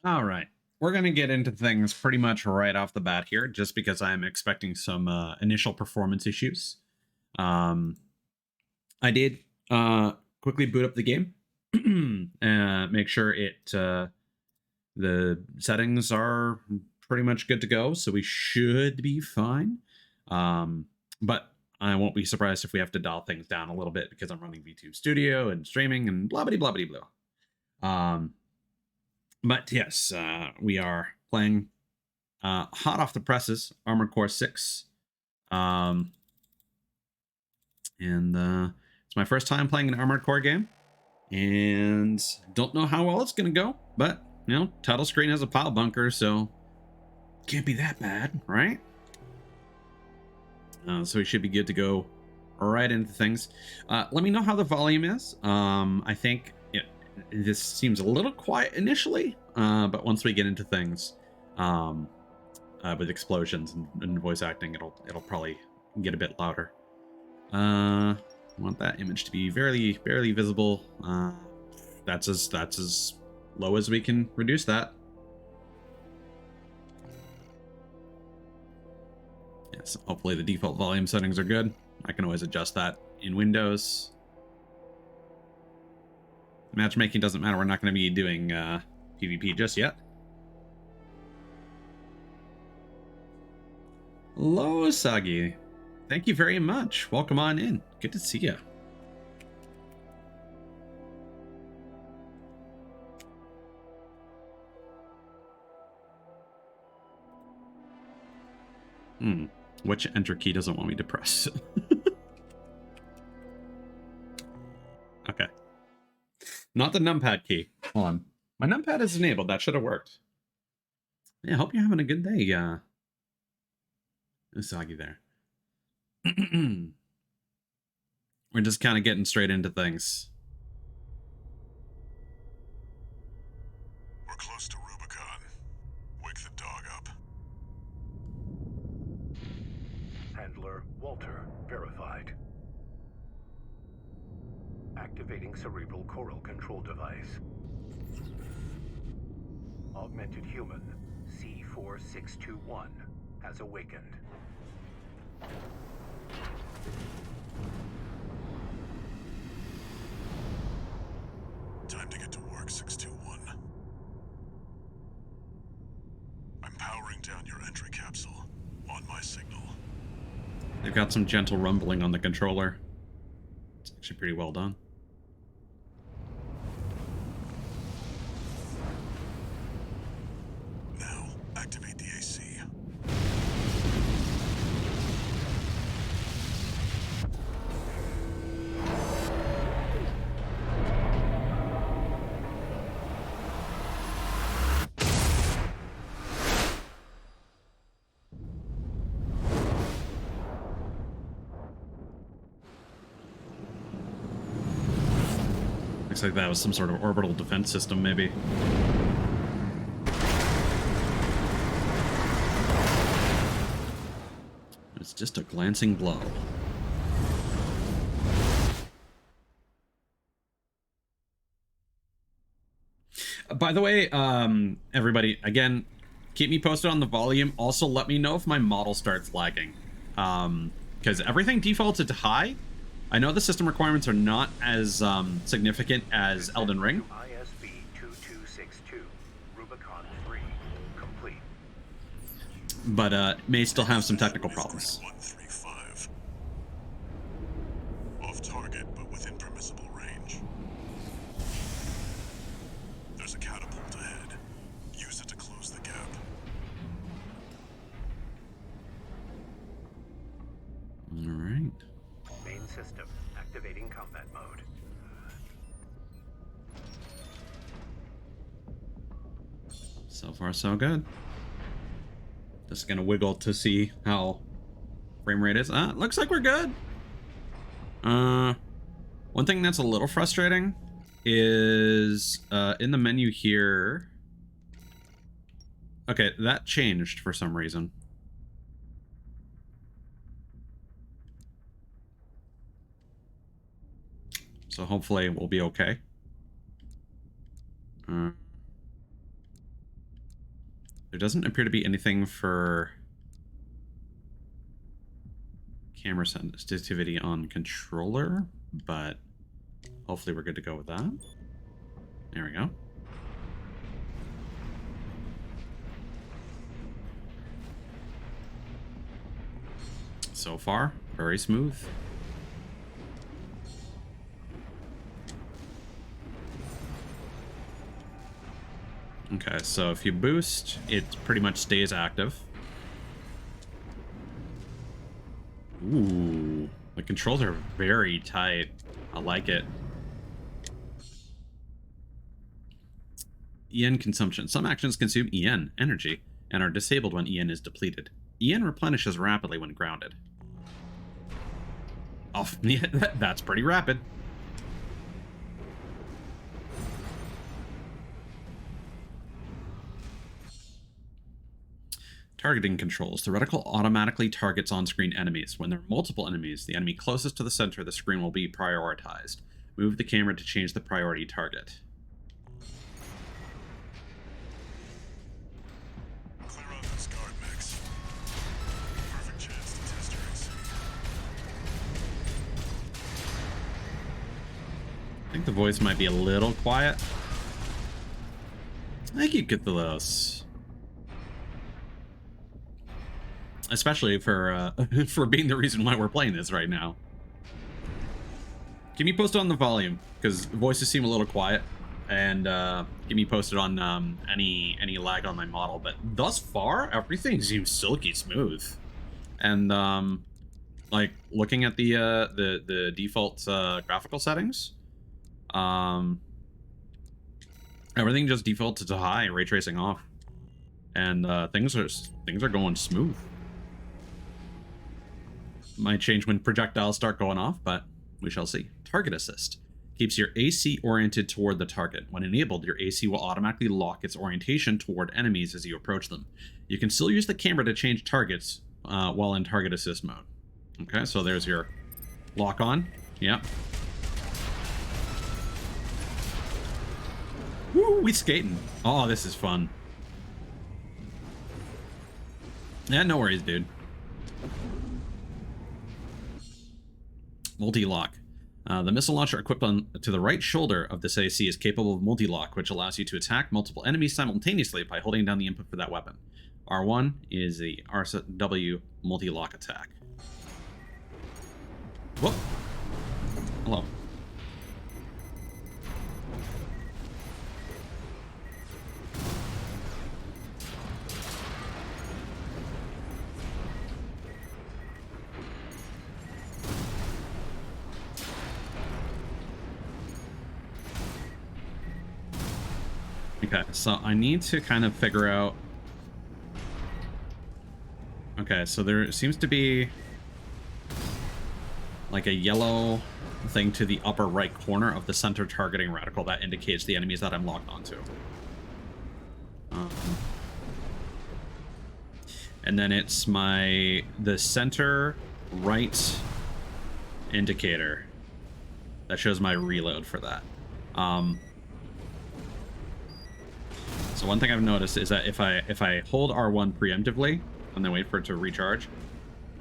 All right. We're going to get into things pretty much right off the bat here, just because I'm expecting some initial performance issues. Um, I did quickly boot up the game, make sure the settings are pretty much good to go, so we should be fine. But I won't be surprised if we have to dial things down a little bit because I'm running VTube Studio and streaming and blah blah blah blah. But yes, we are playing hot off the presses, Armored Core 6. Um, and it's my first time playing an Armored Core game. And don't know how well it's going to go. But, title screen has a pile bunker, so can't be that bad, right? So we should be good to go right into things. Let me know how the volume is. I think this seems a little quiet initially, but once we get into things, with explosions and voice acting, it'll probably get a bit louder. I want that image to be barely visible. That's as low as we can reduce that. Yes, hopefully the default volume settings are good. I can always adjust that in Windows. Matchmaking doesn't matter. We're not going to be doing PvP just yet. Hello, Asagi. Thank you very much. Welcome on in. Good to see you. Which enter key doesn't want me to press? Okay. Not the numpad key. Hold on. My numpad is enabled. That should have worked. Yeah, hope you're having a good day, Usagi there. We're just kind of getting straight into things. We're close to Rubicon. Wake the dog up. Handler Walter verified. Activating cerebral coral control device. Augmented human C4621 has awakened. Time to get to work, 621. I'm powering down your entry capsule. On my signal. They've got some gentle rumbling on the controller. It's actually pretty well done. Now, activate the AC. Looks like that was some sort of orbital defense system, maybe. It's just a glancing blow. By the way, everybody, again, keep me posted on the volume. Also, let me know if my model starts lagging. Because everything defaulted to high. I know the system requirements are not as significant as Elden Ring. ISB 2262, Rubicon 3, complete. But may still have some technical problems. 135. Off target, but within permissible range. There's a catapult ahead. Use it to close the gap. All right. Main system activating combat mode. So far, so good. Just gonna wiggle to see how frame rate is. Looks like we're good. One thing that's a little frustrating is in the menu here. Okay, that changed for some reason. So hopefully we'll be okay. There doesn't appear to be anything for camera sensitivity on controller, but hopefully we're good to go with that. There we go. So far, very smooth. Okay, so if you boost, it pretty much stays active. Ooh, the controls are very tight. I like it. EN consumption. Some actions consume EN, energy, and are disabled when EN is depleted. EN replenishes rapidly when grounded. Oh, yeah, that's pretty rapid. Targeting controls. The reticle automatically targets on-screen enemies. When there are multiple enemies, the enemy closest to the center of the screen will be prioritized. Move the camera to change the priority target. Clear out those guard mechs. Perfect chance to test your AC. I think the voice might be a little quiet. Thank you, Cthulhu. Especially for for being the reason why we're playing this right now. Keep me posted on the volume, because voices seem a little quiet, and keep me posted on any lag on my model. But thus far, everything seems silky smooth, and like looking at the default graphical settings, everything just defaults to high, ray tracing off, and things are going smooth. Might change when projectiles start going off, but we shall see. Target assist keeps your AC oriented toward the target. When enabled, your AC will automatically lock its orientation toward enemies as you approach them. You can still use the camera to change targets while in target assist mode. Okay, so there's your lock on. Yep. Woo, we skating. Oh, this is fun. Yeah, no worries, dude. Multi-lock. The missile launcher equipped to the right shoulder of this AC is capable of multi-lock, which allows you to attack multiple enemies simultaneously by holding down the input for that weapon. R1 is the RW multi-lock attack. Whoop. Hello. Okay, so I need to kind of figure out... Okay, so there seems to be like a yellow thing to the upper right corner of the center targeting reticle that indicates the enemies that I'm locked onto. And then it's the center right indicator that shows my reload for that. So one thing I've noticed is that if I hold R1 preemptively and then wait for it to recharge,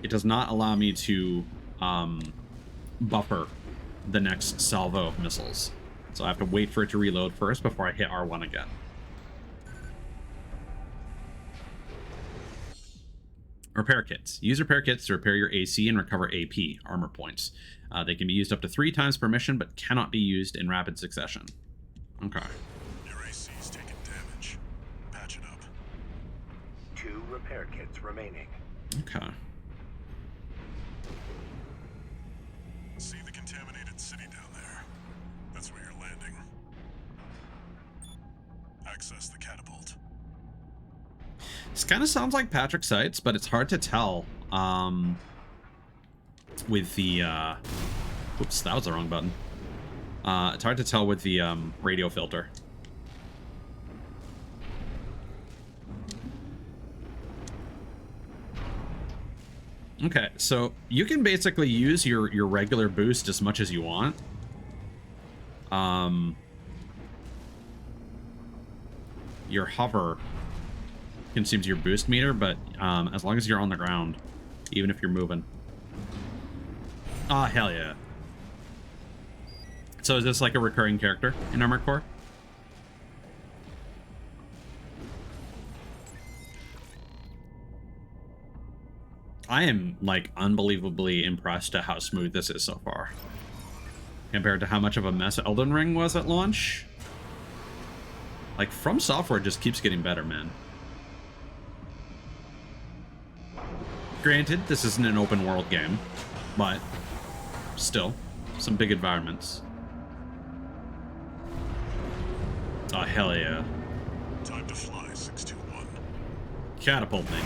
it does not allow me to buffer the next salvo of missiles. So I have to wait for it to reload first before I hit R1 again. Repair kits. Use repair kits to repair your AC and recover AP, armor points. They can be used up to 3 times per mission, but cannot be used in rapid succession. Okay. Your AC's taking damage. Patch it up. 2 repair kits remaining. Okay. See the contaminated city down there? That's where you're landing. Access the catapult. This kind of sounds like Patrick Sites, but it's hard to tell with the... Oops, that was the wrong button. It's hard to tell with the radio filter. Okay, so you can basically use your regular boost as much as you want. Your hover consumes your boost meter, but as long as you're on the ground, even if you're moving. Ah, hell yeah. So is this like a recurring character in Armored Core? I am like unbelievably impressed at how smooth this is so far. Compared to how much of a mess Elden Ring was at launch. Like, From Software just keeps getting better, man. Granted, this isn't an open world game, but still, some big environments. Oh, hell yeah. Time to fly, 621. Catapult me.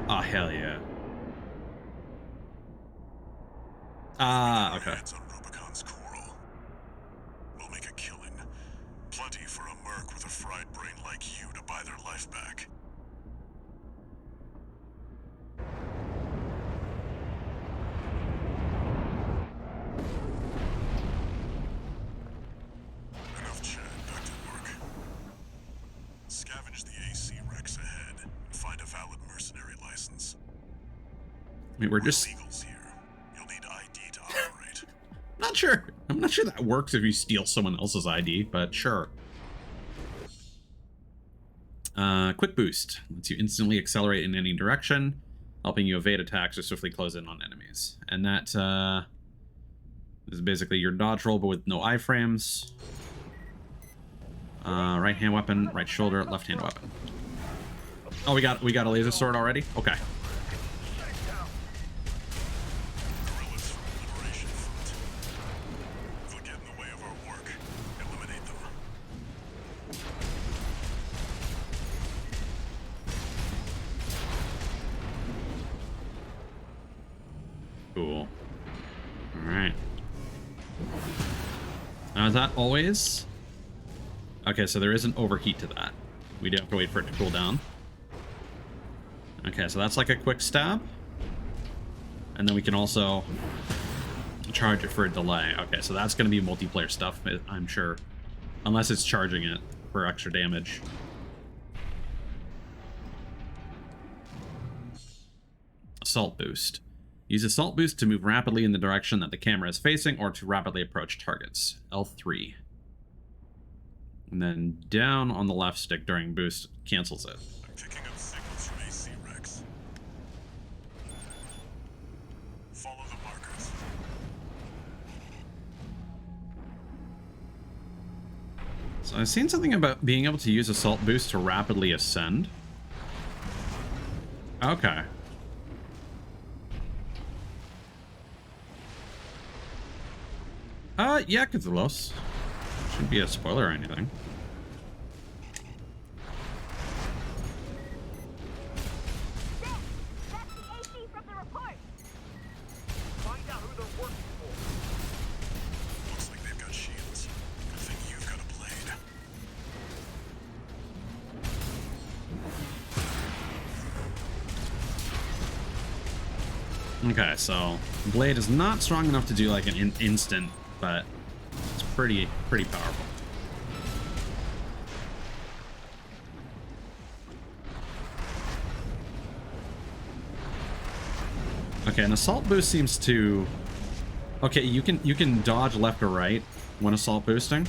Oh, hell yeah. Okay. Hands on Rubicon's coral. We'll make a killing. Plenty for a merc with a fried brain like you to buy their life back. Enough chat, back to work. Scavenge the AC Rex ahead and find a valid mercenary license. I mean, we're just... Illegals here. You'll need ID to operate. Not sure. I'm not sure that works if you steal someone else's ID, but sure. Quick boost. Lets you instantly accelerate in any direction, helping you evade attacks or swiftly close in on enemies. And that is basically your dodge roll, but with no iframes. Right hand weapon, right shoulder, left hand weapon. Oh, we got a laser sword already? Okay. Guerrillas from the Liberation Front. If they get in the way of our work, eliminate them. Cool. Alright. Now, is that always? Okay, so there is an overheat to that. We do have to wait for it to cool down. Okay, so that's like a quick stab. And then we can also charge it for a delay. Okay, so that's going to be multiplayer stuff, I'm sure. Unless it's charging it for extra damage. Assault boost. Use assault boost to move rapidly in the direction that the camera is facing or to rapidly approach targets. L3. And then down on the left stick during boost cancels it. I'm picking up signals from AC Rex. Follow the markers. So I've seen something about being able to use assault boost to rapidly ascend. Okay. Yeah, Cthulhos. Shouldn't be a spoiler or anything. That's the AC from the report. Find out who they're working for. Looks like they've got shields. Good thing you've got a blade. Okay, so blade is not strong enough to do like an instant, but it's pretty powerful. Okay, an assault boost seems to... Okay, you can dodge left or right when assault boosting.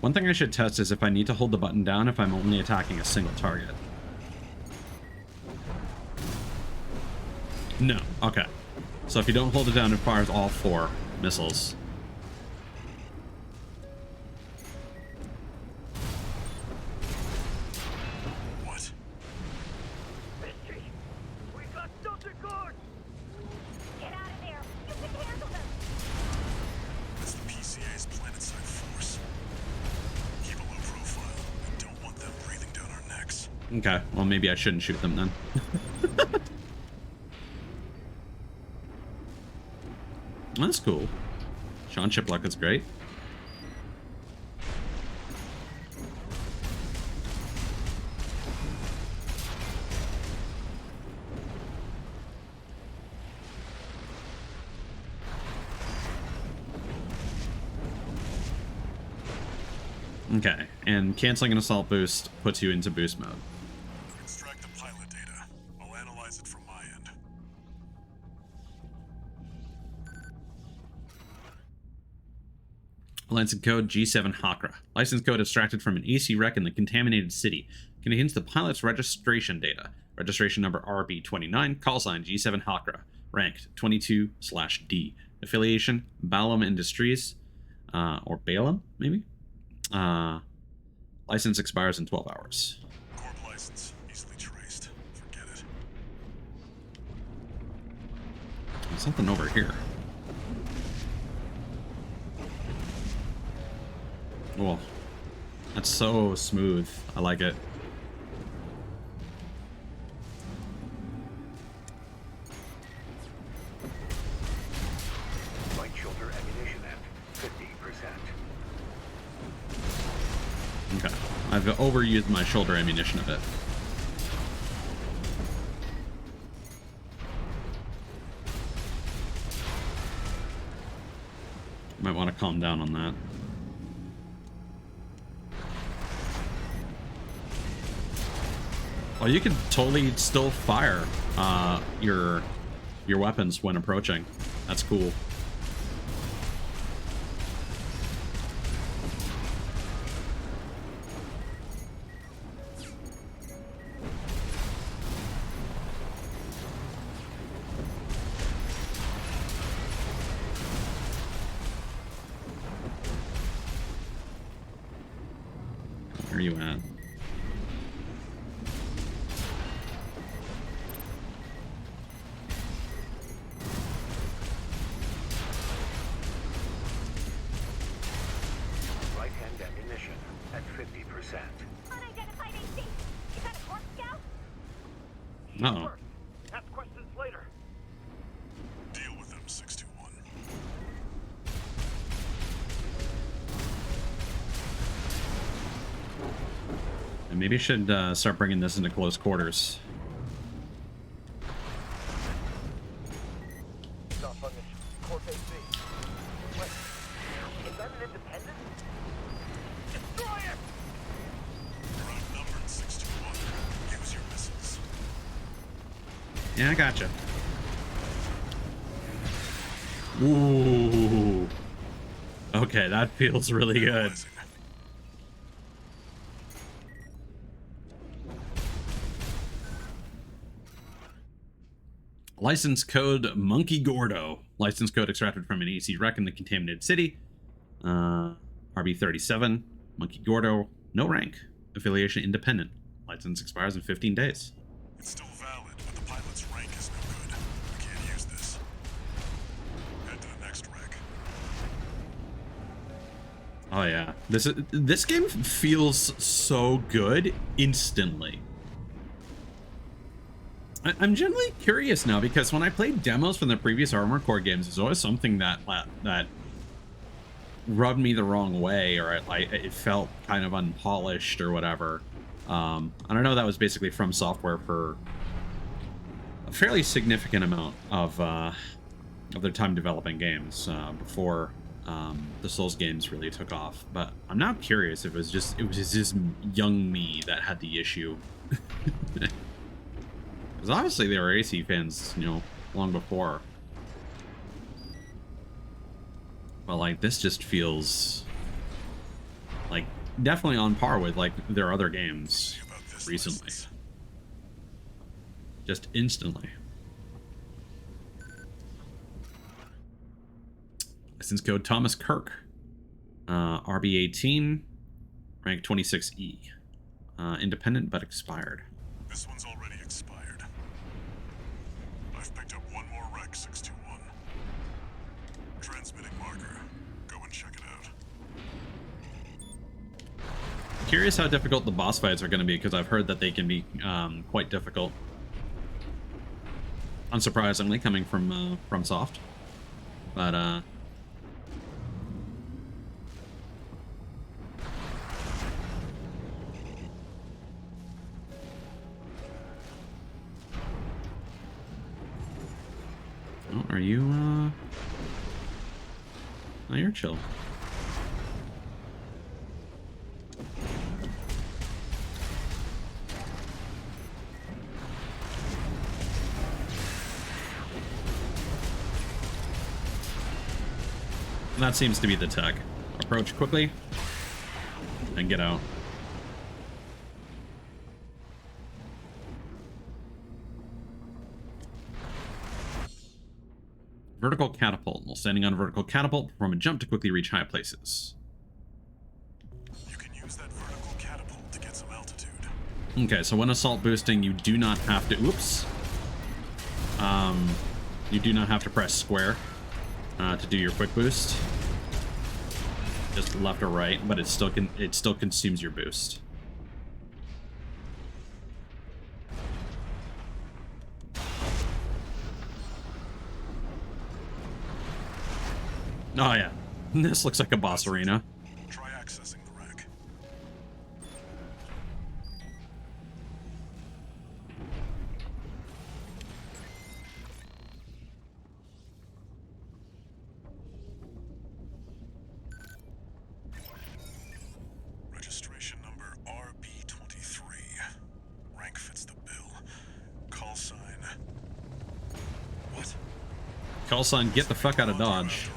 One thing I should test is if I need to hold the button down if I'm only attacking a single target. No. Okay. So if you don't hold it down, it fires all 4 missiles. What? Mystery! We got something good! Get out of there! You can handle them! That's the PCA's planetside force. Keep a low profile. We don't want them breathing down our necks. Okay. Well, maybe I shouldn't shoot them then. That's cool. Sean Chipluck is great. Okay, and canceling an assault boost puts you into boost mode. Extract the pilot data. I'll analyze it from my end. License code G7 Hakra. License code extracted from an AC wreck in the contaminated city. Contains the pilot's registration data. Registration number RB29, call sign G7 Hakra. Ranked 22/D. Affiliation Balam Industries. Or Balaam, maybe? License expires in 12 hours. Corp license. Easily traced. Forget it. There's something over here. Cool. That's so smooth. I like it. Light shoulder ammunition at 50%. Okay. I've overused my shoulder ammunition a bit. Might want to calm down on that. Well, you can totally still fire your weapons when approaching. That's cool. Where are you at? Right-hand ammunition at 50%. Unidentified AC. Is that a corp scout? Uh-oh. Ask questions later. Deal with them, 621. And maybe I should start bringing this into close quarters. Stop on this. Corp AC. Wait. Is that an independent? Destroy it! You're outnumbered, 621. Use your missiles. Yeah, I gotcha. Ooh. Okay, that feels really good. Analyzing. License code Monkey Gordo. License code extracted from an AC wreck in the contaminated city. RB37. Monkey Gordo. No rank. Affiliation independent. License expires in 15 days. It's still valid, but the pilot's rank is no good. We can't use this. Head to the next wreck. Oh yeah. This game feels so good instantly. I'm generally curious now because when I played demos from the previous Armored Core games, there's always something that rubbed me the wrong way, or it felt kind of unpolished or whatever. I don't know. That was basically From Software for a fairly significant amount of their time developing games before the Souls games really took off. But I'm now curious if it was just young me that had the issue. Because obviously they were AC fans, you know, long before. But like this just feels like definitely on par with like their other games See about this recently. license. Just instantly. License code Thomas Kirk. RB18. Rank 26E. Independent but expired. This one's already expired. I've picked up one more wreck, 621. Transmitting marker. Go and check it out. Curious how difficult the boss fights are going to be, because I've heard that they can be quite difficult. Unsurprisingly, coming from Soft. But oh, are you oh, you're chill. that seems to be the tech. Approach quickly and get out. Vertical catapult. While standing on a vertical catapult, perform a jump to quickly reach high places. You can use that vertical catapult to get some altitude. Okay, so when assault boosting, you do not have to... Oops. You do not have to press square to do your quick boost. Just left or right, but it still consumes your boost. Oh yeah, this looks like a boss arena. Try accessing the rack. Registration number RB23. Rank fits the bill. Call sign. What? Call sign, get the fuck out of Dodge.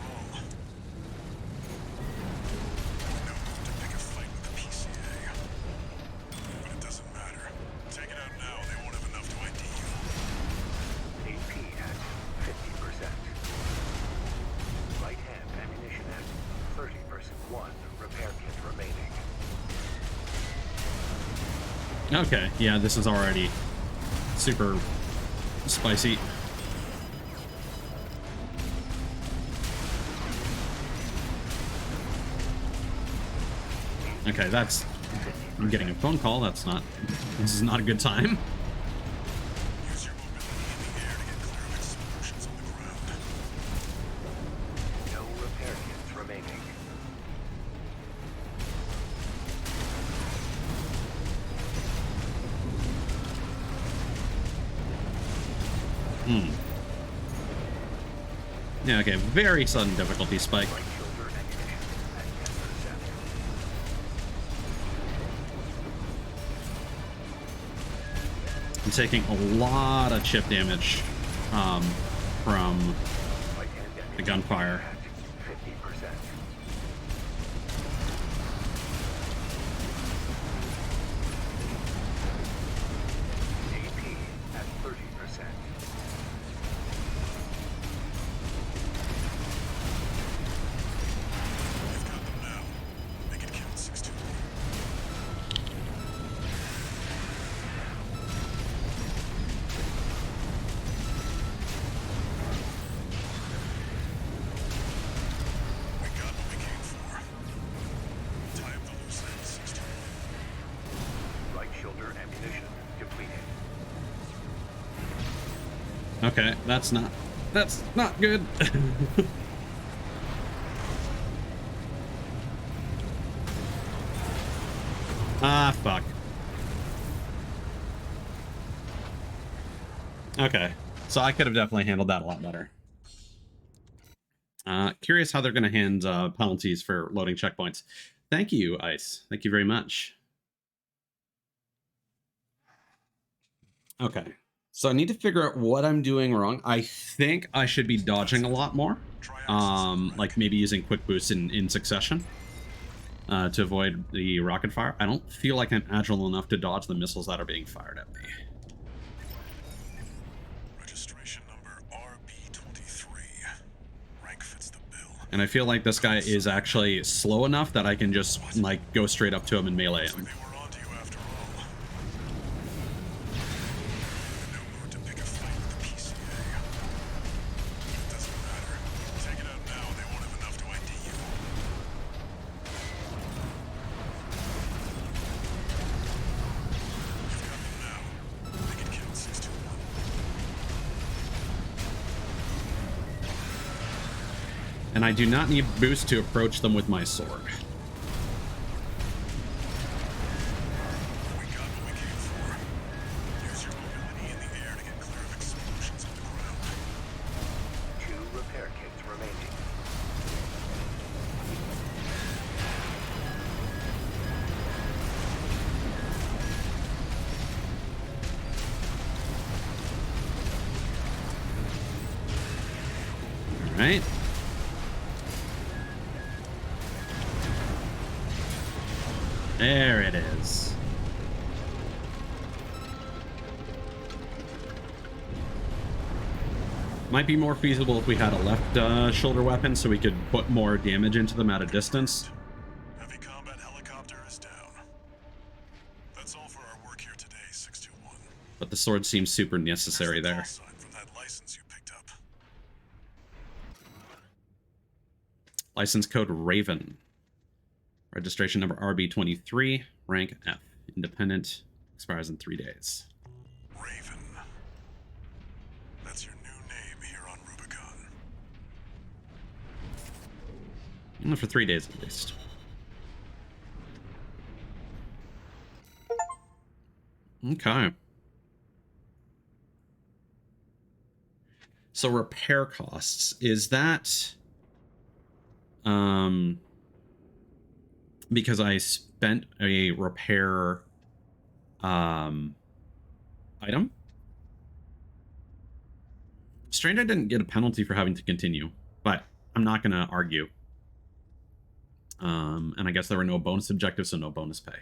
Okay, yeah, this is already super spicy. Okay, that's... I'm getting a phone call. That's not... This is not a good time. Use your mobility in the air to get clear of explosions on the ground. No repair kits remaining. Yeah, okay, very sudden difficulty spike. Right shoulder ammunition at 10%. I'm taking a lot of chip damage from Right hand the ammunition gunfire. at 50%. AP at 30%. You've got them now. Make it count, 6-2. We got what we came for. Tie up the loose ends, 6-2. Right shoulder ammunition depleted. Okay, that's not good. Ah, fuck. Okay, so I could have definitely handled that a lot better. Curious how they're going to hand penalties for loading checkpoints. Thank you, Ice. Thank you very much. Okay, so I need to figure out what I'm doing wrong. I think I should be dodging a lot more. Like maybe using quick boosts in succession to avoid the rocket fire. I don't feel like I'm agile enough to dodge the missiles that are being fired at me. Registration number RB23. Rank fits the bill. And I feel like this guy is actually slow enough that I can just like go straight up to him and melee him. They were onto you after all. No mood to pick a fight with the PCA. It doesn't matter. Take it out now, they won't have enough to ID you. You've got them now. Make it count, 6-1. And I do not need boost to approach them with my sword. We got what we came for. Use your mobility in the air to get clear of explosions on the ground. 2 repair kits remaining. All right. There it is. Might be more feasible if we had a left shoulder weapon so we could put more damage into them at a distance. Heavy combat helicopter is down. That's all for our work here today, 621. But the sword seems super necessary There's the there. call sign from that license you picked up. License code Raven. Registration number RB23. Rank F. Independent. Expires in 3 days. Raven. That's your new name here on Rubicon. For 3 days at least. Okay. So repair costs. Is that because I spent a repair item? Strange I didn't get a penalty for having to continue, but I'm not gonna argue. And I guess there were no bonus objectives, so no bonus pay.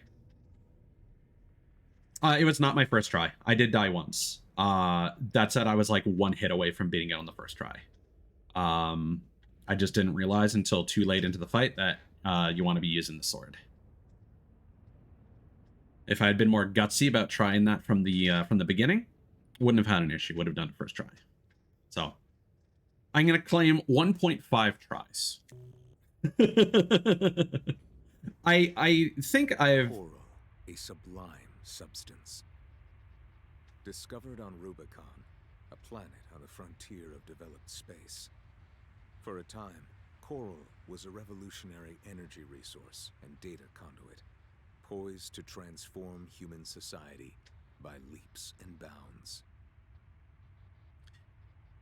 It was not my first try. I did die once. That said, I was like 1 hit away from beating it on the first try. I just didn't realize until too late into the fight that you want to be using the sword. If I had been more gutsy about trying that from the beginning, wouldn't have had an issue. Would have done it first try. So I'm gonna claim 1.5 tries. I think I've Coral, a sublime substance. Discovered on Rubicon, a planet on the frontier of developed space. For a time, coral was a revolutionary energy resource and data conduit, poised to transform human society by leaps and bounds.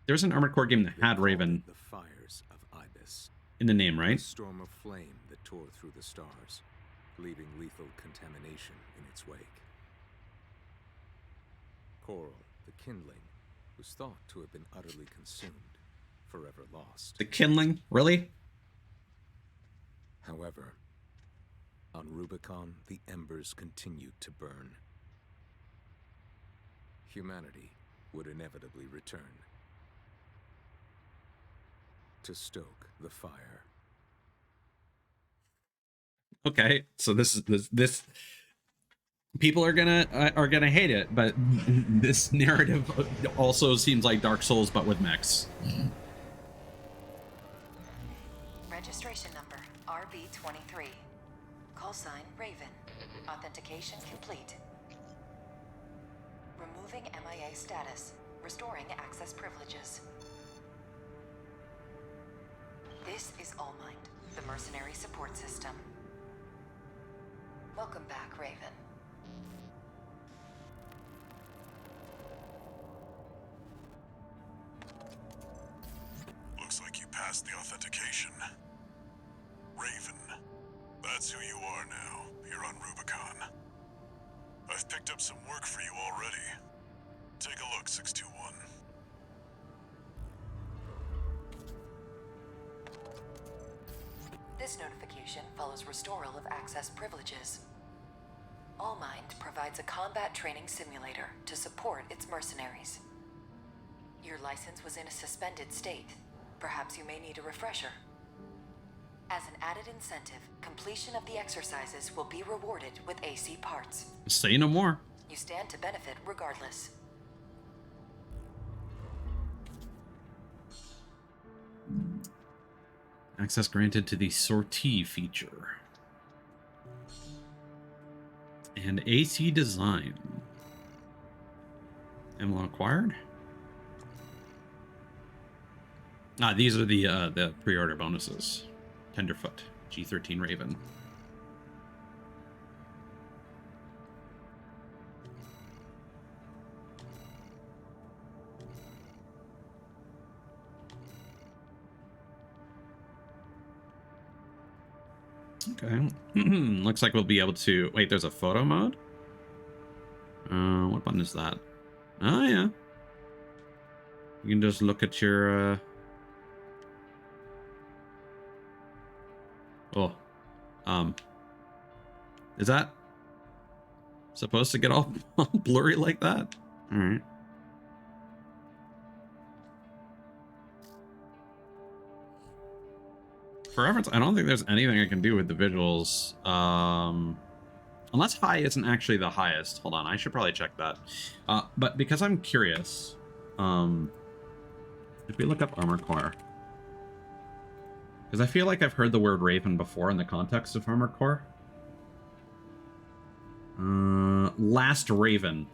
there's an Armored Core game that had Raven The fires of Ibis, in the name, a right? storm of flame that tore through the stars, leaving lethal contamination in its wake. Coral, the kindling, was thought to have been utterly consumed, forever lost. The kindling, really? However, on Rubicon, the embers continued to burn. Humanity would inevitably return to stoke the fire. Okay, so this people are gonna hate it, but this narrative also seems like Dark Souls but with mechs. Registration number RB23. Call sign Raven. Authentication complete. Removing MIA status. Restoring access privileges. This is All Might, the mercenary support system. Welcome back, Raven. Looks like you passed the authentication. Raven. That's who you are now, here on Rubicon. I've picked up some work for you already. Take a look, 621. This notification follows restoral of access privileges. All Mind provides a combat training simulator to support its mercenaries. Your license was in a suspended state. Perhaps you may need a refresher. As an added incentive, completion of the exercises will be rewarded with AC parts. Say no more. You stand to benefit regardless. Access granted to the sortie feature. And AC design. Emblem acquired? These are the pre-order bonuses. Tenderfoot, G13 Raven. Okay. Looks like we'll be able to... Wait, there's a photo mode? What button is that? Oh, yeah. You can just look at your... Is that supposed to get all blurry like that? All right. For reference, I don't think there's anything I can do with the visuals. Unless high isn't actually the highest. Hold on, I should probably check that. But because I'm curious, if we look up Armor Core, because I feel like I've heard the word Raven before in the context of Armor Core. Last Raven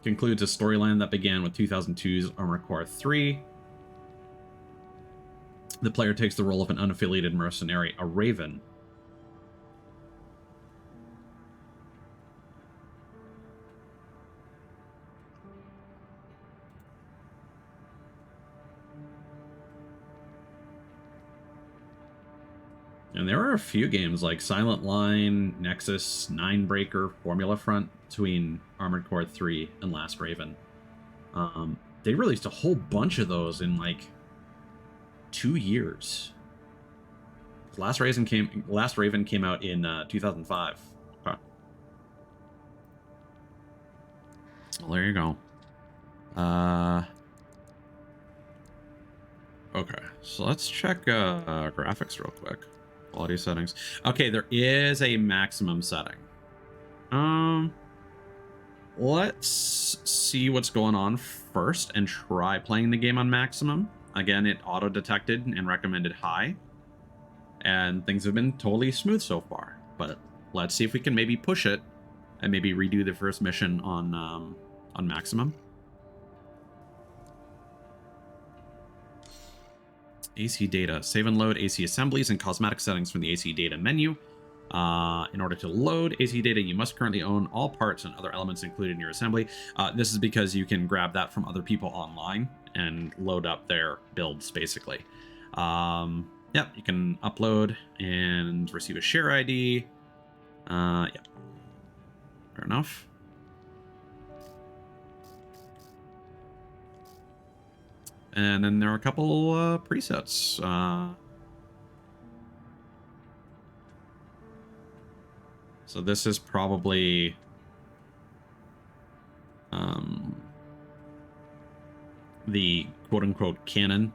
concludes a storyline that began with 2002's Armor Core 3. The player takes the role of an unaffiliated mercenary, a Raven. And there are a few games like Silent Line, Nexus, Ninebreaker, Formula Front between Armored Core 3 and Last Raven. They released a whole bunch of those in like 2 years. Last Raven came out in 2005. Okay. Well, there you go. Okay, so let's check graphics real quick. Quality settings. Okay, there is a maximum setting. Let's see what's going on first and try playing the game on maximum. Again, it auto-detected and recommended high. And things have been totally smooth so far. But let's see if we can maybe push it and maybe redo the first mission on maximum. AC data. Save and load AC assemblies and cosmetic settings from the AC data menu. In order to load AC data, you must currently own all parts and other elements included in your assembly. This is because you can grab that from other people online and load up their builds, basically. Yep, you can upload and receive a share ID. Yep. Fair enough. And then there are a couple presets. So this is probably the quote-unquote canon.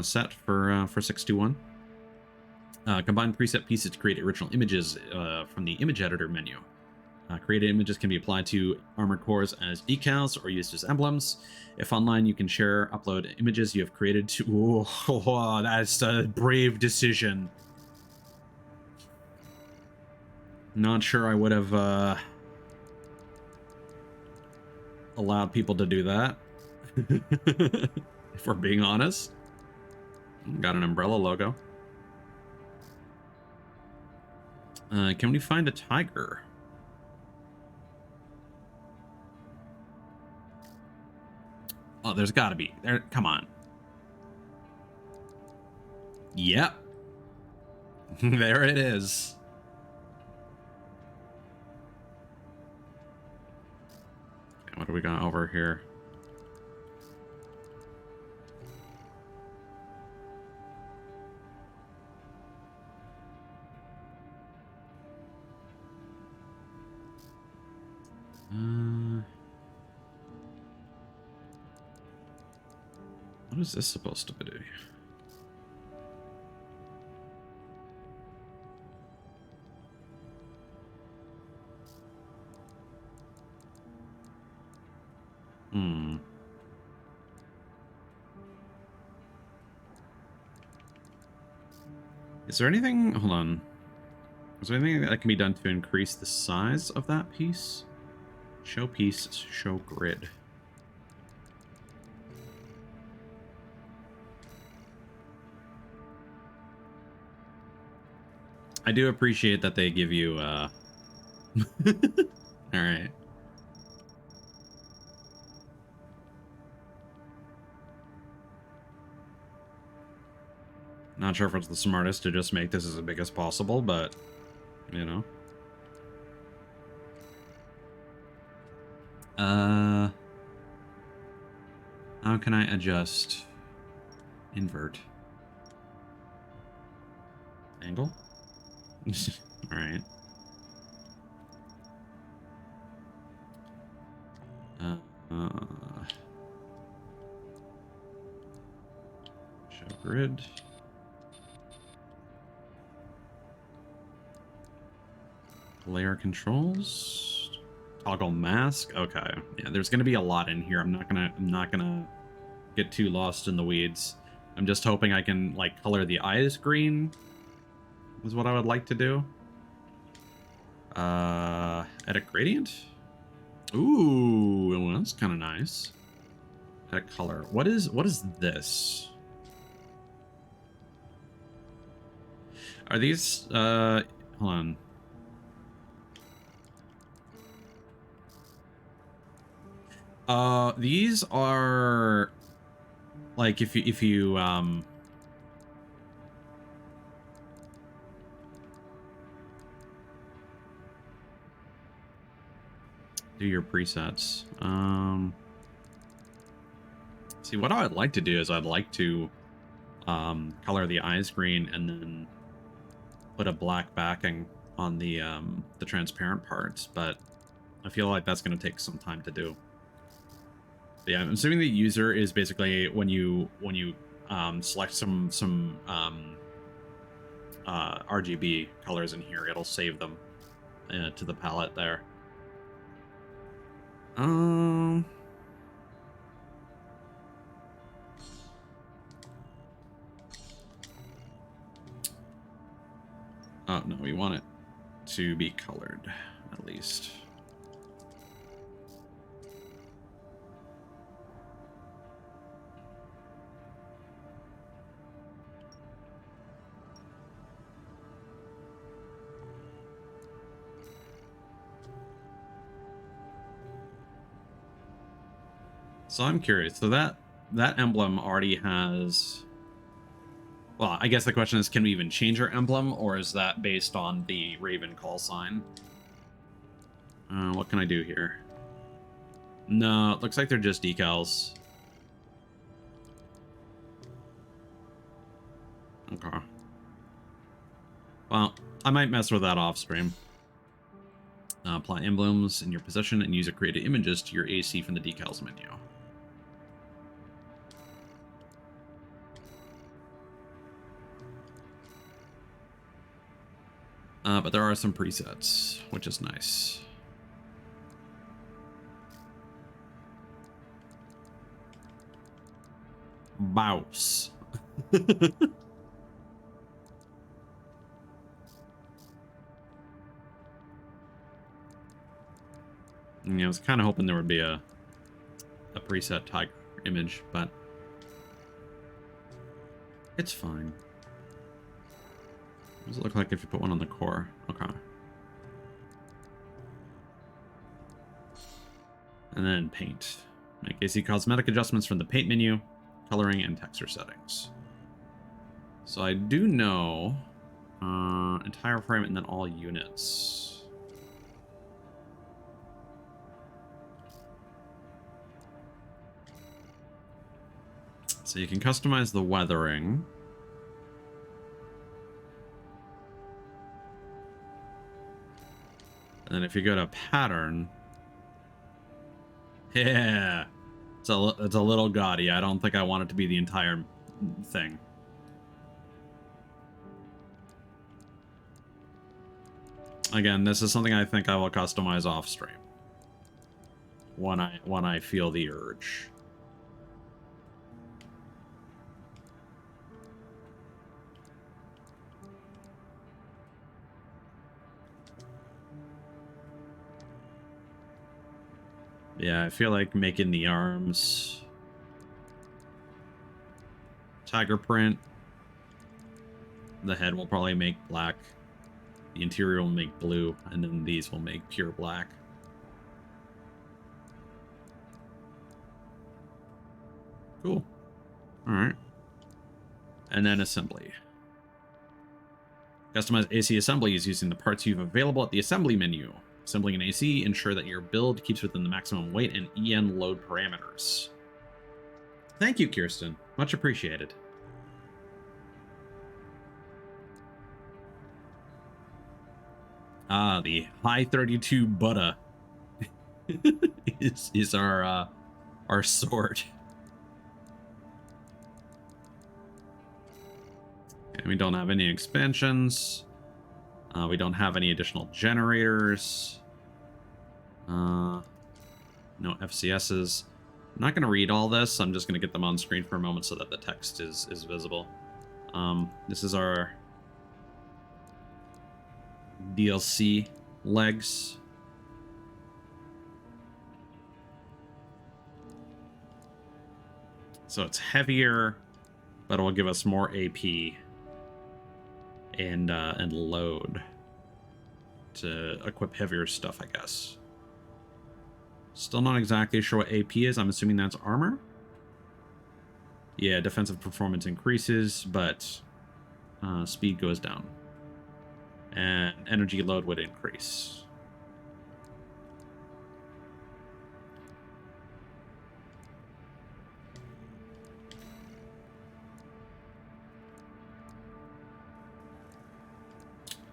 Set for 621. Combine preset pieces to create original images from the image editor menu. Created images can be applied to armored cores as decals or used as emblems. If online, you can share, upload images you have created to... Oh, that's a brave decision. Not sure I would have allowed people to do that. If we're being honest. Got an umbrella logo. Can we find a tiger? Oh, there's got to be. There, come on. Yep. There it is. Okay, what do we got over here? What is this supposed to be? Is there anything... Hold on. Is there anything that can be done to increase the size of that piece? Show piece, show grid. I do appreciate that they give you, All right. Not sure if it's the smartest to just make this as big as possible, but, you know. How can I adjust? Invert. Angle? Alright. Show grid. Layer controls. Toggle mask. Okay. Yeah, there's gonna be a lot in here. I'm not gonna get too lost in the weeds. I'm just hoping I can like color the eyes green. Is what I would like to do. Edit gradient. Ooh, well, that's kind of nice. Edit color. What is this? Are these hold on. These are like if you do your presets. See, what I'd like to do is I'd like to color the eyes green and then put a black backing on the transparent parts, but I feel like that's going to take some time to do. But yeah, I'm assuming the user is basically when you select some RGB colors in here, it'll save them to the palette there. Oh no, we want it to be colored at least. So I'm curious. So that emblem already has. Well, I guess the question is, can we even change our emblem, or is that based on the Raven call sign? What can I do here? No, it looks like they're just decals. Okay. Well, I might mess with that off stream. Apply emblems in your possession and use created images to your AC from the decals menu. But there are some presets, which is nice. Mouse. Yeah, I was kind of hoping there would be a preset tiger image, but it's fine. What does it look like if you put one on the core? Okay. And then paint. Make AC cosmetic adjustments from the paint menu, coloring, and texture settings. So I do know entire frame and then all units. So you can customize the weathering. And then if you go to pattern, yeah, it's a little gaudy. I don't think I want it to be the entire thing. Again, this is something I think I will customize off stream when I feel the urge. Yeah, I feel like making the arms tiger print. The head will probably make black. The interior will make blue, and then these will make pure black. Cool. All right. And then assembly. Customize AC assemblies using the parts you've available at the assembly menu. Assembling an AC, ensure that your build keeps within the maximum weight and EN load parameters. Thank you, Kirsten. Much appreciated. Ah, the high 32 Buddha is our sword. And we don't have any expansions. We don't have any additional generators. No FCSs. I'm not going to read all this. I'm just going to get them on screen for a moment so that the text is visible. This is our DLC legs. So it's heavier, but it will give us more AP and load to equip heavier stuff, I guess. Still not exactly sure what AP is. I'm assuming that's armor. Yeah, defensive performance increases, but speed goes down. And energy load would increase.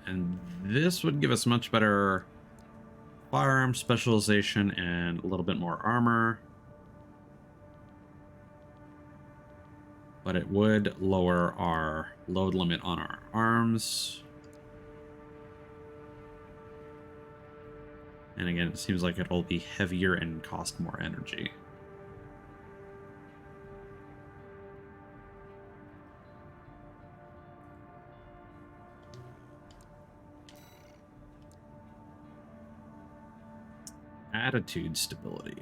And this would give us much better firearm specialization and a little bit more armor. But it would lower our load limit on our arms. And again, it seems like it'll be heavier and cost more energy. Attitude stability.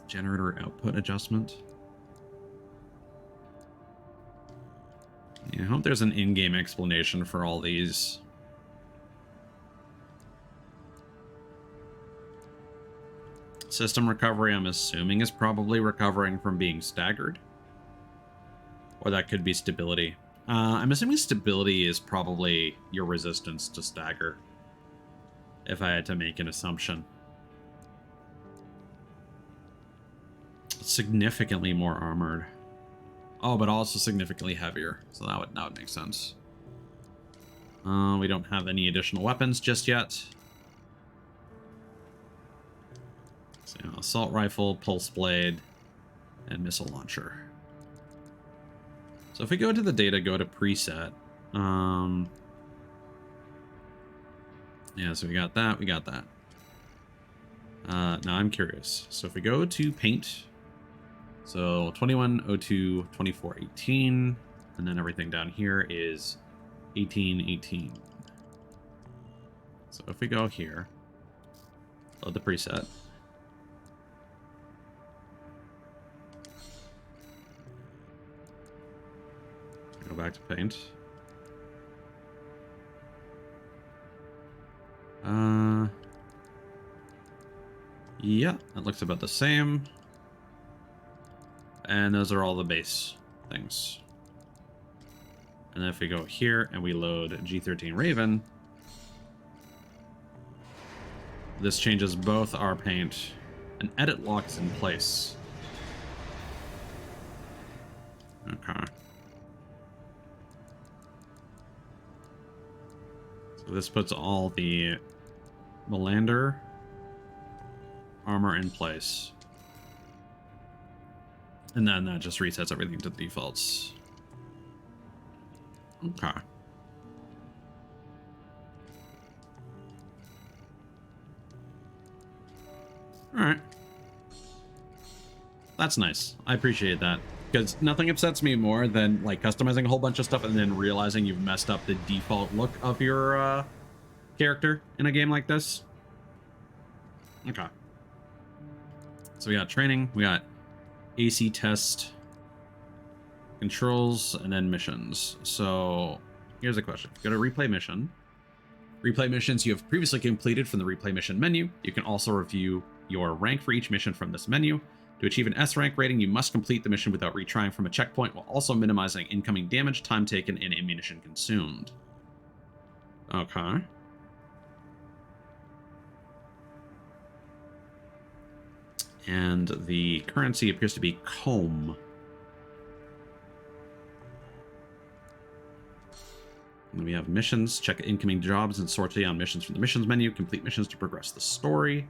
Generator output adjustment. Yeah, I hope there's an in-game explanation for all these. System recovery, I'm assuming, is probably recovering from being staggered. Or that could be stability. I'm assuming stability is probably your resistance to stagger, if I had to make an assumption. Significantly more armored. Oh, but also significantly heavier. So that would make sense. We don't have any additional weapons just yet. So, assault rifle, pulse blade, and missile launcher. So if we go to the data, go to preset. Yeah, so we got that, Now I'm curious. So if we go to paint, so 2102, 2418, and then everything down here is 1818. So if we go here, load the preset. Go back to paint. Yeah, that looks about the same. And those are all the base things. And then if we go here and we load G13 Raven, this changes both our paint and edit locks in place. Okay. So this puts all the Melander armor in place. And then that just resets everything to the defaults. Okay. Alright. That's nice. I appreciate that. Because nothing upsets me more than like customizing a whole bunch of stuff and then realizing you've messed up the default look of your character in a game like this. Okay. So we got training, we got AC test, controls, and then missions. So here's a question. Go to replay mission. Replay missions you have previously completed from the replay mission menu. You can also review your rank for each mission from this menu. To achieve an S rank rating, you must complete the mission without retrying from a checkpoint while also minimizing incoming damage, time taken, and ammunition consumed. Okay. And the currency appears to be comb. And we have missions. Check incoming jobs and sortie on missions from the missions menu. Complete missions to progress the story.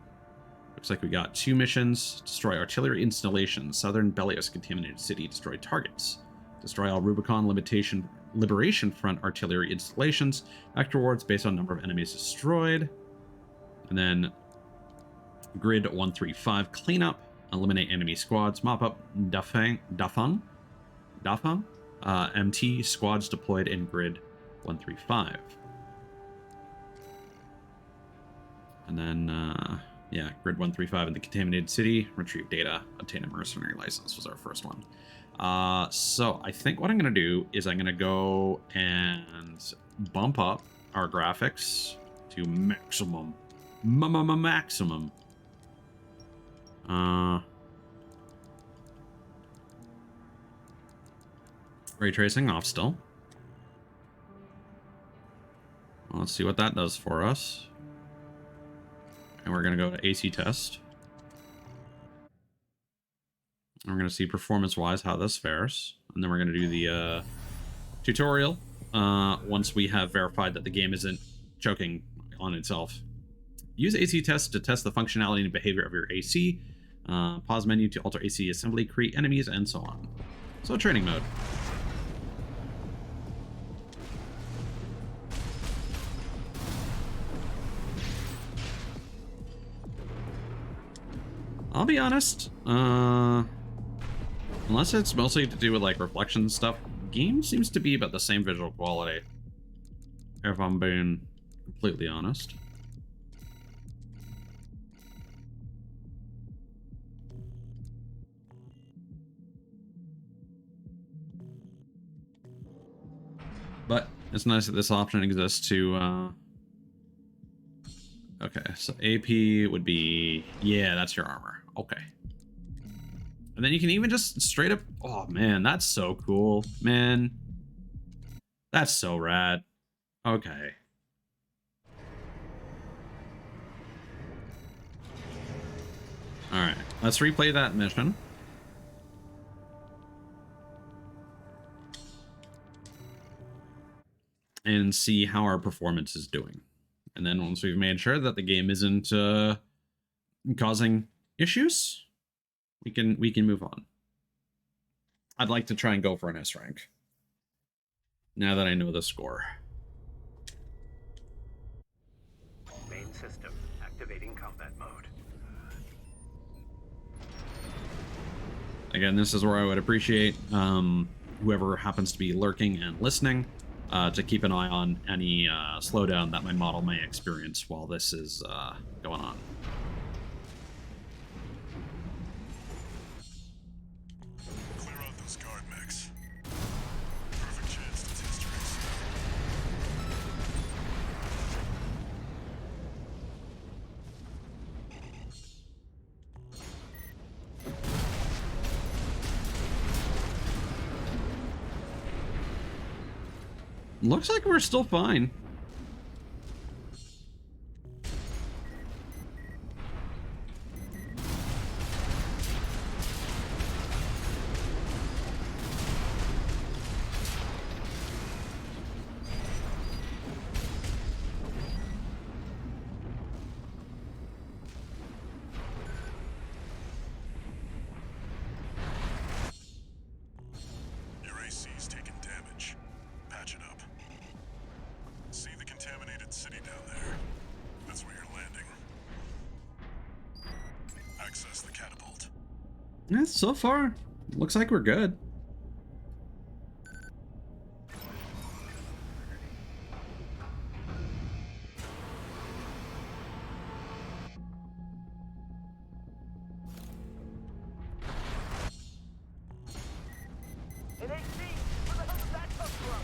Looks like we got 2 missions. Destroy artillery installations. Southern Belios contaminated city. Destroy targets. Destroy all Rubicon Liberation Front artillery installations. Act rewards based on number of enemies destroyed. And then Grid 135 cleanup. Eliminate enemy squads. Mop up Dafang. MT squads deployed in Grid 135. And then, yeah, Grid 135 in the contaminated city. Retrieve data. Obtain a mercenary license was our first one. So I think what I'm going to do is I'm going to go and bump up our graphics to maximum. Maximum. Ray tracing off still. Well, let's see what that does for us. And we're going to go to AC test. And we're going to see performance-wise how this fares. And then we're going to do the tutorial once we have verified that the game isn't choking on itself. Use AC test to test the functionality and behavior of your AC. Pause menu to alter AC assembly, create enemies, and so on. So training mode. I'll be honest, unless it's mostly to do with like reflection stuff, game seems to be about the same visual quality, if I'm being completely honest. But it's nice that this option exists to okay, so AP would be, yeah, that's your armor. Okay. And then you can even just straight up, oh man, that's so cool, man. That's so rad. Okay. All right, let's replay that mission. And see how our performance is doing. And then once we've made sure that the game isn't causing issues, we can move on. I'd like to try and go for an S rank. Now that I know the score. Main system activating combat mode. Again, this is where I would appreciate whoever happens to be lurking and listening to keep an eye on any slowdown that my model may experience while this is going on. Clear out those guard mechs. Perfect chance to test your AC. Looks like we're still fine. Your AC's taking damage. Patch it up. See the contaminated city down there? That's where you're landing. Access the catapult. Yeah, so far, looks like we're good. An AC? Where the hell did that come from?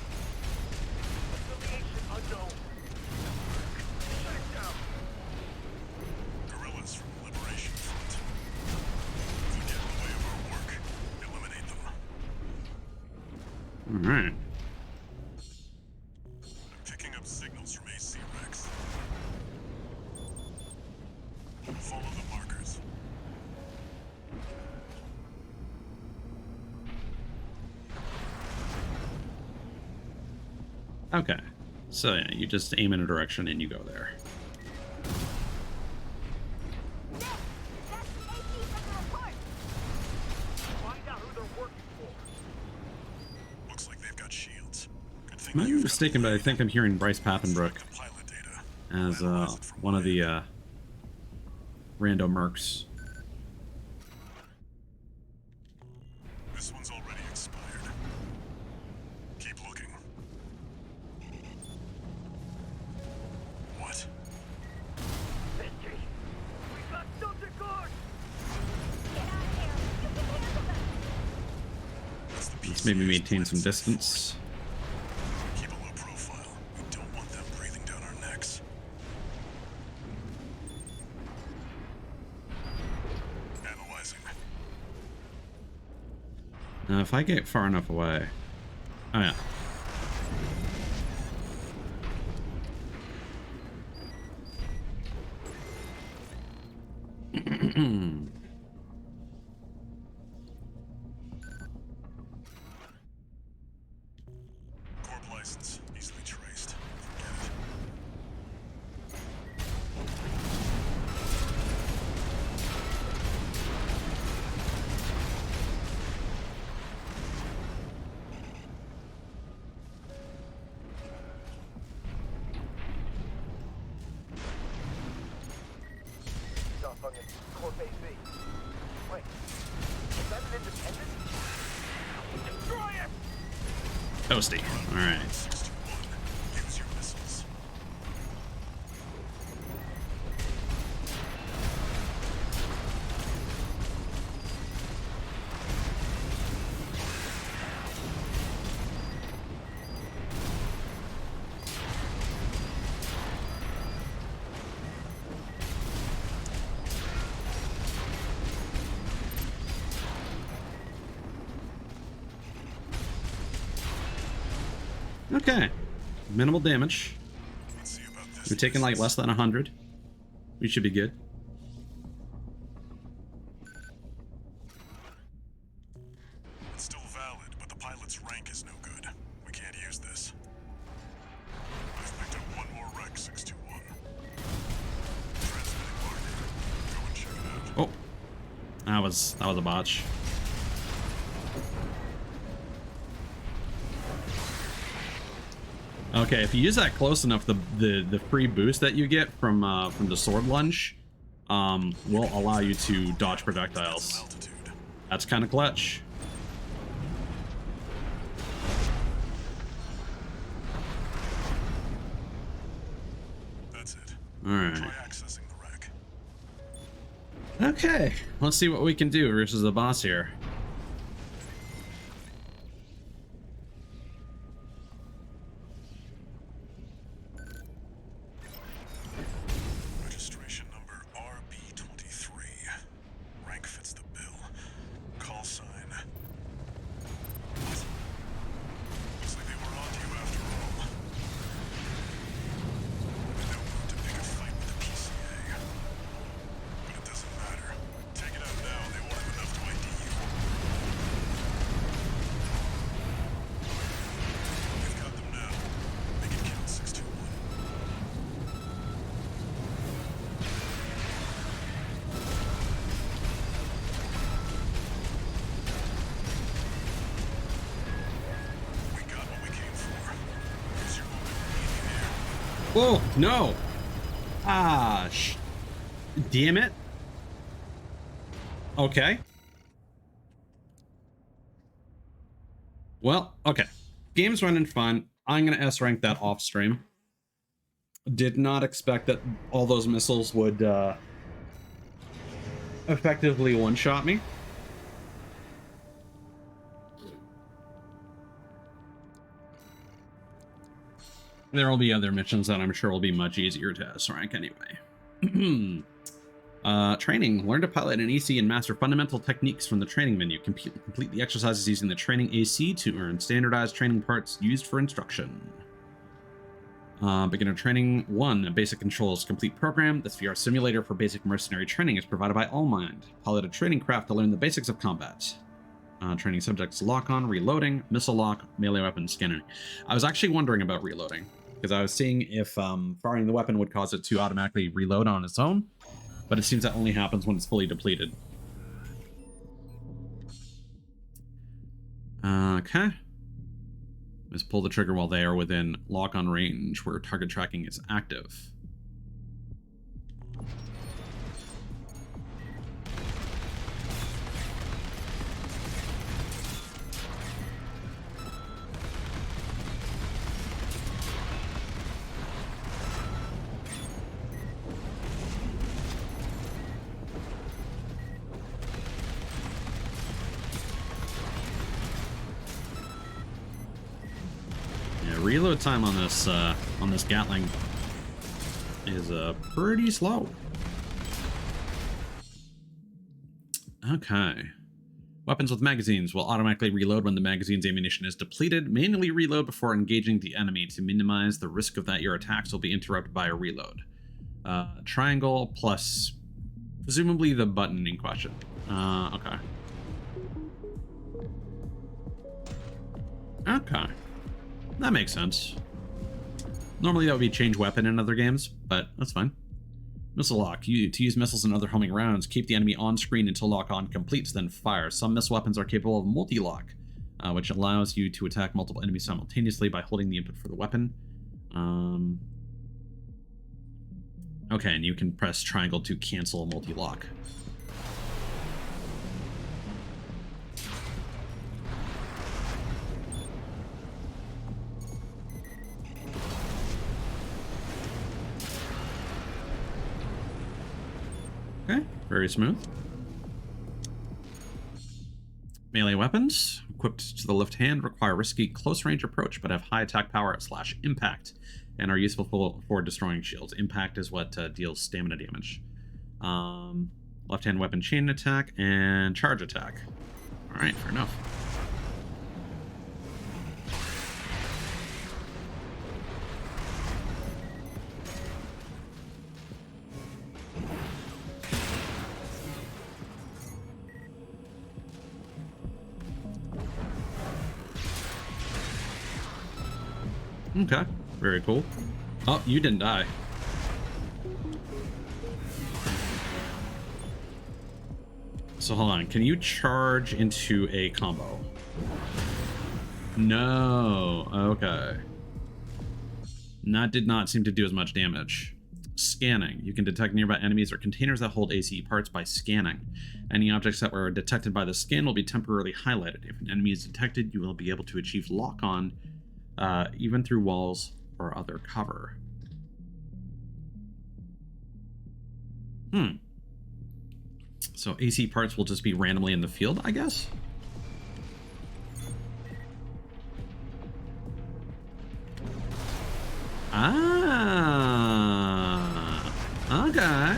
Affiliation unknown. Shut it down. Guerrillas from Liberation Front. If they get in the way of our work, eliminate them. All right. I'm picking up signals from AC Rex. Follow the markers. Okay. So yeah, you just aim in a direction and you go there. Nick, that's the AP from the report. Find out who they're working for. Looks like they've got shields. Good thing I might be you've got mistaken, but I think I'm hearing Bryce Let's Papenbrook check the pilot data. as Analyze it from one of the within. rando mercs. This one's already expired. Keep looking. What? Mystery. We got something good. Get out of there. You can handle them. That's the Let's PCA's maybe maintain plan some set. distance. Keep a low profile. We don't want them breathing down our necks. Analyzing. Now, if I get far enough away... Oh, yeah. Corp license. Easily traced. Forget it. Stuff on the Corp AC. Wait, is that an independent? Destroy it! Toasty. Alright. 621. Use your missiles. Okay. Minimal damage. Let's see about this. We're taking like less than 100. We should be good. It's still valid, but the pilot's rank is no good. We can't use this. I've picked up one more wreck, 621. Transmitting marker. Go and check it out. Oh. That was a botch. Okay, if you use that close enough, the free boost that you get from the sword lunge will allow you to dodge projectiles. Altitude. That's kind of clutch. That's it. All right. Try accessing the wreck. Okay, let's see what we can do versus the boss here. Registration number RB23. Rank fits the bill. Call sign. What? Looks like they were on to you after all. In no mood to pick a fight with the PCA. But it doesn't matter. Take it out now. They won't have enough to ID you. We've got them now. Make it count, 621. We got what we came for. Use your momentum in the air. Whoa, no! Damn it. Okay. Well, okay. Game's running fine. I'm gonna S rank that off stream. Did not expect that all those missiles would effectively one-shot me. There will be other missions that I'm sure will be much easier to S rank anyway. Training. Learn to pilot an AC and master fundamental techniques from the training menu. Complete the exercises using the training AC to earn standardized training parts used for instruction. Beginner Training 1. Basic Controls. Complete program. This VR simulator for basic mercenary training is provided by Allmind. Pilot a training craft to learn the basics of combat. Training subjects lock on, reloading, missile lock, melee weapon scanning. I was actually wondering about reloading because I was seeing if firing the weapon would cause it to automatically reload on its own, but it seems that only happens when it's fully depleted. Okay. Just pull the trigger while they are within lock-on range where target tracking is active. Reload time on this Gatling is pretty slow. Okay. Weapons with magazines will automatically reload when the magazine's ammunition is depleted. Manually reload before engaging the enemy to minimize the risk of that your attacks will be interrupted by a reload. Triangle plus presumably the button in question. Okay. Okay. That makes sense. Normally that would be change weapon in other games, but that's fine. Missile lock. To use missiles and other homing rounds, keep the enemy on screen until lock-on completes, then fire. Some missile weapons are capable of multi-lock, which allows you to attack multiple enemies simultaneously by holding the input for the weapon. Okay, and you can press triangle to cancel a multi-lock. Okay, very smooth. Melee weapons, equipped to the left hand, require risky close-range approach, but have high attack power / impact, and are useful for destroying shields. Impact is what deals stamina damage. Left-hand weapon chain attack and charge attack. All right, fair enough. Okay, very cool. Oh, you didn't die. So hold on, can you charge into a combo? No, okay. That did not seem to do as much damage. Scanning. You can detect nearby enemies or containers that hold ACE parts by scanning. Any objects that were detected by the scan will be temporarily highlighted. If an enemy is detected, you will be able to achieve lock-on even through walls or other cover. So AC parts will just be randomly in the field, I guess? Ah, okay.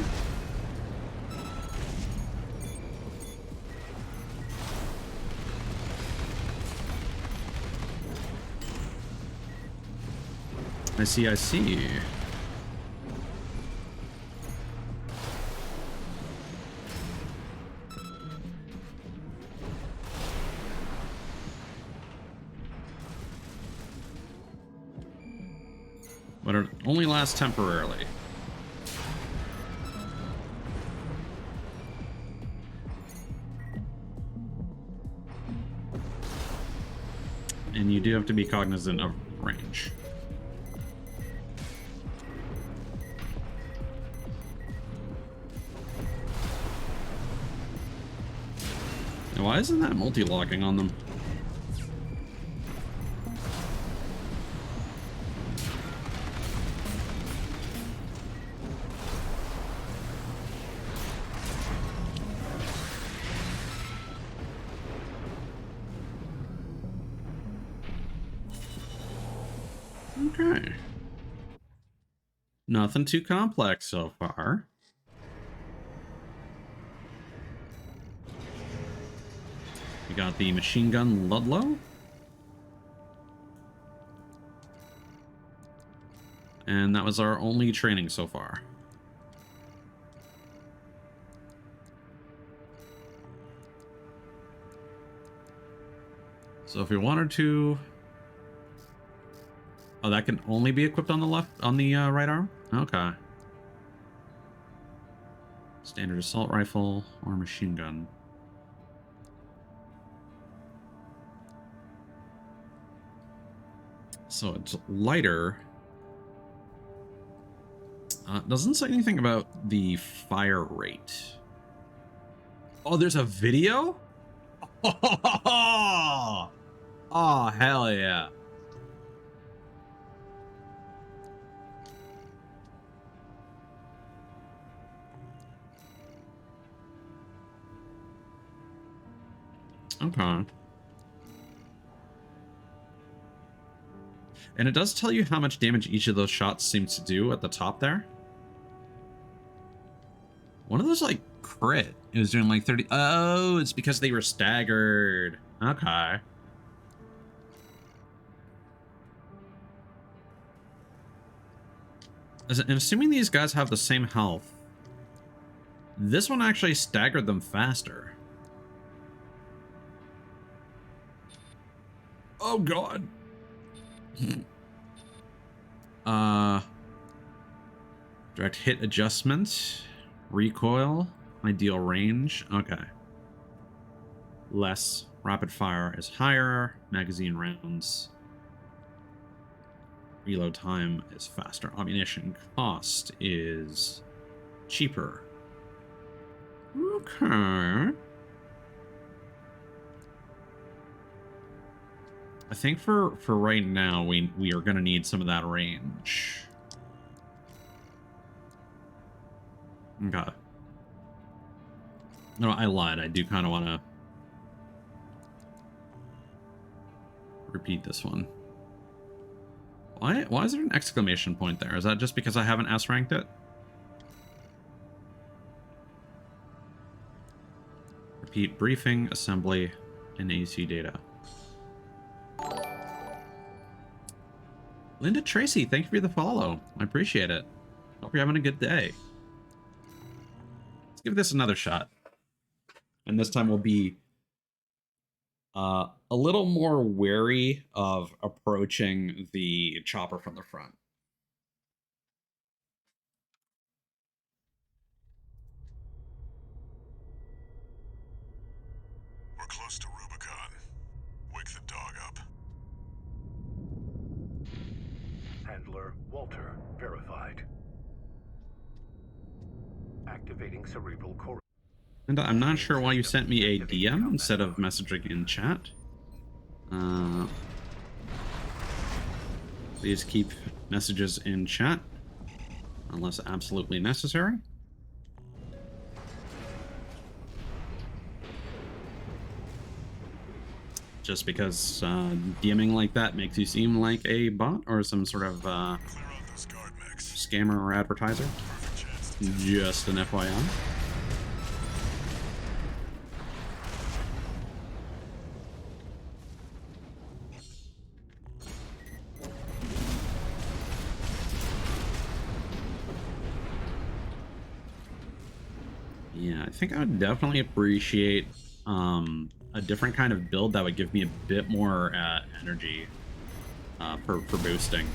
I see, I see. But it only lasts temporarily. And you do have to be cognizant of range. Why isn't that multi-locking on them? Okay. Nothing too complex so far. We got the machine gun Ludlow. And that was our only training so far. So if we wanted to... Oh, that can only be equipped on the left, on the right arm? Okay. Standard assault rifle or machine gun. So it's lighter. Doesn't say anything about the fire rate. Oh, there's a video? Oh, hell yeah. Okay. And it does tell you how much damage each of those shots seems to do at the top there. One of those, like, crit. It was doing, like, 30... Oh, it's because they were staggered. Okay. And assuming these guys have the same health, this one actually staggered them faster. Oh, God. Direct hit adjustment, recoil, ideal range. Okay. Less rapid fire is higher. Magazine rounds. Reload time is faster. Ammunition cost is cheaper. Okay. I think for right now, we are going to need some of that range. Okay. No, I lied. I do kind of want to repeat this one. Why is there an exclamation point there? Is that just because I haven't S-ranked it? Repeat briefing, assembly, and AC data. Linda Tracy, thank you for the follow. I appreciate it. Hope you're having a good day. Let's give this another shot. And this time we'll be a little more wary of approaching the chopper from the front. We're close to Rubicon. Wake the dog up. Handler Walter verified. Activating cerebral core. And I'm not sure why you sent me a DM instead of messaging in chat. Please keep messages in chat unless absolutely necessary. Just because DMing like that makes you seem like a bot or some sort of scammer or advertiser. Just an FYI. Yeah, I think I would definitely appreciate a different kind of build that would give me a bit more energy for boosting.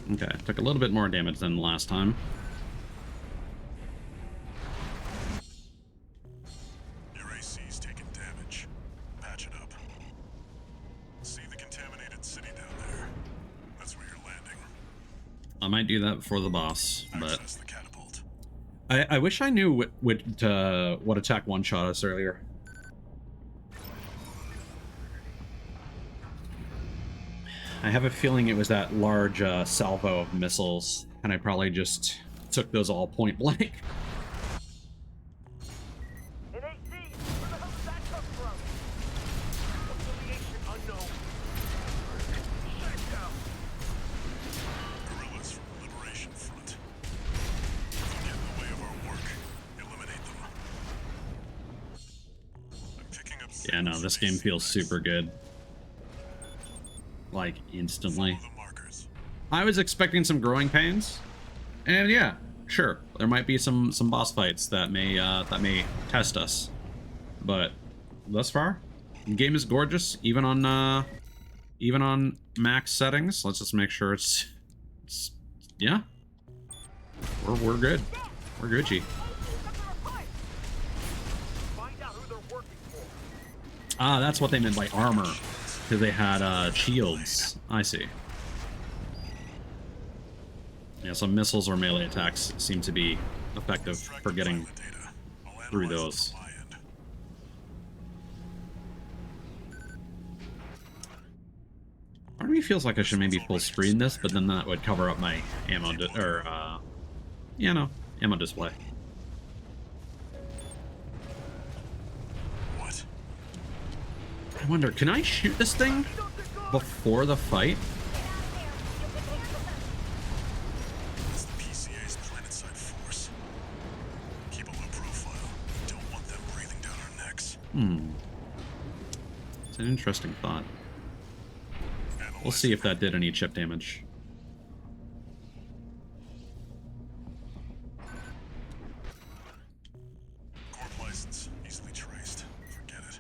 Okay, took a little bit more damage than last time. Your AC's taking damage. Patch it up. See the contaminated city down there? That's where you're landing. I might do that before the boss, but Access the catapult. I wish I knew what attack one-shot us earlier. I have a feeling it was that large salvo of missiles, and I probably just took those all point blank. An AC! Where the hell did that come from? Affiliation unknown. Shut it down. Guerrillas from the Liberation Front. If they get in the way of our work, eliminate them. I'm picking up Yeah, no, this game feels super good. Like, instantly. Follow the markers. I was expecting some growing pains, and yeah, sure, there might be some boss fights that may test us, but thus far, the game is gorgeous, even on max settings. Let's just make sure it's yeah, we're good, we're Gucci. Find out who they're working for. Ah, that's what they meant by armor, because they had shields. I see. Yeah, some missiles or melee attacks seem to be effective for getting through those. Part of me feels like I should maybe full screen this, but then that would cover up my ammo ammo display. What? I wonder, can I shoot this thing before the fight? It's the PCA's planetside force. Keep a low profile. Don't want them breathing down our necks. It's an interesting thought. We'll see if that did any chip damage. Corp license, easily traced. Forget it.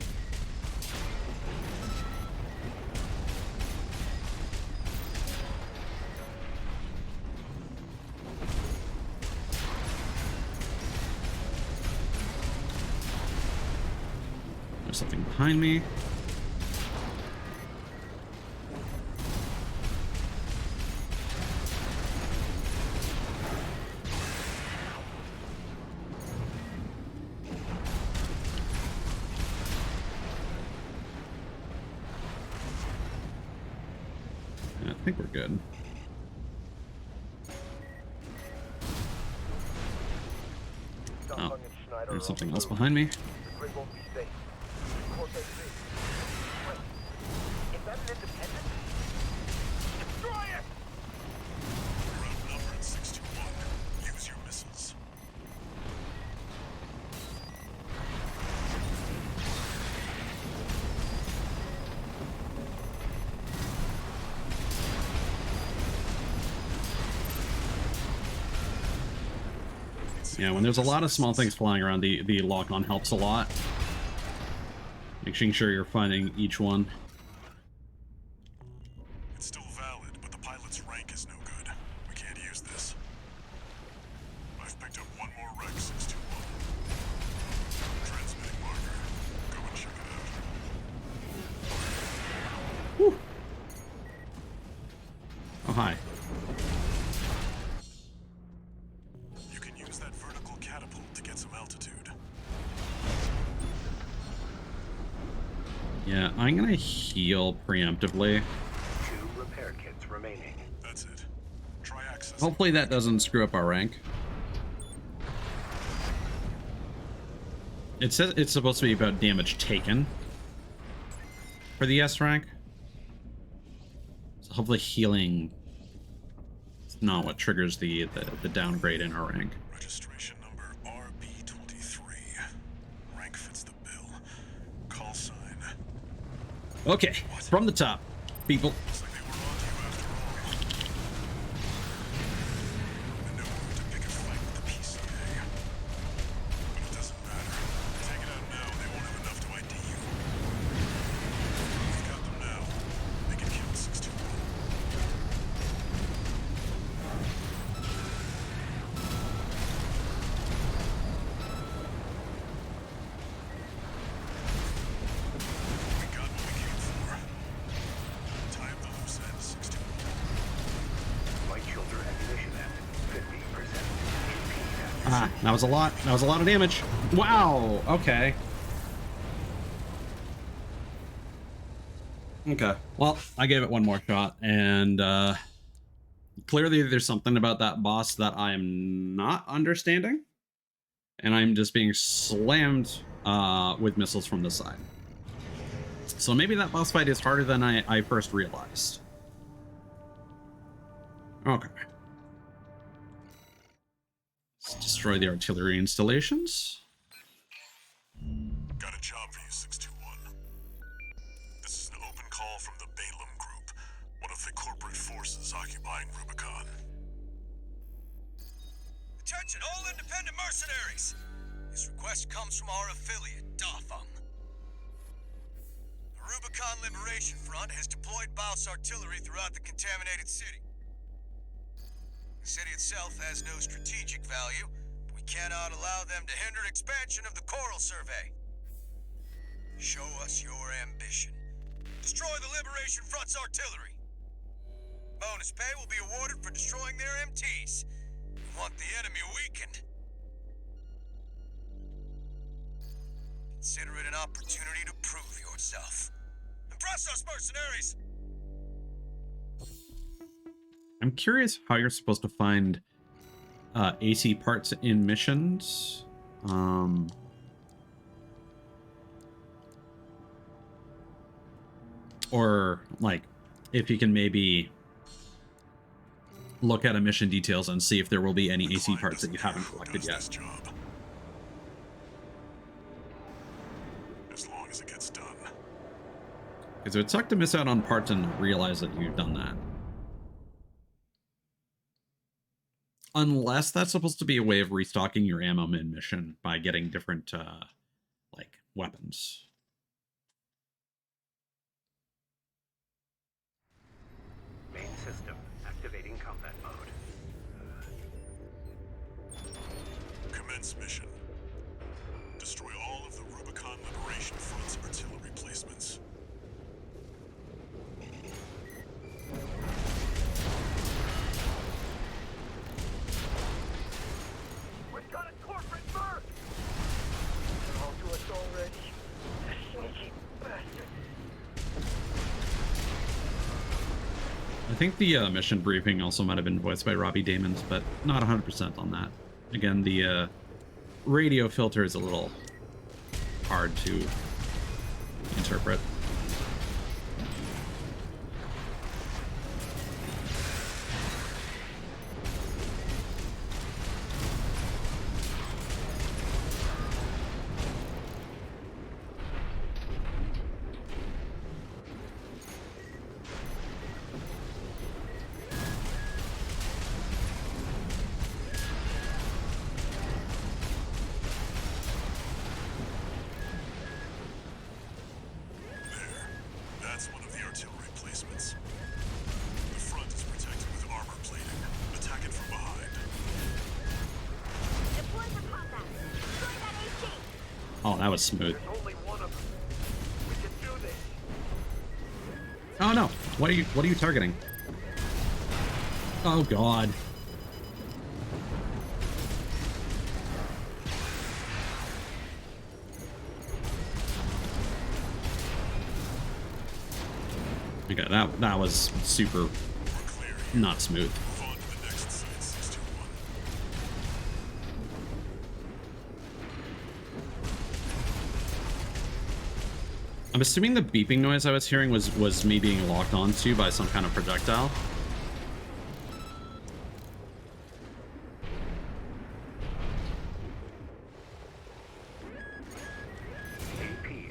There's something behind me. I think we're good. Oh, there's something else behind me. The grid won't be safe. Corp AC. Wait, is that an independent? Destroy it! We're outnumbered 6-1. Use your missiles. Yeah, when there's a lot of small things flying around, the lock-on helps a lot. Making sure you're finding each one. It's still valid, but the pilot's rank is no good. We can't use this. I've picked up one more wreck 6-1. Transmitting marker. Go and check it out. Whew. Oh, hi. You can use that vertical catapult to get some altitude. Yeah, I'm gonna heal preemptively. 2 repair kits remaining. That's it. Try access. Hopefully that doesn't screw up our rank. It says it's supposed to be about damage taken for the S rank. So hopefully healing is not what triggers the downgrade in our rank. Registration number RB23. Rank fits the bill. Call sign. Okay, from the top, people. Looks like they were on to you after all. I know we were to pick a fight with the PCA. But it doesn't matter. Take it out now, they won't have enough to ID you. We've got them now. They can kill 6-1. We got what we came for. Tie up the loose ends, 6-1. Light shoulder ammunition at 50%. Ah, that was a lot. That was a lot of damage. Wow. Okay. Okay. Well, I gave it one more shot, and clearly there's something about that boss that I'm not understanding, and I'm just being slammed with missiles from the side. So maybe that boss fight is harder than I first realized. Okay. Let's destroy the artillery installations. Got a job for you, 621. This is an open call from the Balaam Group, one of the corporate forces forces occupying Rubicon. Attention all independent mercenaries! This request comes from our affiliate, Dafeng. The Rubicon Liberation Front has deployed Baus artillery throughout the contaminated city. The city itself has no strategic value, but we cannot allow them to hinder expansion of the Coral Survey. Show us your ambition. Destroy the Liberation Front's artillery. Bonus pay will be awarded for destroying their MTs. We want the enemy weakened. Consider it an opportunity to prove yourself. Impress us, mercenaries! I'm curious how you're supposed to find AC parts in missions. Or like if you can maybe look at a mission details and see if there will be any AC parts that you haven't collected yet. As long as it gets done. Because it would suck to miss out on parts and realize that you've done that. Unless that's supposed to be a way of restocking your ammo min mission by getting different like weapons. Main system activating combat mode. Commence mission. Destroy all of the Rubicon Liberation Front's artillery placements. We've got a corporate bird! They're all to us already. Sneaky bastard. I think the mission briefing also might have been voiced by Robbie Damons, but not 100% on that. Again, the radio filter is a little hard to interpret. That's one of the artillery placements. The front is protected with armor plating. Attack it from behind. Deploy for combat. Destroy that AC. Oh, that was smooth. There's only one of them. We can do this. Oh no! What are you targeting? Oh god. Okay, that was super not smooth. Move on to the next site, 621. I'm assuming the beeping noise I was hearing was me being locked onto by some kind of projectile.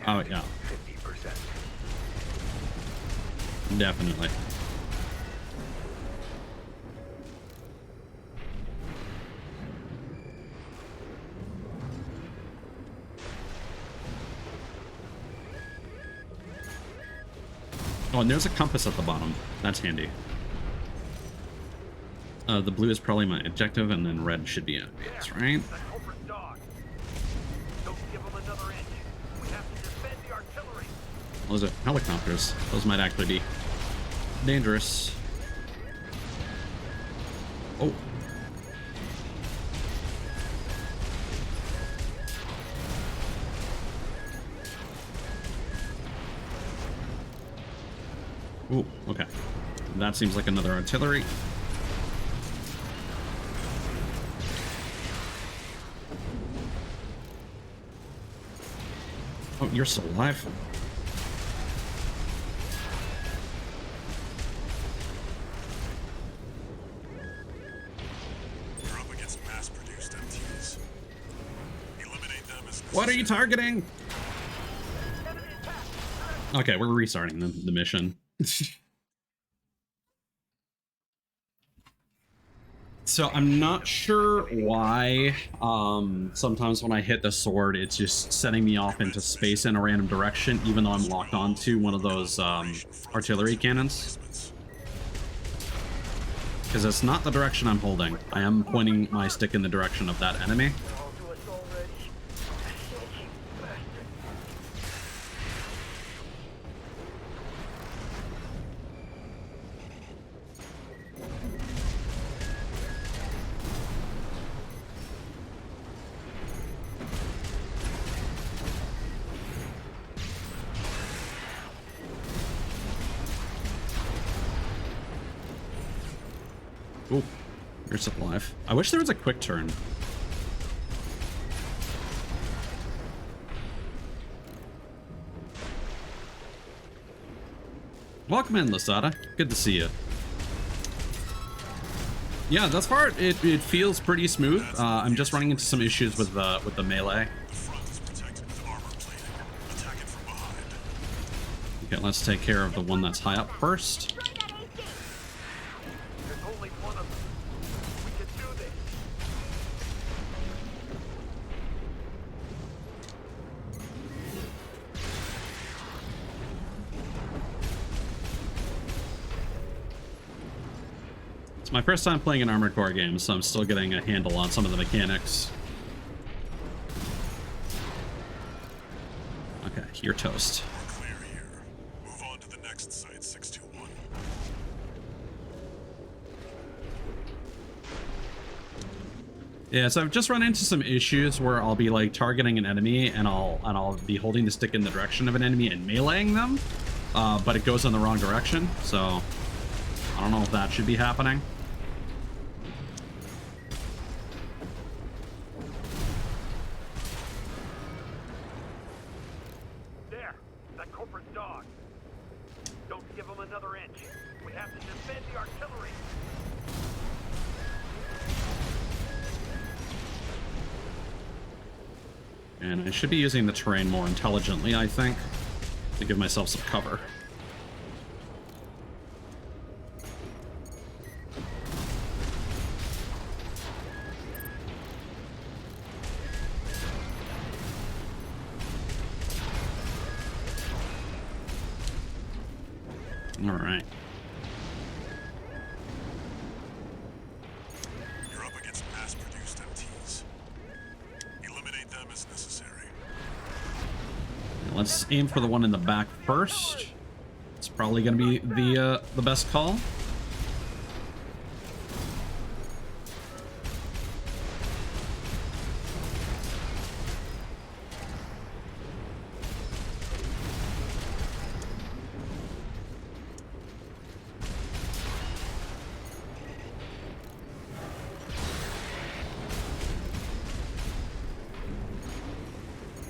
Oh yeah, 50%. definitely. Oh, and there's a compass at the bottom. That's handy. The blue is probably my objective, and then red should be enemies, right? That corporate dog. Don't give them another inch. We have to defend the artillery. Those are helicopters. Those might actually be dangerous. Oh. Ooh, okay. That seems like another artillery. Oh, you're still alive. You're up against mass-produced MTs. Eliminate them as What are you necessary. targeting? Okay, we're restarting the mission. So I'm not sure why sometimes when I hit the sword, it's just setting me off into space in a random direction, even though I'm locked onto one of those artillery cannons. Because it's not the direction I'm holding. I am pointing my stick in the direction of that enemy. All to us already. Sneaky bastard. Ooh, you're still alive. I wish there was a quick turn. Welcome in, Lasada. Good to see you. Yeah, thus far it feels pretty smooth. I'm just running into some issues with the melee. The front is protected with armor plating. Attack it from behind. Okay, let's take care of the one that's high up first. Try that AC. There's only one of them. We can do this. It's my first time playing an Armored Core game, so I'm still getting a handle on some of the mechanics. Okay, you're toast. We're clear here. Move on to the next site, 621. Yeah, so I've just run into some issues where I'll be like targeting an enemy and I'll be holding the stick in the direction of an enemy and meleeing them, but it goes in the wrong direction. So I don't know if that should be happening. There. That corporate dog. Don't give him another inch. We have to defend the artillery. And I should be using the terrain more intelligently, I think, to give myself some cover. All right. You're up against mass-produced MTs. Eliminate them as necessary. Let's aim for the one in the back first. It's probably going to be the best call.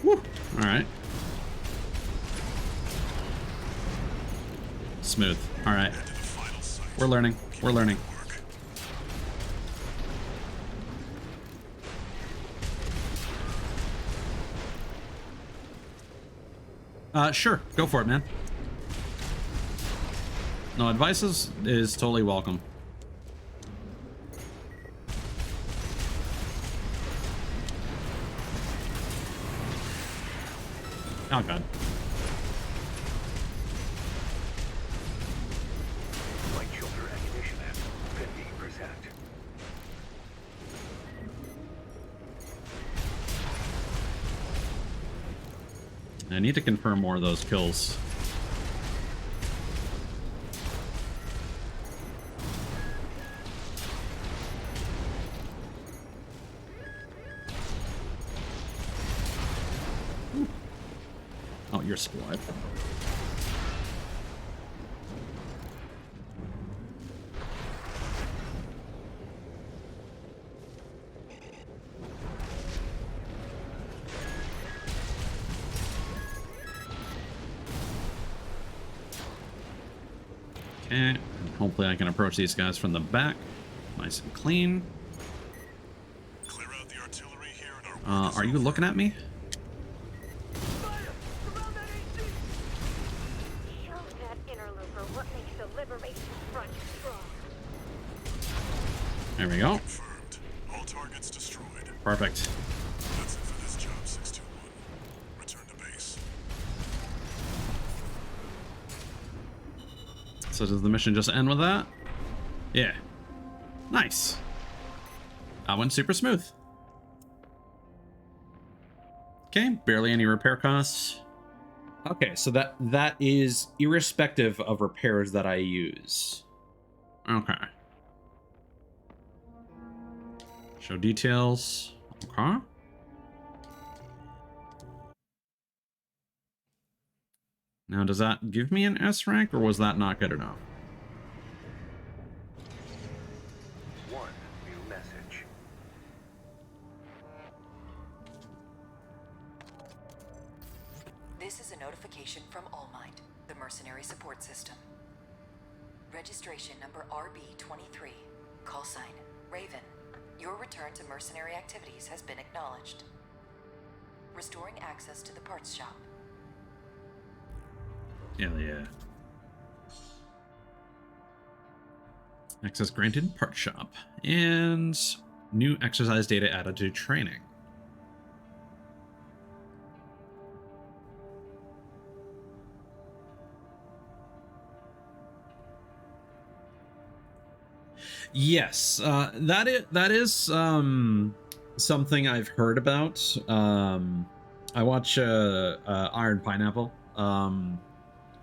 Woo. All right. Smooth. All right. Head to the final site. We're learning. We're learning. Work. Sure. Go for it, man. No, advice is totally welcome. Oh, God. Light shoulder ammunition at 50%. I need to confirm more of those kills. Oh, you're still alive. Okay, and hopefully I can approach these guys from the back, nice and clean. Clear out the artillery here and our work is Are you over. looking at me? Fire! Surround that AC! Show that interloper what makes the Liberation Front strong. There we go. Confirmed. Perfect. That's it for this job, 621. Return to base. So does the mission just end with that? Yeah. Nice. That went super smooth. Okay, barely any repair costs. Okay, so that is irrespective of repairs that I use. Okay. Show details. Okay. Now, does that give me an S rank, or was that not good enough? One new message. This is a notification from All Might, the mercenary support system. Registration number RB23. Call sign Raven. Your return to mercenary activities has been acknowledged. Restoring access to the parts shop. Hell yeah. Access granted, part shop. And new exercise data added to training. Yes, that is something I've heard about. I watch Iron Pineapple,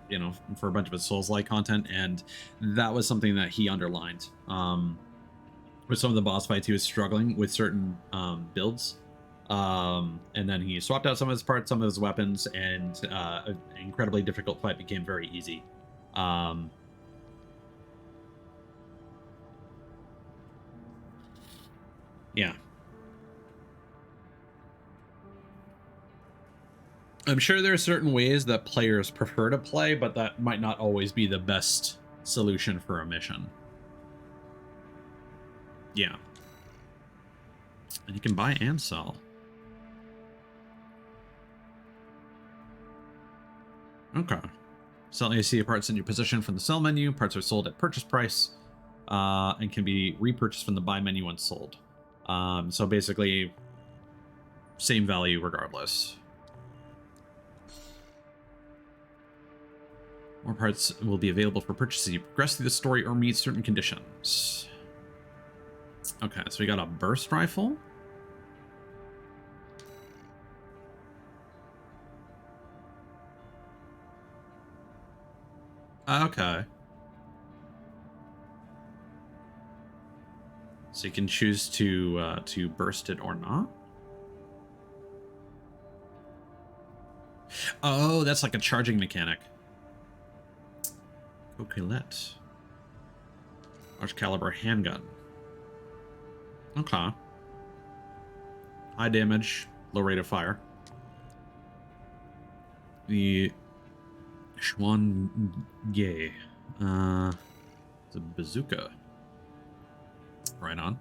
you know, for a bunch of his Souls-like content, and that was something that he underlined. With some of the boss fights, he was struggling with certain builds, and then he swapped out some of his parts, some of his weapons, and an incredibly difficult fight became very easy. Yeah. I'm sure there are certain ways that players prefer to play, but that might not always be the best solution for a mission. Yeah. And you can buy and sell. Okay. Sell AC parts in your position from the sell menu. Parts are sold at purchase price and can be repurchased from the buy menu when sold. So basically, same value regardless. More parts will be available for purchase as you progress through the story or meet certain conditions. Okay, so we got a burst rifle. Okay. So you can choose to burst it or not. Oh, that's like a charging mechanic. Coquillette. Large caliber handgun. Okay. High damage, low rate of fire. The Schwange. It's a bazooka. Right on.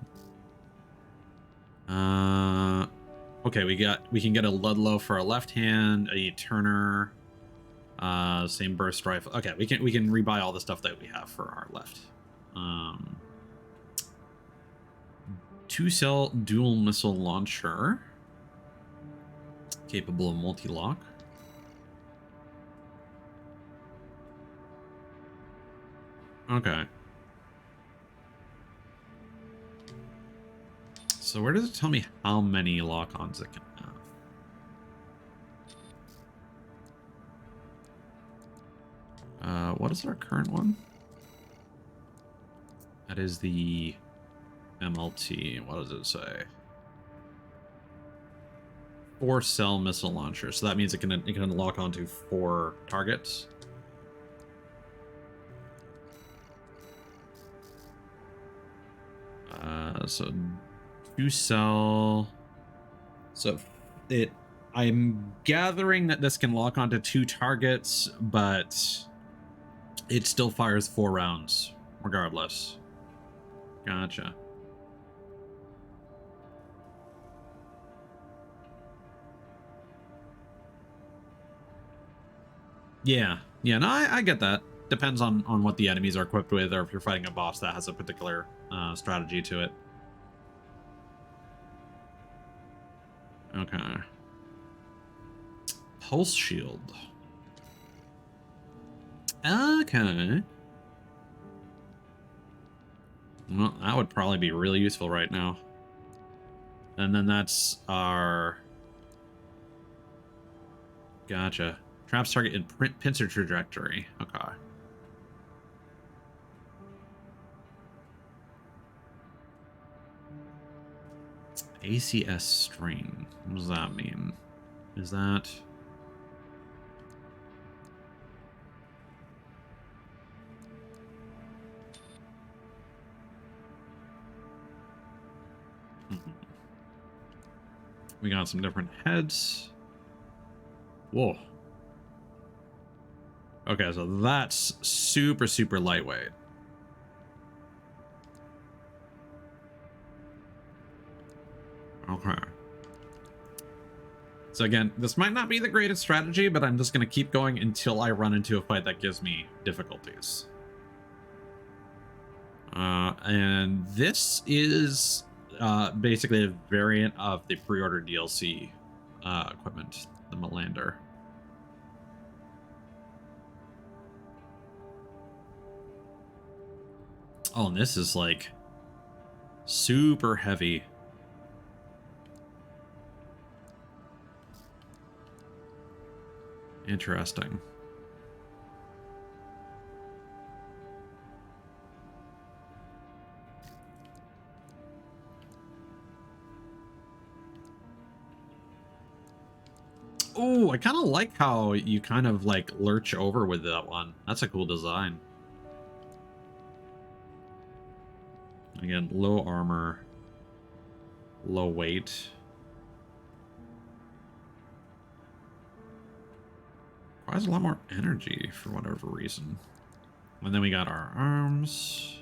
Okay, we can get a Ludlow for our left hand, a Turner, same burst rifle. Okay, we can rebuy all the stuff that we have for our left. 2-cell dual missile launcher, capable of multi-lock. Okay. So where does it tell me how many lock-ons it can have? What is our current one? That is the MLT. What does it say? 4-cell missile launcher. So that means it can lock onto 4 targets. So 2-cell. So I'm gathering that this can lock onto 2 targets, but it still fires 4 rounds regardless. Gotcha. Yeah. Yeah, no, I get that. Depends on what the enemies are equipped with, or if you're fighting a boss that has a particular strategy to it. Okay. Pulse shield. Okay. Well, that would probably be really useful right now. And then that's our... Gotcha. Traps target in pincer trajectory. Okay. ACS strain. What does that mean? Is that... We got some different heads. Whoa. Okay, so that's super, super lightweight. Okay. So again, this might not be the greatest strategy, but I'm just going to keep going until I run into a fight that gives me difficulties. And this is basically a variant of the pre-order DLC equipment, the Melander. Oh, and this is like super heavy. Interesting. Oh, I kind of like how you kind of like lurch over with that one. That's a cool design. Again, low armor, low weight. Requires a lot more energy for whatever reason. And then we got our arms.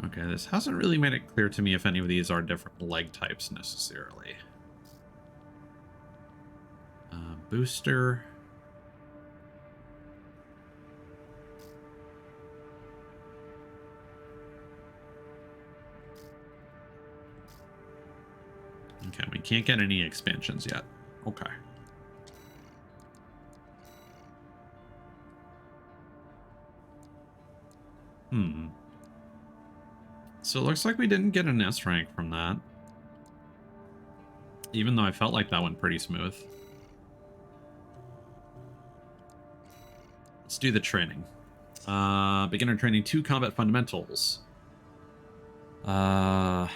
Okay, this hasn't really made it clear to me if any of these are different leg types necessarily. Booster. Okay, we can't get any expansions yet. Okay. So it looks like we didn't get an S rank from that. Even though I felt like that went pretty smooth. Let's do the training. Beginner training 2 combat fundamentals. Charge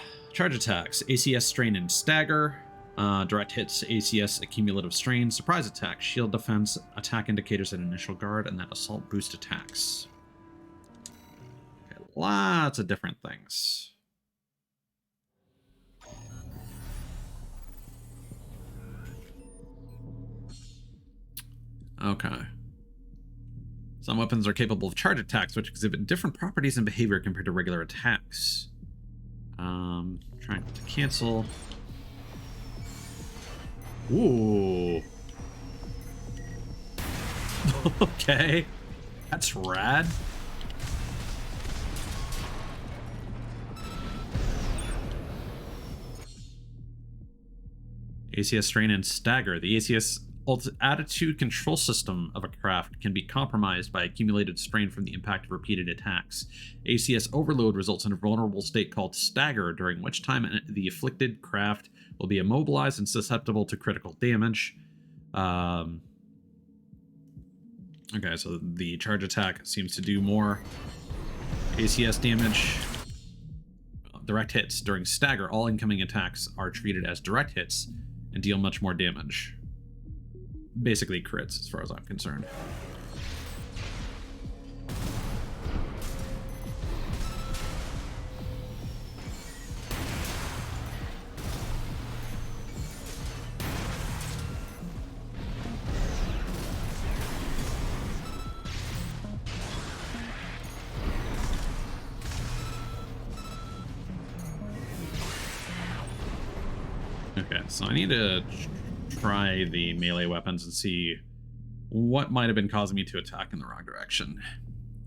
attacks, ACS strain and stagger. Direct hits, ACS accumulative strain. Surprise attack, shield defense, attack indicators and initial guard, and then assault boost attacks. Okay, lots of different things. Okay. Some weapons are capable of charge attacks, which exhibit different properties and behavior compared to regular attacks. Trying to cancel. Ooh. Okay. That's rad. ACS strain and stagger. The ACS attitude control system of a craft can be compromised by accumulated strain from the impact of repeated attacks. ACS overload results in a vulnerable state called stagger, during which time the afflicted craft will be immobilized and susceptible to critical damage. Okay, so the charge attack seems to do more ACS damage. Direct hits. During stagger, all incoming attacks are treated as direct hits and deal much more damage. Basically crits, as far as I'm concerned. Okay, so I need to try the melee weapons and see what might have been causing me to attack in the wrong direction.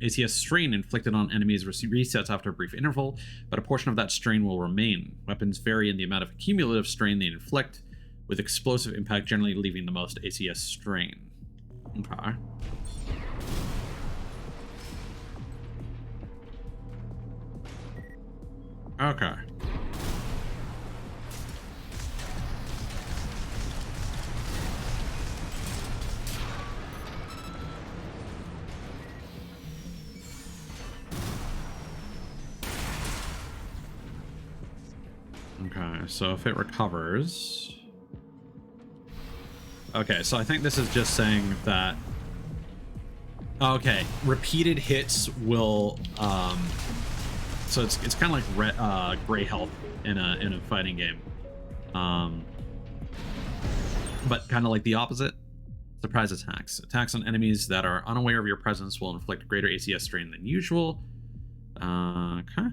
ACS strain inflicted on enemies resets after a brief interval, but a portion of that strain will remain. Weapons vary in the amount of cumulative strain they inflict, with explosive impact generally leaving the most ACS strain. Okay. Okay. Okay, so if it recovers... Okay, so I think this is just saying that... Okay, repeated hits will... So it's kind of like gray health in a fighting game. But kind of like the opposite. Surprise attacks. Attacks on enemies that are unaware of your presence will inflict greater ACS strain than usual. Okay.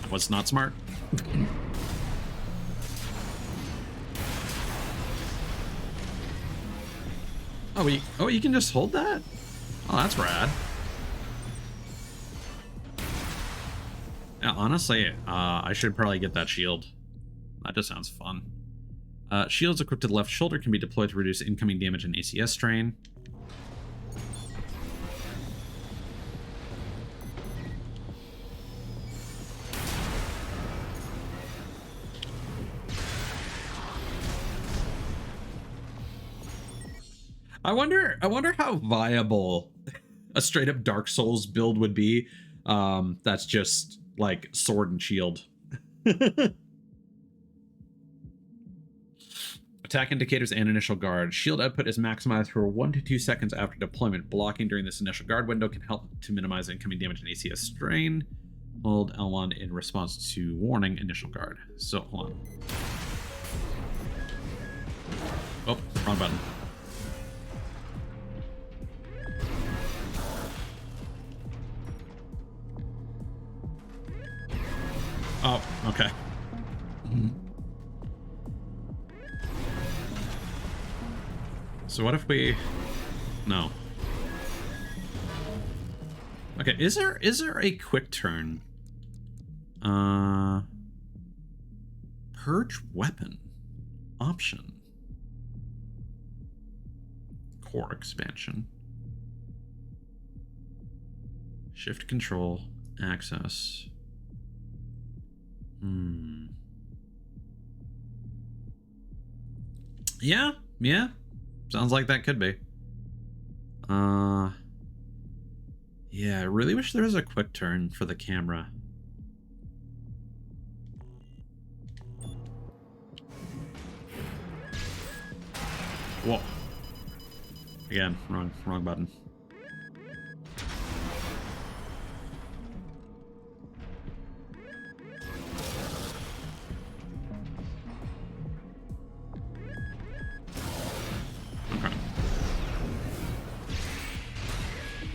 What's not smart? Oh, you can just hold that? Oh, that's rad. Yeah, honestly, I should probably get that shield. That just sounds fun. Shields equipped to the left shoulder can be deployed to reduce incoming damage and ACS strain. I wonder how viable a straight up Dark Souls build would be. That's just like sword and shield. Attack indicators and initial guard. Shield output is maximized for 1 to 2 seconds after deployment. Blocking during this initial guard window can help to minimize incoming damage and ACS strain. Hold L1 in response to warning initial guard. So hold on. Oh, wrong button. Oh, okay. So what if we... No. Okay, is there a quick turn? Purge weapon option. Core expansion. Shift control, access. Yeah. Sounds like that could be. Yeah, I really wish there was a quick turn for the camera. Whoa. Again, wrong button.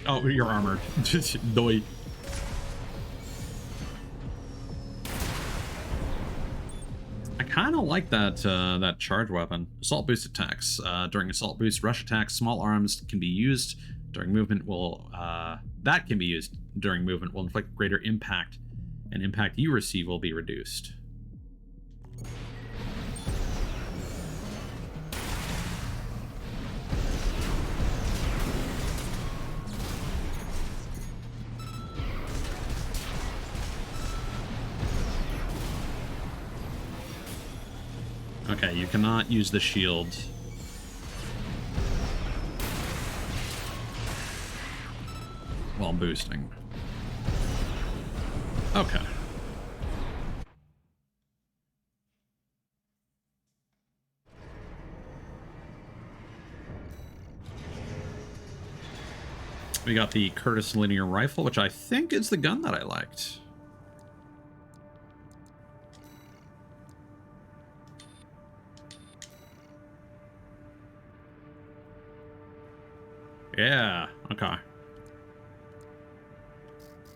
Oh, you're armored. Doi. I kind of like that that charge weapon. Assault boost attacks. During assault boost, rush attacks, small arms can be used during movement. Will inflict greater impact, and impact you receive will be reduced. Okay, you cannot use the shield. While boosting. Okay. We got the Curtis linear rifle, which I think is the gun that I liked. Yeah, okay.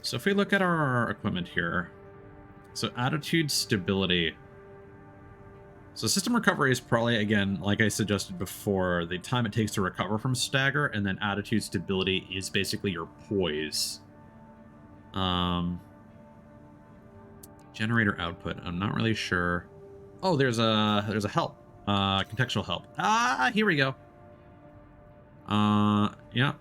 So if we look at our equipment here, so attitude, stability. So system recovery is probably, again, like I suggested before, the time it takes to recover from stagger, and then attitude stability is basically your poise. Generator output, I'm not really sure. Oh, there's a help, contextual help. Ah, here we go. Yeah.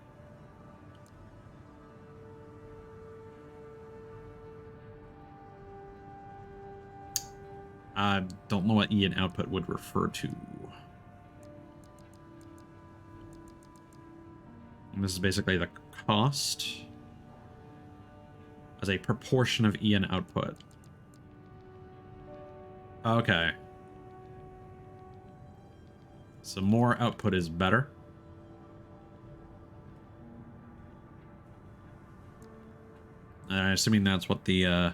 I don't know what Ian output would refer to. And this is basically the cost as a proportion of Ian output. Okay. So more output is better. I'm assuming that's what the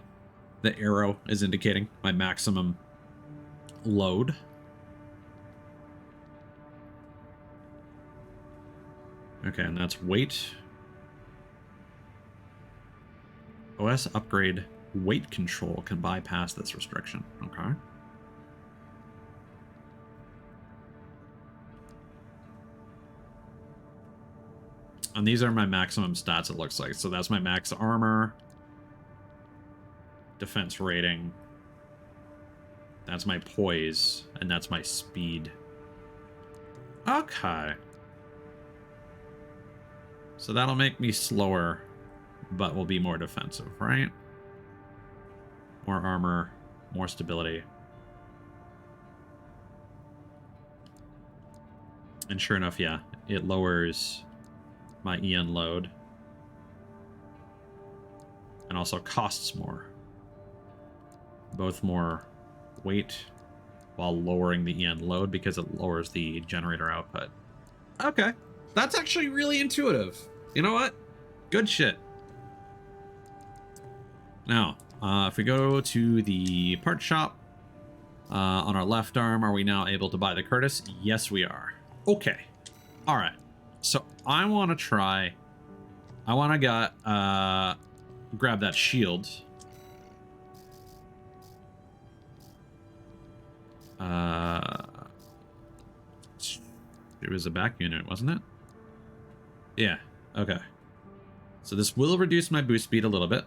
arrow is indicating, my maximum load. Okay, and that's weight. OS upgrade weight control can bypass this restriction. Okay. And these are my maximum stats, it looks like. So that's my max armor, defense rating. That's my poise, and that's my speed. Okay. So that'll make me slower, but will be more defensive, right? More armor, more stability. And sure enough, yeah, it lowers my EN load. And also costs more. Both more weight while lowering the EN load because it lowers the generator output. Okay. That's actually really intuitive. You know what? Good shit. Now, if we go to the part shop, on our left arm, are we now able to buy the Curtis? Yes, we are. Okay. All right. So I want to try. I want to grab that shield. It was a back unit, wasn't it? Yeah. Okay. So this will reduce my boost speed a little bit.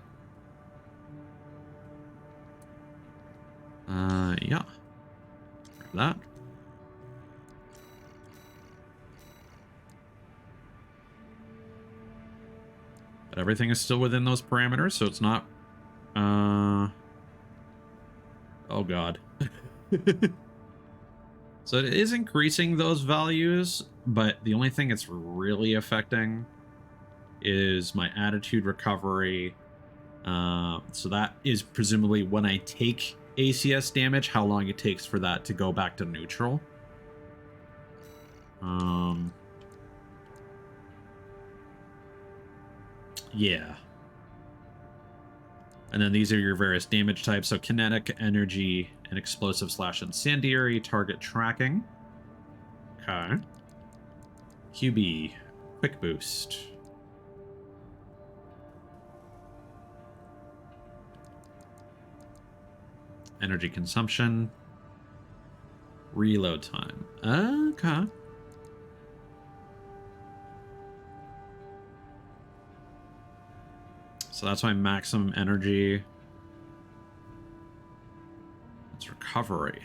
Yeah. Grab that. But everything is still within those parameters, so it's not... Oh, God. So it is increasing those values, but the only thing it's really affecting is my attitude recovery. So that is presumably when I take ACS damage, how long it takes for that to go back to neutral. Yeah. And then these are your various damage types. So kinetic, energy, and explosive / incendiary target tracking. Okay. QB, quick boost. Energy consumption. Reload time. Okay. So that's my maximum energy. It's recovery.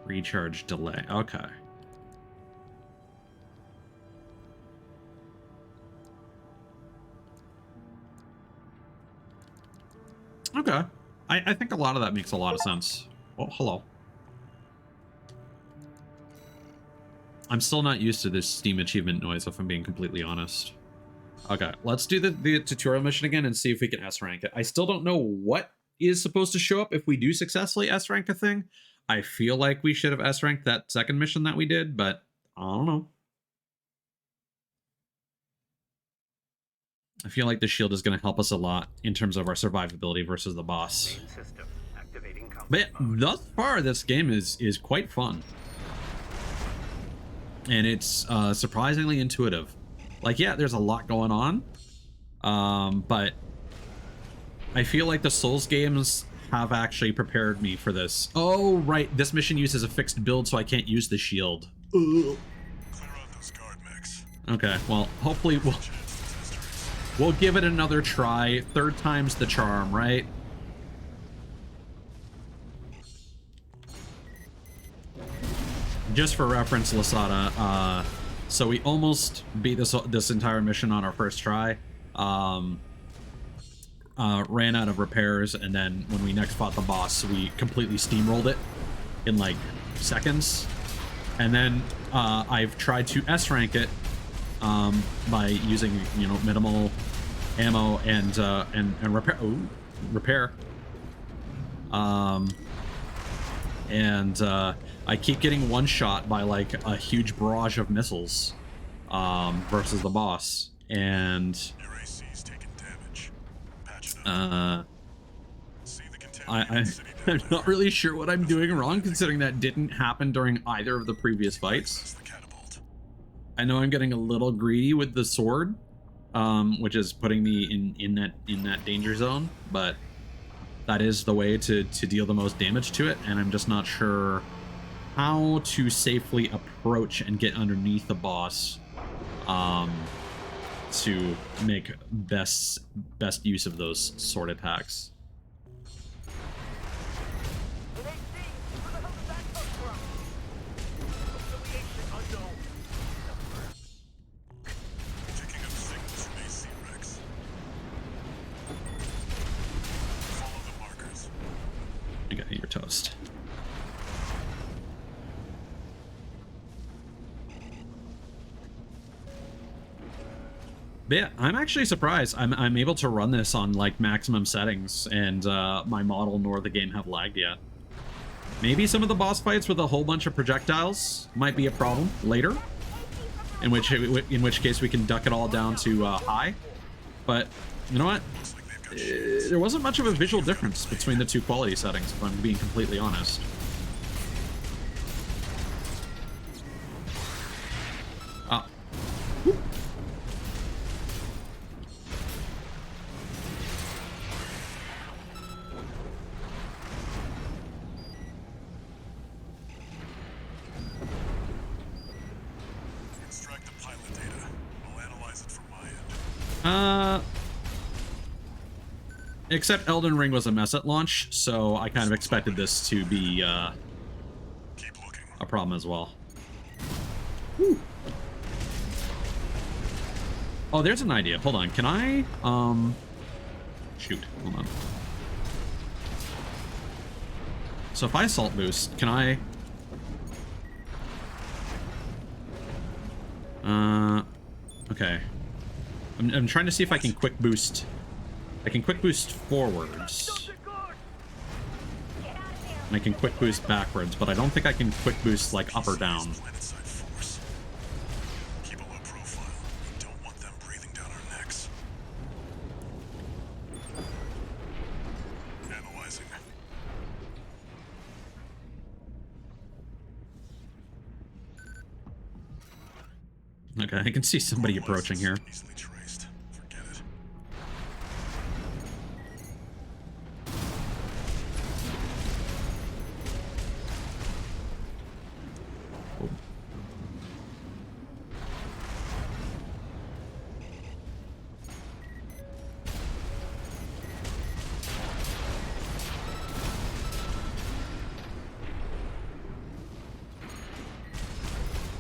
Recharge delay. Okay. Okay. I think a lot of that makes a lot of sense. Oh, hello. I'm still not used to this Steam achievement noise, if I'm being completely honest. Okay, let's do the tutorial mission again and see if we can S-rank it. I still don't know what is supposed to show up if we do successfully S-rank a thing. I feel like we should have S-ranked that second mission that we did, but I don't know. I feel like the shield is going to help us a lot in terms of our survivability versus the boss. But thus far, this game is quite fun. and it's surprisingly intuitive. Like, yeah, there's a lot going on, but I feel like the Souls games have actually prepared me for this. Oh, right, this mission uses a fixed build, so I can't use the shield. Ugh. Clear out those guard mechs. Okay, well, hopefully we'll give it another try. Third time's the charm, right? Just for reference, Lasada, so we almost beat this entire mission on our first try. Ran out of repairs, and then when we next fought the boss, we completely steamrolled it in like seconds. And then I've tried to S-rank it by using, you know, minimal ammo and repair. Ooh, repair. And I keep getting one shot by like a huge barrage of missiles versus the boss, and Your AC's taking damage. Patch it up. See the contaminated city down I'm there? not really sure what I'm doing wrong, considering that didn't happen during either of the previous That's fights. the catapult. I know I'm getting a little greedy with the sword, which is putting me in that danger zone, but that is the way to deal the most damage to it, and I'm just not sure how to safely approach and get underneath the boss to make best use of those sword attacks. An AC! Where the hell did that come from? Affiliation unknown. Picking up signals from AC Rex. Follow the markers. Okay, you're toast. But yeah, I'm actually surprised. I'm able to run this on like maximum settings, and my model nor the game have lagged yet. Maybe some of the boss fights with a whole bunch of projectiles might be a problem later, in which case we can duck it all down to high. But you know what? Looks like they've got shields. There wasn't much of a visual difference between the two quality settings, if I'm being completely honest. Ah. Extract the pilot data. I'll analyze it from my end. Except Elden Ring was a mess at launch, so I kind of expected this to be Keep looking. a problem as well. Whew. Oh, there's an idea. Hold on. Can I, shoot. Hold on. So if I assault boost, can I... Okay. I'm trying to see if I can quick boost. I can quick boost forwards. And I can quick boost backwards, but I don't think I can quick boost like up or down. Planetside force. Keep a low profile. We don't want them breathing down our necks. Analyzing. Okay, I can see somebody approaching here. Easily traced. Forget it. Oh.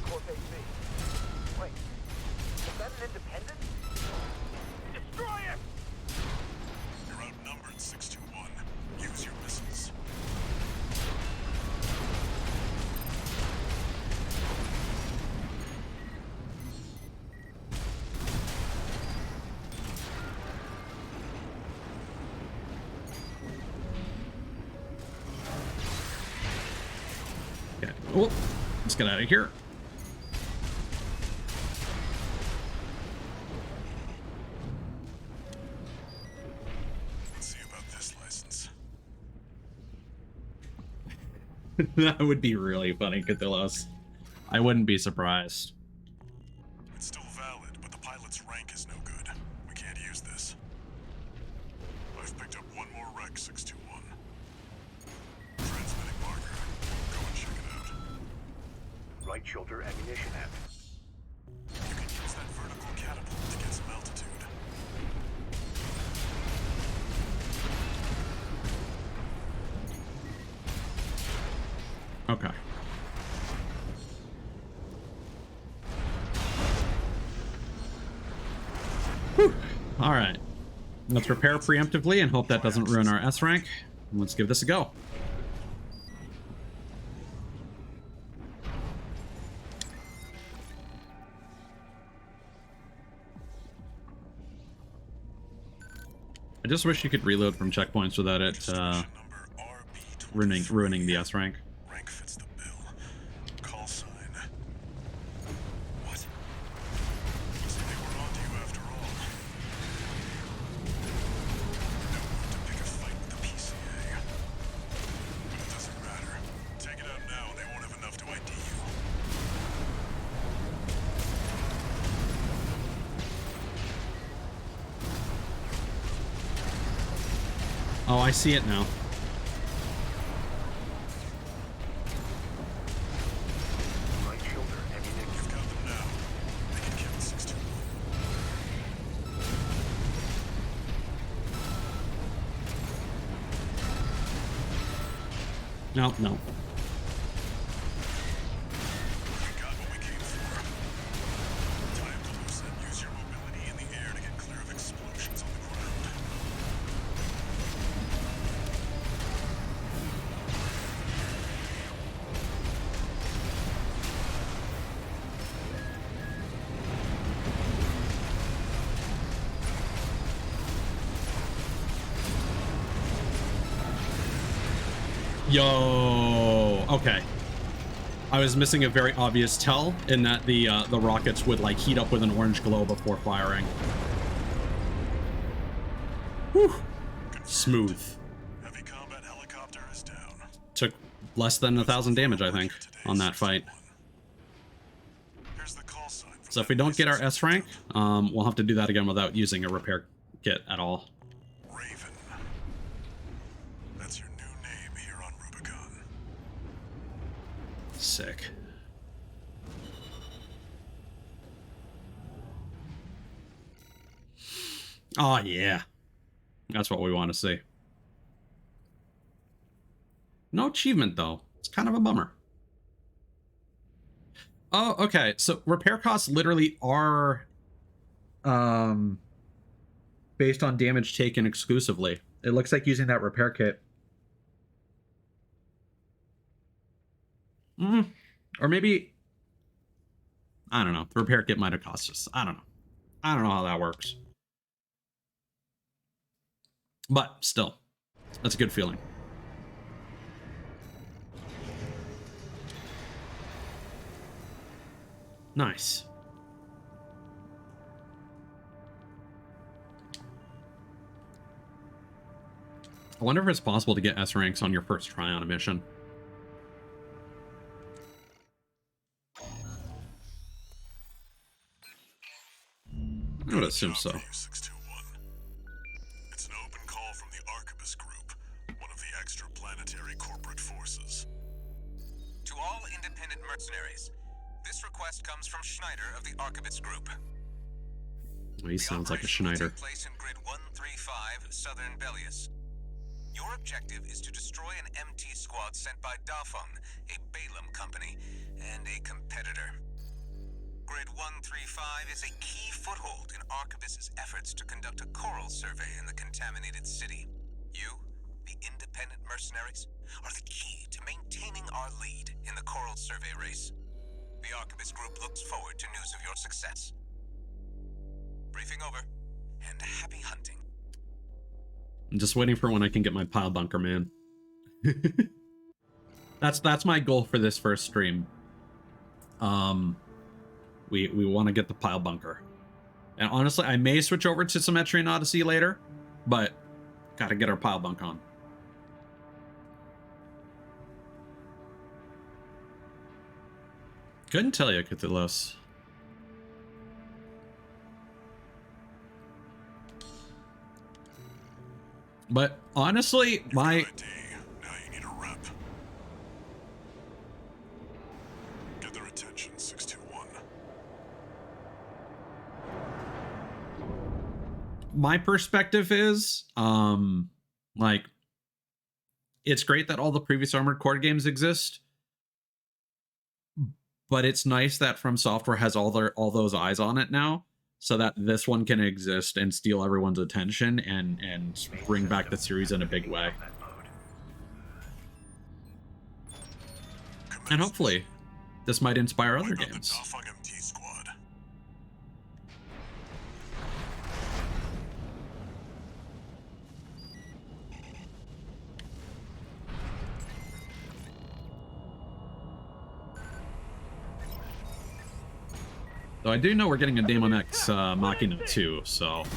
Corp AC. Wait, is that an independent? Destroy it! You're outnumbered, 621. Use your missiles. Okay. Oh, let's get out of here. Let's see about this license. That would be really funny, Cthulhu's. I wouldn't be surprised. It's still valid, but the pilot's rank is no good. We can't use this. I've picked up one more wreck, 621. Transmitting marker. Go and check it out. Right shoulder ammunition hat. You can use that vertical catapult to get some altitude. Okay. Whew. All right. Let's repair preemptively and hope that doesn't ruin our S rank. Let's give this a go. I just wish you could reload from checkpoints without it ruining the S rank. Rank fits the bill. Call sign. What? So they were onto you after all. No need to pick a fight with the PCA. But it doesn't matter. Take it out now, they won't have enough to ID you. Oh, I see it now. Right shoulder ammunition. You've got them now. They can kill 621. No, no. We got what we came for. Time to loosen. Use your mobility in the air to get clear of explosions on the ground. Yo, okay. I was missing a very obvious tell in that the rockets would like heat up with an orange glow before firing. Whew. Smooth. Heavy combat helicopter is down. Took less than 1,000 damage, I think, on that fight. Here's the call sign from So if that we don't get our license S rank, we'll have to do that again without using a repair kit at all. Raven. That's your new name here on Rubicon. Sick. Oh, yeah. That's what we want to see. No achievement, though. It's kind of a bummer. Oh, okay. So repair costs literally are based on damage taken exclusively. It looks like using that repair kit. Or maybe, I don't know. The repair kit might have cost us. I don't know. I don't know how that works. But still, that's a good feeling. Nice. I wonder if it's possible to get S ranks on your first try on a mission. I would assume so. Job for you, 621. It's an open call from the Arquebus Group, one of the extraplanetary corporate forces. To all independent mercenaries, this request comes from Schneider of the Arquebus Group. He sounds like a The operation will Schneider. take place in Grid 135, Southern Bellius. Your objective is to destroy an MT squad sent by Dafeng, a Balaam company, and a competitor. Grid 135 is a key foothold in Arquebus's efforts to conduct a coral survey in the contaminated city. You, the independent mercenaries, are the key to maintaining our lead in the coral survey race. The Arquebus Group looks forward to news of your success. Briefing over, and happy hunting. I'm just waiting for when I can get my pile bunker, man. That's my goal for this first stream. We want to get the pile bunker. And honestly, I may switch over to Symmetrian Odyssey later, but gotta get our pile bunk on. Couldn't tell you, Cthulhu's. But honestly, my ID. Now you need a rep. Get their attention, 621. my perspective is, like, it's great that all the previous Armored Core games exist, but it's nice that From Software has all those eyes on it now, so that this one can exist and steal everyone's attention and bring back the series in a big way. And hopefully, this might inspire other Wipe out games. the Dafeng MT squad. Though I do know we're getting a Daemon X Machina too, so Looks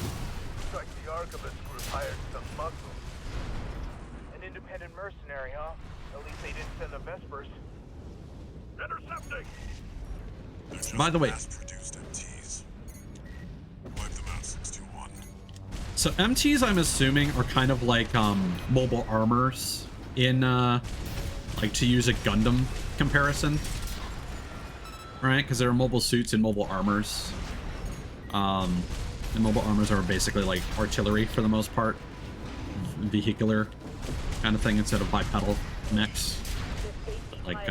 like the Archivist group hired some muscle. An independent mercenary, huh? At least they didn't send the Vespers. Intercepting! They're just By the way, mass-produced MTs. Wipe them out, 621. so MTs I'm assuming are kind of like mobile armors in like, to use a Gundam comparison. Right, because there are mobile suits and mobile armors. And mobile armors are basically like artillery for the most part, vehicular kind of thing instead of bipedal mechs, like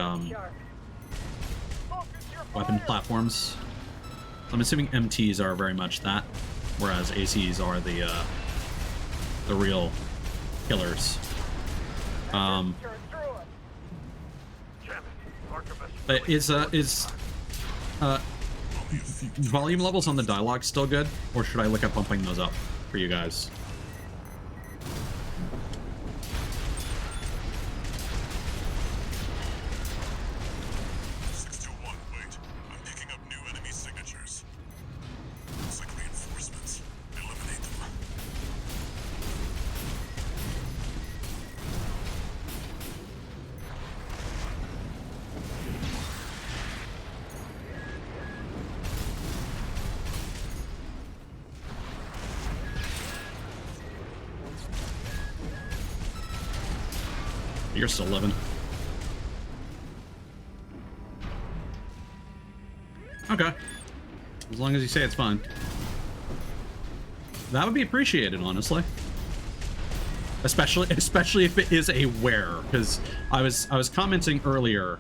weapon platforms. So I'm assuming MTs are very much that, whereas ACs are the real killers. But is volume levels on the dialogue still good, or should I look at bumping those up for you guys? Wait, I'm picking up new enemy signatures. Looks like reinforcements. Eliminate them. You're still living. Okay. As long as you say it's fine. That would be appreciated, honestly. Especially if it is a wear, because I was commenting earlier,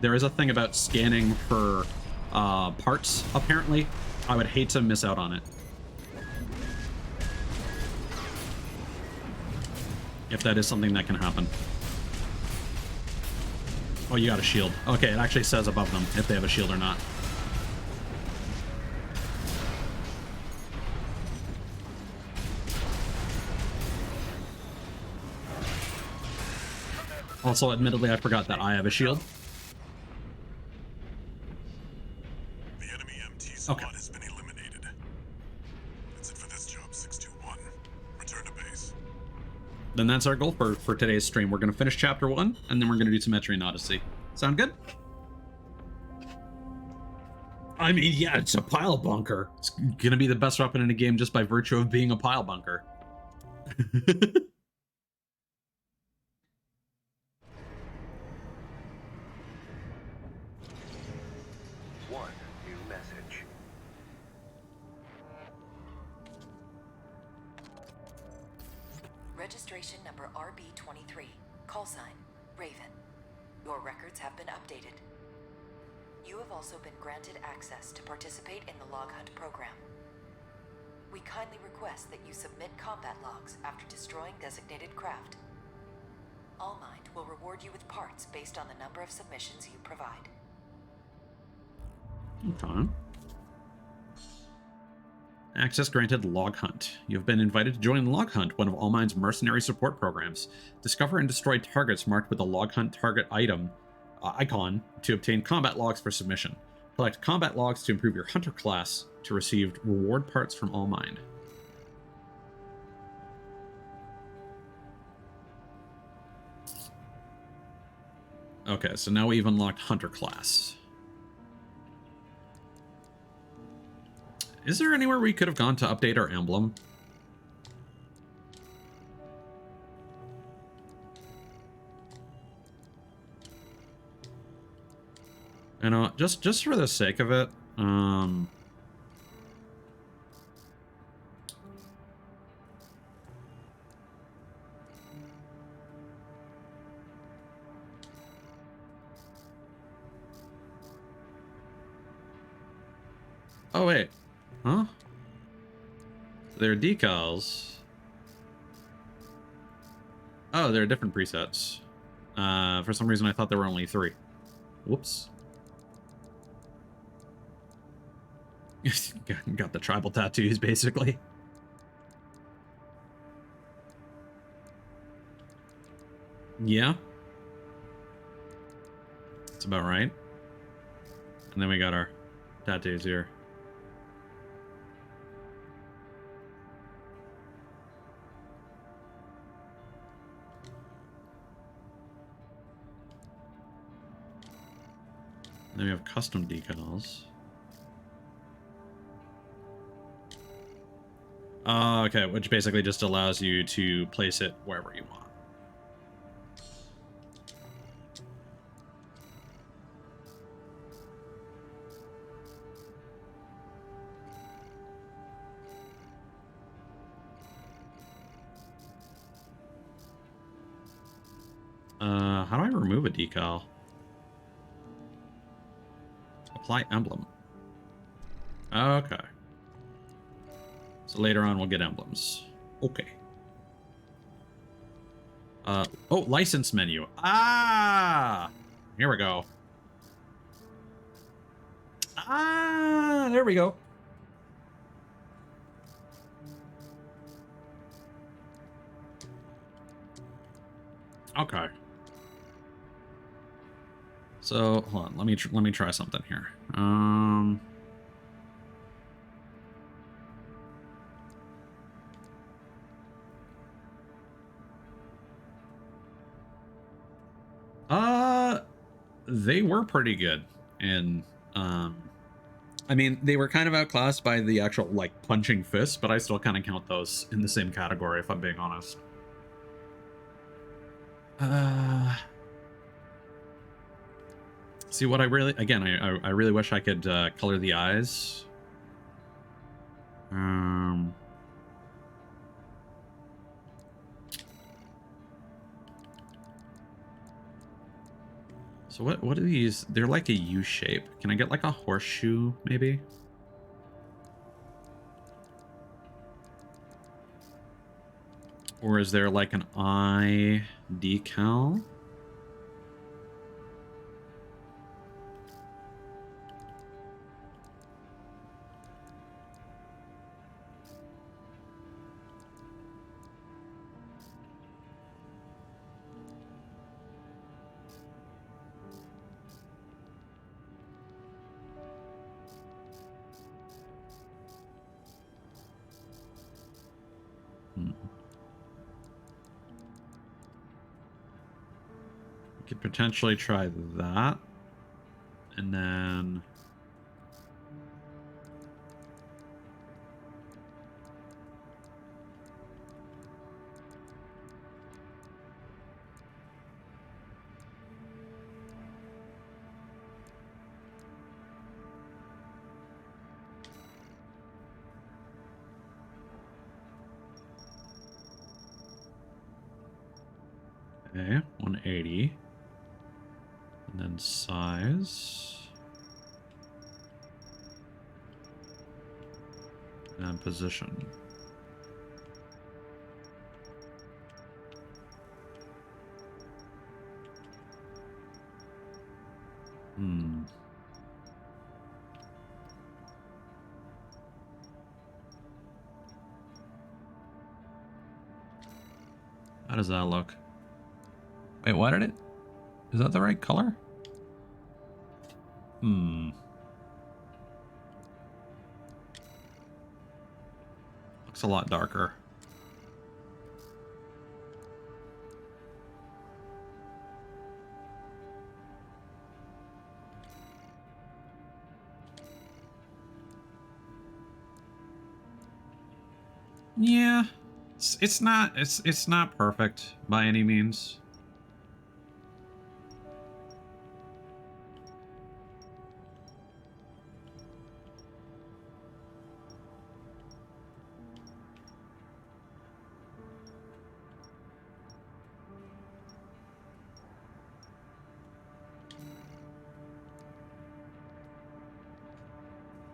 there is a thing about scanning for parts, apparently. I would hate to miss out on it. If that is something that can happen. Oh, you got a shield. Okay, it actually says above them if they have a shield or not. Also, admittedly, I forgot that I have a shield. The enemy MT squad has been eliminated. That's it for this job, 621. Return to base. Then that's our goal for today's stream. We're going to finish chapter 1, and then we're going to do some Etrian Odyssey. Sound good? I mean, yeah, it's a pile bunker. It's going to be the best weapon in the game just by virtue of being a pile bunker. One new message. Registration number RB23. Call sign, Raven. Your records have been updated. You have also been granted access to participate in the log hunt program. We kindly request that you submit combat logs after destroying designated craft. All Mind will reward you with parts based on the number of submissions you provide. Okay. Access granted Log Hunt. You have been invited to join Log Hunt, one of All Mind's mercenary support programs. Discover and destroy targets marked with the Log Hunt target item icon to obtain combat logs for submission. Collect combat logs to improve your hunter class to receive reward parts from All Mind. Okay, so now we've unlocked hunter class. Is there anywhere we could have gone to update our emblem? You know, just for the sake of it, oh wait, huh? They're decals. Oh, they're different presets. For some reason I thought there were only 3. Whoops. Got the tribal tattoos, basically. Yeah. That's about right. And then we got our tattoos here. Then we have custom decals. Okay, which basically just allows you to place it wherever you want. How do I remove a decal? Apply emblem. Okay. So later on we'll get emblems. Okay. Oh, license menu. Ah! Here we go. Ah, there we go. Okay. So, hold on. Let me try something here. They were pretty good. And, I mean, they were kind of outclassed by the actual, like, punching fists, but I still kind of count those in the same category, if I'm being honest. See, what I really, again, I really wish I could color the eyes. So what are these? They're like a U shape. Can I get like a horseshoe, maybe? Or is there like an eye decal? We could potentially try that. And then... Okay, 180. And then size. And position. How does that look? Wait, why did it... Is that the right color? Looks a lot darker. Yeah, it's not perfect by any means.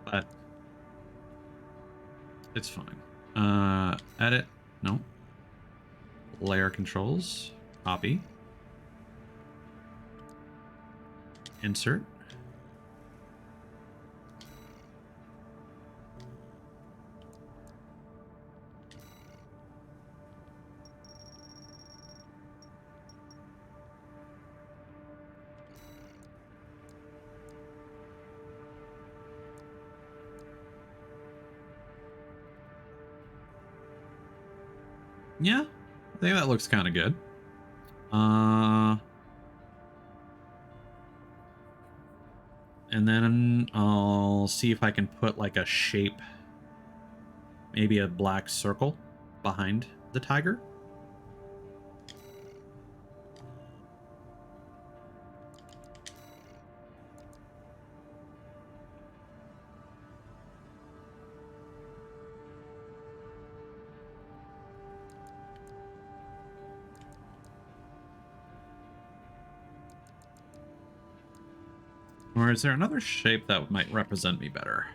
But it's fine. Edit. No. Layer controls. Copy. Insert. Yeah, I think that looks kind of good. And then I'll see if I can put like a shape, maybe a black circle behind the tiger. Or is there another shape that might represent me better?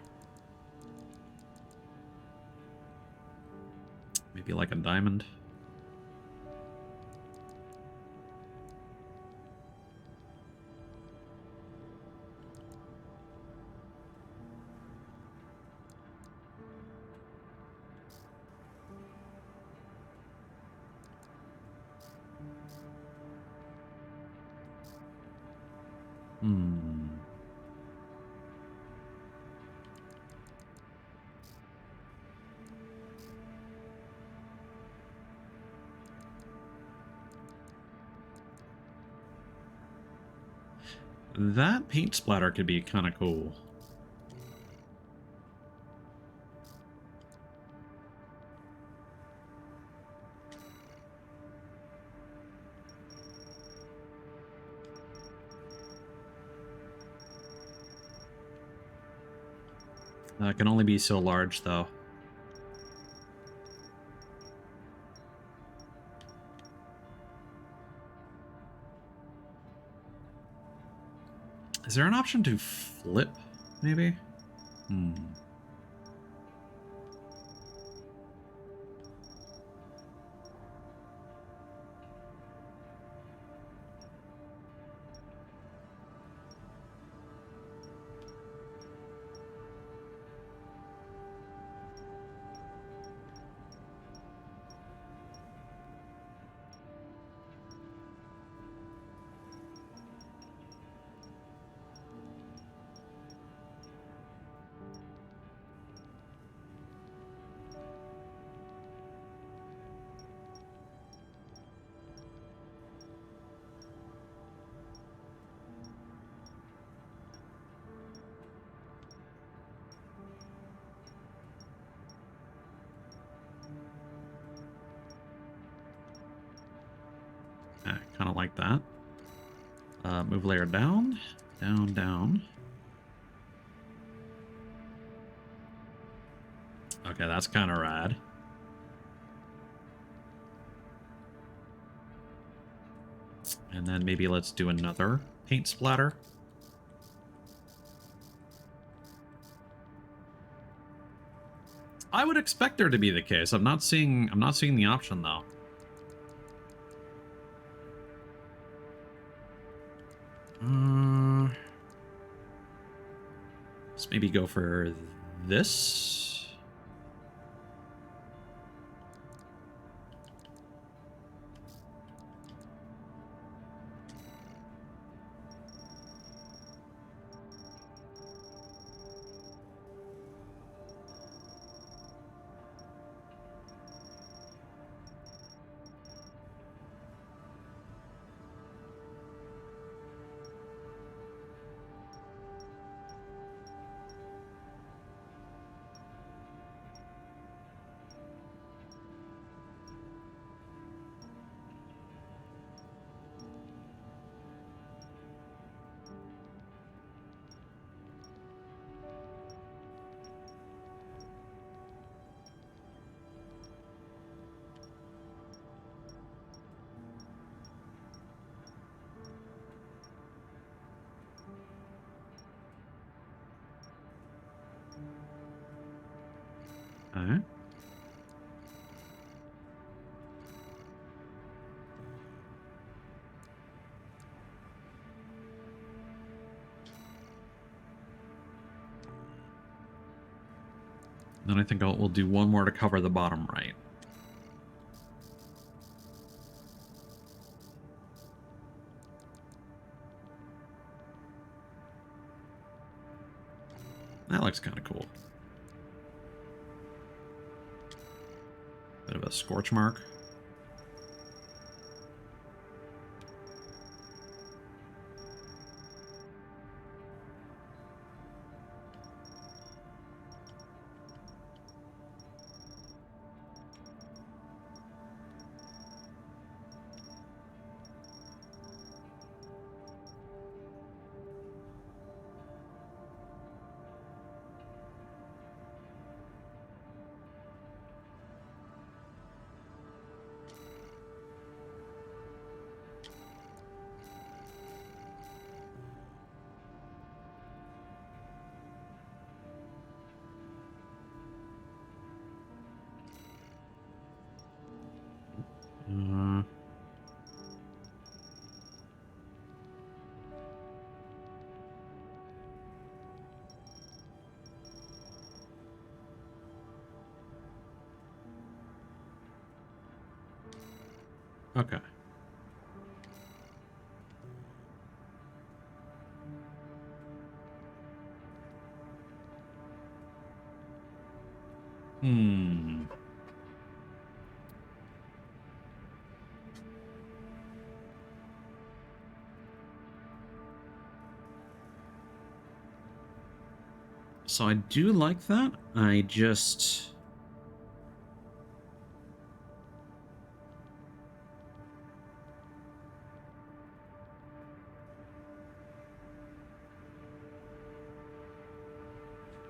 Maybe like a diamond. Hmm. That paint splatter could be kind of cool. That can only be so large, though. Is there an option to flip, maybe? Hmm. Kind of like that. Move layer down, down, down. Okay, that's kind of rad. And then maybe let's do another paint splatter. I would expect there to be the case. I'm not seeing the option though. Let's maybe go for this. Okay. Then I think we'll do one more to cover the bottom right. That looks kind of cool. Bit of a scorch mark. Okay. Hmm. So I do like that. I just...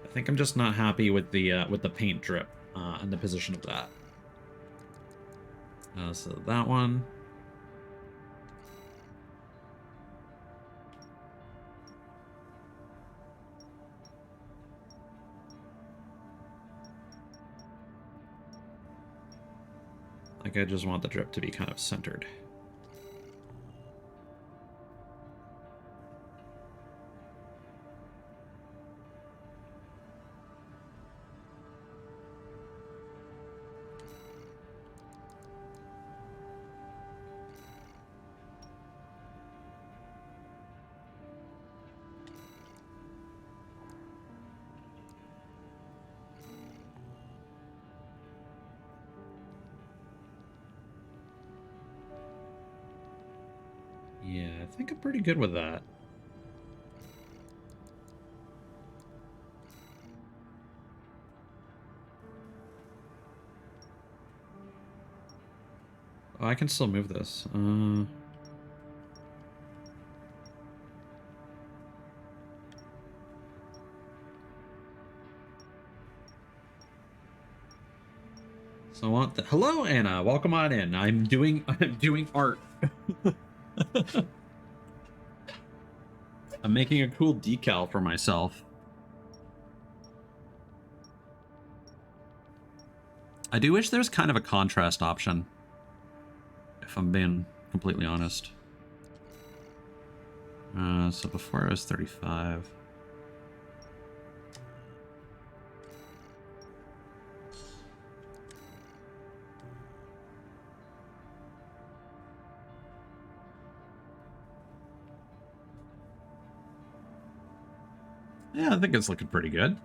I think I'm just not happy with the paint drip and the position of that. So that one. Like, I just want the drip to be kind of centered. Yeah, I think I'm pretty good with that. Oh, I can still move this. So I want the... Hello, Anna. Welcome on in. I'm doing art. I'm making a cool decal for myself. I do wish there's kind of a contrast option, if I'm being completely honest. So before I was 35. Yeah, I think it's looking pretty good.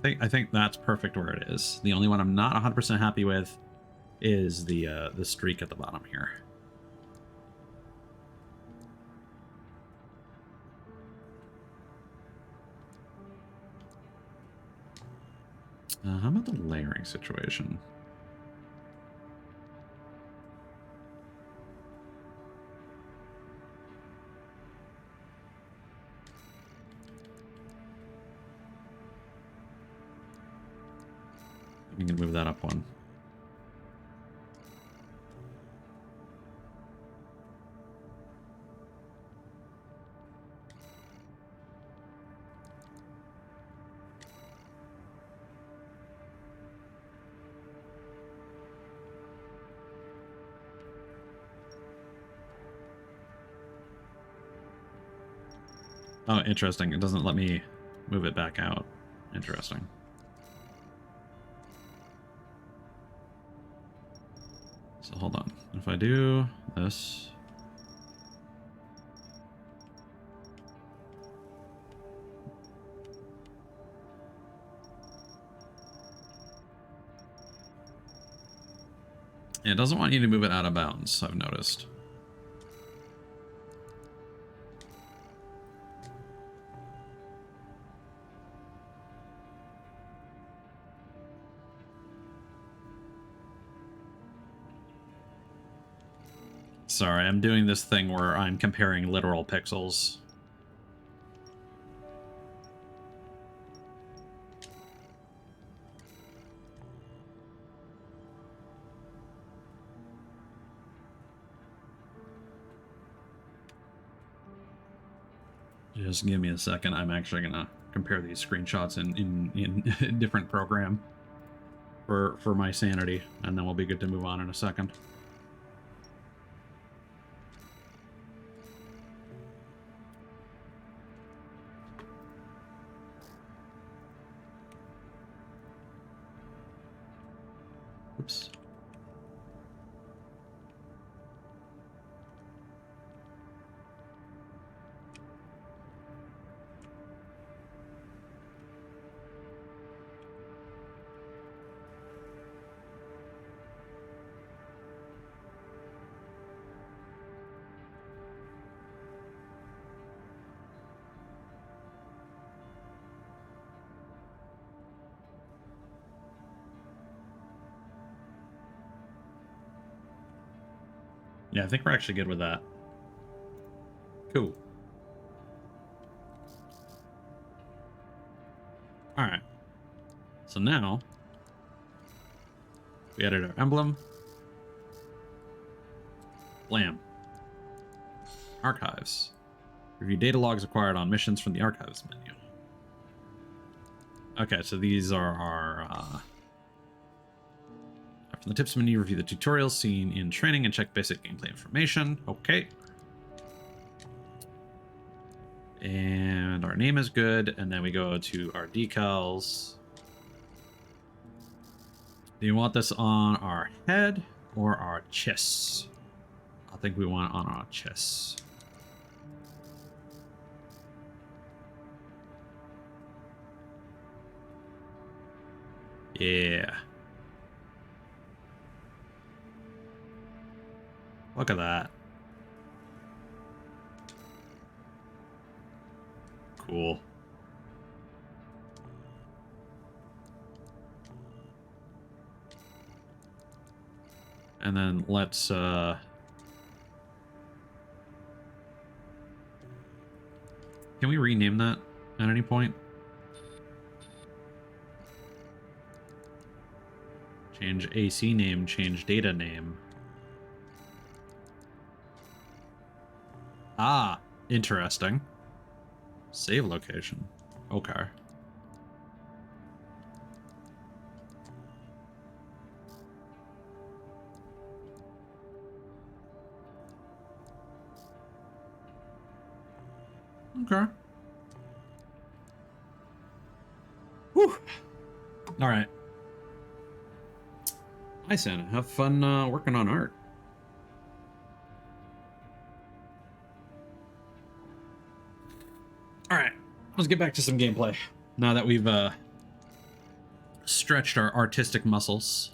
I think that's perfect where it is. The only one I'm not 100% happy with is the streak at the bottom here. How about the layering situation? You can move that up one. Oh, interesting. It doesn't let me move it back out. Interesting. So hold on. If I do this... It doesn't want you to move it out of bounds, I've noticed. Sorry, I'm doing this thing where I'm comparing literal pixels. Just give me a second. I'm actually gonna compare these screenshots in a different program for my sanity, and then we'll be good to move on in a second. Oops. Yeah, I think we're actually good with that. Cool. Alright. So now, we added our emblem. Blam. Archives. Review data logs acquired on missions from the archives menu. Okay, so these are our... from the tips menu, review the tutorials seen in training and check basic gameplay information. Okay. And our name is good, and then we go to our decals. Do you want this on our head or our chests? I think we want it on our chests. Yeah. Look at that. Cool. And then let's can we rename that at any point? Change AC name, change data name. Ah, interesting. Save location. Okay. Okay. Whew. All right. Hi, Santa. Have fun working on art. All right. Let's get back to some gameplay. Now that we've stretched our artistic muscles.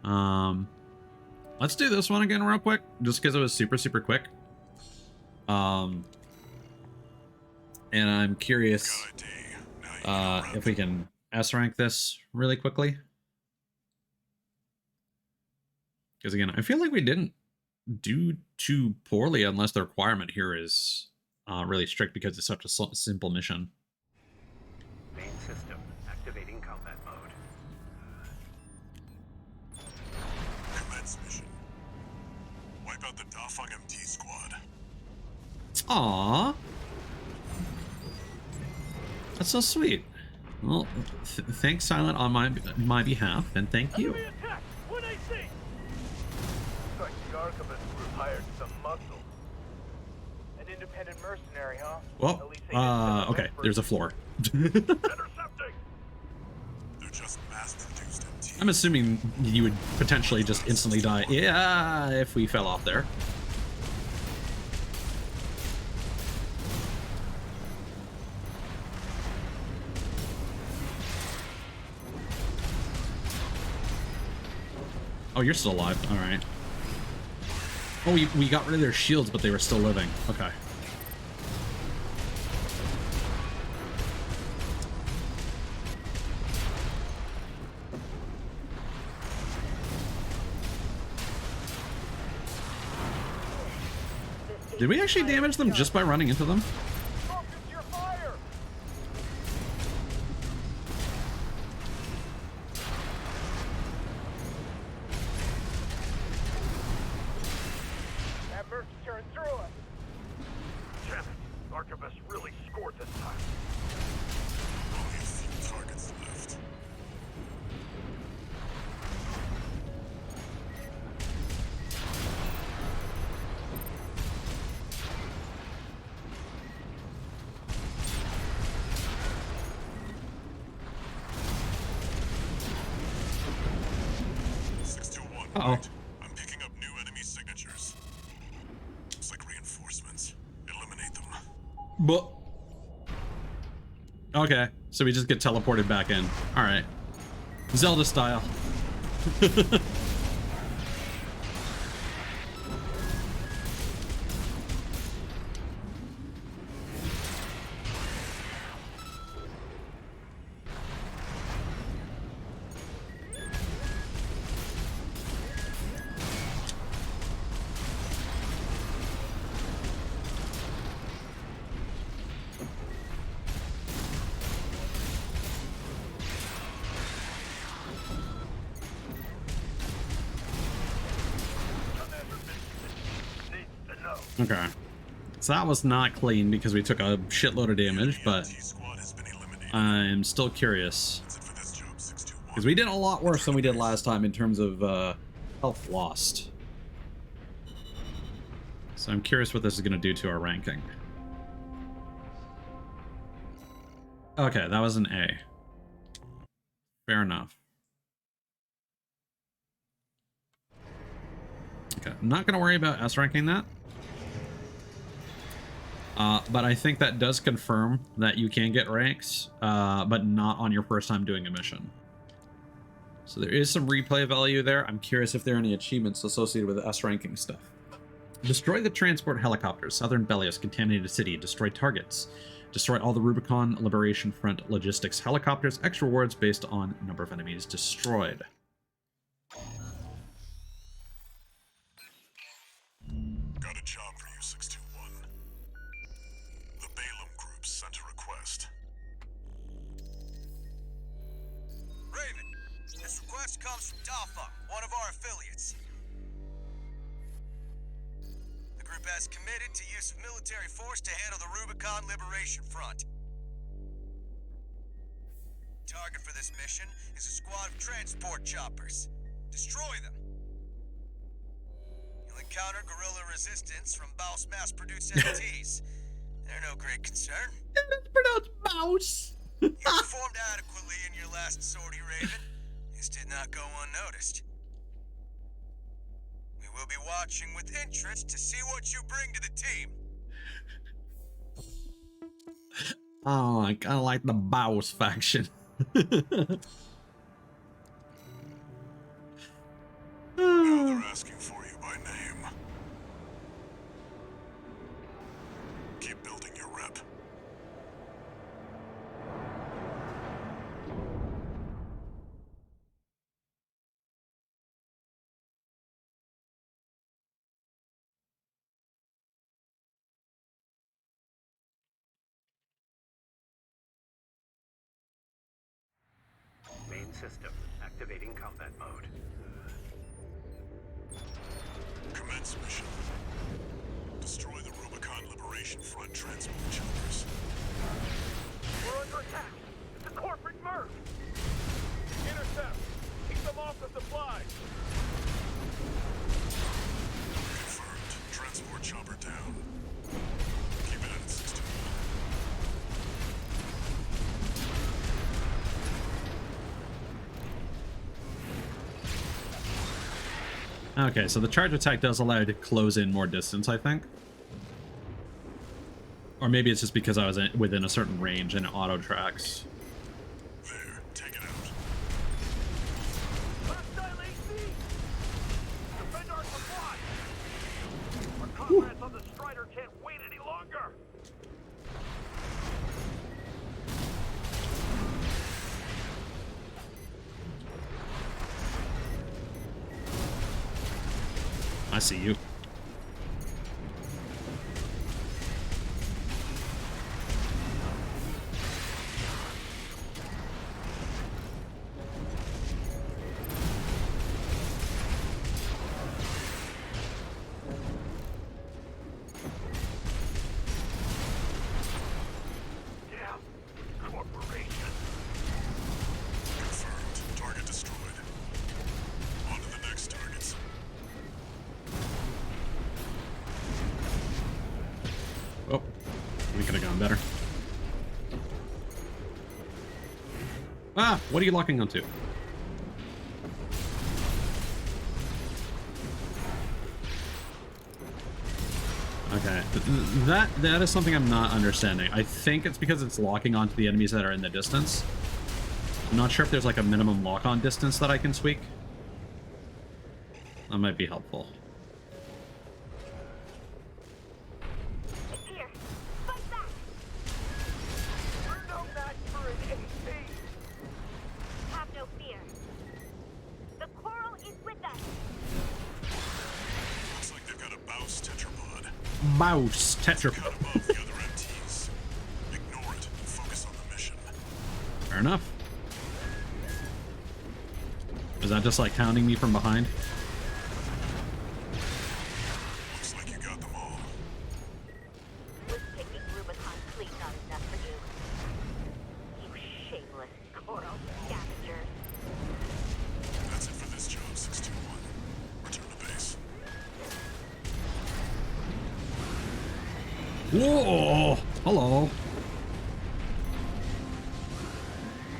Let's do this one again real quick, just because it was super, super quick. And I'm curious if we can S rank this really quickly. Because again, I feel like we didn't do too poorly unless the requirement here is really strict because it's such a simple mission. Main system activating combat mode. Commence mission. Wipe out the Dafeng MT squad. Aww. That's so sweet. Well, thanks, Silent, on my behalf, and thank you. Enemy attack! 1AC! Looks like the Archivist group hired some muscle. An independent mercenary, huh? Well, At least they didn't send the okay, best there's a version. floor. Intercepting! They're just mass-produced MT. I'm assuming you would potentially just instantly die. Yeah, if we fell off there. Oh, you're still alive. All right. Oh, we got rid of their shields, but they were still living. Okay. Did we actually damage them just by running into them? Focus your fire! That merc turned through us. Damn it. Archivist really scored this time. Only a few targets left. Uh-oh. Right. I'm picking up new enemy signatures. Looks like reinforcements. Eliminate them. But okay, so we just get teleported back in. All right, Zelda style. Okay, so that was not clean because we took a shitload of damage, but MT squad has been eliminated. I'm still curious That's it for this job, 621. because we did a lot worse than we did last time in terms of health lost. So I'm curious what this is going to do to our ranking. Okay, that was an A. Fair enough. Okay, I'm not going to worry about S ranking that. But I think that does confirm that you can get ranks, but not on your first time doing a mission. So there is some replay value there. I'm curious if there are any achievements associated with S ranking stuff. Destroy the transport helicopters, Southern Bellius, contaminated city, destroy targets. Destroy all the Rubicon Liberation Front logistics helicopters, extra rewards based on number of enemies destroyed. Got a job for you, 621. The Balaam Group sent a request. Raven, this request comes from Dafeng, one of our affiliates. The group has committed to use of military force to handle the Rubicon Liberation Front. Target for this mission is a squad of transport choppers. Destroy them. You'll encounter guerrilla resistance from Baus mass-produced MTs. They're no great concern. It's pronounced mouse. You performed adequately in your last sortie, Raven. This did not go unnoticed. We will be watching with interest to see what you bring to the team. Oh, I kind of like the Baus faction. Now they're asking for you by name. Keep building your rep. system. Activating combat mode. Commence mission. Destroy the Rubicon Liberation Front transport choppers. We're under attack. It's a corporate merc. Intercept. Keep them off the supplies. Confirmed. Transport chopper down. Keep it at 61. Okay, so the charge attack does allow you to close in more distance, I think. Or maybe it's just because I was within a certain range and it auto tracks. There, take it out. Hostile AC! Defend our supply! Our comrades on the Strider can't wait any longer! I see you. Damn corporation! Confirmed. Target destroyed. On to the next targets. Oh, we could have gone better. Ah, what are you locking onto? Okay, that is something I'm not understanding. I think it's because it's locking onto the enemies that are in the distance. I'm not sure if there's like a minimum lock-on distance that I can tweak. That might be helpful. Here, fight back! We're no match for an AC! Have no fear. The coral is with us. Looks like they've got a Baus tetrapod. Mouse tetrapod. Cut above the other MTs. Ignore it and focus on the mission. Fair enough. Is that just like hounding me from behind? Looks like you got them all. Was picking Rubicon fleet not enough for you? You shameless coral scavengers. That's it for this job, 621. Return to base. Whoa! Hello.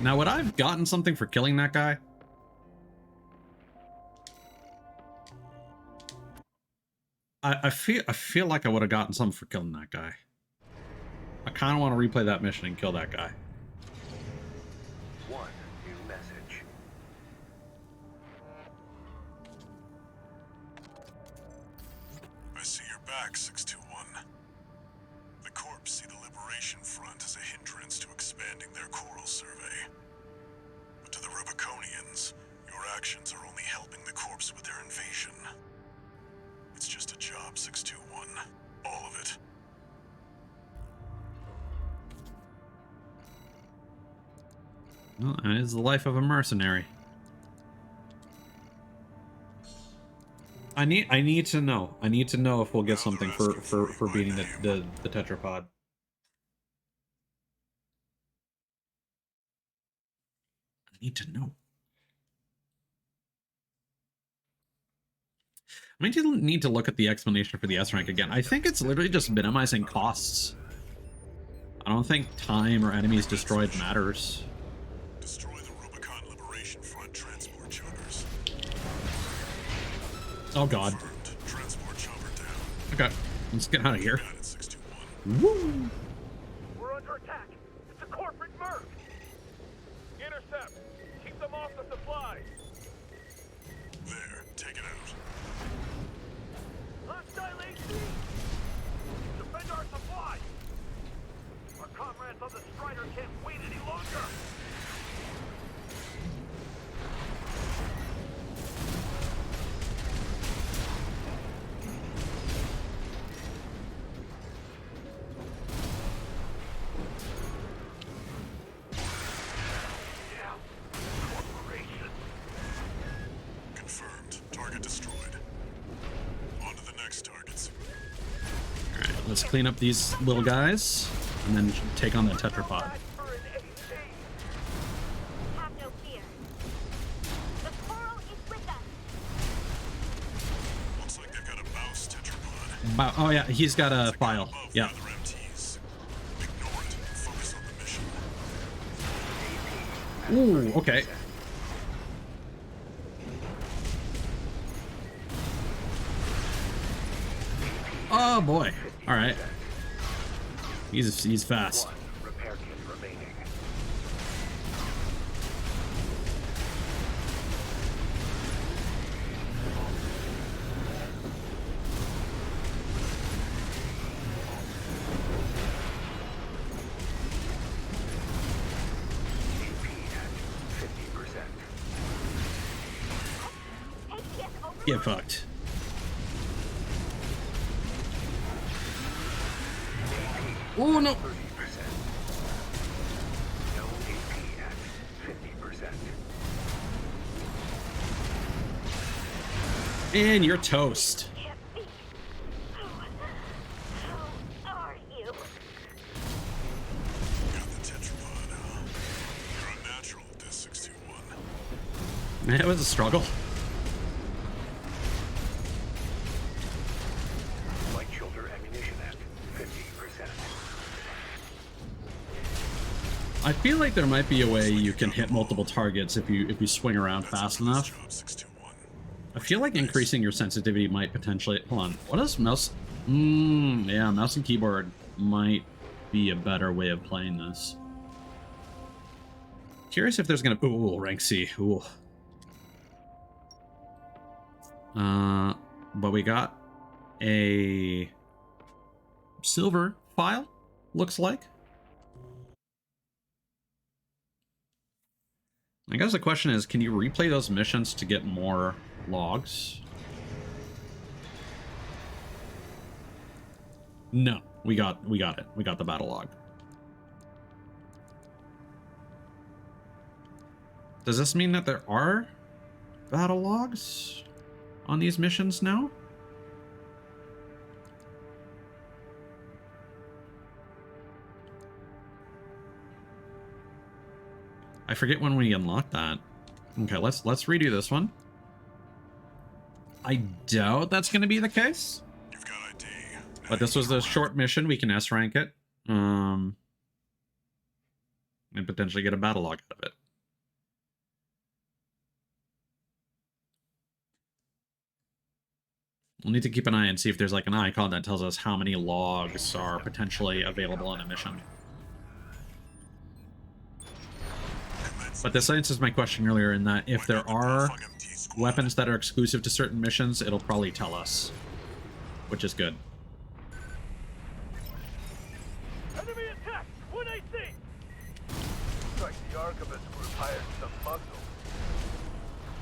Now, would I have gotten something for killing that guy? I feel like I would have gotten something for killing that guy. I kind of want to replay that mission and kill that guy. One new message. I see you're back, 621. The Corps see the Liberation Front as a hindrance to expanding their coral survey. But to the Rubiconians, your actions are only helping the Corps with their invasion. It's just a job, 621. All of it. Well, it is the life of a mercenary. I need to know. I need to know if we'll get something for beating the tetrapod. I need to know. I need to look at the explanation for the S rank again. I think it's literally just minimizing costs. I don't think time or enemies destroyed matters. Destroy the Rubicon Liberation Front transport choppers. Oh god. Confirmed. Transport chopper down. Okay, let's get out of here. Got it, 621. Woo! We're under attack. It's a corporate merc. Intercept. Keep them off the supplies. There, take it out. Hostile AC! Defend our supply! Our comrades on the Strider can't wait any longer! Yeah, corporation. let's clean up these little guys and then take on the tetrapod. Have no fear. The coral is with us. Looks like they've got a mouse tetrapod. Oh yeah, he's got a file. Above Yeah. the other MTs. Ignore it. Focus on the mission. Ooh, okay. Oh boy. All right. He's fast. One repair kit remaining. AP at 50%. ATS over. Get fucked. Oh no. 30%. No AP at 50%. And you're toast. Can't be. Who are you? Got the tetrapod, huh? You're unnatural at this 621. It was a struggle. Light shoulder ammunition at 50%. I feel like there might be a way you can hit multiple targets if you swing around fast enough. Job 621. I feel like increasing your sensitivity might potentially... Hold on. What is mouse... yeah, mouse and keyboard might be a better way of playing this. Curious if there's gonna... Ooh, rank C. Ooh. But we got a silver file, looks like. I guess the question is, can you replay those missions to get more logs? No, we got it. We got the battle log. Does this mean that there are battle logs on these missions now? I forget when we unlock that. Okay, let's redo this one. I doubt that's going to be the case. You've got ID. But this was a short mission. We can S rank it. And potentially get a battle log out of it. We'll need to keep an eye and see if there's like an icon that tells us how many logs are potentially available in a mission. But this answers my question earlier in that if there are weapons that are exclusive to certain missions, it'll probably tell us, which is good. Enemy attack! 1AC! Looks like the Archivist group hired some muscle.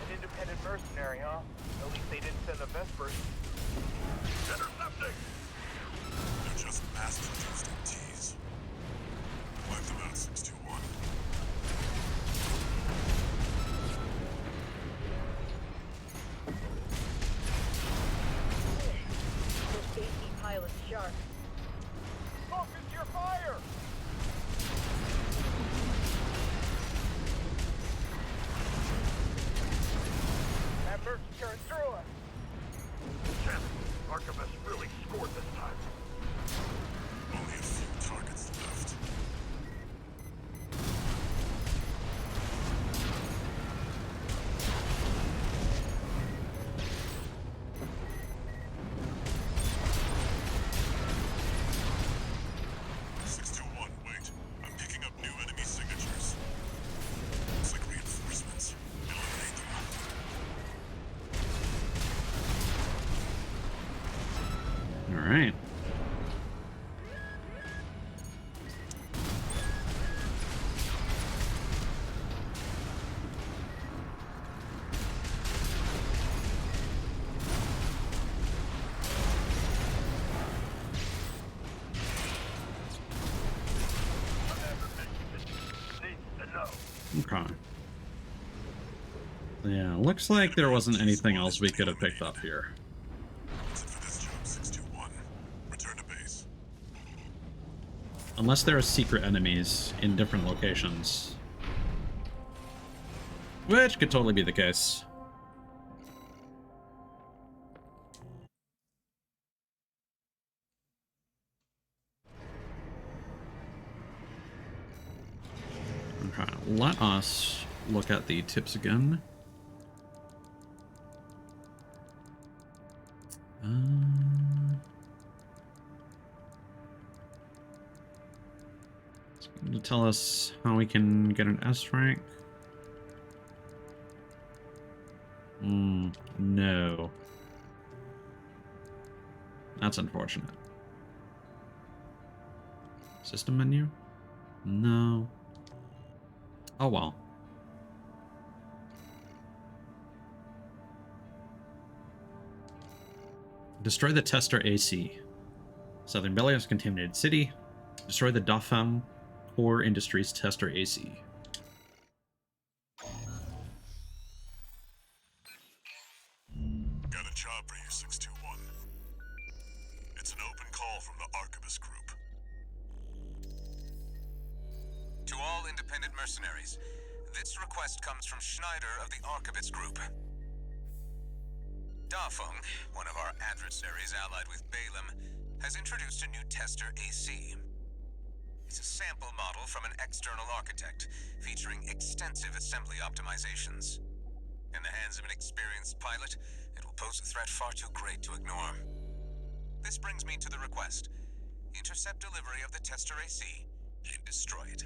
An independent mercenary, huh? At least they didn't send the Vespers. Intercepting! They're just mass-produced MTs. Wipe them out, 621. This AC pilot's sharp. Focus your fire! That merc turned through us. Champ, Archivist really scored this time. Only a few targets left. Wait. I'm picking up new enemy signatures. Looks like reinforcements. Eliminate them. All right. Okay. Yeah, looks like there wasn't anything else we could have picked up here. That's it for this job, 621. Return to base. Unless there are secret enemies in different locations. Which could totally be the case. Okay, let us look at the tips again. It's going to tell us how we can get an S rank. No. That's unfortunate. System menu? No. Oh well. Destroy the tester AC. Southern Belios contaminated city. Destroy the Dafam Core Industries tester AC. Got a job for you, 621. It's an open call from the Archibus Group. To all independent mercenaries, this request comes from Schneider of the Archibus Group. Dafeng, one of our adversaries allied with Balaam, has introduced a new tester AC. It's a sample model from an external architect, featuring extensive assembly optimizations. In the hands of an experienced pilot, it will pose a threat far too great to ignore. This brings me to the request. Intercept delivery of the tester AC and destroy it.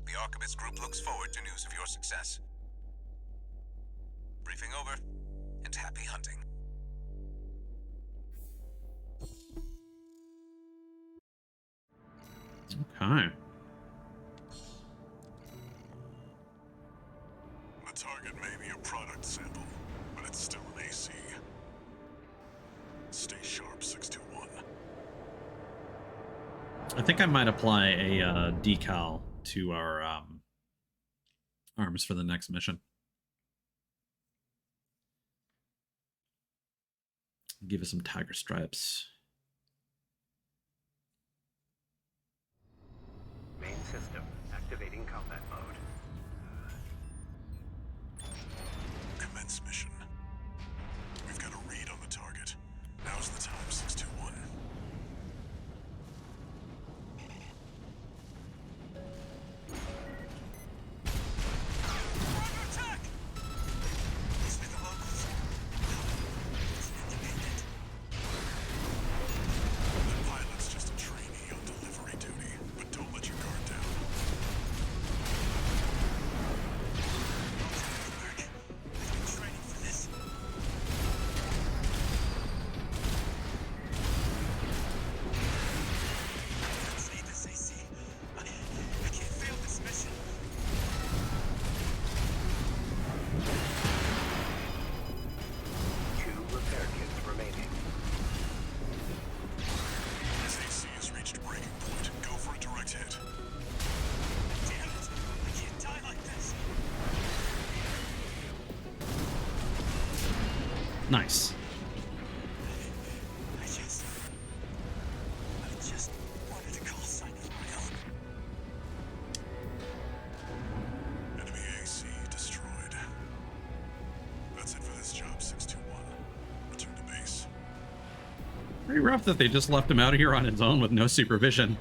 The Archibus Group looks forward to news of your success. Briefing over, and happy hunting. Okay. The target may be a product sample, but it's still an AC. Stay sharp, 621. I think I might apply a decal to our arms for the next mission. Give us some tiger stripes. Main system activating combat mode. Commence mission. We've got a read on the target. Now's the time, 621. Attack! These are the locals. It's independent. The pilot's just a trainee on delivery duty, but don't let your guard down. Work. I've been training for this. Let's need this AC. I can't fail this mission. Two repair kits remaining. This AC has reached breaking point. Go for a direct hit. Damn it! I can't die like this. Nice. I just wanted to call sign for my own. Enemy AC destroyed. That's it for this job, 621. Return to base. Pretty rough that they just left him out of here on his own with no supervision.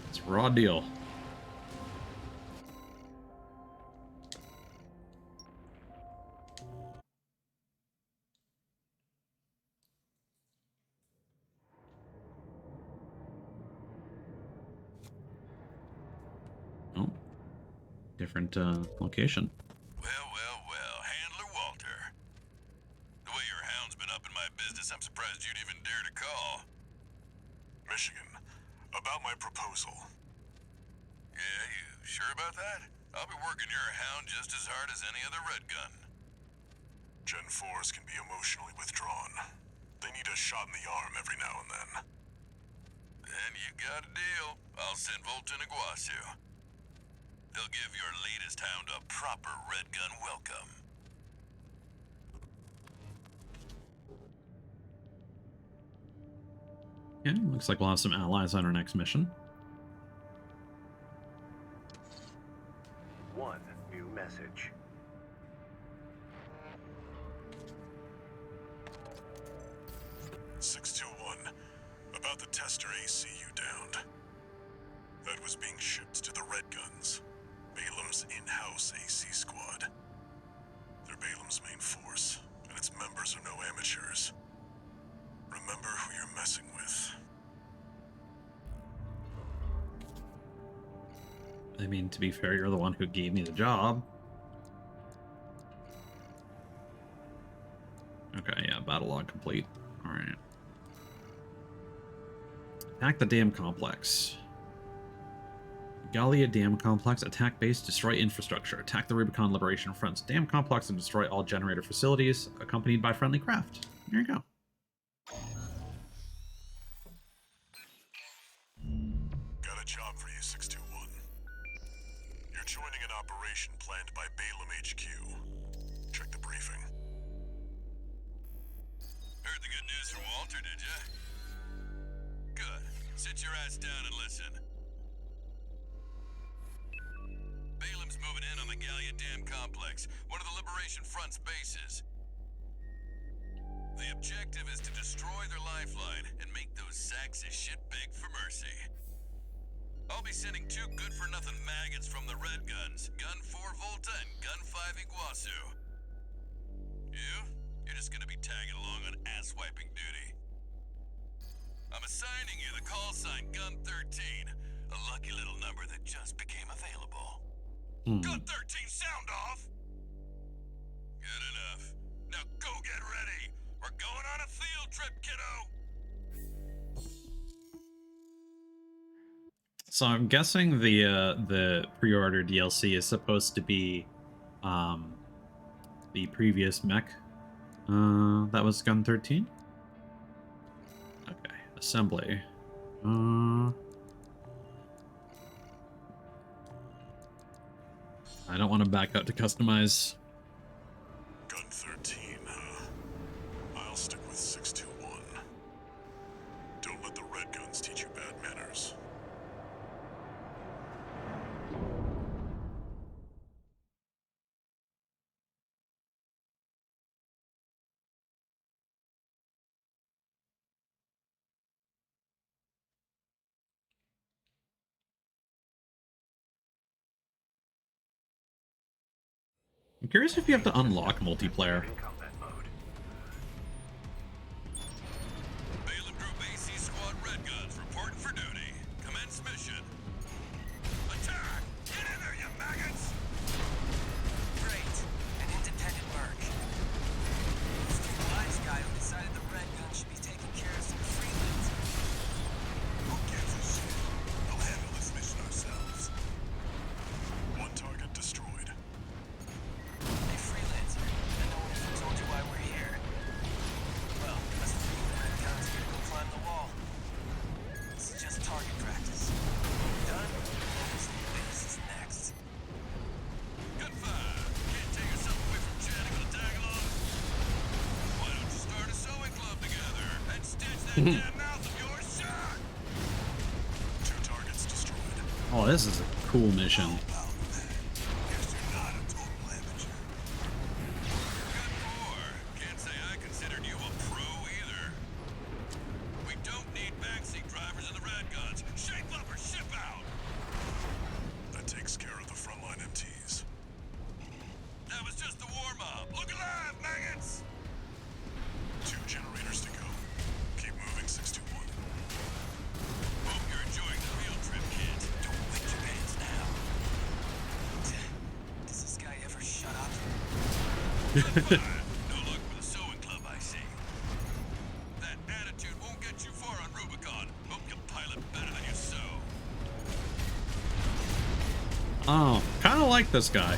It's a raw deal. Oh, different location. Well, Handler Walter. The way your hound's been up in my business, I'm surprised you'd even dare to call. Michigan, about my proposal. Yeah, you sure about that? I'll be working your hound just as hard as any other red gun. Gen 4s can be emotionally withdrawn. They need a shot in the arm every now and then. Then you got a deal. I'll send Volt and Iguazu. They'll give your latest hound a proper red gun welcome. Yeah, looks like we'll have some allies on our next mission. One new message. About the tester AC you downed. That was being shipped to the Red Guns, Balam's in-house AC squad. They're Balam's main force, and its members are no amateurs. Remember who you're messing with. I mean, to be fair, you're the one who gave me the job. Okay, yeah, battle log complete. Alright. Attack the dam complex. Gallia Dam Complex. Attack base. Destroy infrastructure. Attack the Rubicon Liberation Front's dam complex and destroy all generator facilities, accompanied by friendly craft. Here you go. Got a job for you, 621. You're joining an operation planned by Balam HQ. Check the briefing. Heard the good news from Walter, did ya? Good. Sit your ass down and listen. Balam's moving in on the Gallia Dam Complex, one of the Liberation Front's bases. The objective is to destroy their lifeline and make those sacks of shit beg for mercy. I'll be sending 2 good-for-nothing maggots from the Red Guns, Gun 4 Volta and Gun 5 Iguazu. You're just gonna be tagging along on ass-wiping duty. I'm assigning you the call sign Gun 13, a lucky little number that just became available. Gun 13, sound off! Good enough. Now go get ready. We're going on a field trip, kiddo! So I'm guessing the pre-order DLC is supposed to be the previous mech that was Gun 13. Okay, assembly. I don't want to back out to customize. Gun 13, huh? I'll stick with 621. Don't let the Red Guns teach you bad manners. I'm curious if you have to unlock multiplayer. In combat mode. Balam Group AC Squad Red Guns reporting for duty. Commence mission. Attack! Get in there, you maggots! Great. An independent merc. He's the wise guy who decided the Red Gun should be taking care of some freelancers. Who gives a shit? We'll handle this mission ourselves. One target destroyed. Hey, freelancer. I know if I told you why we're here. Well, let's leave the Red Guns here to go climb the wall. This is just target practice. Done? This base is next. Gun 5. Can't take yourself away from chatting with a tag-along? Why don't you start a sewing club together and stitch that damn mouth of yours shut? 2 targets destroyed. Oh, this is a cool mission. Guess you're not a total amateur. Gun 4. Can't say I considered you a pro either. We don't need backseat drivers in the Red Guns. Shape up or ship out! That takes care of the frontline MTs. That was just the warm-up. Look alive, maggots! 2 generators to go. Keep moving, 621. Hope you're enjoying the field trip, kid. Don't wet your pants now. Does this guy ever shut up? Gun 5. No luck for the sewing club, I see. That attitude won't get you far on Rubicon. Hope you pilot better than you sew. Oh, kind of like this guy.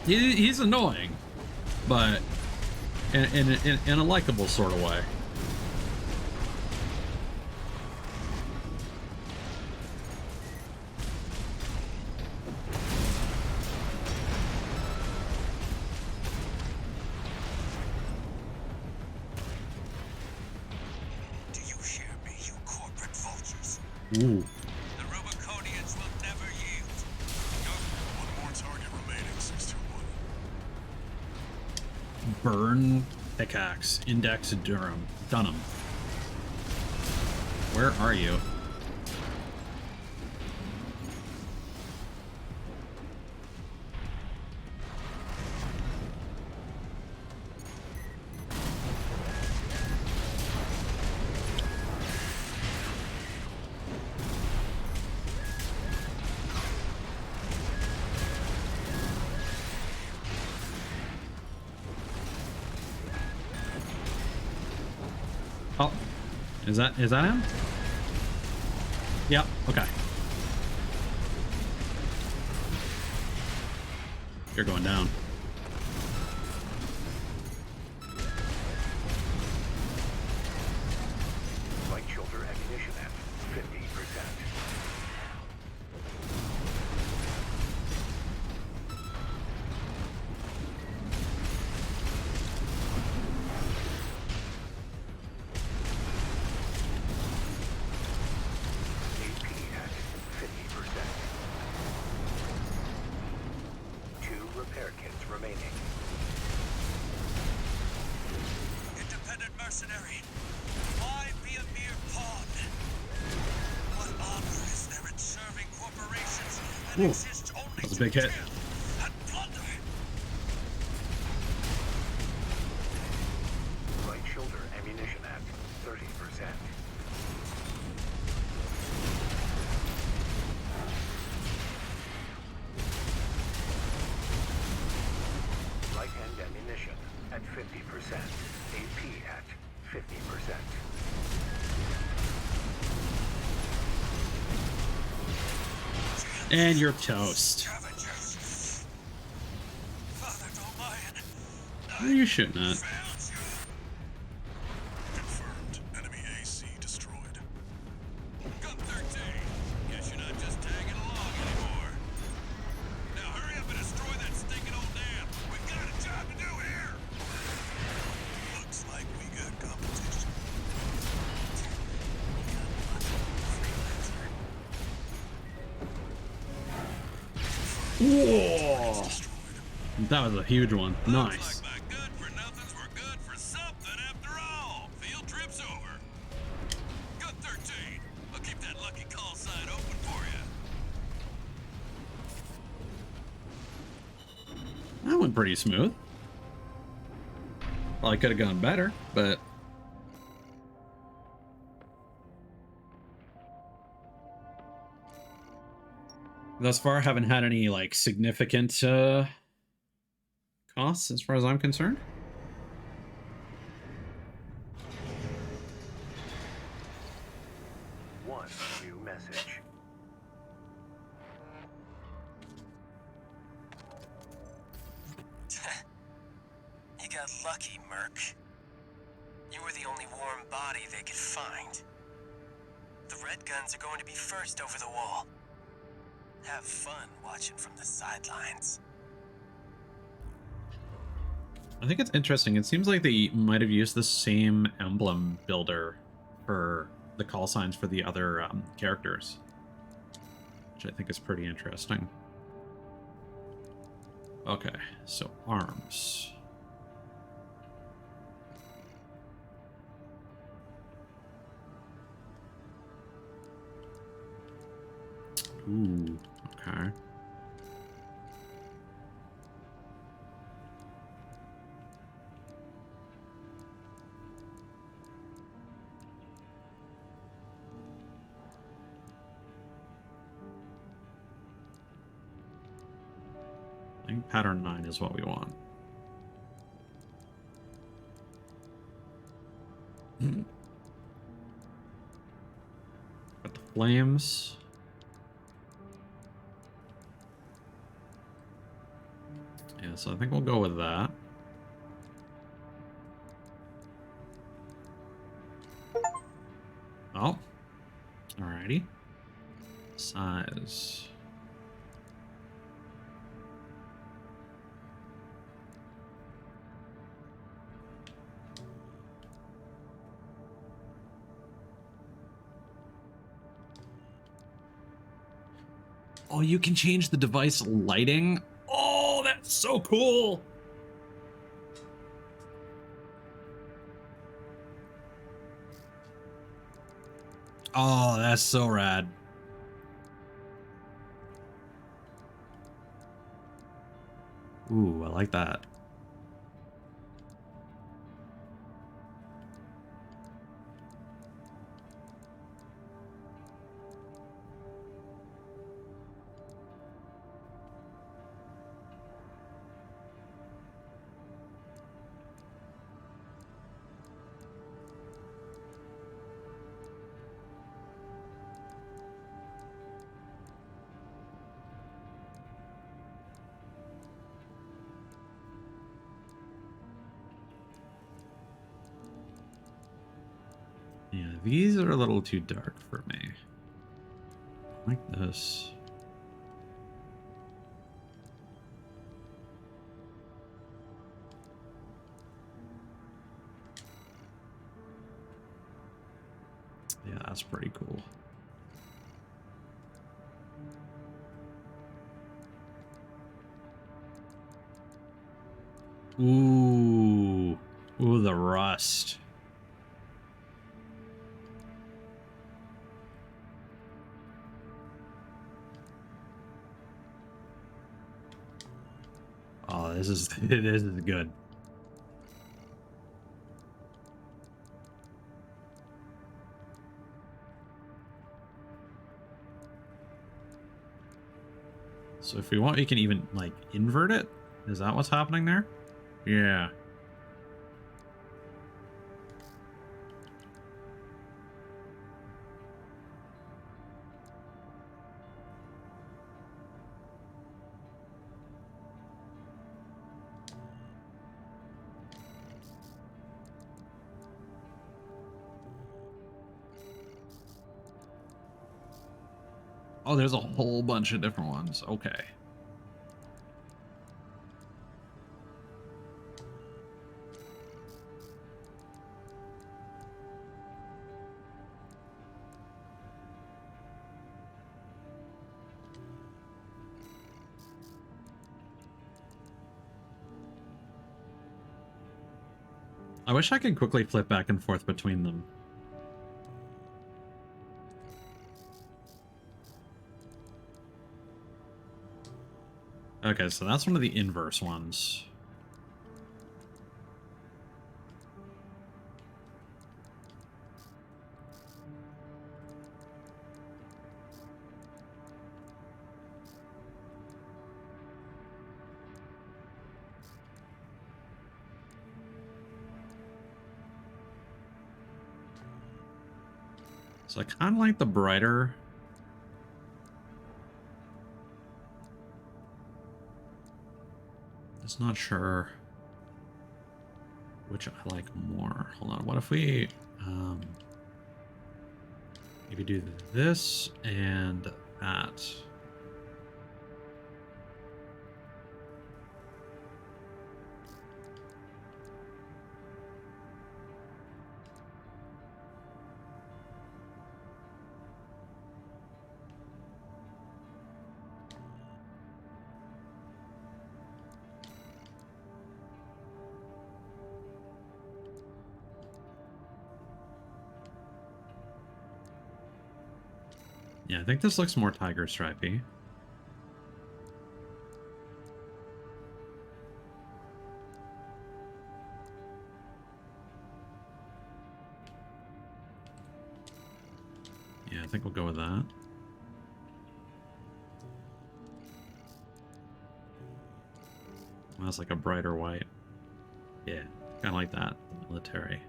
He's annoying, but in a likable sort of way. Ooh. The Rubiconians will never yield. One more target remaining, 621. Burn pickaxe. Index Dunham. Where are you? Oh, is that him? Yep. Okay. You're going down. Light shoulder ammunition at 50%. AP at 50%. 2 repair kits remaining. Independent mercenary, why be a mere pawn? What honor is there in serving corporations that Ooh, exist only that was a to big hit. kill and plunder? Right shoulder ammunition at 30%. Right hand ammunition at 50%. AP at 50%. And you're toast. Scavengers. Father Dolmayan, You should not. failed you. Confirmed. Enemy AC destroyed. Gun 13. Guess you're not just tagging along anymore. Now hurry up and destroy that stinking old dam. We've got a job to do here. Looks like we got competition. Whoa. That was a huge one. Nice. Looks like my good for nothings were good for something after all. Field trip's over. Gun 13. I'll keep that lucky call sign open for you. That went pretty smooth. Probably could have gone better, but thus far haven't had any like significant costs as far as I'm concerned. One new message. You got lucky, Merc. You were the only warm body they could find. The Red Guns are going to be first over the wall. Have fun watching from the sidelines. I think it's interesting. It seems like they might have used the same emblem builder for the call signs for the other characters, which I think is pretty interesting. Okay, so arms. Ooh, okay. I think pattern 9 is what we want. Got the flames. Yeah, so I think we'll go with that. Oh. Alrighty. Size. Oh, you can change the device lighting. Oh, that's so cool. Oh, that's so rad. Ooh, I like that. Yeah, these are a little too dark for me. I like this. Yeah, that's pretty cool. Ooh. Ooh, the rust. Oh, this is this is good. So if we want, we can even like invert it. Is that what's happening there? Yeah. Oh, there's a whole bunch of different ones. Okay. I wish I could quickly flip back and forth between them. Okay, so that's one of the inverse ones. So I kind of like the brighter. Just not sure which I like more. Hold on, what if we maybe do this and that? Yeah, I think this looks more tiger stripy. Yeah, I think we'll go with that. That's like a brighter white. Yeah, kind of like that. Military.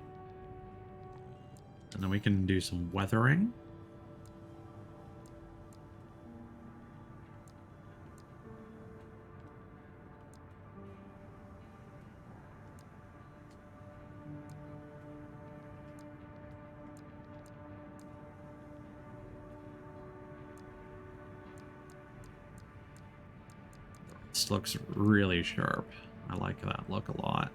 And then we can do some weathering. This looks really sharp. I like that look a lot.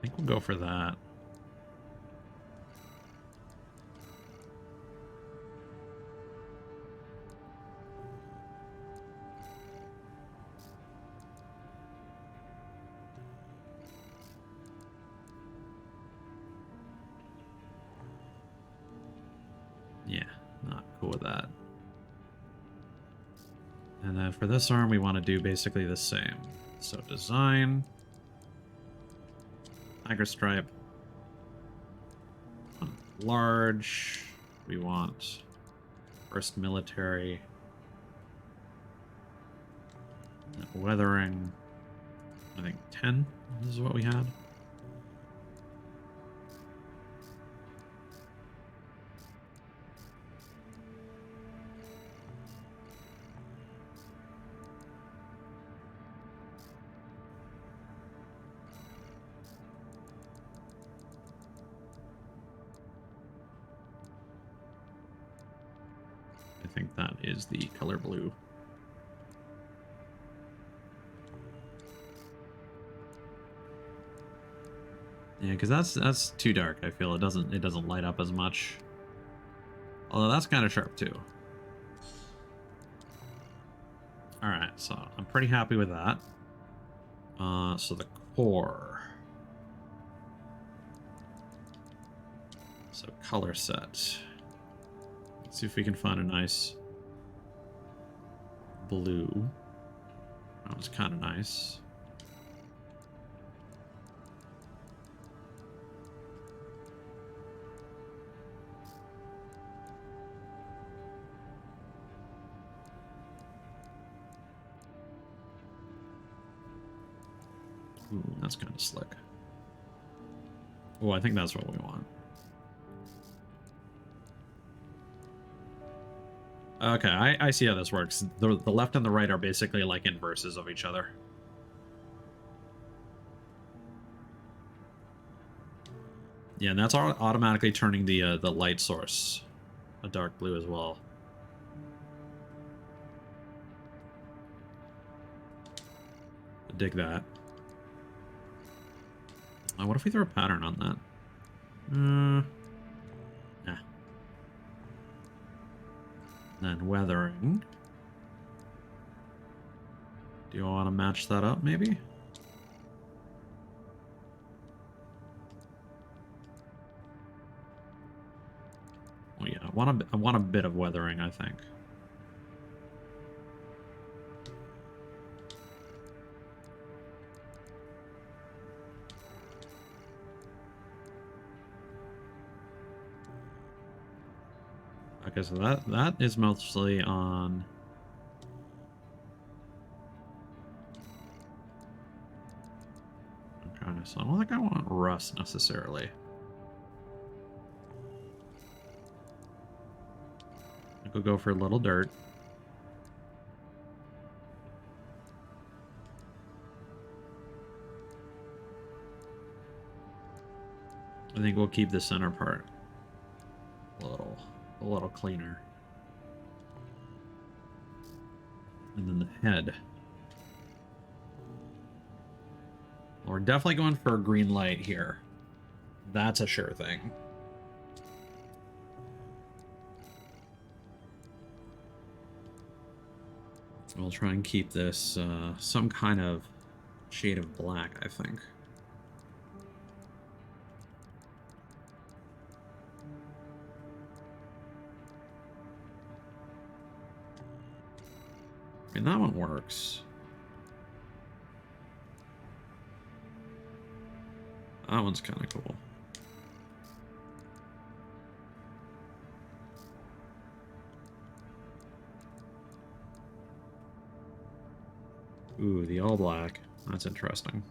think we'll go for that. Yeah, not cool with that. And then for this arm, we want to do basically the same. So design, tiger stripe, large, we want first military, weathering, I think 10 is what we had. I think that is the color blue. Yeah, because that's too dark. I feel it doesn't light up as much. Although that's kind of sharp too. All right, so I'm pretty happy with that. So the core. So color set. Let's see if we can find a nice blue. That was kind of nice. Ooh, that's kind of slick. Oh, I think that's what we want. Okay, I see how this works. The left and the right are basically like inverses of each other. Yeah, and that's automatically turning the light source a dark blue as well. I dig that. What if we throw a pattern on that? Yeah. Then weathering. Do you want to match that up, maybe? Oh yeah, I want a bit of weathering, I think. Okay, so that is mostly on. Okay, so I don't think I want rust necessarily. I could go for a little dirt. I think we'll keep the center part a little cleaner. And then the head. We're definitely going for a green light here. That's a sure thing. We'll try and keep this some kind of shade of black, I think. I mean, that one works. That one's kind of cool. Ooh, the all black. That's interesting.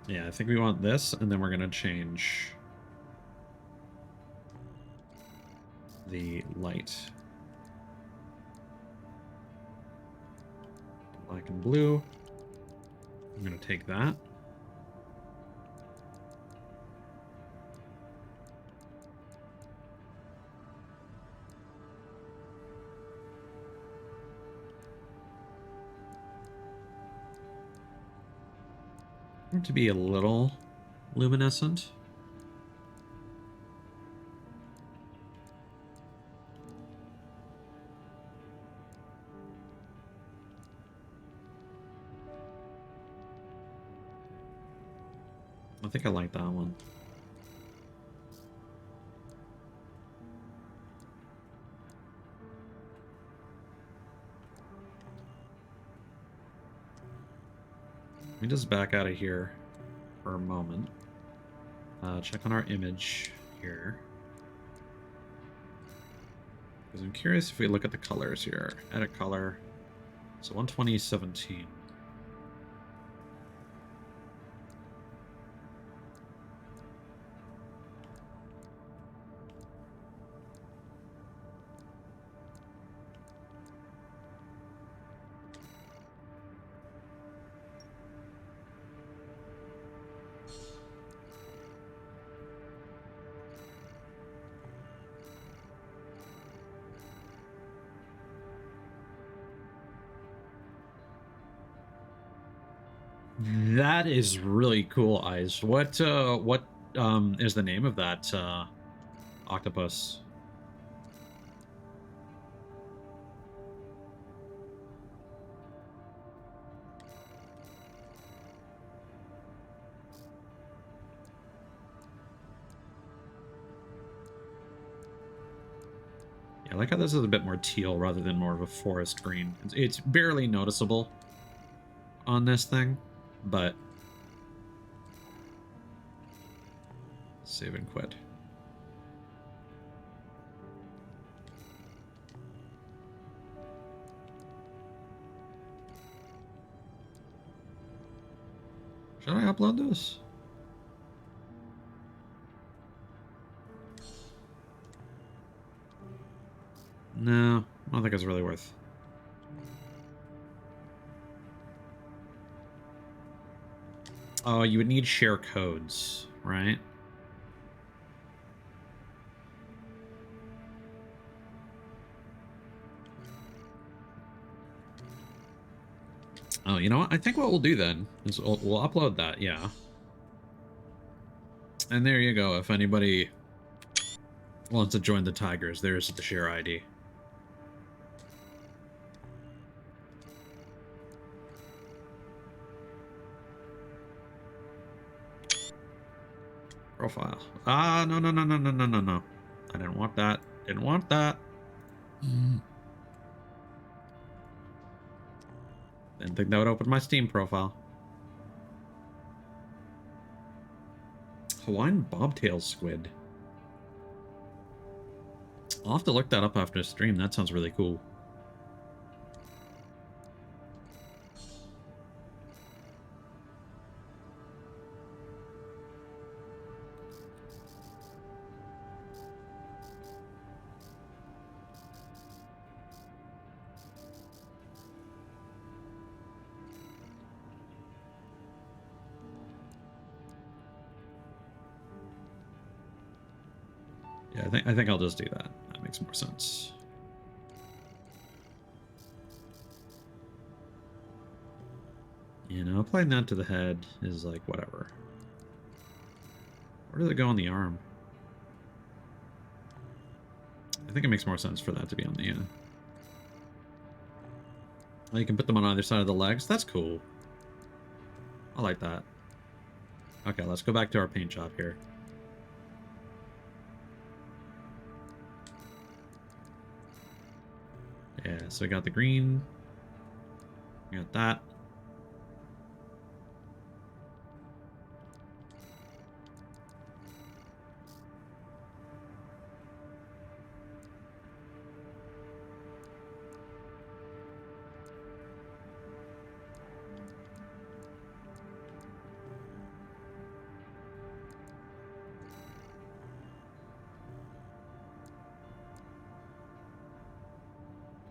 Yeah, I think we want this, and then we're going to change the light. Black and blue. I'm gonna take that. To be a little luminescent. I think I like that one. Let me just back out of here for a moment. Check on our image here. Because I'm curious if we look at the colors here. Edit color. So 12017. That is really cool, Eyes. What is the name of that octopus? Yeah, I like how this is a bit more teal rather than more of a forest green. It's barely noticeable on this thing, but save and quit. Should I upload this? No, I don't think it's really worth. Oh, you would need share codes, right? Oh, you know what? I think what we'll do then is we'll upload that, yeah. And there you go. If anybody wants to join the Tigers, there's the share ID. Profile. Ah, no, no, no, no, no, no, no, no. I didn't want that. Didn't want that. Didn't think that would open my Steam profile. Hawaiian bobtail squid. I'll have to look that up after the stream. That sounds really cool. Yeah, I think I'll just do that. That makes more sense. You know, applying that to the head is like whatever. Where does it go on the arm? I think it makes more sense for that to be on the oh, you can put them on either side of the legs. That's cool. I like that. Okay, let's go back to our paint job here. Yeah, so we got the green. We got that.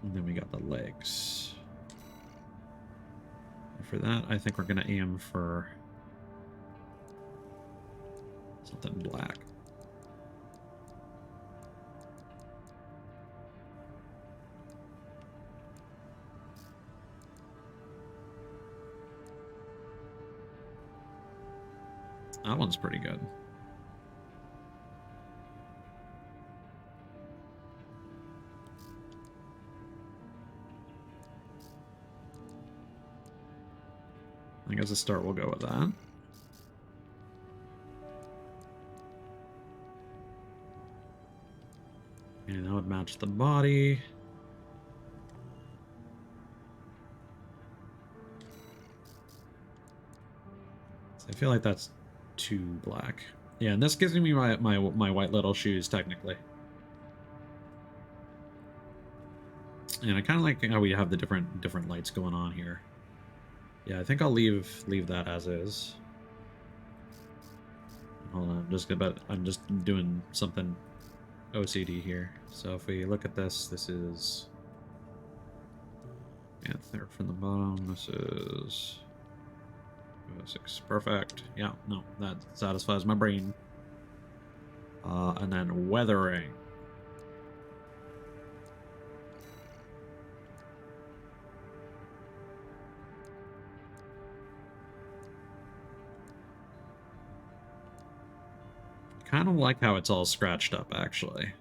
And then we got the legs. for that, I think we're going to aim for something black. That one's pretty good. I think as a start, we'll go with that. And that would match the body. So I feel like that's too black. Yeah, and this gives me my white little shoes, technically. And I kind of like how we have the different lights going on here. Yeah, I think I'll leave that as is. Hold on, I'm just doing something OCD here. So if we look at this, this is Panther from the bottom. This is 6. Perfect. Yeah, no, that satisfies my brain. And then weathering. Kind of like how it's all scratched up, actually.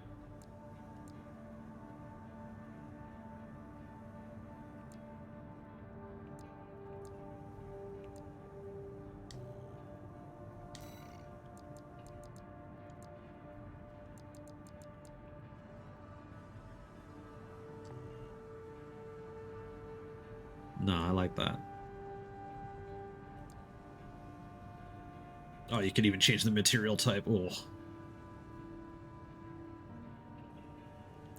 No, I like that. Oh, you could even change the material type. Oh.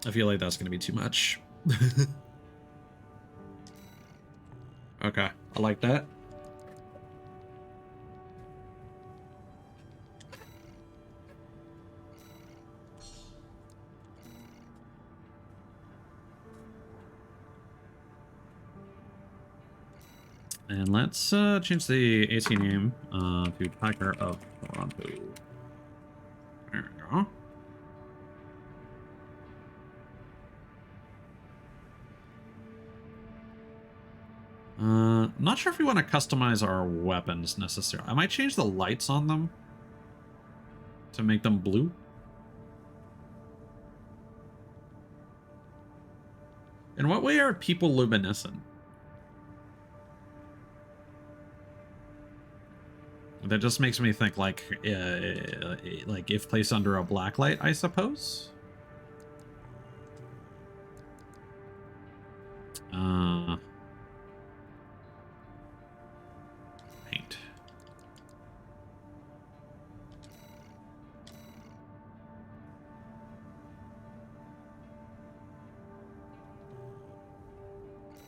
I feel like that's going to be too much. Okay, I like that. And let's change the AC name to Tiger of Toronto. There we go. I'm not sure if we want to customize our weapons necessarily. I might change the lights on them to make them blue. In what way are people luminescent? That just makes me think like if placed under a black light, I suppose. Paint.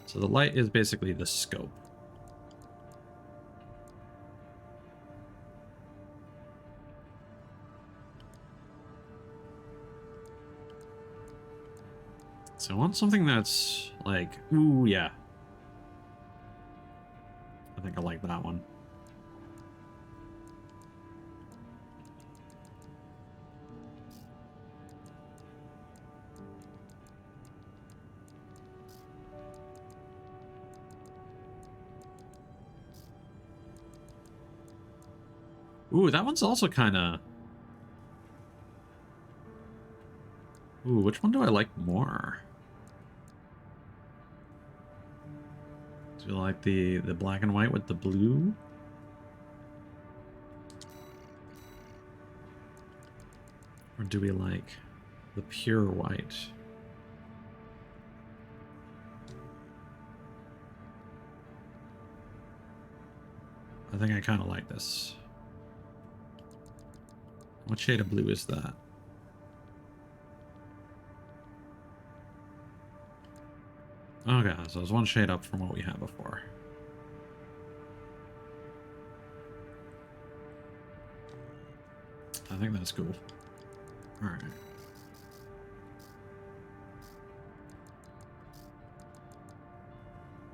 So the light is basically the scope. So I want something that's like, ooh, yeah. I think I like that one. Ooh, that one's also kind of... Ooh, which one do I like more? Do you like the black and white with the blue? Or do we like the pure white? I think I kind of like this. What shade of blue is that? Okay, so it's one shade up from what we had before. I think that's cool. All right.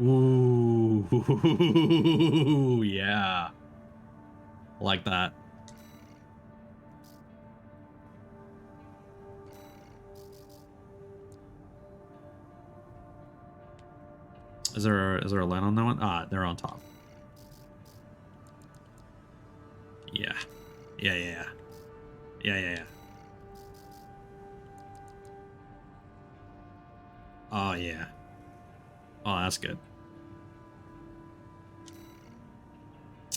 Ooh. Ooh, yeah. Like that. Is there a line on that one? Ah, they're on top. Yeah. Yeah. Oh, yeah. Oh, that's good.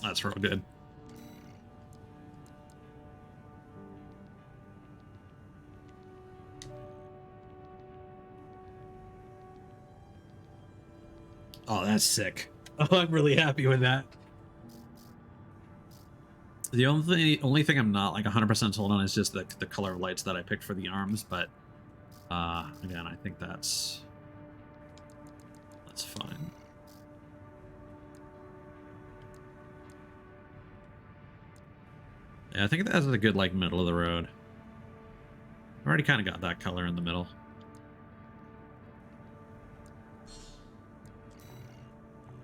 That's real good. Oh, that's sick. Oh, I'm really happy with that. The only thing I'm not like 100% sold on is just the color of lights that I picked for the arms, but again, I think that's fine. Yeah, I think that's a good like middle of the road. I already kind of got that color in the middle.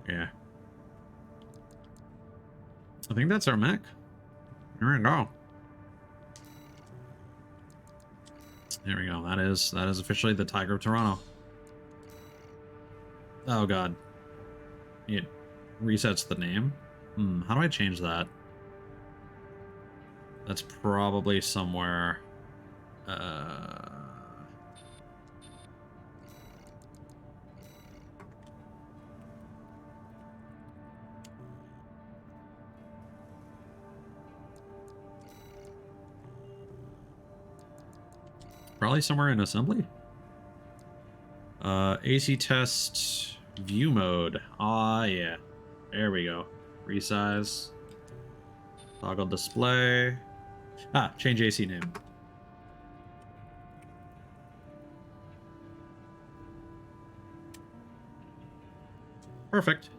Yeah. I think that's our mech. There we go. There we go. That is officially the Tiger of Toronto. Oh god. It resets the name. How do I change that? That's probably somewhere. Probably somewhere in assembly. AC test view mode. Ah, yeah. There we go. Resize. Toggle display. Ah, change AC name. Perfect.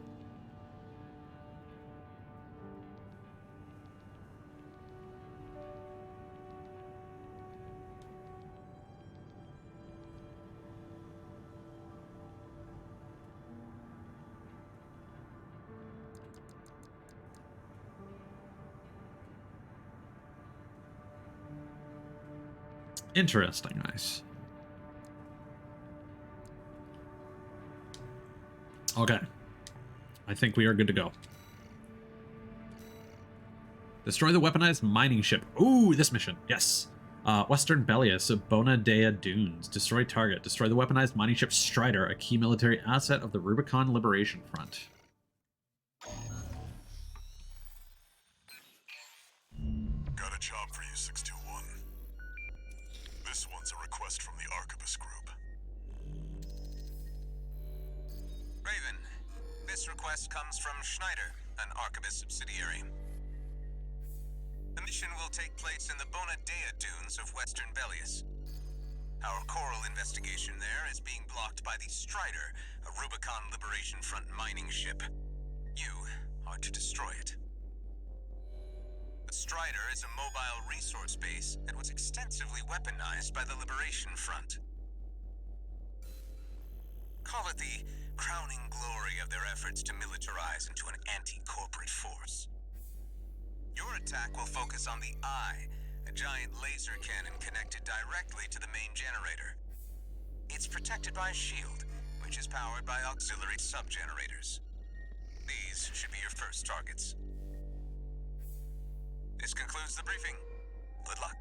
Interesting. Nice. Okay. I think we are good to go. Destroy the weaponized mining ship. Ooh, this mission. Yes. Western Bellius of Bona Dea Dunes. Destroy target. Destroy the weaponized mining ship Strider, a key military asset of the Rubicon Liberation Front. Got a job for you, 621. This one's a request from the Arquebus Group. Raven, this request comes from Schneider, an Arquebus subsidiary. The mission will take place in the Bona Dea Dunes of Western Bellius. Our coral investigation there is being blocked by the Strider, a Rubicon Liberation Front mining ship. You are to destroy it. The Strider is a mobile resource base that was extensively weaponized by the Liberation Front. Call it the crowning glory of their efforts to militarize into an anti-corporate force. Your attack will focus on the Eye, a giant laser cannon connected directly to the main generator. It's protected by a shield, which is powered by auxiliary sub-generators. These should be your first targets. This concludes the briefing. Good luck.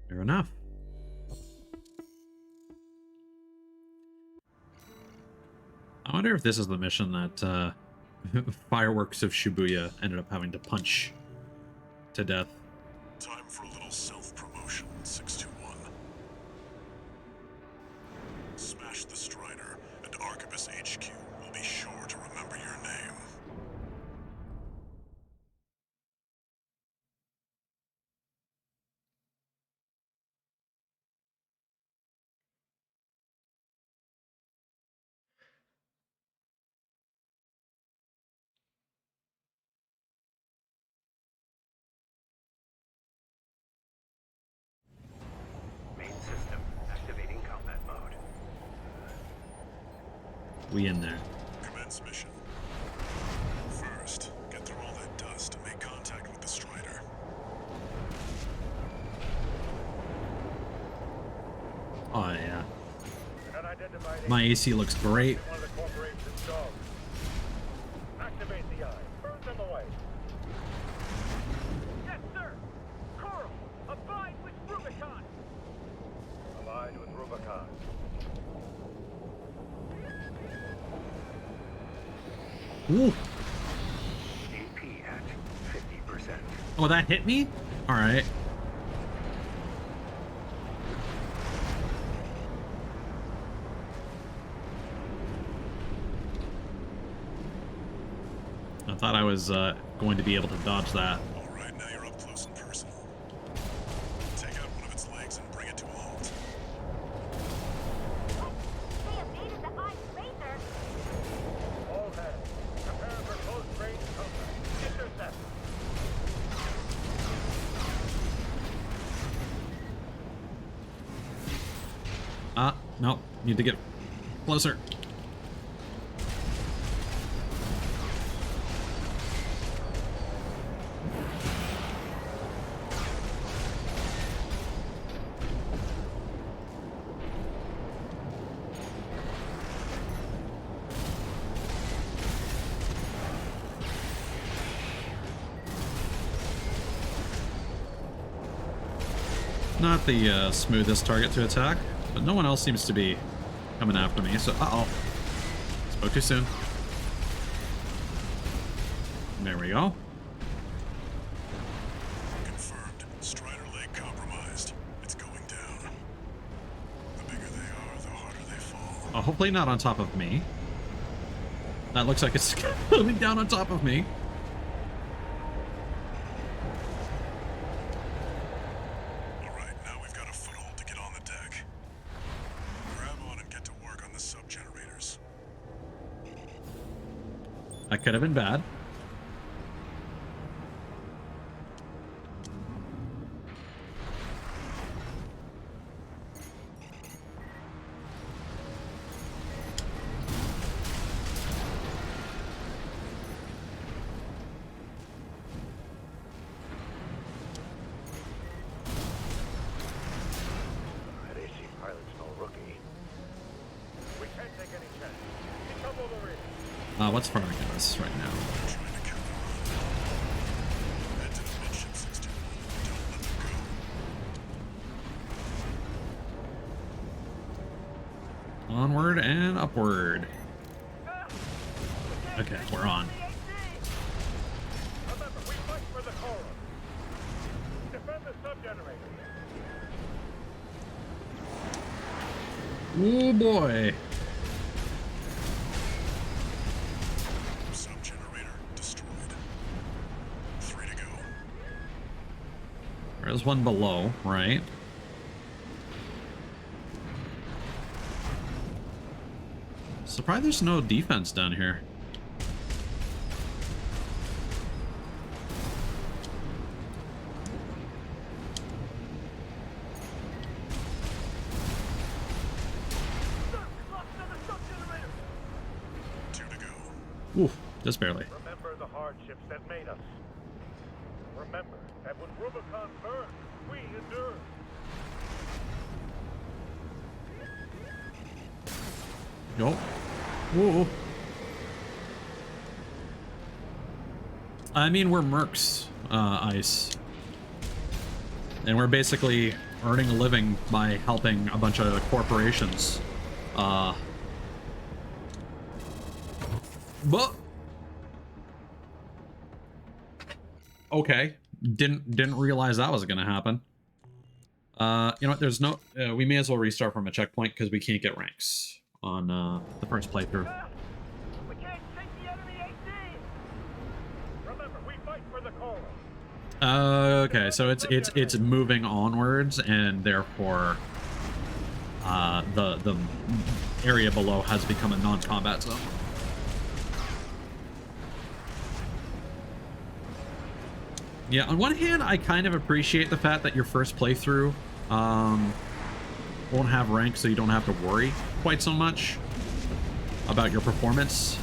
Fair enough. I wonder if this is the mission that Fireworks of Shibuya ended up having to punch to death. Time for a little self-promotion, 621. Smash the Strider, and Arquebus HQ will be sure to remember your name. Main system activating combat mode. We in there. Commence mission. Oh yeah. An unidentified My AC looks great. one of the corporation's dogs. Activate the eye. Burn them away. Yes, sir. Coral, abide with Rubicon. Abide with Rubicon. Ooh. AP at 50%. Oh, that hit me? All right. I thought I was going to be able to dodge that. All right, now you're up close and personal. Take out one of its legs and bring it to a halt. They evaded the eye laser. All hands, prepare for close range combat. Intercept. No, need to get closer. Not the smoothest target to attack, but no one else seems to be coming after me, so uh-oh. Spoke too soon. There we go. Confirmed. Strider leg compromised. It's going down. The bigger they are, the harder they fall. Oh, hopefully not on top of me. That looks like it's coming down on top of me. All right, now we've got a foothold to get on the deck. Grab on and get to work on the sub-generators. That could have been bad. That AC pilot's no rookie. We can't take any chances. Keep up over here. What's firing at us right now? Trying to counter on. Head to the midship 61. Don't let them go. Onward and upward. Okay, we're on. Remember, we fight for the Coral. Defend the sub-generator. Oh boy. Sub-generator destroyed. 3 to go. There's one below, right? Surprised there's no defense down here. Oof, just barely. Remember the hardships that made us. Remember that when Rubicon burned, we endured. Yo. Whoa. I mean, we're mercs, Ice. And we're basically earning a living by helping a bunch of corporations. But okay, didn't realize that was gonna happen. You know what? There's no. We may as well restart from a checkpoint because we can't get ranks on the first playthrough. We can't take the enemy AC. Remember, we fight for the Coral. Okay, so it's moving onwards, and therefore the area below has become a non-combat zone. Yeah, on one hand, I kind of appreciate the fact that your first playthrough won't have rank, so you don't have to worry quite so much about your performance.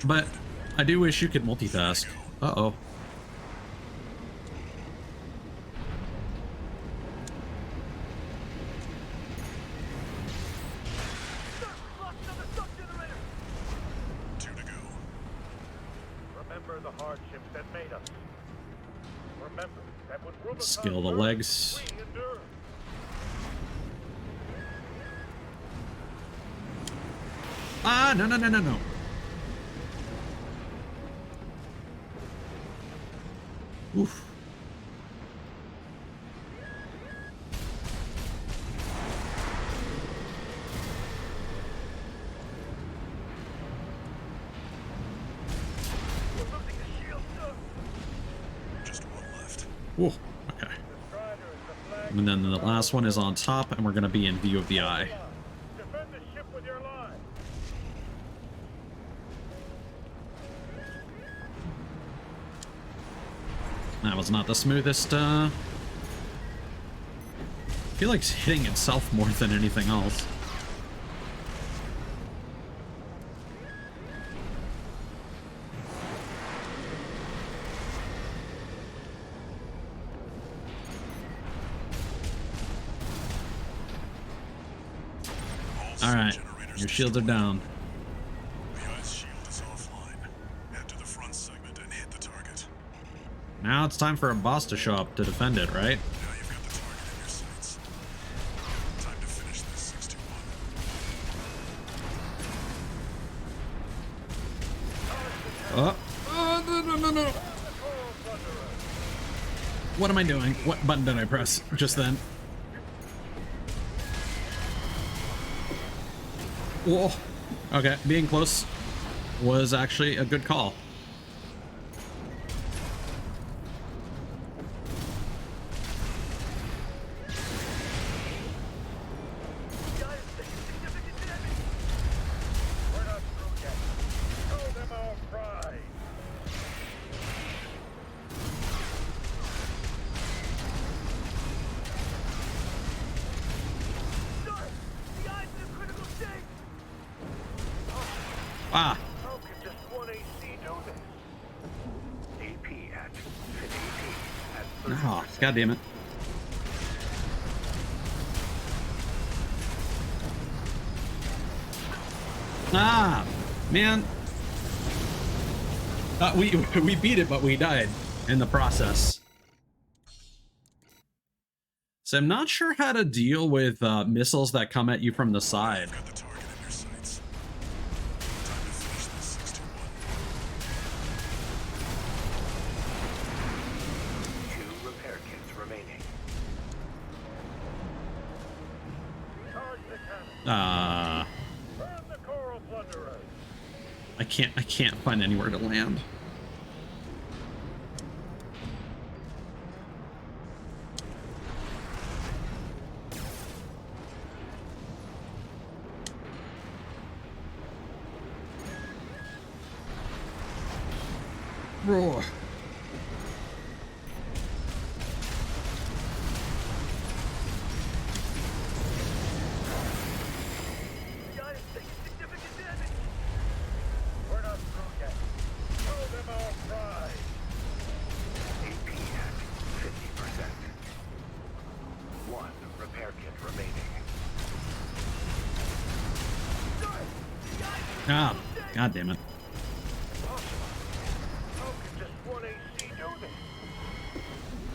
But I do wish you could multitask. Uh-oh. Remember that when Rubicon Skill the burns, legs. we endure. Ah, no, no, no, no, no. Oof. We're losing a shield, sir. Just one left. Ooh, okay. The Strider is the flag. And then the last one is on top, and we're going to be in view of the eye. Defend the ship with your lives. That was not the smoothest, I feel like it's hitting itself more than anything else. All right, your shields are down. The eye's shield is offline. Head to the front segment and hit the target. Now it's time for a boss to show up to defend it, right? Now you've got the target in your sights. Time to finish this 61. Oh, no, no, no, no. What am I doing? What button did I press just then? Whoa. Okay, being close was actually a good call. We're not through yet. Show them our pride. Sir, the eye's in a critical state. Ah, How can just one AC do this? AP at 50 at 30%. oh, god damn it. Ah, man. We beat it, but we died in the process. So I'm not sure how to deal with missiles that come at you from the side. You've got the target in your sights. Time to finish this 61. 2 repair kits remaining. Charge the cannon. Burn the coral plunderers. I can't find anywhere to land. Roar. The eye is taking significant damage. We're not through yet. Show them our pride. AP at 50%. 1 repair kit remaining. Ah, god damn it. How can just one AC do this?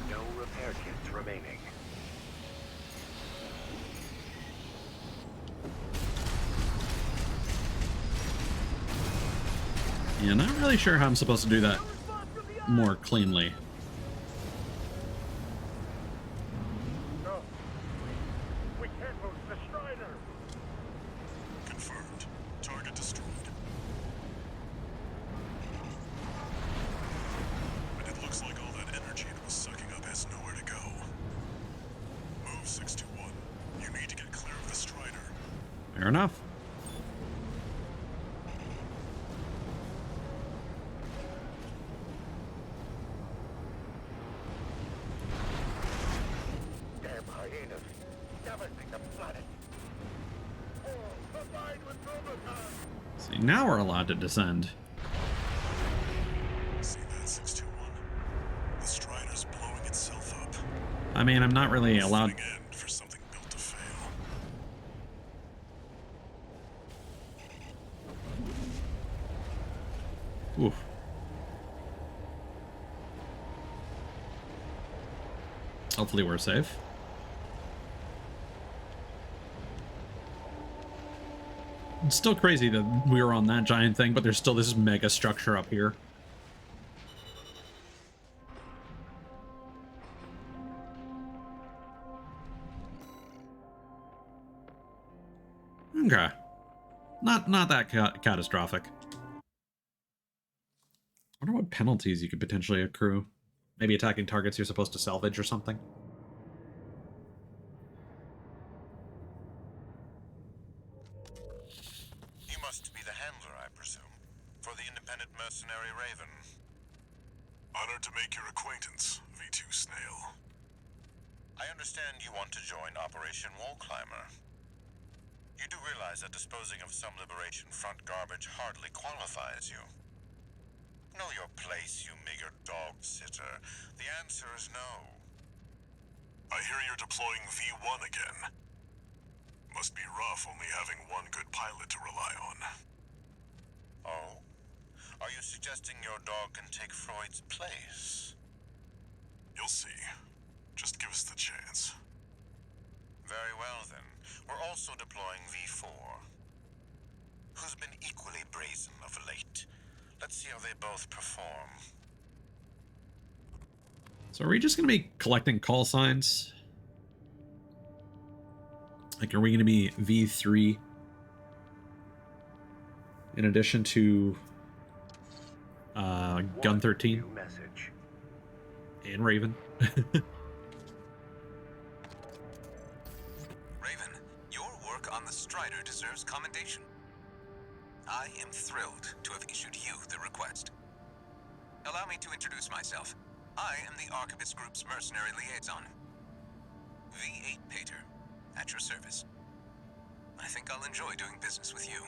No repair kits remaining. Yeah, not really sure how I'm supposed to do that more cleanly. No. We can't lose the Strider. Confirmed. Target destroyed. And it looks like all that energy it was sucking up has nowhere to go. Move 621. You need to get clear of the Strider. Fair enough. Damn hyenas. Damaging the planet. Oh, combined with Rubicon. See, now we're allowed to descend. See that 621? The Strider's blowing itself up. I mean, I'm not really allowed. Fitting end for something built to fail. Oof. Hopefully we're safe. It's still crazy that we were on that giant thing, but there's still this mega structure up here. Okay. Not that catastrophic. I wonder what penalties you could potentially accrue. Maybe attacking targets you're supposed to salvage or something. You must be the handler, I presume, for the independent mercenary Raven. Honored to make your acquaintance, V2 Snail. I understand you want to join Operation Wall Climber. You do realize that disposing of some Liberation Front garbage hardly qualifies you. Know your place, you meager dog sitter. The answer is no. I hear you're deploying V1 again. Must be rough only having one good pilot to rely on. Oh? Are you suggesting your dog can take Freud's place? You'll see. Just give us the chance. Very well, then. We're also deploying V4. Who's been equally brazen of late. Let's see how they both perform. So are we just going to be collecting call signs? Like, are we going to be V3 in addition to Gun 13 message. and Raven? Raven, your work on the Strider deserves commendation. I am thrilled to have issued you the request. Allow me to introduce myself. I am the Archivist Group's mercenary liaison. V8 Pater, at your service. I think I'll enjoy doing business with you.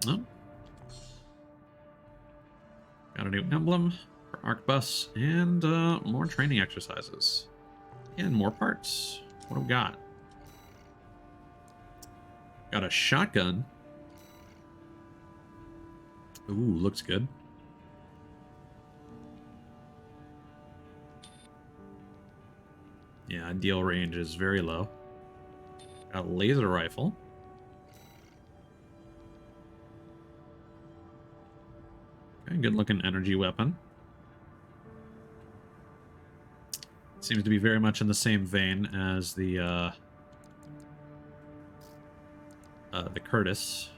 Oh. Got a new emblem for Arcbus and more training exercises. And more parts. What do we got? Got a shotgun. Ooh, looks good. Yeah, deal range is very low. Got a laser rifle. Okay, good looking energy weapon. Seems to be very much in the same vein as the Curtis.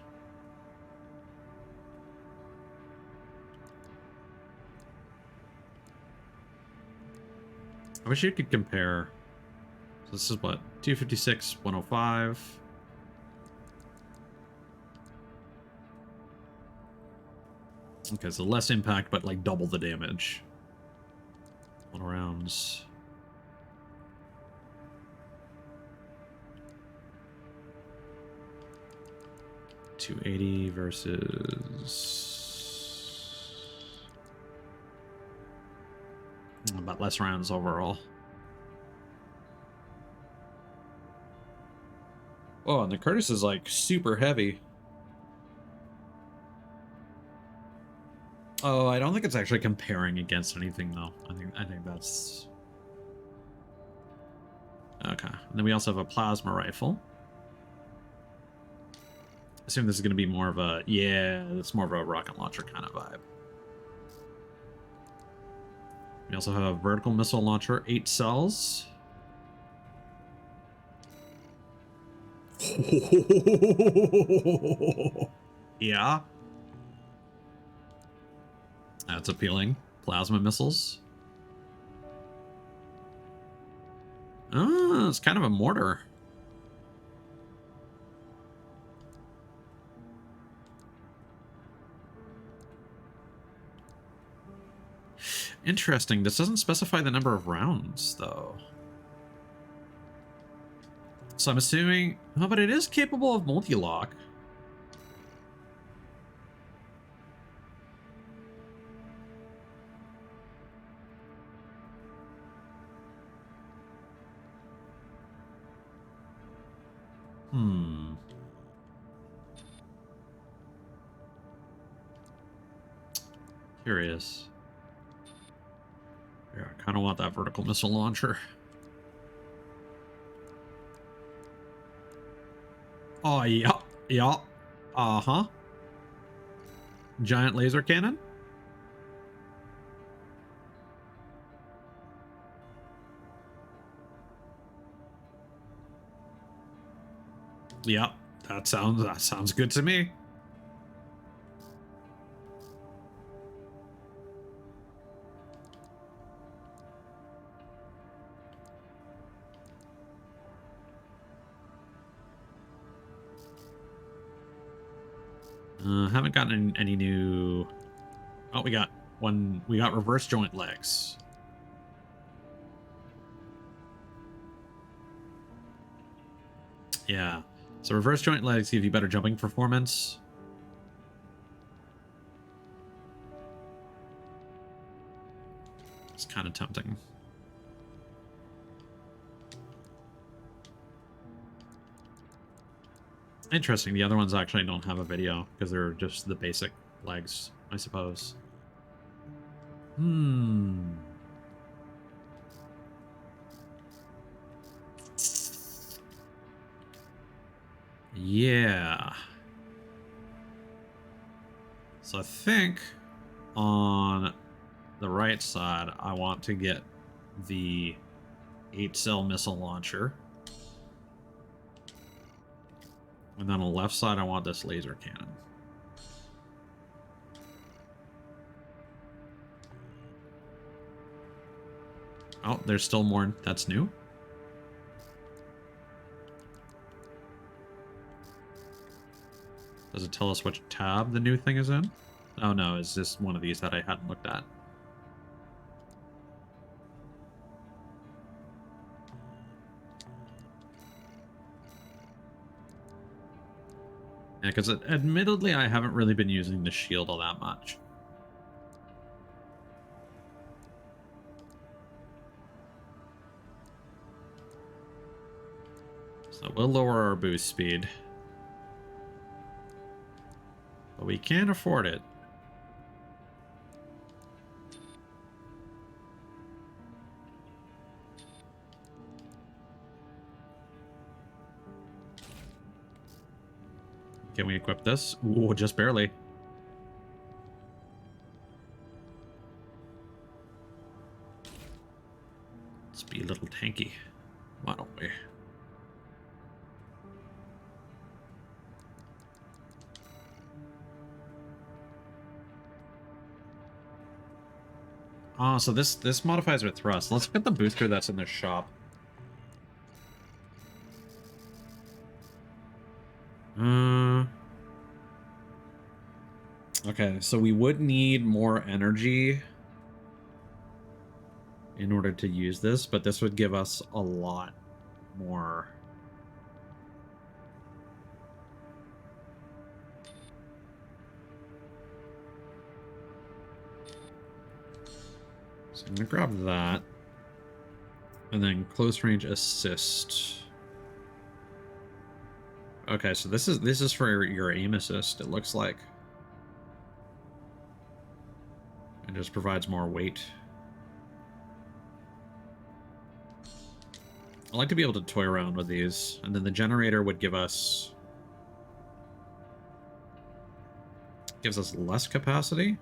I wish you could compare. So this is what, 256, 105. Okay, so less impact, but like double the damage. 1 rounds. $280 versus about less rounds overall. Oh, and the Curtis is like super heavy. Oh, I don't think it's actually comparing against anything though. I think that's okay. And then we also have a plasma rifle. I assume this is going to be more of a it's more of a rocket launcher kind of vibe. We also have a vertical missile launcher, 8 cells. Yeah. That's appealing. Plasma missiles. Oh, it's kind of a mortar. Interesting. This doesn't specify the number of rounds, though. So I'm assuming... Oh, but it is capable of multi-lock. Curious. Yeah, I kind of want that vertical missile launcher. Oh, yeah. Yeah. Uh-huh. Giant laser cannon? Yep. That sounds good to me. Haven't gotten any new. Oh, we got one. We got reverse joint legs. Yeah. So reverse joint legs give you better jumping performance. It's kind of tempting. Interesting. The other ones actually don't have a video because they're just the basic legs, I suppose. Yeah. So I think on the right side, I want to get the 8-cell missile launcher. And then on the left side, I want this laser cannon. Oh, there's still more. That's new. Does it tell us which tab the new thing is in? Oh no, it's just one of these that I hadn't looked at. Yeah, because admittedly, I haven't really been using the shield all that much. So we'll lower our boost speed. But we can't afford it. Can we equip this? Ooh, just barely. Let's be a little tanky. Why don't we? Oh, so this modifies our thrust. Let's look at the booster that's in the shop. Okay, so we would need more energy in order to use this, but this would give us a lot more. So I'm gonna grab that. And then close range assist. Okay, so this is for your aim assist, it looks like. It just provides more weight. I like to be able to toy around with these, and then the generator would gives us less capacity.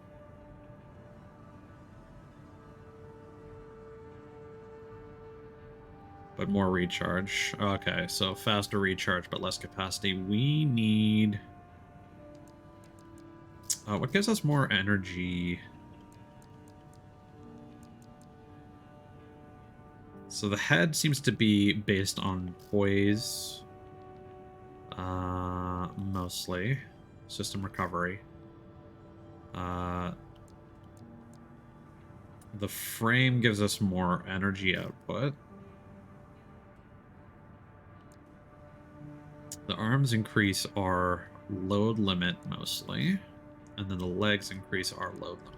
But more recharge. Okay, so faster recharge, but less capacity. We need... what gives us more energy? So the head seems to be based on poise. Mostly. System recovery. The frame gives us more energy output. The arms increase our load limit mostly, and then the legs increase our load limit.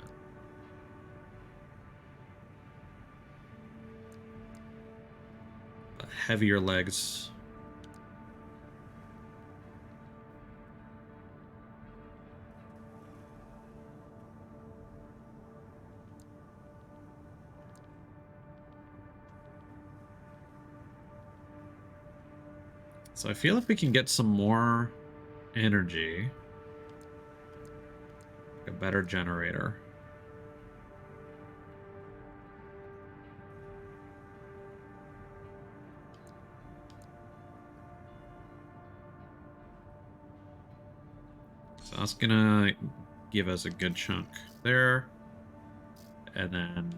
Heavier legs. So I feel if we can get some more energy, a better generator. So that's gonna give us a good chunk there. And then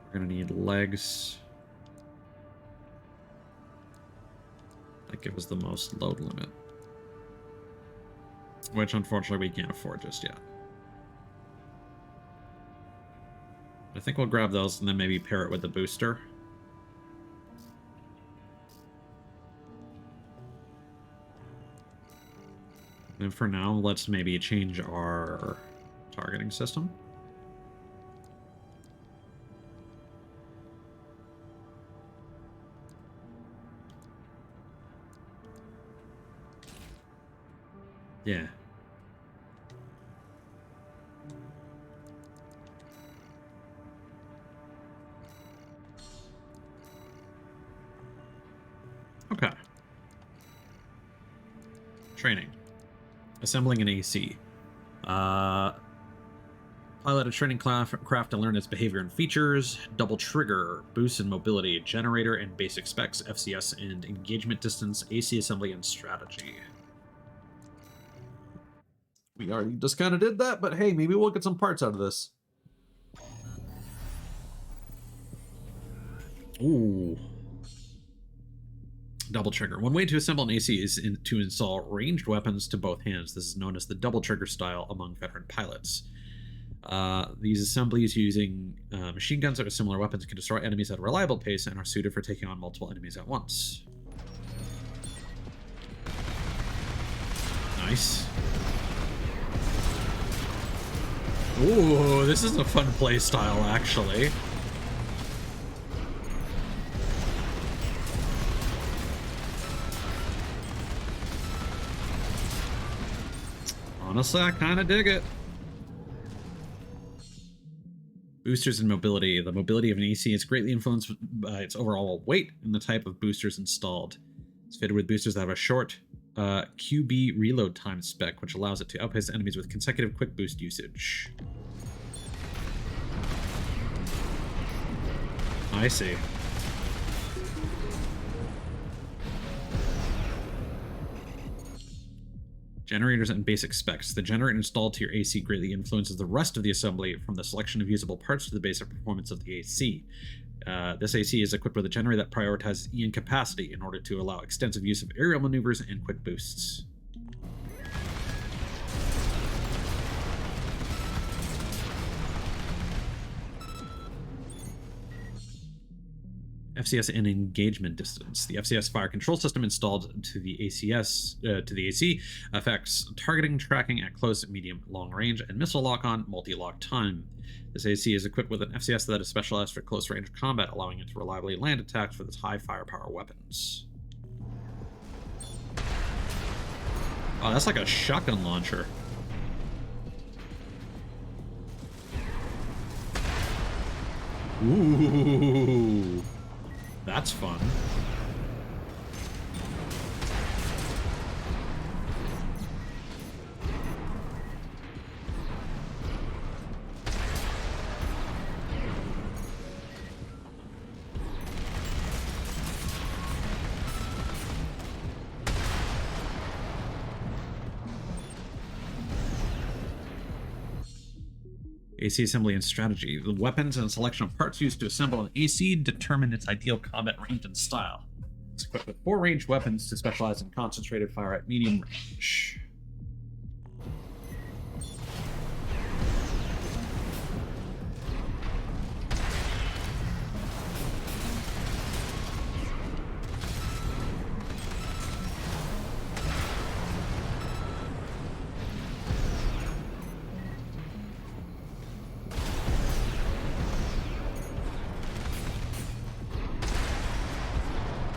we're gonna need legs. That gives us the most load limit, which unfortunately we can't afford just yet. I think we'll grab those and then maybe pair it with the booster. And for now, let's maybe change our targeting system. Yeah. Okay. Training. Assembling an AC. Pilot a training craft to learn its behavior and features. Double trigger, boost in mobility, generator and basic specs, FCS and engagement distance, AC assembly and strategy. We already just kind of did that, but hey, maybe we'll get some parts out of this. Ooh. Double trigger. One way to assemble an AC is to install ranged weapons to both hands. This is known as the double trigger style among veteran pilots. These assemblies using machine guns or similar weapons can destroy enemies at a reliable pace and are suited for taking on multiple enemies at once. Nice. Ooh, this is a fun play style, actually. Honestly, I kind of dig it. Boosters and mobility. The mobility of an AC is greatly influenced by its overall weight and the type of boosters installed. It's fitted with boosters that have a short QB reload time spec, which allows it to outpace enemies with consecutive quick boost usage. I see. Generators and basic specs. The generator installed to your AC greatly influences the rest of the assembly, from the selection of usable parts to the basic performance of the AC. This AC is equipped with a generator that prioritizes EN capacity in order to allow extensive use of aerial maneuvers and quick boosts. FCS and engagement distance. The FCS fire control system installed to the AC affects targeting, tracking at close, medium, long range, and missile lock-on, multi-lock time. This AC is equipped with an FCS that is specialized for close range combat, allowing it to reliably land attacks with its high firepower weapons. Oh, that's like a shotgun launcher. Ooh. That's fun. AC assembly and strategy. The weapons and selection of parts used to assemble an AC determine its ideal combat range and style. It's equipped with 4 ranged weapons to specialize in concentrated fire at medium range.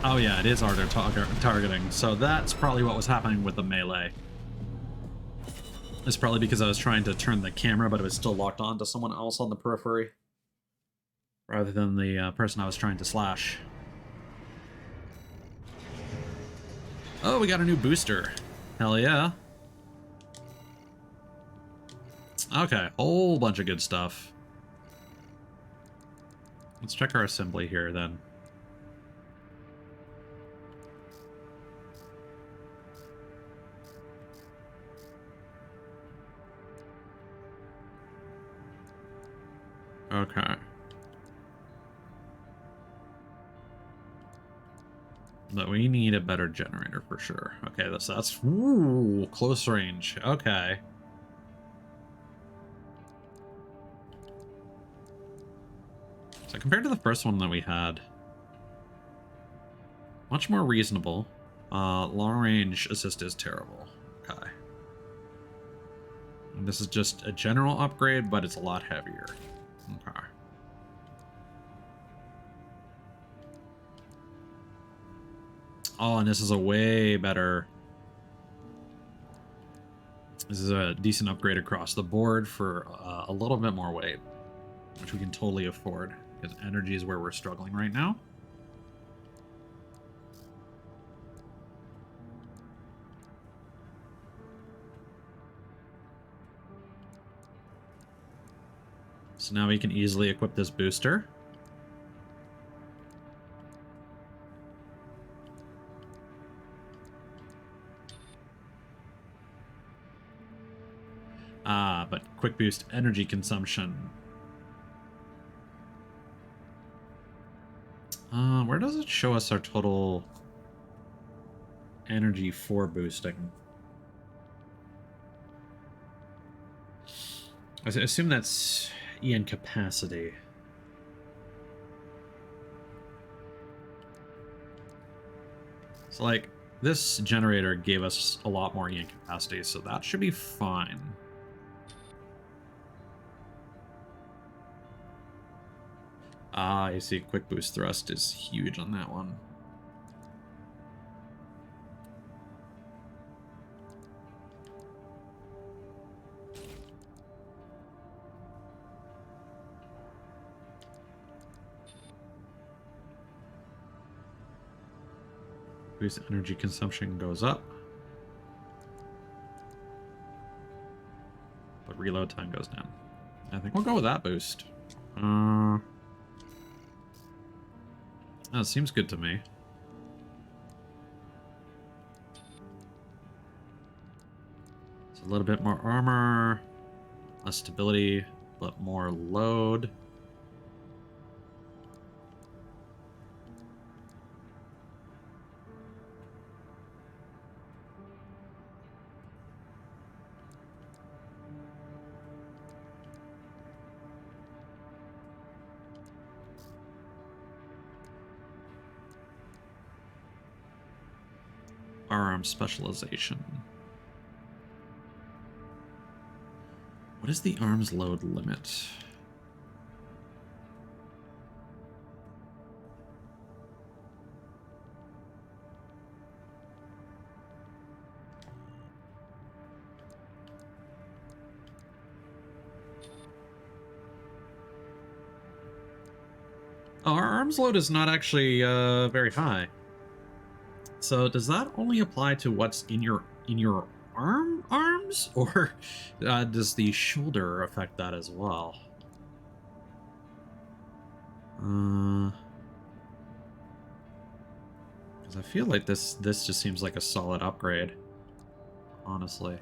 Oh yeah, it is harder targeting, so that's probably what was happening with the melee. It's probably because I was trying to turn the camera, but it was still locked on to someone else on the periphery. rather than the person I was trying to slash. Oh, we got a new booster. Hell yeah. Okay, whole bunch of good stuff. Let's check our assembly here then. Okay. But we need a better generator for sure. Okay, that's ooh, close range. Okay. So compared to the first one that we had, much more reasonable. Long range assist is terrible. Okay. And this is just a general upgrade, but it's a lot heavier. Okay. Oh, and this is a way better... This is a decent upgrade across the board for a little bit more weight, which we can totally afford, because energy is where we're struggling right now. So now we can easily equip this booster. But quick boost energy consumption. Where does it show us our total energy for boosting? I assume that's EN capacity. So, like, this generator gave us a lot more EN capacity, so that should be fine. I see quick boost thrust is huge on that one. Boost energy consumption goes up, but reload time goes down. I think we'll go with that boost. That seems good to me. It's a little bit more armor, less stability, but more load. Arm specialization. What is the arms load limit? Oh, our arms load is not actually very high. So does that only apply to what's in your arms, or does the shoulder affect that as well? Because I feel like this just seems like a solid upgrade, honestly.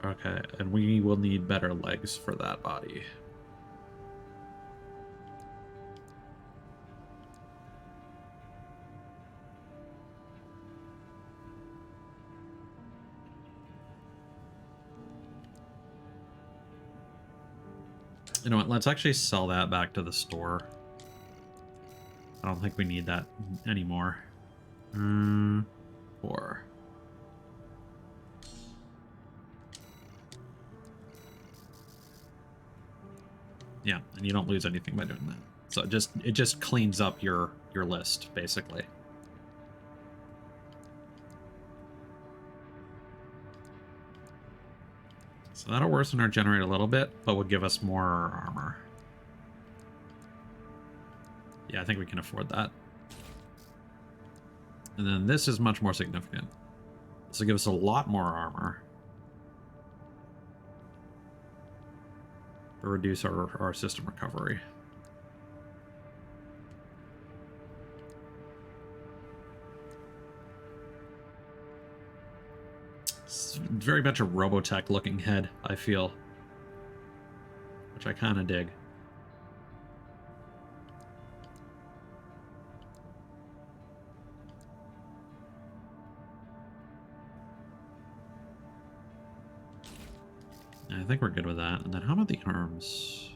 Okay, and we will need better legs for that body. You know what, let's actually sell that back to the store. I don't think we need that anymore. 4. Yeah, and you don't lose anything by doing that. So it just cleans up your list, basically. So that'll worsen our generator a little bit, but will give us more armor. Yeah, I think we can afford that. And then this is much more significant. This will give us a lot more armor. Or reduce our system recovery. It's very much a Robotech looking head, I feel. Which I kind of dig. I think we're good with that. And then how about the arms?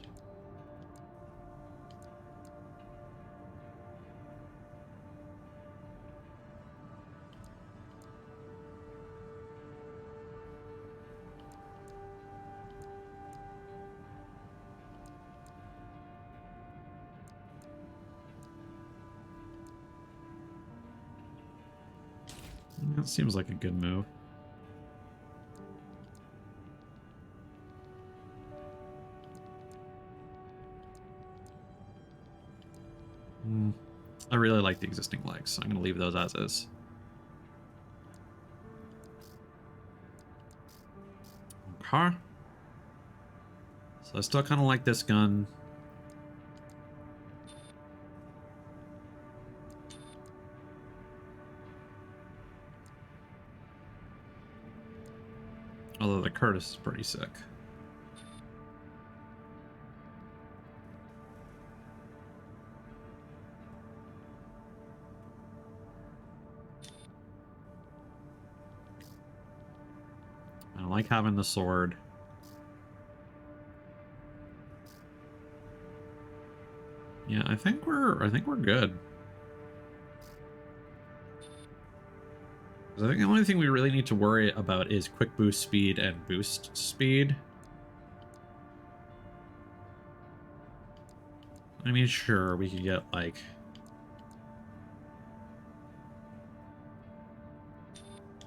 That seems like a good move. I really like the existing legs, so I'm going to leave those as is. Okay. So I still kind of like this gun. Although the Curtis is pretty sick. I like having the sword. Yeah, I think we're good. I think the only thing we really need to worry about is quick boost speed and boost speed. I mean, sure, we could get like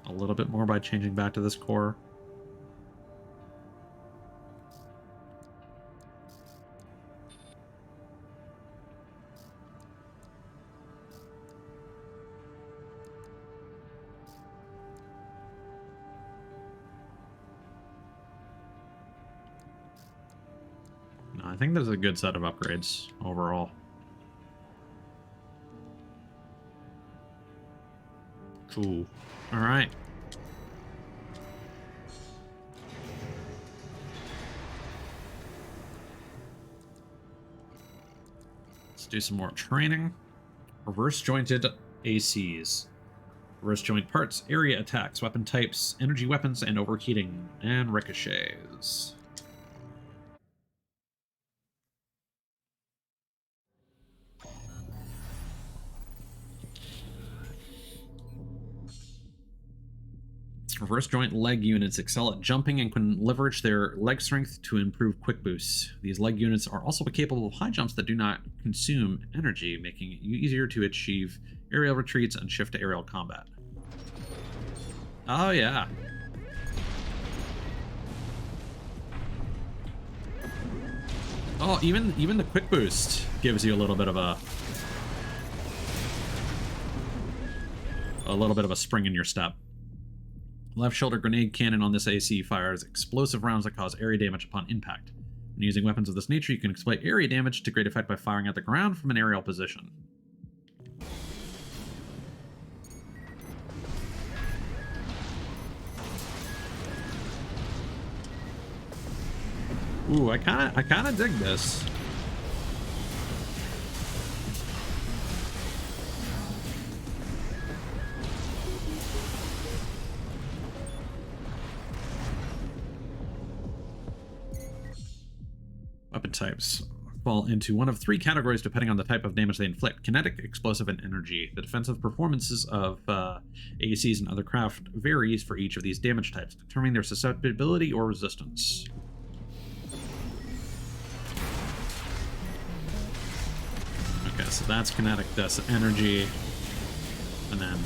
a little bit more by changing back to this core. I think there's a good set of upgrades overall. Cool. All right. Let's do some more training. Reverse jointed ACs. Reverse joint parts, area attacks, weapon types, energy weapons, and overheating, and ricochets. Reverse joint leg units excel at jumping and can leverage their leg strength to improve quick boosts. These leg units are also capable of high jumps that do not consume energy, making it easier to achieve aerial retreats and shift to aerial combat. Oh yeah. Oh, even the quick boost gives you a little bit of a spring in your step. Left shoulder grenade cannon on this AC fires explosive rounds that cause area damage upon impact. When using weapons of this nature, you can exploit area damage to great effect by firing at the ground from an aerial position. Ooh, I kinda dig this. Weapon types fall into one of three categories depending on the type of damage they inflict: kinetic, explosive, and energy. The defensive performances of ACs and other craft varies for each of these damage types, determining their susceptibility or resistance. Okay, so that's kinetic, that's energy, and then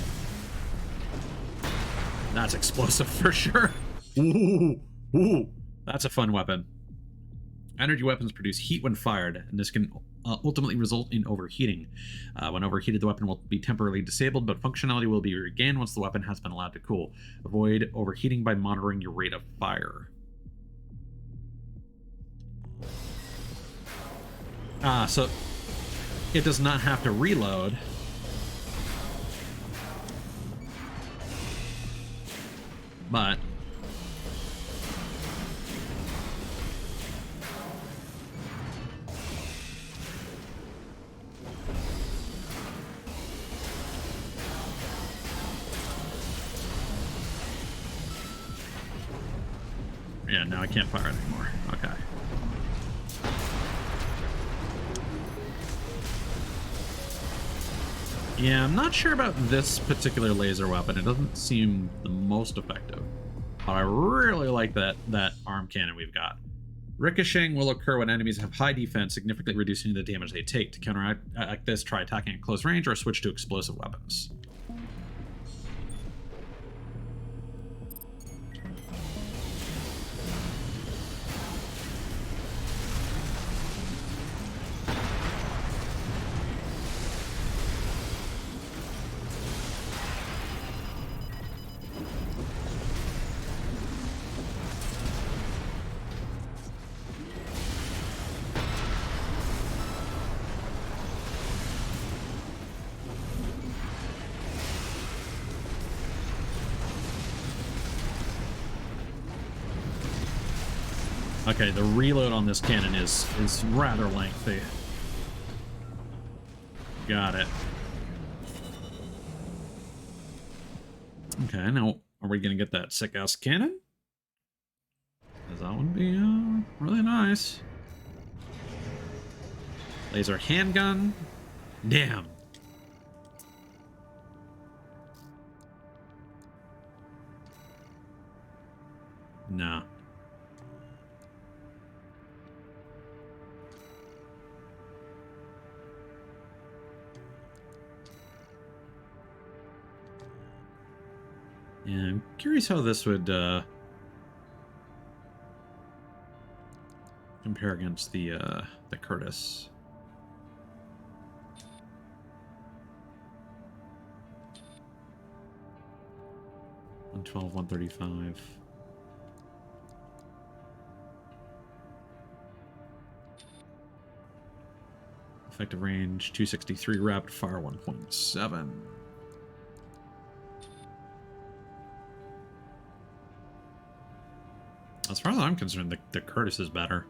that's explosive for sure. Ooh, ooh. That's a fun weapon. Energy weapons produce heat when fired, and this can ultimately result in overheating. When overheated, the weapon will be temporarily disabled, but functionality will be regained once the weapon has been allowed to cool. Avoid overheating by monitoring your rate of fire. So it does not have to reload. But yeah, now I can't fire it anymore. Okay. Yeah, I'm not sure about this particular laser weapon. It doesn't seem the most effective. But I really like that arm cannon we've got. Ricocheting will occur when enemies have high defense, significantly reducing the damage they take. To counteract this, try attacking at close range or switch to explosive weapons. Okay, the reload on this cannon is rather lengthy. Got it. Okay, now are we gonna get that sick-ass cannon? Because that would be really nice. Laser handgun. Damn. No. Yeah, I'm curious how this would compare against the Curtis. $112, $135. Effective range 263, rapid fire 1.7. As far as I'm concerned, the Curtis is better.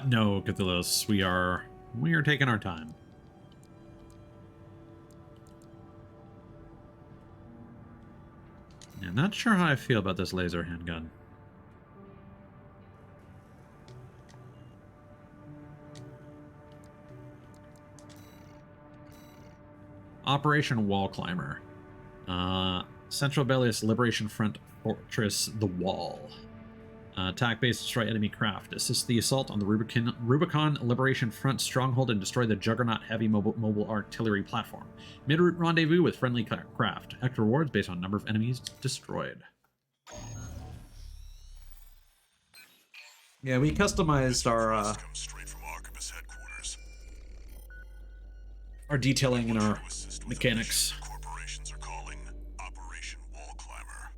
No, Cthulhu's. We are taking our time. Yeah, not sure how I feel about this laser handgun. Operation Wall Climber. Central Bellius Liberation Front Fortress The Wall. Attack base, destroy enemy craft. Assist the assault on the Rubicon Liberation Front stronghold and destroy the Juggernaut heavy mobile artillery platform. Mid-route rendezvous with friendly craft. Extra rewards based on number of enemies destroyed. Yeah, we customized our detailing and our mechanics. Corporations are calling Operation Wall Climber.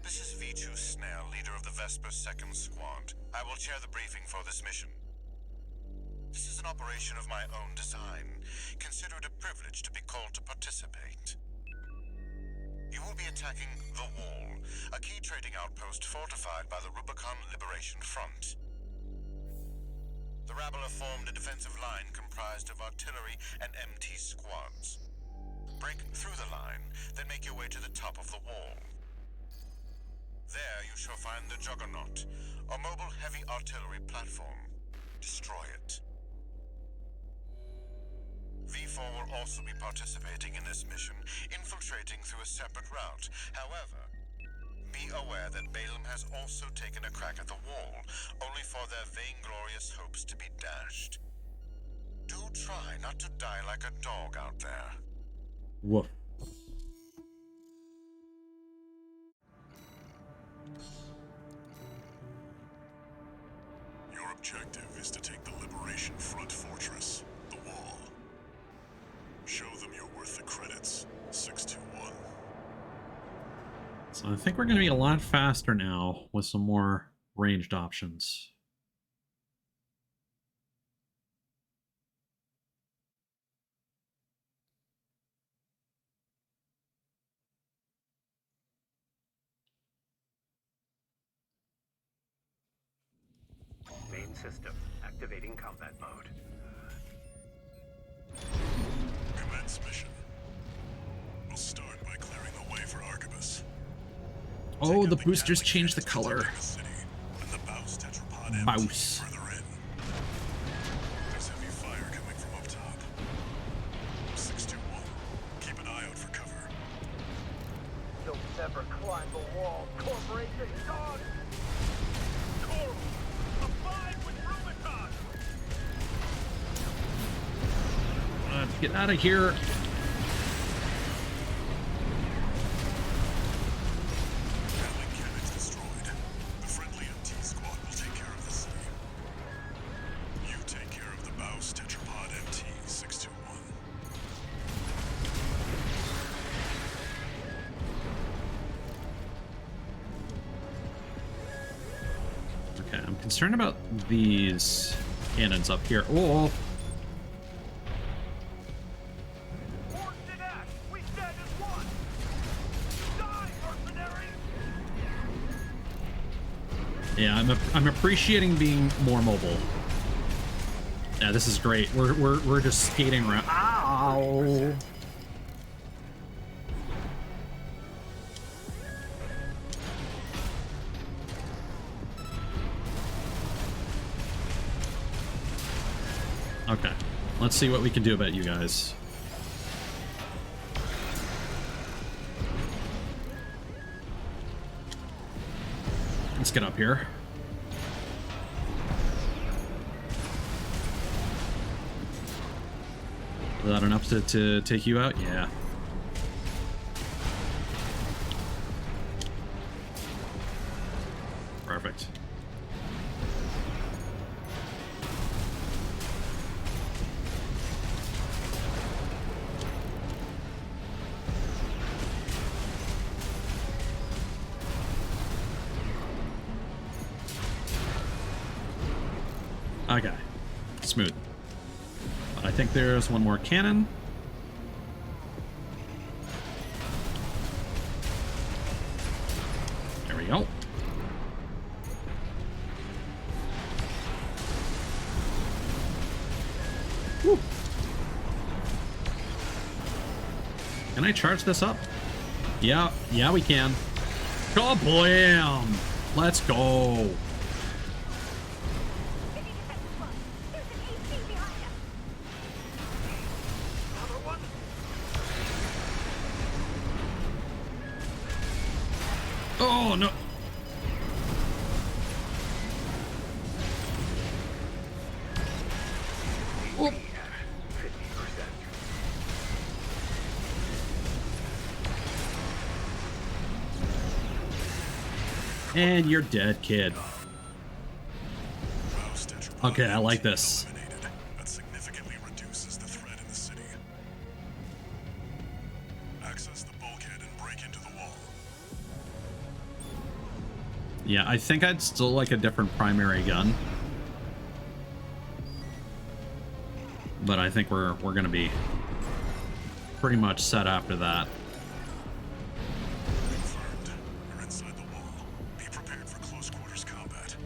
This is V2 Snell, leader of the Vesper 2nd Squad. I will chair the briefing for this mission. This is an operation of my own design. Consider it a privilege to be called to participate. You will be attacking the Wall, a key trading outpost fortified by the Rubicon Liberation Front. The rabble have formed a defensive line comprised of artillery and MT squads. Break through the line, then make your way to the top of the wall. There you shall find the Juggernaut, a mobile heavy artillery platform. Destroy it. V4 will also be participating in this mission, infiltrating through a separate route. However, be aware that Balaam has also taken a crack at the wall, only for their vainglorious hopes to be dashed. Do try not to die like a dog out there. Woof. Your objective is to take the Liberation Front fortress, the Wall. Show them you're worth the credits, 621. So I think we're going to be a lot faster now with some more ranged options. Main system activating combat mode. Commence mission. We'll start by clearing the way for Arquebus. Oh, the boosters changed the color. Bouse. Further in. There's heavy fire coming from up top. 621. Keep an eye out for cover. You'll never climb the wall, corporation dog! Coral! Abide with Rubicon! Let's get out of here. Gatling cannons destroyed. The friendly MT squad will take care of the city. You take care of the Baus Tetrapod MT 621. Okay, I'm concerned about these cannons up here. Oh, Forged in ash, we stand as one! Die, mercenaries! yeah, I'm appreciating being more mobile. Yeah, this is great. We're just skating around. Ow! Okay, let's see what we can do about you guys. Let's get up here. Is that enough to take you out? Yeah. Perfect. Okay. Smooth. I think there's one more cannon. There we go. Woo. Can I charge this up? Yeah, we can. Kablam! Let's go. Oh no. Whoop. 50%. And you're dead, kid. Baus Tetrapod Okay, I like MT this. eliminated. That significantly reduces the threat in the city. Access the bulkhead and break into the wall. Yeah, I think I'd still like a different primary gun. But I think we're gonna be pretty much set after that. Confirmed. You're inside the wall. Be prepared for close quarters combat.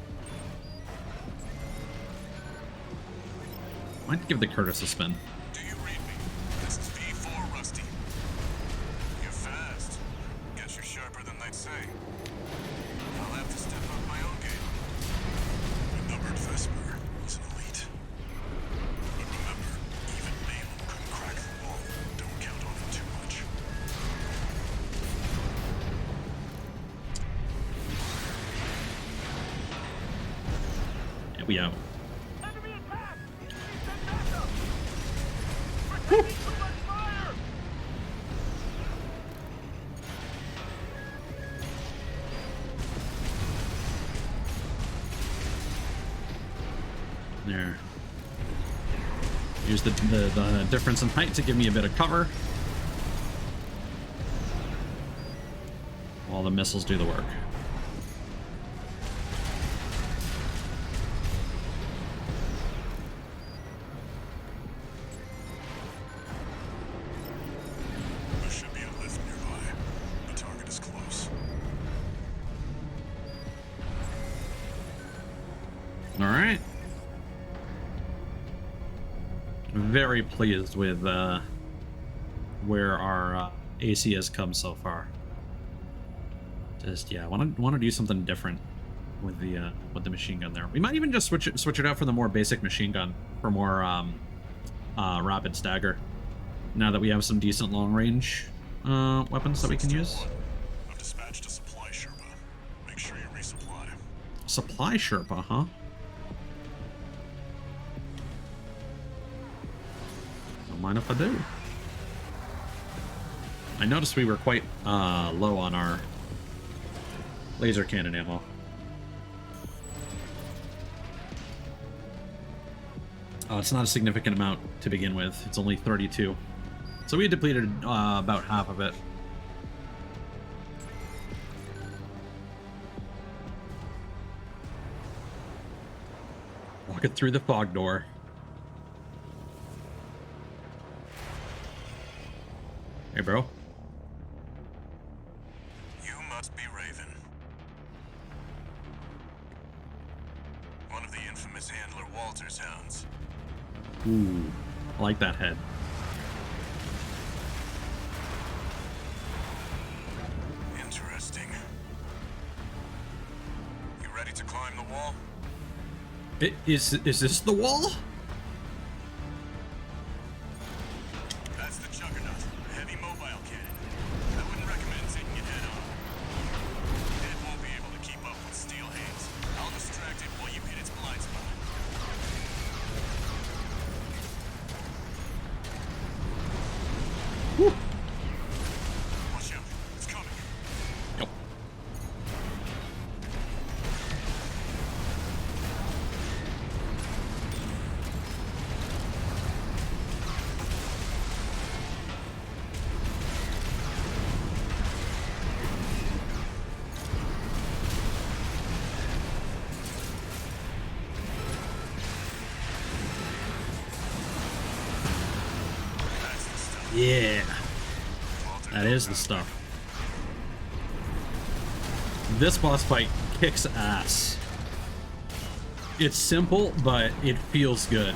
Might give the Curtis a spin. Do you read me? This is V4 Rusty. You're fast. Guess you're sharper than they'd say. I'll have to step up my own game. A numbered Vesper. He's an elite. But remember, even Balaam couldn't crack the wall. Don't count on him too much. Yeah, we out. Enemy attack! Send backup! There. Use the difference in height to give me a bit of cover, while the missiles do the work. There should be a lift nearby. The target is close. All right. Very pleased with where our AC has come so far. Just yeah, want to do something different with the machine gun there. We might even just switch it out for the more basic machine gun for more rapid stagger. Now that we have some decent long range weapons that we can use. I've dispatched a supply Sherpa. Make sure you resupply. Supply Sherpa, huh? Don't mind if I do. I noticed we were quite low on our laser cannon ammo. Oh, it's not a significant amount to begin with. It's only 32. So we depleted about half of it. Walk it through the fog door. Hey, bro. You must be Raven. One of the infamous handler Walter's hounds. Ooh, I like that head. Interesting. You ready to climb the wall? Is this the wall? That's the Juggernaut, a heavy mobile cannon. I wouldn't recommend taking it head on. It won't be able to keep up with steel hands. I'll distract it while you hit its blind spot. Woo. Watch out, it's coming. Yep. Yeah, that is the stuff. This boss fight kicks ass. It's simple, but it feels good.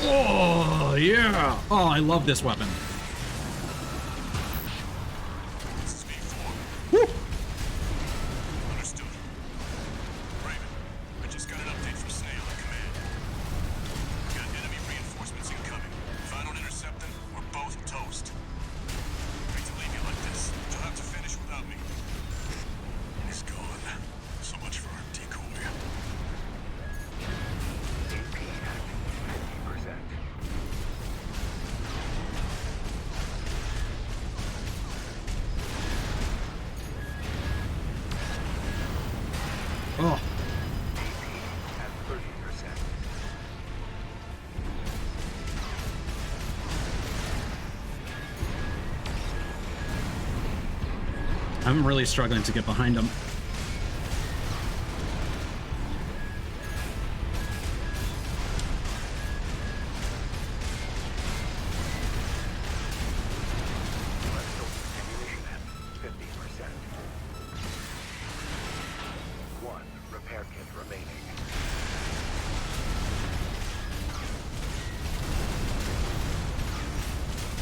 Oh, yeah. Oh, I love this weapon. This is V4. Woo. Understood. Raven, I just got an update from Snail in command. We got enemy reinforcements incoming. If I don't intercept them, we're both toast. Hate to leave you like this. You'll have to finish without me. He's gone. So much for our decoy. AP at 50%. Oh, At 30%. I'm really struggling to get behind him. Lifesteal ammunition at 50%. 1 repair kit remaining.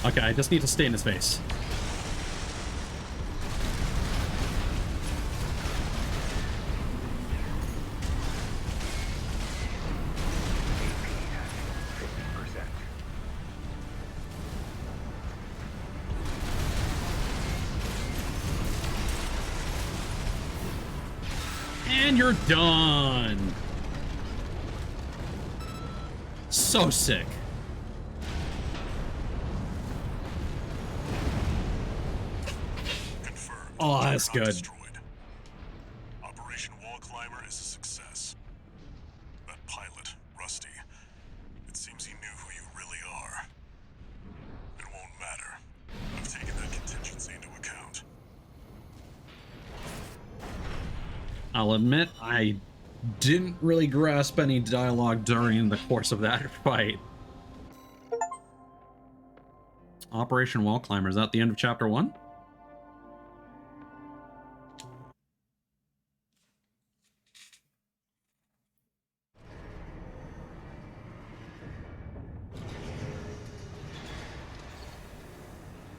Okay, I just need to stay in his face. AP at 50%. And you're done. So sick. Oh, that's Juggernaut good. destroyed. Operation Wall Climber is a success. That pilot, Rusty, it seems he knew who you really are. It won't matter. I've taken that contingency into account. I'll admit, I didn't really grasp any dialogue during the course of that fight. Operation Wall Climber, is that the end of chapter 1?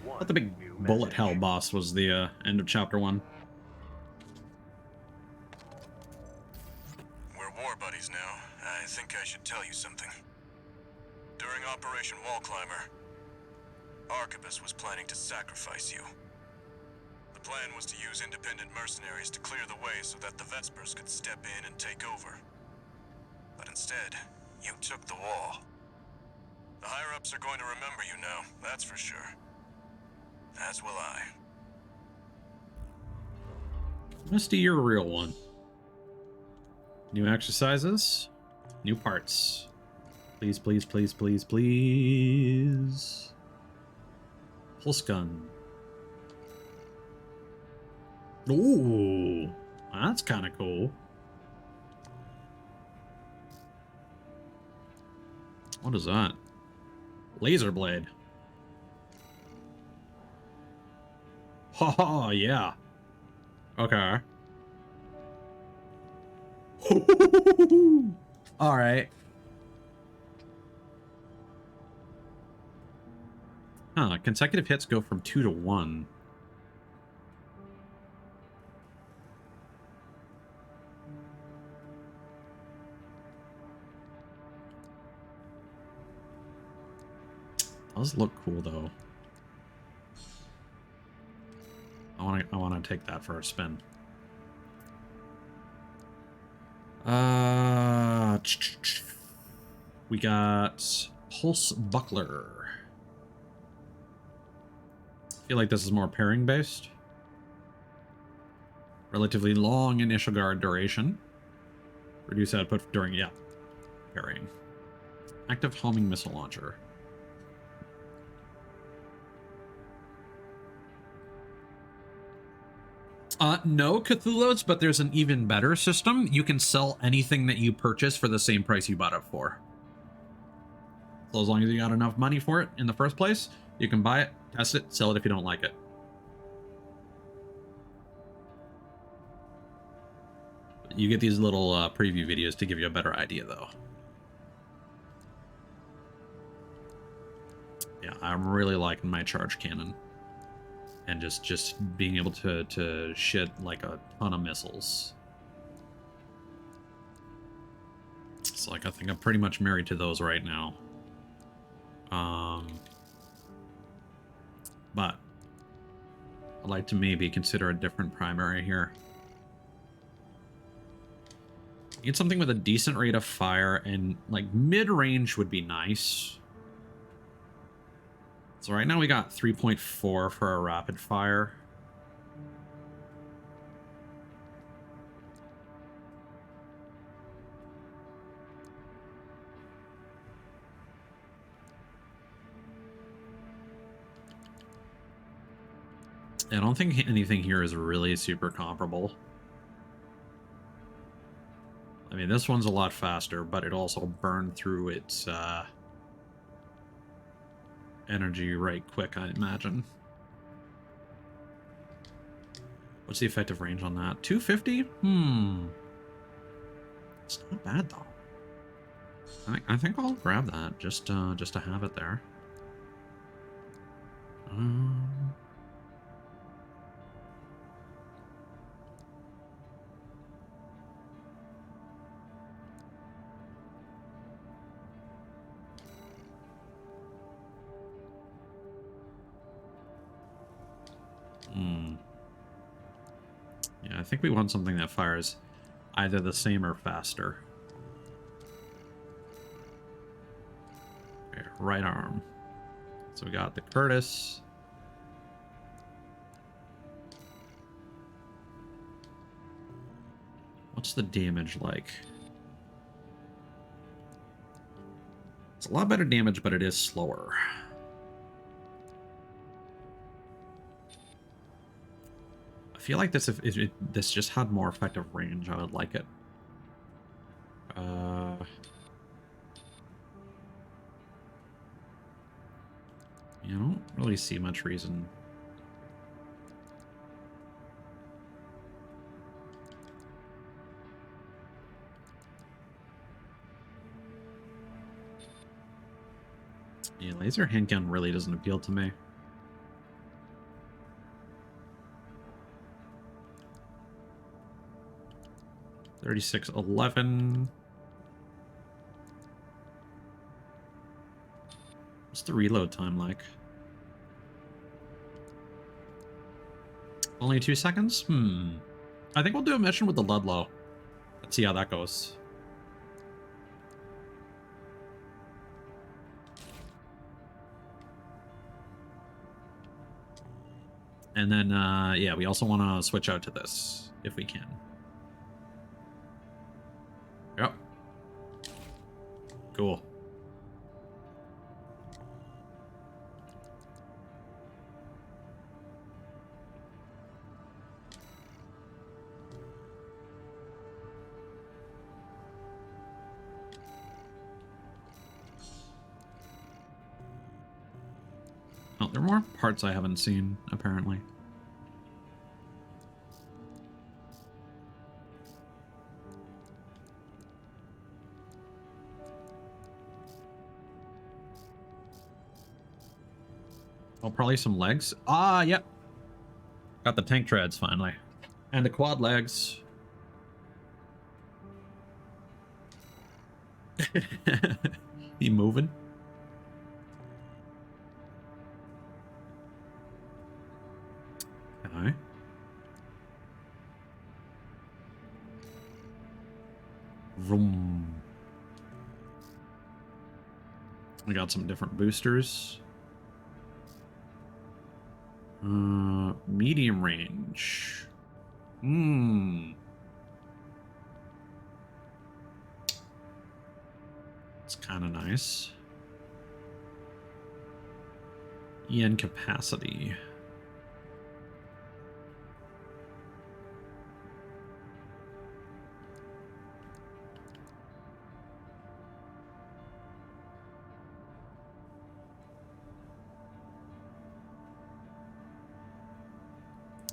I thought the big bullet hell boss was the end of chapter 1. We're war buddies now. I think I should tell you something. During Operation Wall Climber, Arquebus was planning to sacrifice you. The plan was to use independent mercenaries to clear the way so that the Vespers could step in and take over. But instead, you took the wall. The higher-ups are going to remember you now, that's for sure. As will I. Misty, you're a real one. New exercises, new parts. Please, please, please, please, please. Pulse gun. Ooh, that's kind of cool. What is that? Laser blade. Oh, yeah. Okay. All right. Huh, consecutive hits go from 2 to 1. Does look cool though. I want to take that for a spin. We got Pulse Buckler. I feel like this is more pairing based. Relatively long initial guard duration. Reduce output during, yeah, parrying. Active homing missile launcher. No Cthulhu's, but there's an even better system. You can sell anything that you purchase for the same price you bought it for. So as long as you got enough money for it in the first place, you can buy it, test it, sell it if you don't like it. You get these little preview videos to give you a better idea, though. Yeah, I'm really liking my charge cannon. And just being able to shit like a ton of missiles. It's like I think I'm pretty much married to those right now. But I'd like to maybe consider a different primary here. Get something with a decent rate of fire, and like mid-range would be nice. So right now we got 3.4 for a rapid fire. I don't think anything here is really super comparable. I mean, this one's a lot faster, but it also burned through its energy right quick, I imagine. What's the effective range on that? 250? It's not bad though. I think I'll grab that just to have it there. Yeah, I think we want something that fires either the same or faster. Okay, right arm. So we got the Curtis. What's the damage like? It's a lot better damage, but it is slower. I feel like this, if this just had more effective range, I would like it. You don't really see much reason. Yeah, laser handgun really doesn't appeal to me. $36.11. What's the reload time like? Only 2 seconds? I think we'll do a mission with the Ludlow. Let's see how that goes. And then, yeah, we also want to switch out to this, if we can. Yep. Cool. Oh, there are more parts I haven't seen, apparently. Oh, probably some legs. Ah, yep. Got the tank treads, finally. And the quad legs. He moving? Okay. Vroom. We got some different boosters. Medium range. It's kind of nice. EN capacity.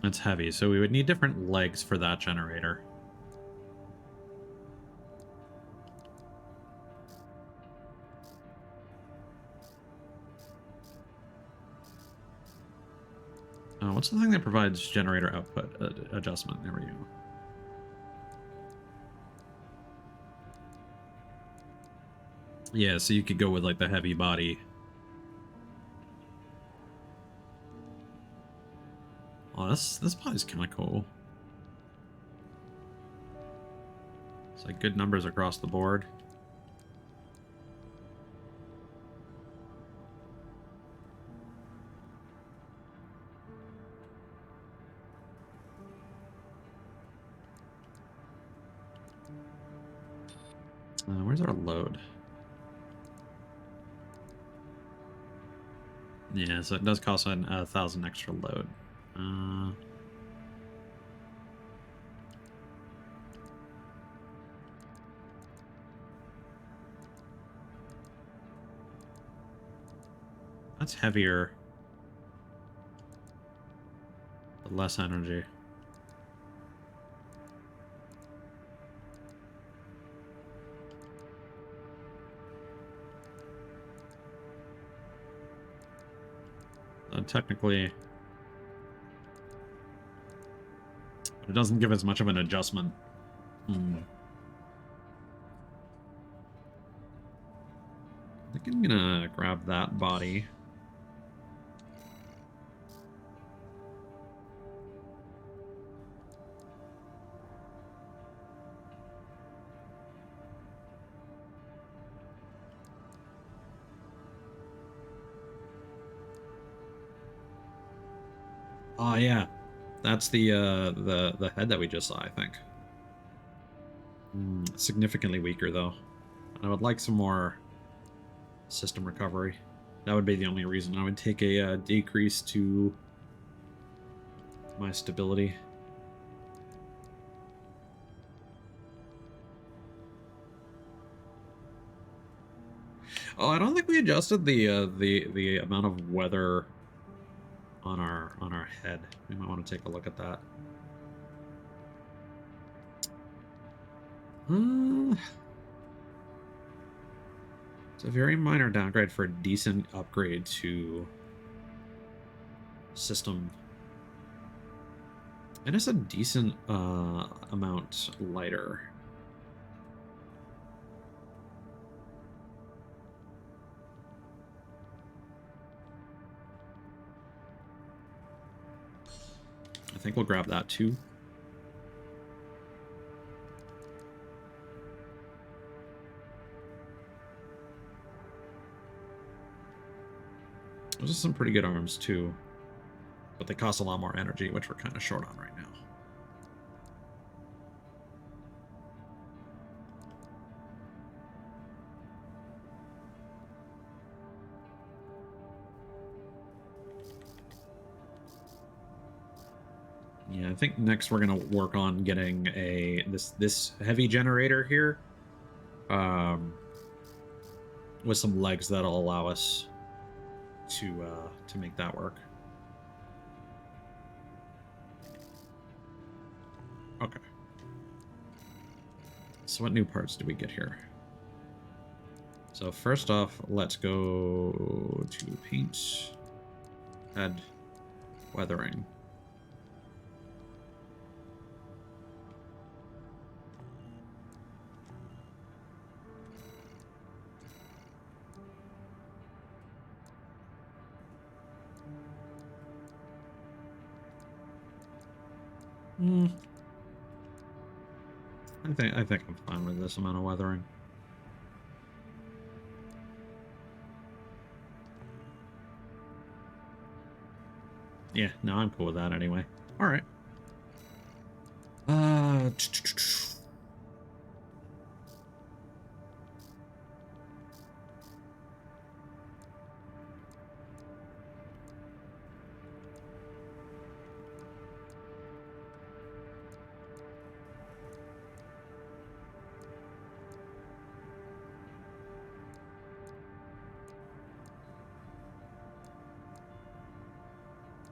It's heavy, so we would need different legs for that generator. What's the thing that provides generator output adjustment? There we go. Yeah, so you could go with like the heavy body. Oh, this body's kind of cool. It's like good numbers across the board. Where's our load? Yeah, so it does cost 1,000 extra load. That's heavier, but less energy. Technically, it doesn't give as much of an adjustment. I think I'm gonna grab that body. Oh yeah, that's the head that we just saw, I think. Significantly weaker, though. I would like some more system recovery. That would be the only reason I would take a decrease to my stability. Oh, I don't think we adjusted the amount of weather on our head. We might want to take a look at that. It's a very minor downgrade for a decent upgrade to system. And it's a decent amount lighter. I think we'll grab that too. Those are some pretty good arms too, but they cost a lot more energy, which we're kind of short on right now. Yeah, I think next we're gonna work on getting this heavy generator here, with some legs that'll allow us to make that work. Okay. So what new parts do we get here? So first off, let's go to paint, head, weathering. I think I'm fine with this amount of weathering. Yeah, no, I'm cool with that anyway. All right.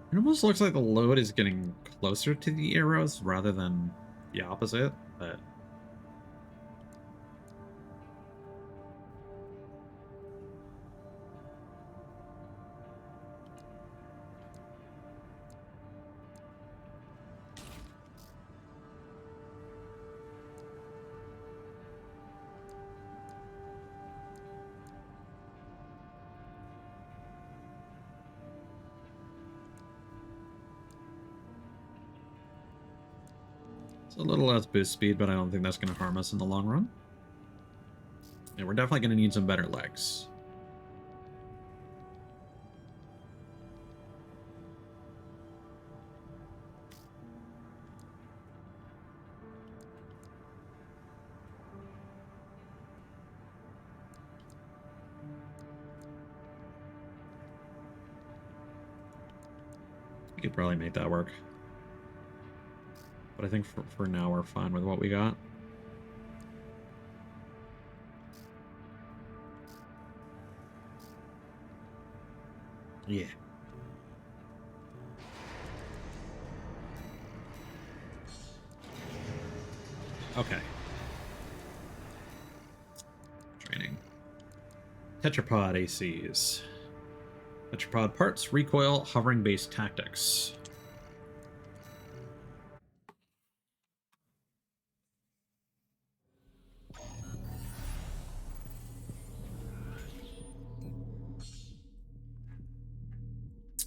It almost looks like the load is getting closer to the arrows rather than the opposite, but a little less boost speed, but I don't think that's going to harm us in the long run. Yeah, we're definitely going to need some better legs. We could probably make that work. But I think for now we're fine with what we got. Yeah. Okay. Training. Tetrapod ACs. Tetrapod parts, recoil, hovering-based tactics.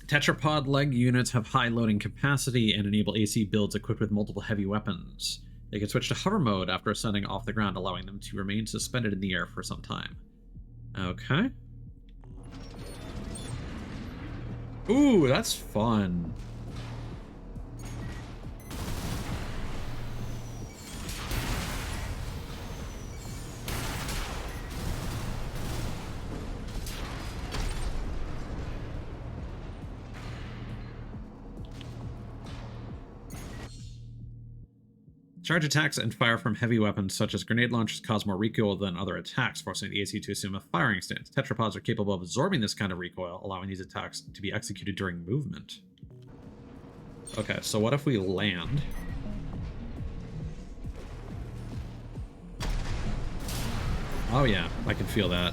Tetrapod leg units have high loading capacity and enable AC builds equipped with multiple heavy weapons. They can switch to hover mode after ascending off the ground, allowing them to remain suspended in the air for some time. Okay. Ooh, that's fun. Charge attacks and fire from heavy weapons such as grenade launchers cause more recoil than other attacks, forcing the AC to assume a firing stance. Tetrapods are capable of absorbing this kind of recoil, allowing these attacks to be executed during movement. Okay, so what if we land? Oh yeah, I can feel that.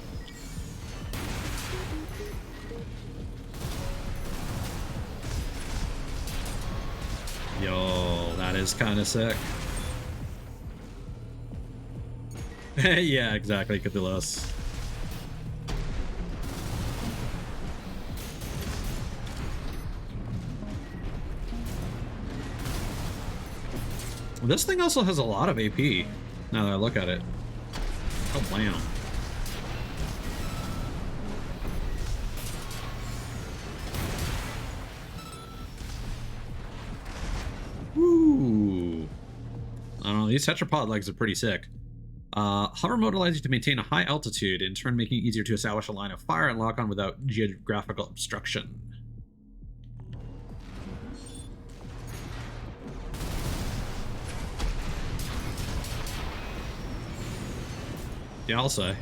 Yo, that is kind of sick. Yeah, exactly, Cthulhu's. This thing also has a lot of AP, now that I look at it. Oh, blam. Woo! I don't know, these tetrapod legs are pretty sick. Hover mode allows you to maintain a high altitude, in turn making it easier to establish a line of fire and lock on without geographical obstruction. Yeah, I'll say.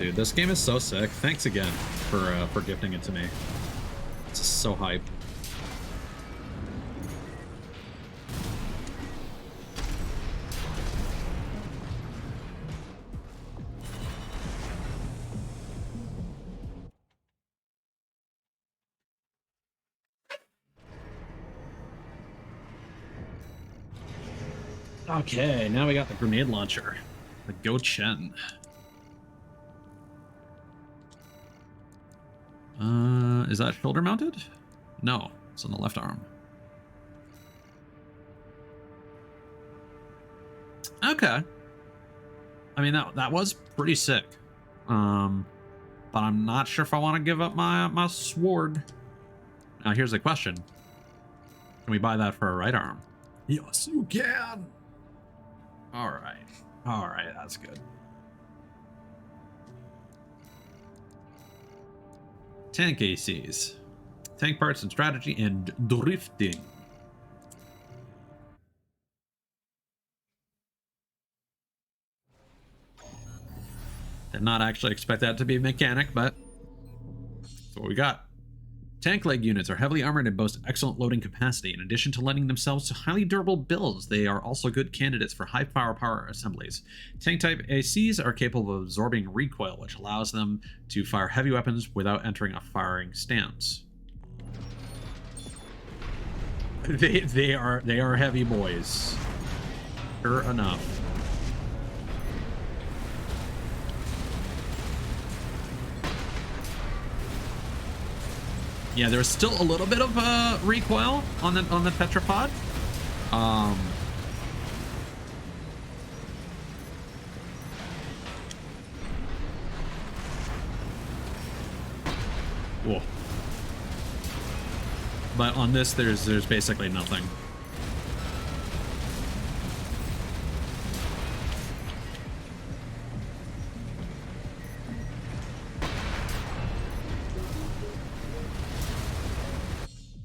Dude, this game is so sick. Thanks again for gifting it to me. It's just so hype. Okay, now we got the grenade launcher. The Go Chen. Is that shoulder mounted? No, it's on the left arm. Okay. I mean, that was pretty sick. But I'm not sure if I want to give up my sword. Now here's the question. Can we buy that for a right arm? Yes, you can. All right, that's good. Tank ACs, tank parts and strategy, and drifting. Did not actually expect that to be a mechanic, but that's what we got. Tank leg units are heavily armored and boast excellent loading capacity. In addition to lending themselves to highly durable builds, they are also good candidates for high firepower assemblies. Tank type ACs are capable of absorbing recoil, which allows them to fire heavy weapons without entering a firing stance. They are heavy boys. Sure enough. Yeah, there's still a little bit of recoil on the tetrapod. Whoa. But on this, there's basically nothing.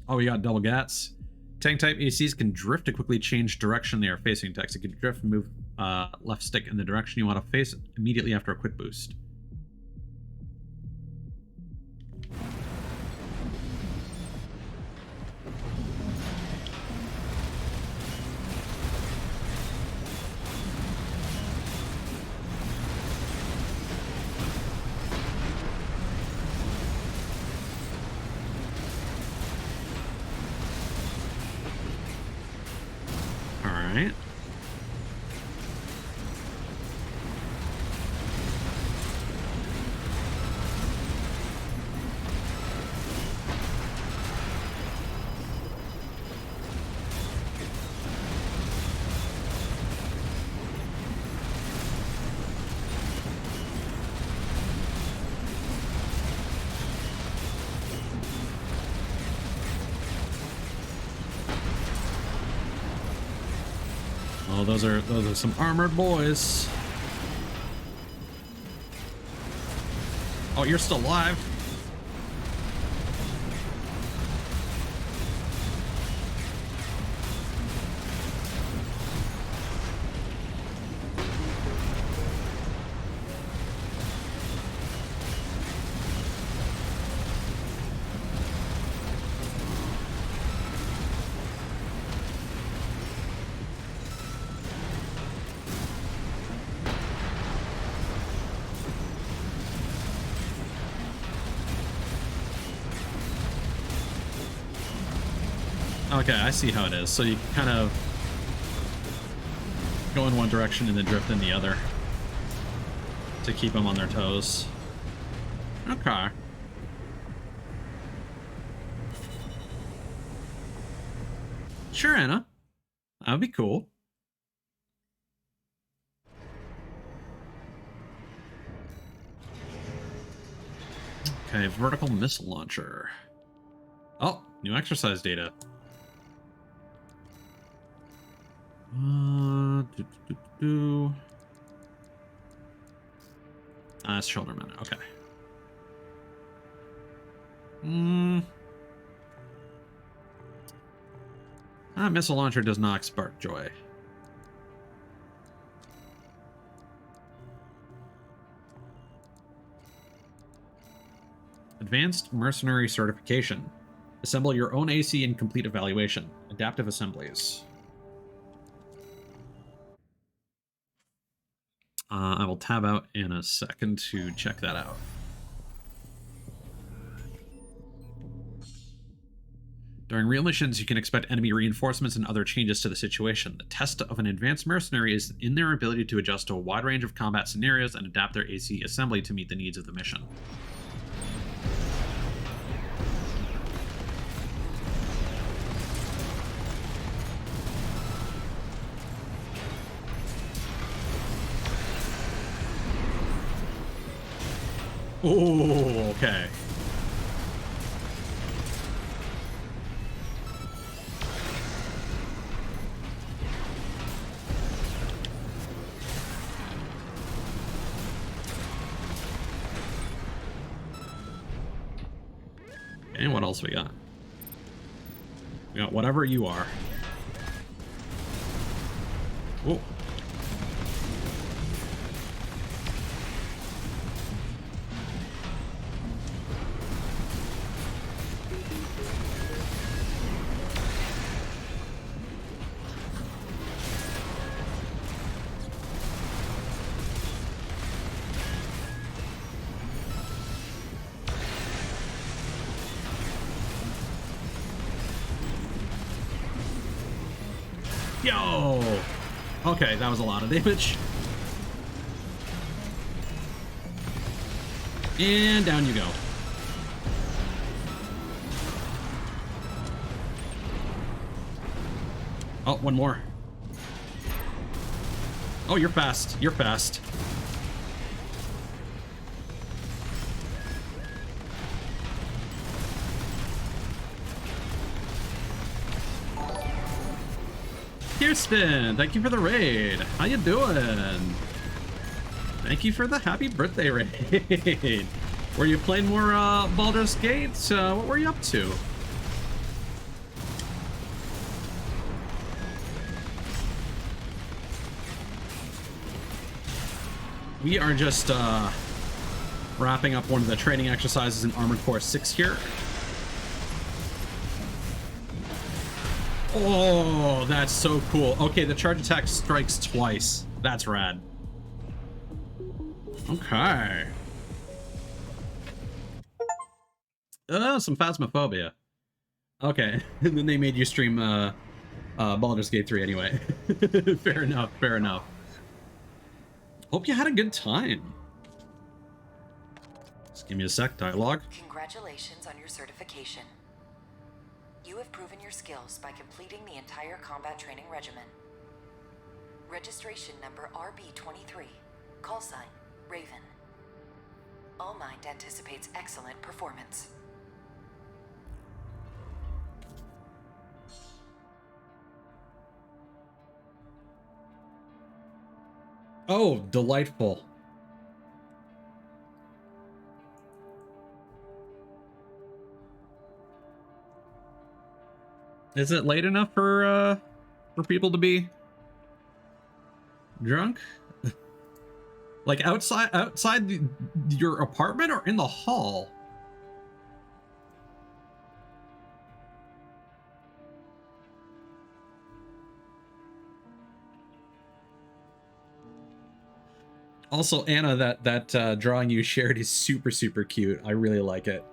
Oh, we got double gats. Tank type ACs can drift to quickly change direction they are facing. Text, it can drift and move left stick in the direction you want to face immediately after a quick boost. Alright. Oh, those are some armored boys. Oh, you're still alive. Okay, I see how it is. So you kind of go in one direction and then drift in the other to keep them on their toes. Okay. Sure, Anna. That'd be cool. Okay, vertical missile launcher. Oh, new exercise data. It's shoulderman. Okay. Missile launcher does not spark joy. Advanced Mercenary Certification. Assemble your own AC and complete evaluation. Adaptive assemblies. I will tab out in a second to check that out. During real missions, you can expect enemy reinforcements and other changes to the situation. The test of an advanced mercenary is in their ability to adjust to a wide range of combat scenarios and adapt their AC assembly to meet the needs of the mission. Oh, okay. And what else we got? We got whatever you are. Oh. Yo! Okay, that was a lot of damage. And down you go. Oh, one more. Oh, you're fast. You're fast. Kirsten, thank you for the raid. How you doing? Thank you for the happy birthday raid. Were you playing more Baldur's Gate? What were you up to? We are just wrapping up one of the training exercises in Armored Core 6 here. Oh, that's so cool. Okay, the charge attack strikes twice. That's rad. Okay. Some Phasmophobia. Okay, and then they made you stream Baldur's Gate 3 anyway. Fair enough, fair enough. Hope you had a good time. Just give me a sec, dialogue. Congratulations on your certification. You have proven your skills by completing the entire combat training regimen. Registration number RB23. Call sign, Raven. All Mind anticipates excellent performance. Oh, delightful. Is it late enough for people to be drunk? Like outside your apartment or in the hall? Also, Anna, that drawing you shared is super, super cute. I really like it.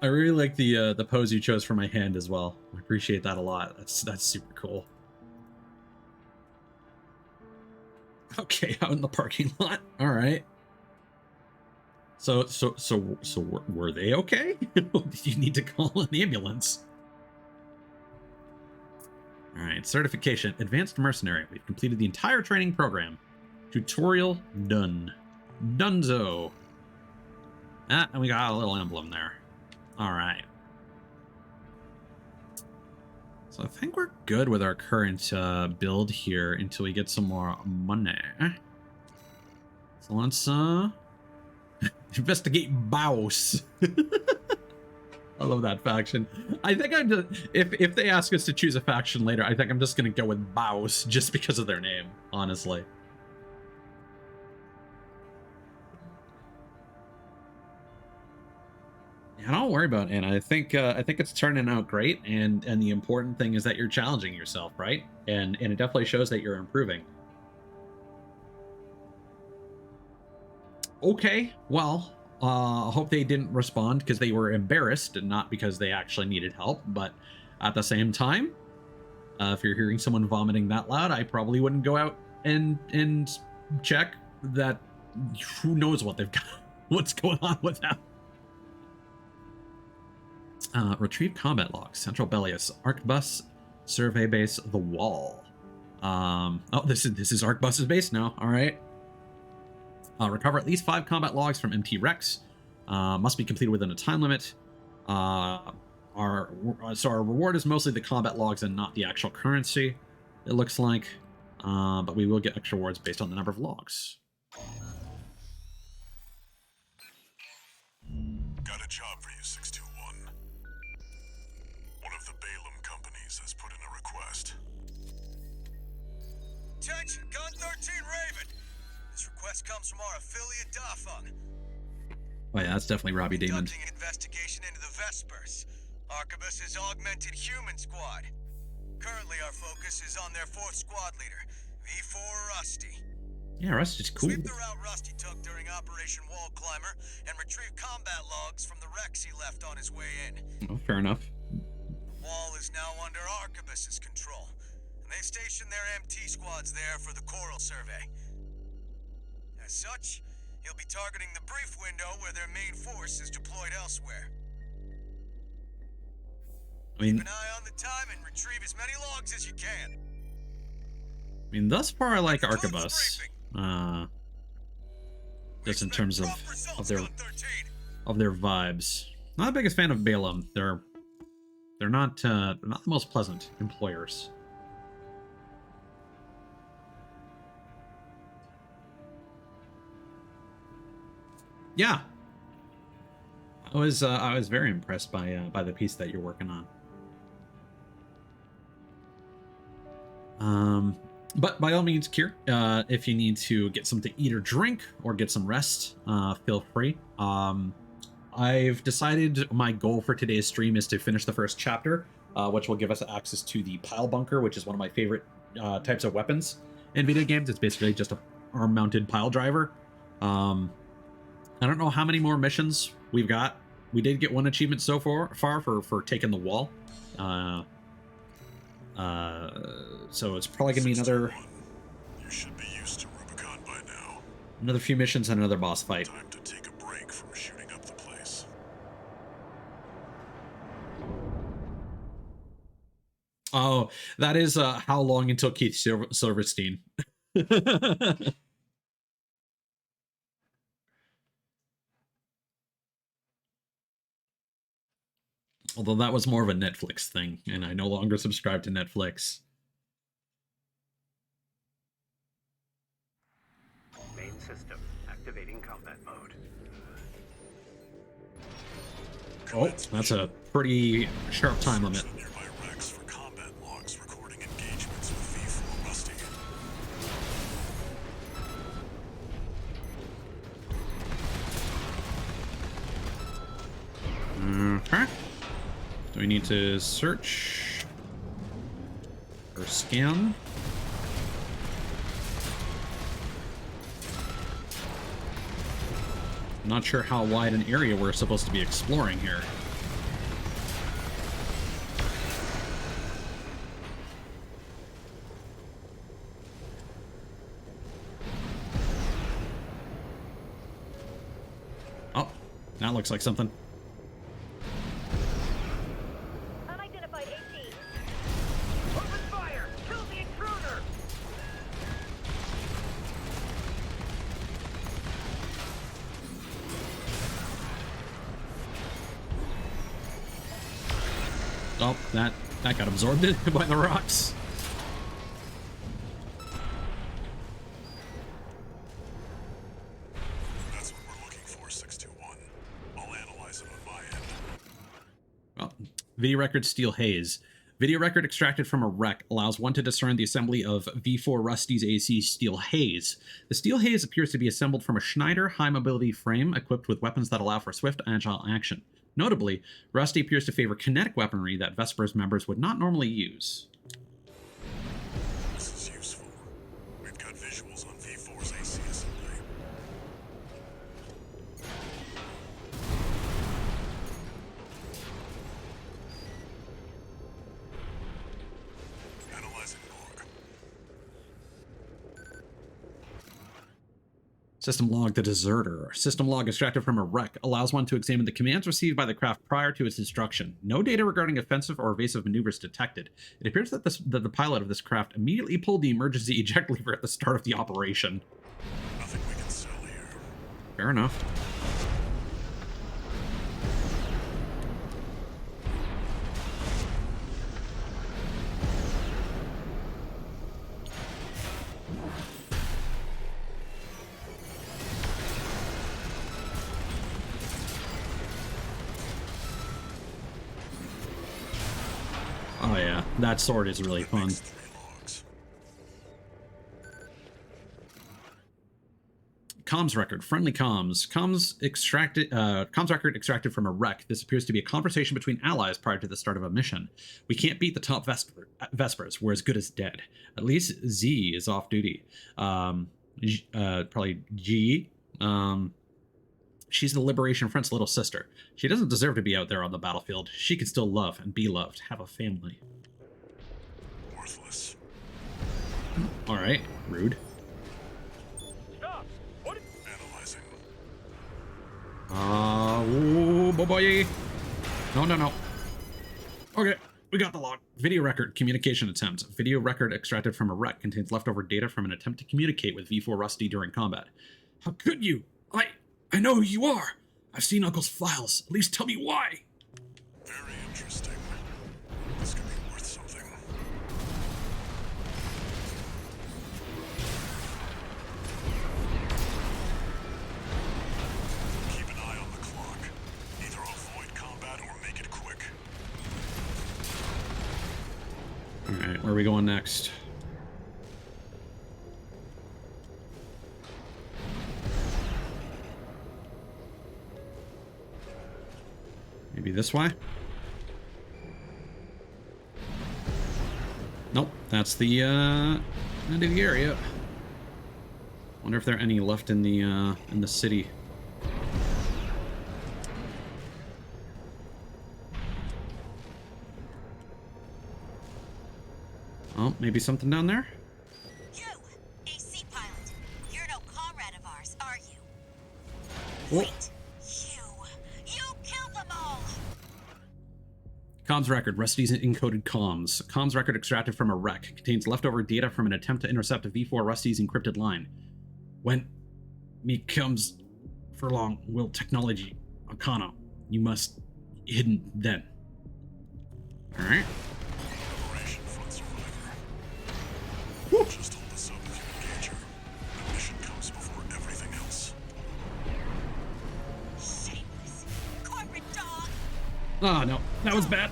I really like the pose you chose for my hand as well. I appreciate that a lot. That's super cool. Okay, out in the parking lot. All right. So were they okay? Did you need to call an ambulance? All right, certification, advanced mercenary. We've completed the entire training program. Tutorial done. Dunzo. Ah, and we got a little emblem there. All right. So I think we're good with our current build here until we get some more money. So let's investigate Baus. I love that faction. I think I'm just, if they ask us to choose a faction later, I think I'm just gonna go with Baus just because of their name, honestly. Yeah, don't worry about it. I think it's turning out great, and the important thing is that you're challenging yourself, right? And it definitely shows that you're improving. Okay, well, I hope they didn't respond because they were embarrassed and not because they actually needed help. But at the same time, if you're hearing someone vomiting that loud, I probably wouldn't go out and check that. Who knows what they've got? What's going on with them? Retrieve combat logs. Central Bellius, Arquebus, survey base, the wall. Oh, this is Arquebus's base now. All right. Recover at least 5 combat logs from MT Rex. Must be completed within a time limit. Our reward is mostly the combat logs and not the actual currency, it looks like. But we will get extra rewards based on the number of logs. Got a job for you, 621. One of the Balaam companies has put in a request. Attention, Gun 13 Raven. This request comes from our affiliate Dafeng. Oh yeah, that's definitely Robbie Damon. Conducting an investigation into the Vespers, Arquebus's augmented human squad. Currently, our focus is on their 4th squad leader, V4 Rusty. Yeah, Rusty's cool. Sweep the route Rusty took during Operation Wall Climber and retrieve combat logs from the Rex he left on his way in. Oh, fair enough. The wall is now under Arquebus's control, and they've stationed their MT squads there for the Coral survey. As such, he'll be targeting the brief window where their main force is deployed elsewhere. Keep an eye on the time and retrieve as many logs as you can. I mean, thus far I like Arquebus. Just in terms of their vibes. Not the biggest fan of Balaam. They're not the most pleasant employers. Yeah, I was very impressed by the piece that you're working on. But by all means, Kier, if you need to get something to eat or drink or get some rest, feel free. I've decided my goal for today's stream is to finish the first chapter, which will give us access to the pile bunker, which is one of my favorite types of weapons in video games. It's basically just a arm-mounted pile driver. I don't know how many more missions we've got. We did get one achievement so far for taking the wall. So it's probably gonna be another. You should be used to Rubicon by now. Another few missions and another boss fight. Time to take a break from shooting up the place. Oh, that is how long until Keith Silverstein. Although that was more of a Netflix thing, and I no longer subscribe to Netflix. Main system activating combat mode. Oh, that's a pretty sharp time limit. Search the nearby Rex for combat logs recording engagements with V4 Rusty. Okay. Do we need to search or scan? Not sure how wide an area we're supposed to be exploring here. That looks like something. Unidentified AT. Open fire! Kill the intruder! Oh, that got absorbed by the rocks. That's what we're looking for, 621. I'll analyze it on my end. Well, video record steel haze. Video record extracted from a wreck allows one to discern the assembly of V4 Rusty's AC steel haze. The steel haze appears to be assembled from a Schneider high-mobility frame equipped with weapons that allow for swift, agile action. Notably, Rusty appears to favor kinetic weaponry that Vespers members would not normally use. This is useful. We've got visuals on V4's AC assembly. Analyzing log. System log, the deserter. System log extracted from a wreck allows one to examine the commands received by the craft prior to its destruction. No data regarding offensive or evasive maneuvers detected. It appears that the pilot of this craft immediately pulled the emergency eject lever at the start of the operation. Nothing we can sell here. Fair enough. Oh yeah, that sword is really fun. Makes 3 logs. Comms record, friendly comms. Comms record extracted from a wreck. This appears to be a conversation between allies prior to the start of a mission. We can't beat the top Vespers. We're as good as dead. At least Z is off duty. Probably G. She's the Liberation Front's little sister. She doesn't deserve to be out there on the battlefield. She can still love and be loved, have a family. Worthless. All right, rude. Stop! What? Analyzing. Oh boy. No. Okay, we got the log. Video record, communication attempt. Video record extracted from a wreck contains leftover data from an attempt to communicate with V4 Rusty during combat. How could you? I know who you are. I've seen Uncle's files. At least tell me why. Very interesting. This could be worth something. Keep an eye on the clock. Either avoid combat or make it quick. Alright, where are we going next? Maybe this way? Nope, that's the end of the area. Wonder if there are any left in the city. Oh, maybe something down there? You, AC pilot. You're no comrade of ours, are you? Oh. Wait. You killed them all! Comms record, Rusty's encoded comms. Comms record extracted from a wreck. Contains leftover data from an attempt to intercept a V4 Rusty's encrypted line. When me comes for long, will technology, Arcana, you must hidden then. Alright. Liberation Front survivor. Just hold this up if you engage her. The mission comes before everything else. Shameless corporate dog! Oh no, that was bad.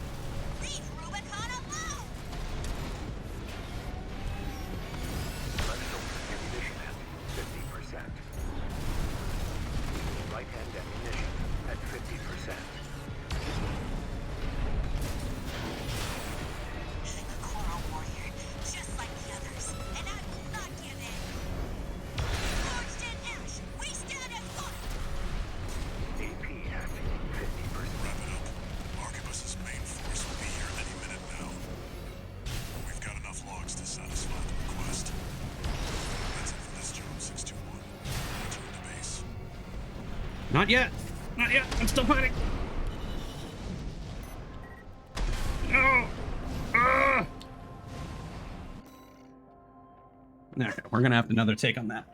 Leave Rubicon alone! Left shoulder ammunition at 50%. Right hand ammunition at 50%. A Coral warrior, just like the others, and I will not give in. Forged in ash, we stand as one! AP at 50%. Wrap it up. Arquebus's main force will be here any minute now. We've got enough logs to satisfy the request. That's it for this job, 621. Return to base. Not yet. Not yet. I'm still fighting. No. Okay, we're gonna have another take on that.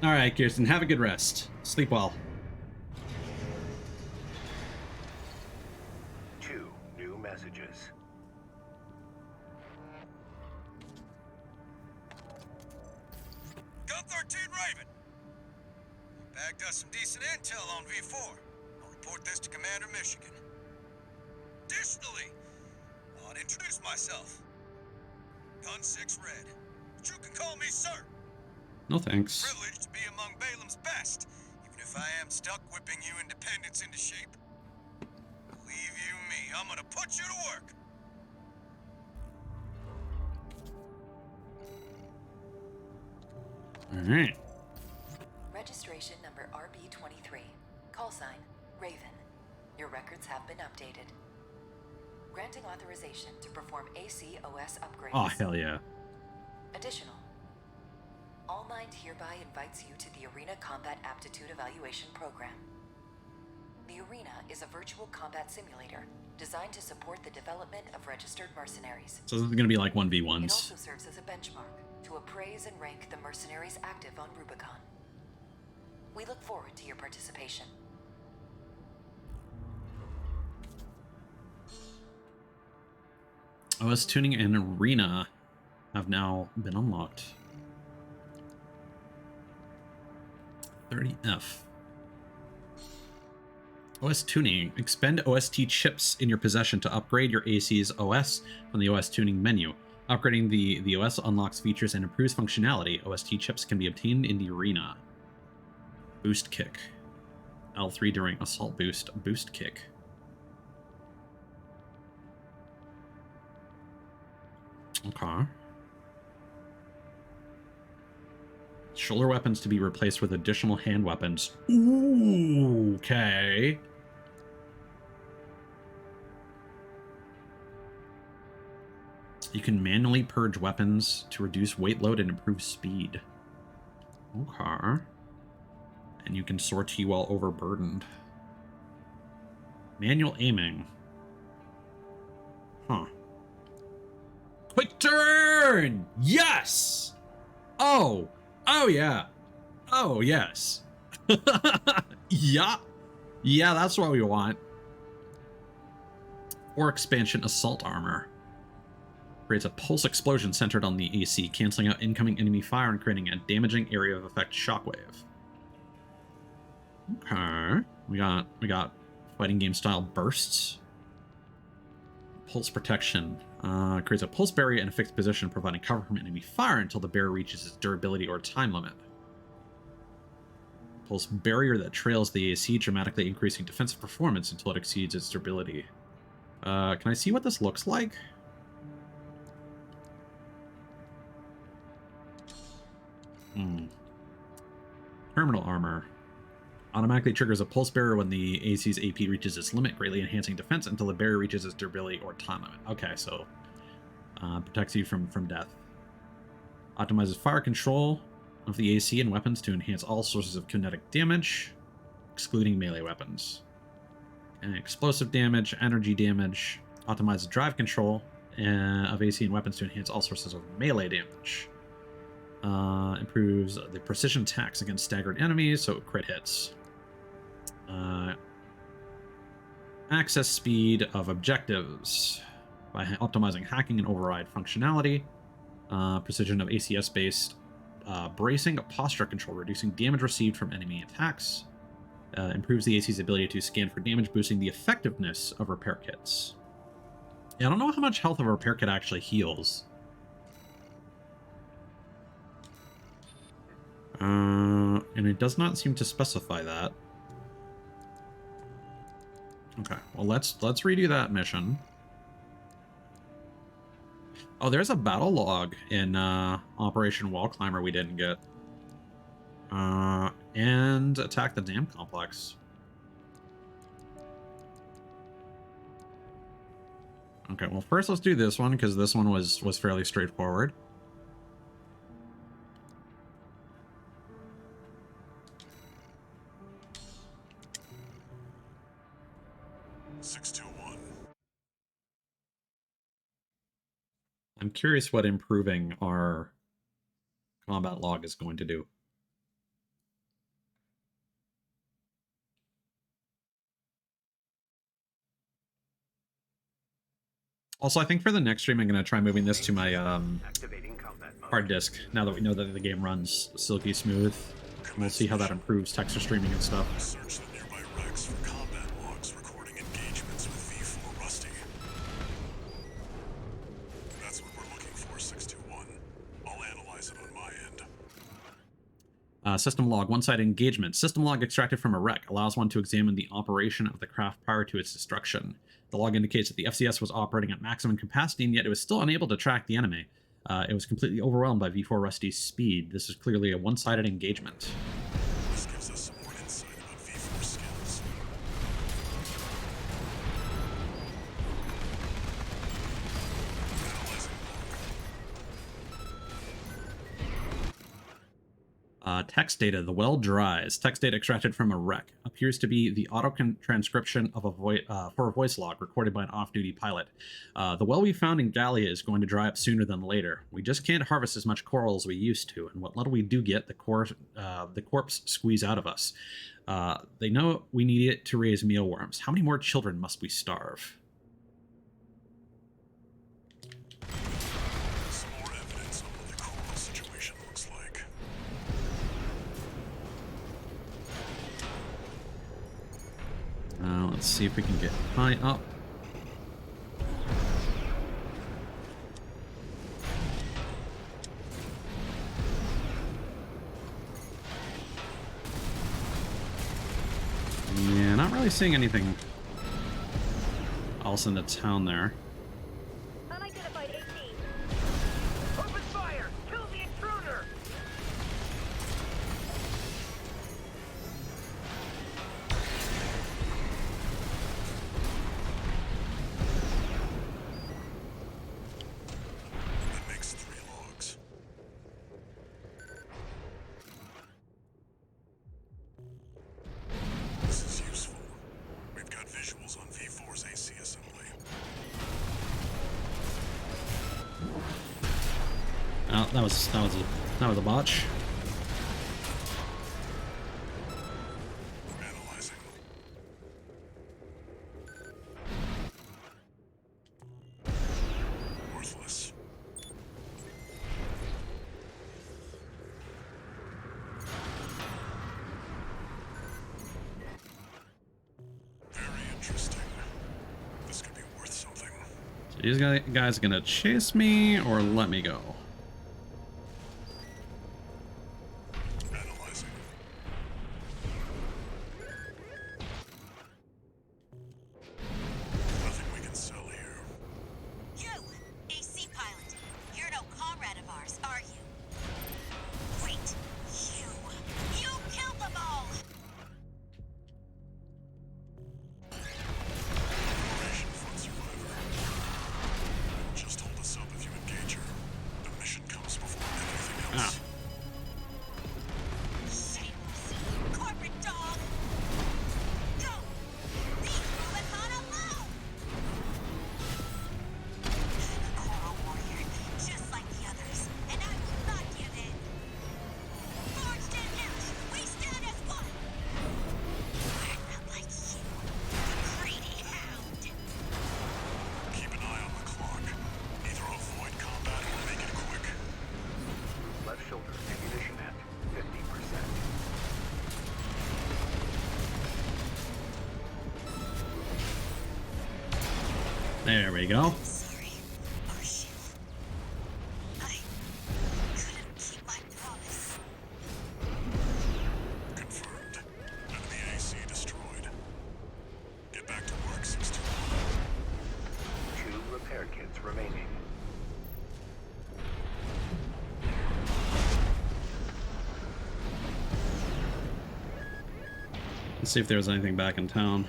All right, Kirsten, have a good rest. Sleep well. 2 new messages. Gun 13 Raven. Bagged us some decent intel on V4. I'll report this to Commander Michigan. Additionally, I'll introduce myself. Gun 6 Red. But you can call me sir. No thanks. Privileged to be among Balaam's best, even if I am stuck whipping you independents into shape. Believe you me, I'm gonna put you to work. All right. Registration number RB23. Call sign, Raven. Your records have been updated. Granting authorization to perform ACOS upgrades. Oh, hell yeah. Additional. All Mind hereby invites you to the Arena Combat Aptitude Evaluation Program. The Arena is a virtual combat simulator designed to support the development of registered mercenaries. So this is going to be like It 1v1s. also serves as a benchmark to appraise and rank the mercenaries active on Rubicon. We look forward to your participation. OS tuning and Arena have now been unlocked. 30F. OS tuning. Expend OST chips in your possession to upgrade your AC's OS from the OS tuning menu. Upgrading the OS unlocks features and improves functionality. OST chips can be obtained in the Arena. Boost kick. L3 during assault boost. Boost kick. Okay. Shoulder weapons to be replaced with additional hand weapons. Ooh, okay. You can manually purge weapons to reduce weight load and improve speed. Okay. And you can sortie while overburdened. Manual aiming. Huh. Quick turn! Yes! Oh! Oh, yeah. Oh, yes. Yeah. Yeah, that's what we want. Or expansion assault armor. Creates a pulse explosion centered on the AC, canceling out incoming enemy fire and creating a damaging area of effect shockwave. Okay. We got fighting game style bursts. Pulse protection. Creates a pulse barrier in a fixed position, providing cover from enemy fire until the barrier reaches its durability or time limit. Pulse barrier that trails the AC, dramatically increasing defensive performance until it exceeds its durability. Can I see what this looks like? Terminal armor. Automatically triggers a pulse barrier when the AC's AP reaches its limit, greatly enhancing defense until the barrier reaches its durability or time limit. Okay, so protects you from death. Optimizes fire control of the AC and weapons to enhance all sources of kinetic damage, excluding melee weapons. And explosive damage, energy damage. Optimizes drive control of AC and weapons to enhance all sources of melee damage. Improves the precision attacks against staggered enemies, so crit hits. Access speed of objectives by optimizing hacking and override functionality. Precision of ACS-based bracing of posture control, reducing damage received from enemy attacks. Improves the AC's ability to scan for damage, boosting the effectiveness of repair kits. Yeah, I don't know how much health of a repair kit actually heals. And it does not seem to specify that. Okay, well let's redo that mission. Oh, there's a battle log in Operation Wall Climber we didn't get. And attack the dam complex. Okay, well first let's do this one because this one was fairly straightforward. 621. I'm curious what improving our combat log is going to do. Also, I think for the next stream, I'm going to try moving this to my Activating combat mode. hard disk, now that we know that the game runs silky smooth. We'll see how that improves texture streaming and stuff. Search the nearby wrecks for combat logs recording engagements with V4 Rusty. That's what we're looking for, 621. I'll analyze it on my end. System log, one-sided engagement. System log extracted from a wreck allows one to examine the operation of the craft prior to its destruction. The log indicates that the FCS was operating at maximum capacity, and yet it was still unable to track the enemy. It was completely overwhelmed by V4 Rusty's speed. This is clearly a one-sided engagement. This gives us some more insight about V4 skills. Analyzing log. Text data. The well dries. Text data extracted from a wreck appears to be the auto-transcription of for a voice log recorded by an off-duty pilot. The well we found in Gallia is going to dry up sooner than later. We just can't harvest as much coral as we used to, and what little we do get, the corpse squeeze out of us. They know we need it to raise mealworms. How many more children must we starve? Some more evidence on what the coral situation looks like. Let's see if we can get high up. Yeah, not really seeing anything else in the town there. Unidentified AT. Open fire! Kill the intruder! That makes 3 logs. This is useful. We've got visuals on V4's AC assembly. Oh, that was a botch. Analyzing. Worthless. Very interesting. This could be worth something. So these guys are gonna chase me or let me go. Analyzing. Nothing we can sell here. You, AC pilot. You're no comrade of ours, are you? Wait, you killed them all! Operation Front Survivor. Just hold us up if you engage her. The mission comes before everything else. Shameless corporate dog! Go! Leave Rubicon alone! The Coral Warrior, just like the others, and I will not give in! Forged in ash, we stand as one! We're not like you, the greedy hound! Keep an eye on the clock. Either avoid combat or make it quick. Left shoulder ammunition at 50%. There we go. Sorry, Marshall. I couldn't keep my promise. Confirmed. Enemy AC destroyed. Get back to work, 621. 2 repair kits remaining. Let's see if there's anything back in town.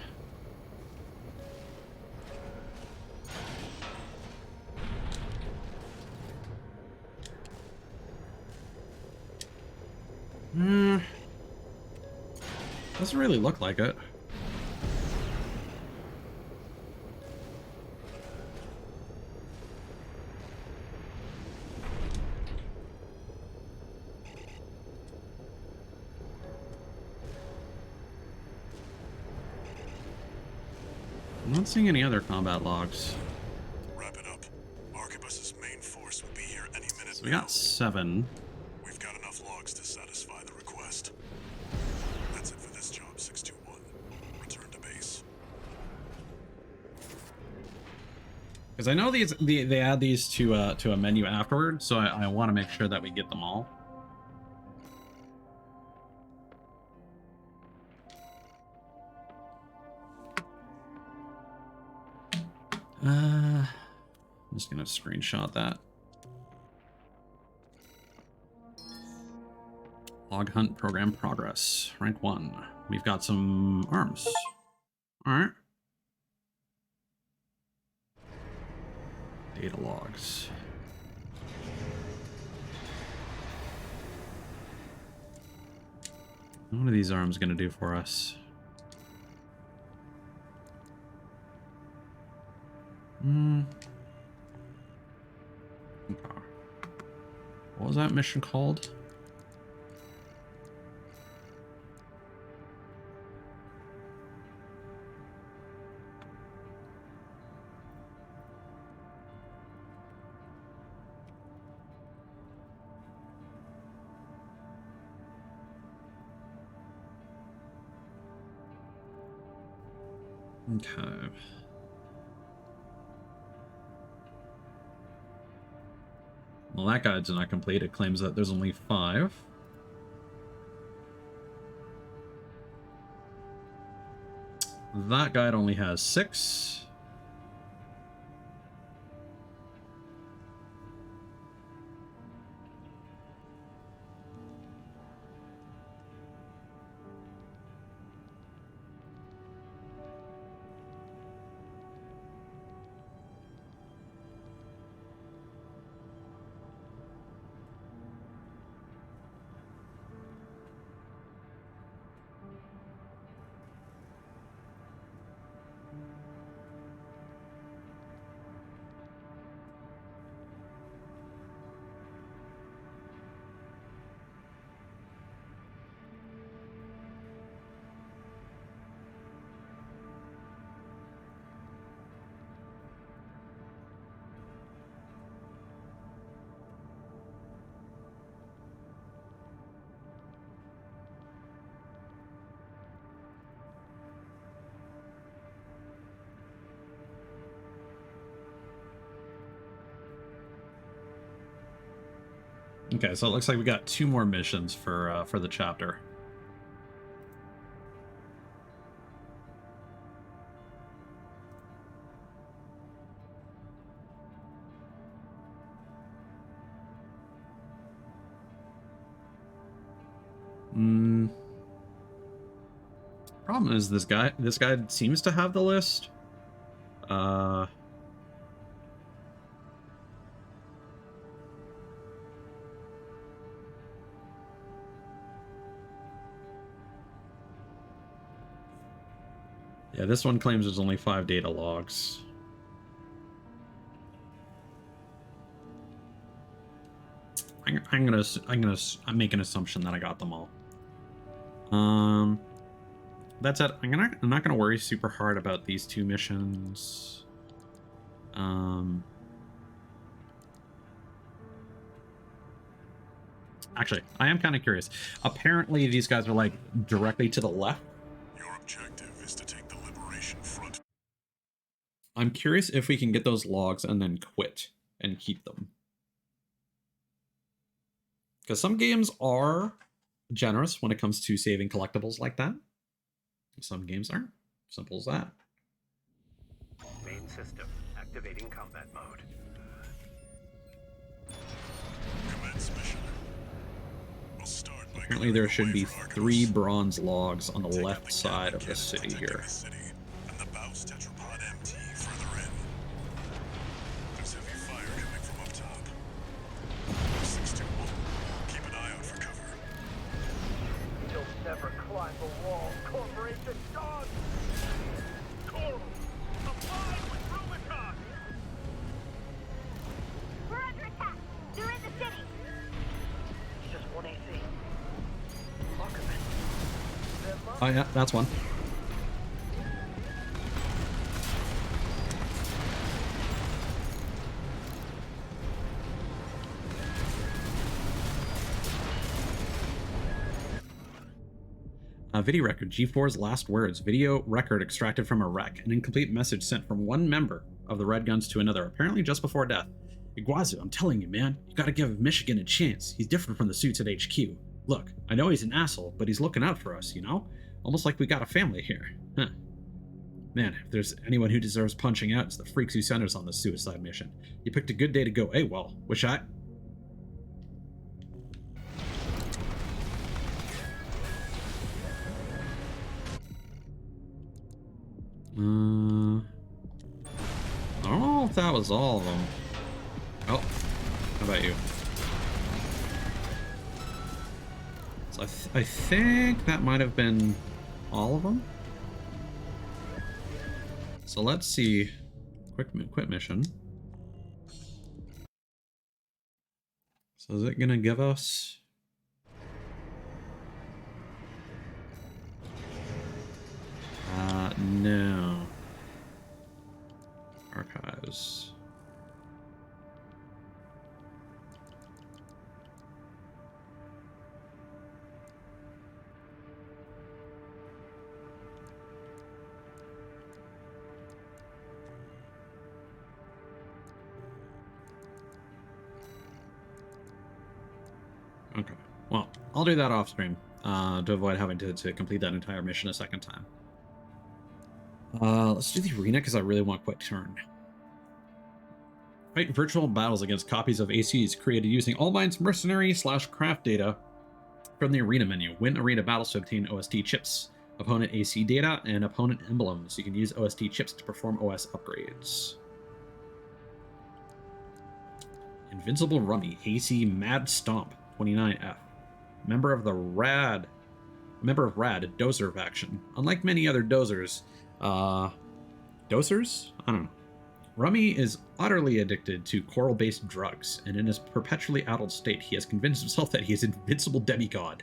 Doesn't really look like it. I'm not seeing any other combat logs. Wrap it up. Arquebus's main force will be here any minute So we now. got 7. We've got enough logs to satisfy the request. That's it for this job, 621. Return to base. Because I know they add these to a menu afterward, so I want to make sure that we get them all. I'm just gonna screenshot that. Log hunt program progress. Rank 1. We've got some arms. Alright. Data logs. What are these arms gonna do for us? Okay. What was that mission called? Okay. Well, that guide's not complete. It claims that there's only 5. That guide only has 6. Okay, so it looks like we got 2 more missions for the chapter. Problem is this guy seems to have the list. Yeah, this one claims there's only 5 data logs. I'm make an assumption that I got them all. That's it. I'm not gonna worry super hard about these 2 missions. Actually, I am kind of curious. Apparently, these guys are like directly to the left. Your objective is to take the Liberation Front. I'm curious if we can get those logs and then quit and keep them. Because some games are generous when it comes to saving collectibles like that. Some games aren't. Simple as that. Main system activating combat mode. Commence mission. We'll start by Apparently there should be 3 bronze logs on the left side of the city here. And the Baus Tetrapod MT further in. There's heavy fire coming from up top. 621. Keep an eye out for cover. You'll never climb the wall, Corporation dog! Coral! Apply with Rubicon! We're under attack. They're in the city. It's just 1 AC. Lock 'em in. Oh yeah, that's one. Video record, G4's last words. Video record extracted from a wreck. An incomplete message sent from one member of the Red Guns to another, apparently just before death. Iguazu, I'm telling you, man, you gotta give Michigan a chance. He's different from the suits at HQ. Look, I know he's an asshole, but he's looking out for us, you know? Almost like we got a family here. Huh. Man, if there's anyone who deserves punching out, it's the freaks who sent us on this suicide mission. You picked a good day to go AWOL. Wish I... I don't know if that was all of them. Oh, how about you? So I think that might have been all of them. So let's see. Quit mission. So is it gonna give us? No. Archives. Okay. Well, I'll do that off stream to avoid having to complete that entire mission a second time. Let's do the arena because I really want quick turn. Fight virtual battles against copies of ACs created using Allmind's mercenary/craft data from the arena menu. Win arena battles to obtain OST chips, opponent AC data, and opponent emblems. You can use OST chips to perform OS upgrades. Invincible Rummy, AC Mad Stomp, 29F. Member of Rad, Dozer faction. Unlike many other Dozers, Dozers? I don't know. Rummy is utterly addicted to coral-based drugs, and in his perpetually addled state, he has convinced himself that he is an invincible demigod.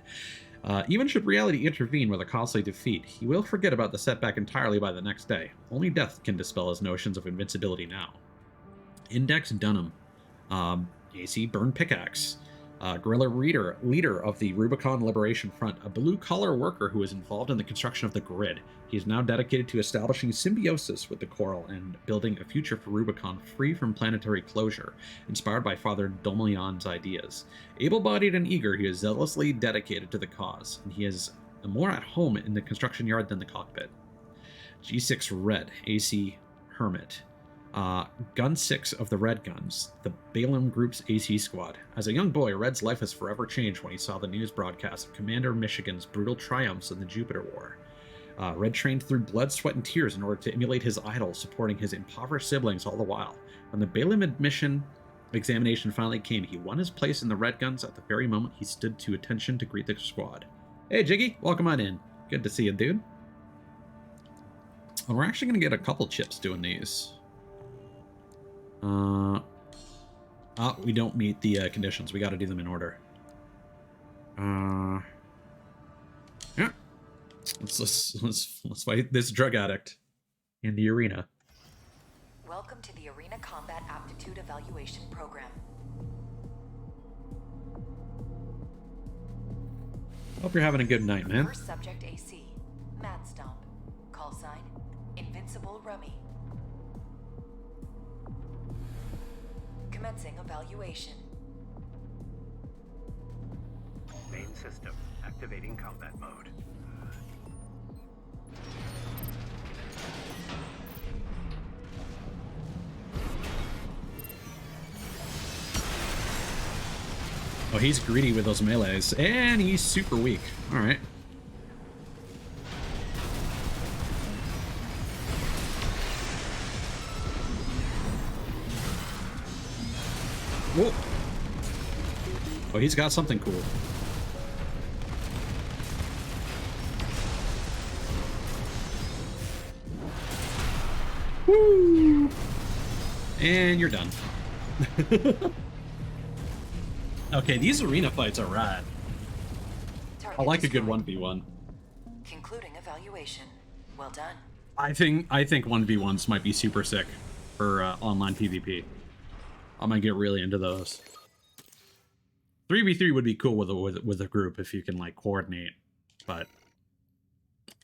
Even should reality intervene with a costly defeat, he will forget about the setback entirely by the next day. Only death can dispel his notions of invincibility now. Index Dunham, AC Burn Pickaxe, guerrilla leader of the Rubicon Liberation Front, a blue-collar worker who is involved in the construction of the grid. He is now dedicated to establishing symbiosis with the Coral and building a future for Rubicon free from planetary closure, inspired by Father Domilion's ideas. Able-bodied and eager, he is zealously dedicated to the cause, and he is more at home in the construction yard than the cockpit. G6 Red, AC Hermit. Gun 6 of the Red Guns, the Balaam Group's AC squad. As a young boy, Red's life has forever changed when he saw the news broadcast of Commander Michigan's brutal triumphs in the Jupiter War. Red trained through blood, sweat, and tears in order to emulate his idol, supporting his impoverished siblings all the while. When the Balaam admission examination finally came, he won his place in the Red Guns at the very moment he stood to attention to greet the squad. Hey, Jiggy, welcome on in. Good to see you, dude. Well, we're actually going to get a couple chips doing these. We don't meet the conditions. We got to do them in order. Yeah. Let's fight this drug addict in the arena. Welcome to the Arena Combat Aptitude Evaluation Program. Hope you're having a good night, man. First subject AC, Mad Stomp. Call sign, Invincible Rummy. Commencing evaluation. Main system activating combat mode. Oh, he's greedy with those melees, and he's super weak. All right. Whoa. Oh, he's got something cool. Woo! And you're done. Okay, these arena fights are rad. I like a good 1v1. Concluding evaluation. Well done. I think 1v1s might be super sick for online PvP. I might get really into those. 3v3 would be cool with a group if you can like coordinate, but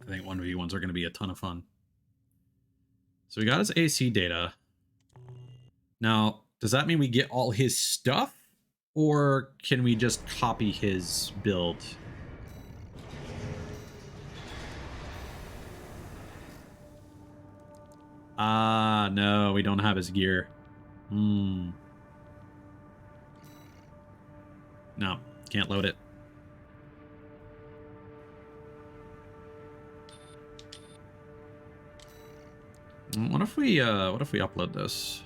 I think 1v1s are going to be a ton of fun. So we got his AC data. Now, does that mean we get all his stuff? Or can we just copy his build? Ah, no, we don't have his gear. No, can't load it. What if we upload this?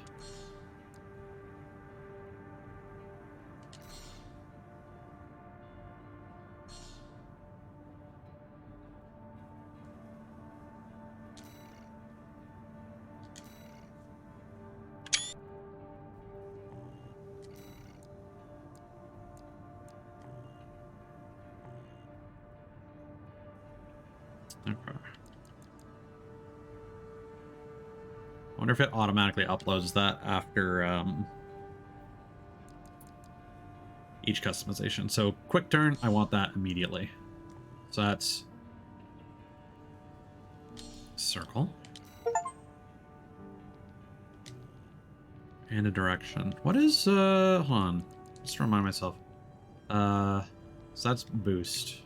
Okay. I wonder if it automatically uploads that after each customization. So quick turn, I want that immediately. So that's circle. And a direction. What is hold on. Just to remind myself. So that's boost.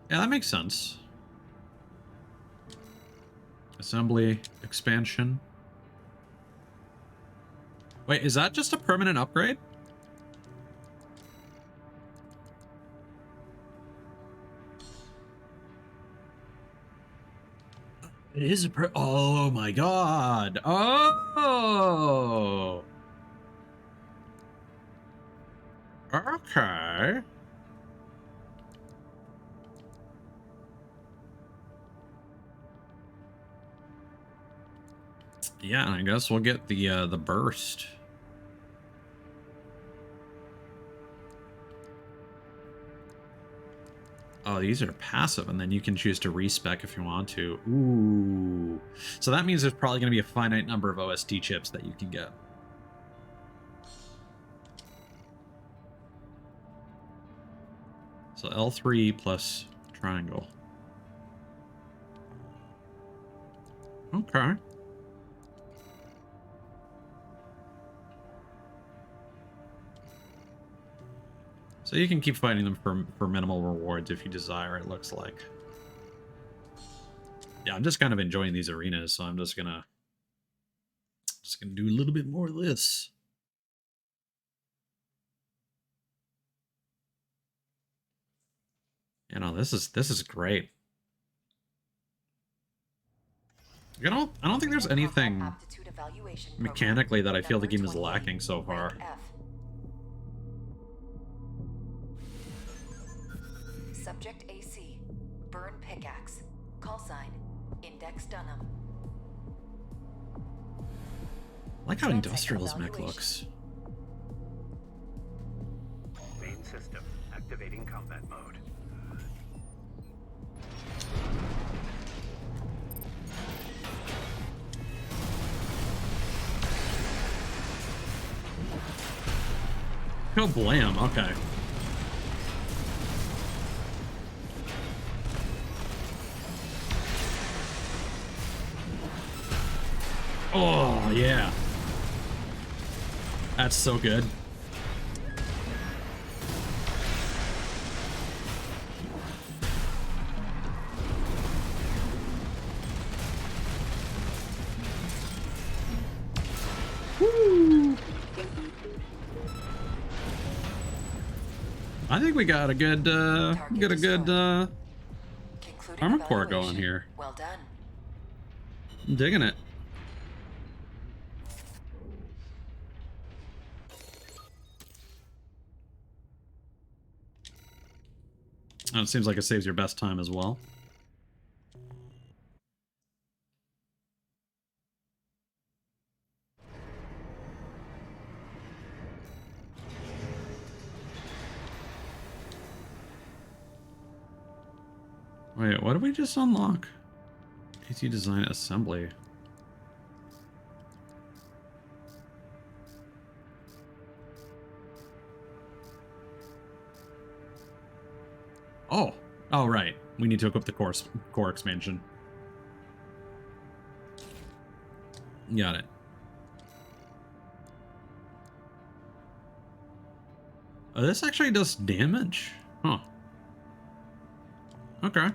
Yeah, that makes sense. Assembly, expansion. Wait, is that just a permanent upgrade? It is a oh my god. Oh. Okay. Yeah, I guess we'll get the burst. Oh, these are passive, and then you can choose to respec if you want to. Ooh. So that means there's probably going to be a finite number of OSD chips that you can get. So L3 plus triangle. Okay. So you can keep fighting them for minimal rewards if you desire, it looks like. Yeah, I'm just kind of enjoying these arenas, so I'm just gonna do a little bit more of this. You know, this is great. I don't think there's anything mechanically that I feel the game is lacking so far. Subject AC, burn pickaxe, call sign, Index Dunham. I like how industrial his mech looks. Main system activating combat mode. Oh, blam. Okay. Oh, yeah. That's so good. Woo. I think we got a good armor core going here. Well done. I'm digging it. Oh, it seems like it saves your best time as well. Wait, what did we just unlock? AC design assembly. Oh, right. we need to equip the core expansion. Got it. Oh, this actually does damage? Huh. Okay.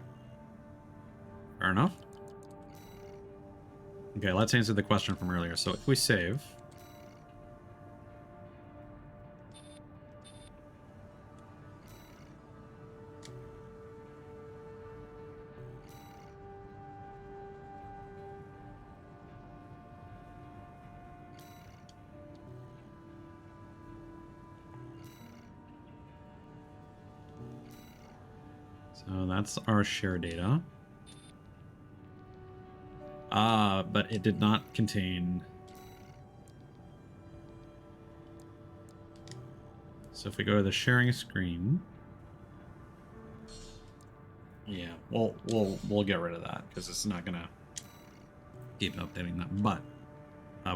Fair enough. Okay, let's answer the question from earlier. So if we save... So that's our share data. But it did not contain... So if we go to the sharing screen... Yeah, we'll get rid of that because it's not gonna keep updating that. But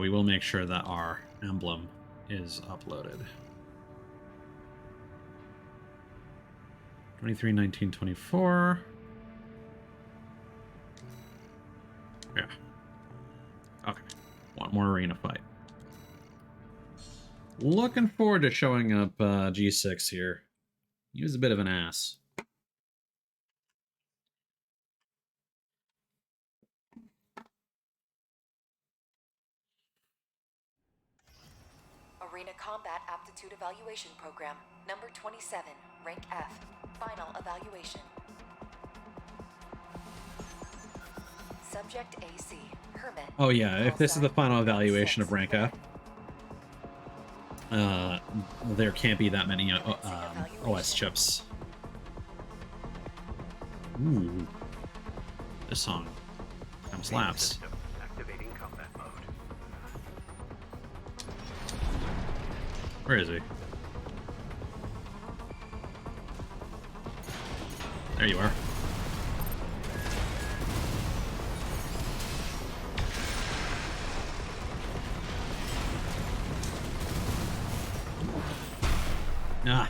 we will make sure that our emblem is uploaded. 23, 19, 24. Yeah. Okay. One more arena fight. Looking forward to showing up G6 here. He was a bit of an ass. Arena Combat Aptitude Evaluation Program, number 27, rank F. Final evaluation. Subject AC, Herman. Oh yeah, if this is the final evaluation of rank F, there can't be that many OS chips. Ooh, this song kind of slaps. Activating combat mode. Where is he? There you are. Ah.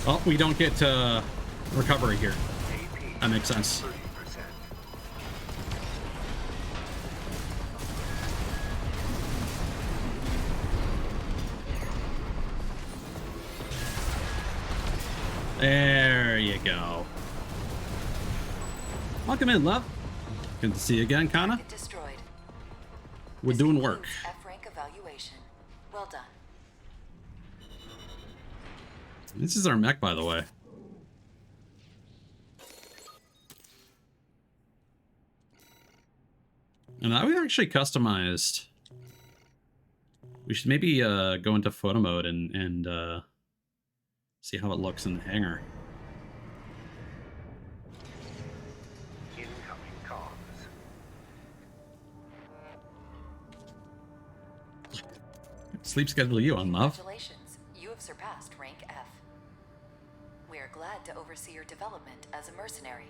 Well, we don't get recovery here. That makes sense. There you go. Welcome in, love. Good to see you again, Kana. Destroyed. We're doing work. F rank evaluation. Well done. This is our mech, by the way. And that we actually customized. We should maybe go into photo mode and see how it looks in the hangar. Incoming comms. Sleep schedule you on, love. Congratulations, you have surpassed rank F. We are glad to oversee your development as a mercenary.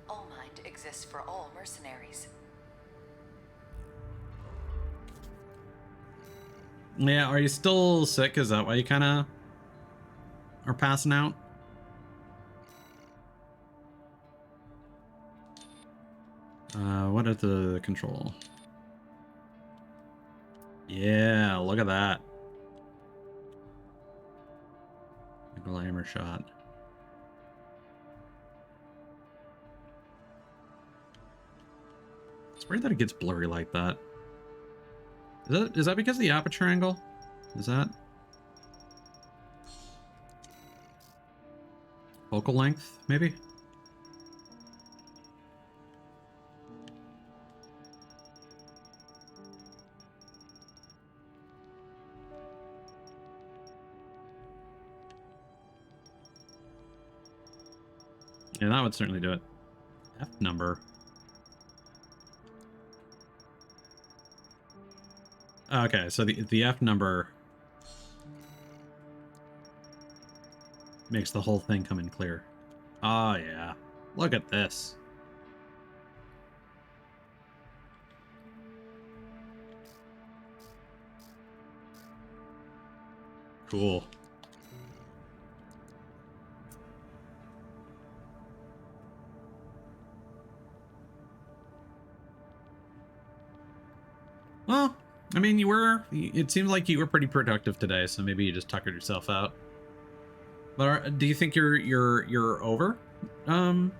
All Mind exists for all mercenaries. Yeah, are you still sick? Is that why you kind of are passing out? What is the control? Yeah, look at that. A glamour shot. It's weird that it gets blurry like that. Is that because of the aperture angle? Is that focal length, maybe? Yeah, that would certainly do it. F number. Okay, so the F number makes the whole thing come in clear. Oh yeah, look at this. Cool. Well, I mean, it seems like you were pretty productive today, so maybe you just tuckered yourself out. But do you think you're over? No?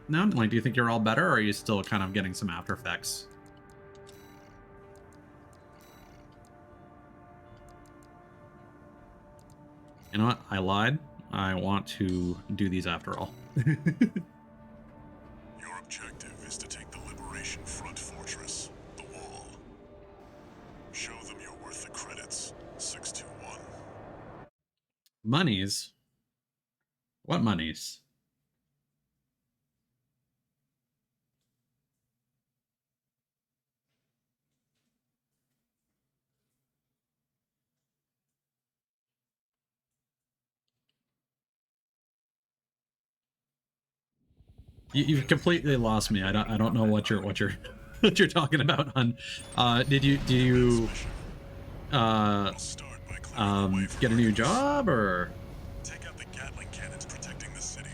Like, do you think you're all better, or are you still kind of getting some after effects? You know what? I lied. I want to do these after all. Your objective is to take the Liberation Front fortress, the Wall. Show them you're worth the credits, 621. Monies? What monies? You've completely lost me. I don't know what you're what you're talking about, hon. Do you get a new job, or? Take out the Gatling cannons protecting the city,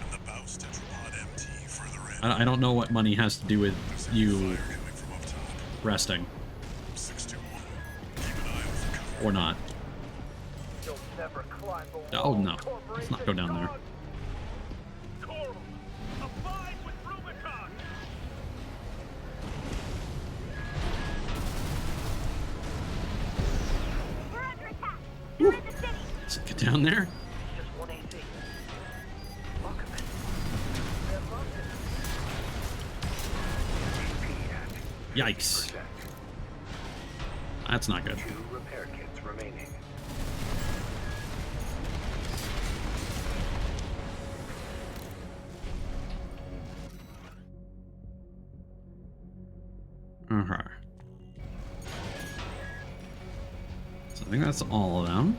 and the Baus tetrapod MT further in. I don't know what money has to do with you Fire coming from up top. resting 621. Keep an eye out for cover. or not. You'll never climb the Oh wall, no, let's not go down there. Coral, abide with Rubicon. We're under attack. They're in the city. Let's get down there. Just one AC. Welcome in. They're loaded. AP at Yikes. 50%. That's not good. 2 repair kits remaining. Okay. So I think that's all of them.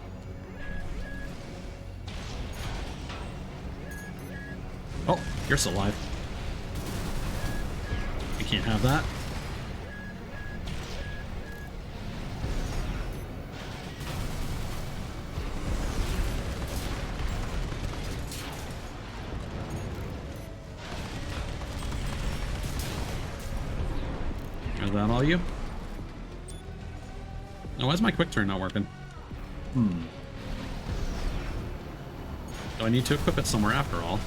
Oh, you're still alive. You can't have that. Is that all you? Oh, why is my quick turn not working? Do I need to equip it somewhere after all?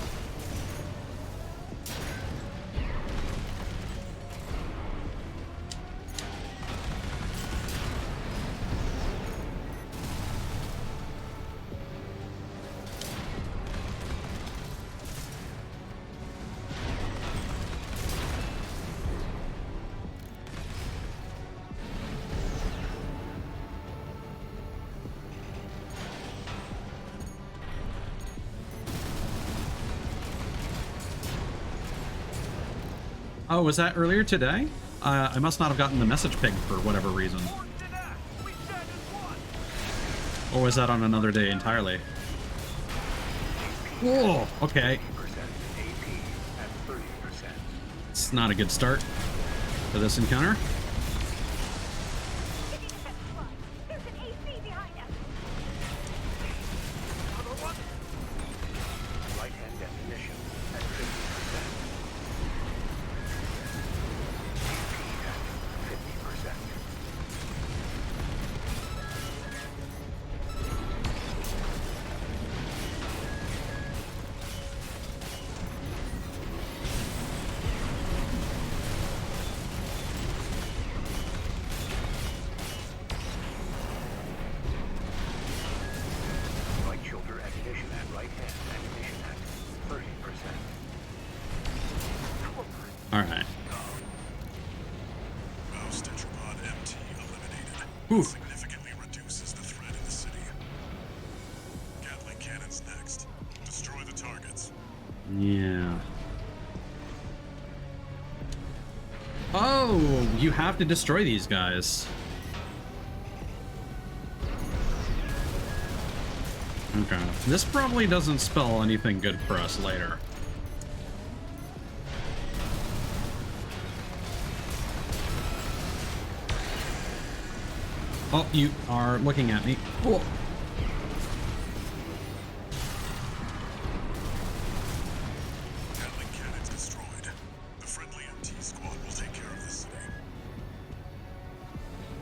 Oh, was that earlier today? I must not have gotten the message ping for whatever reason. Or was that on another day entirely? Whoa, okay. AP at 30%. It's not a good start for this encounter. Getting defense line. There's an AC behind us. Right-hand definition at 50%. AP at 50%. Right shoulder ammunition at right hand ammunition at 30%. Alright. Baus tetrapod MT eliminated. Ooh. Significantly reduces the threat in the city. Gatling cannons next. Destroy the targets. Yeah. Oh, you have to destroy these guys. Okay. This probably doesn't spell anything good for us later. Oh, you are looking at me. Cool. Gatling cannons destroyed. The friendly MT squad will take care of the city.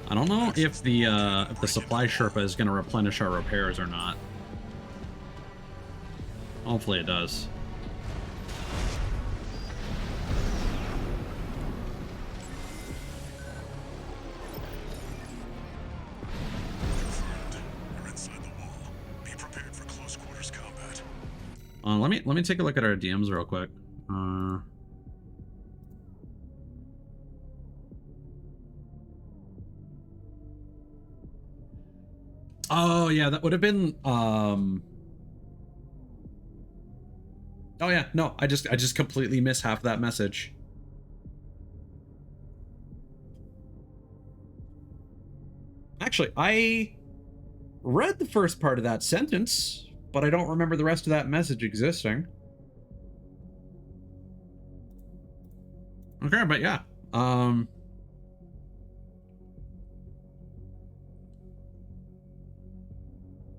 I don't know if the supply Sherpa is going to replenish our repairs or not. Hopefully it does. You're inside the wall. Be prepared for close quarters combat. Let me take a look at our DMs real quick. Oh yeah, that would have been Oh yeah, no, I just completely missed half that message. Actually, I read the first part of that sentence, but I don't remember the rest of that message existing. Okay, but yeah.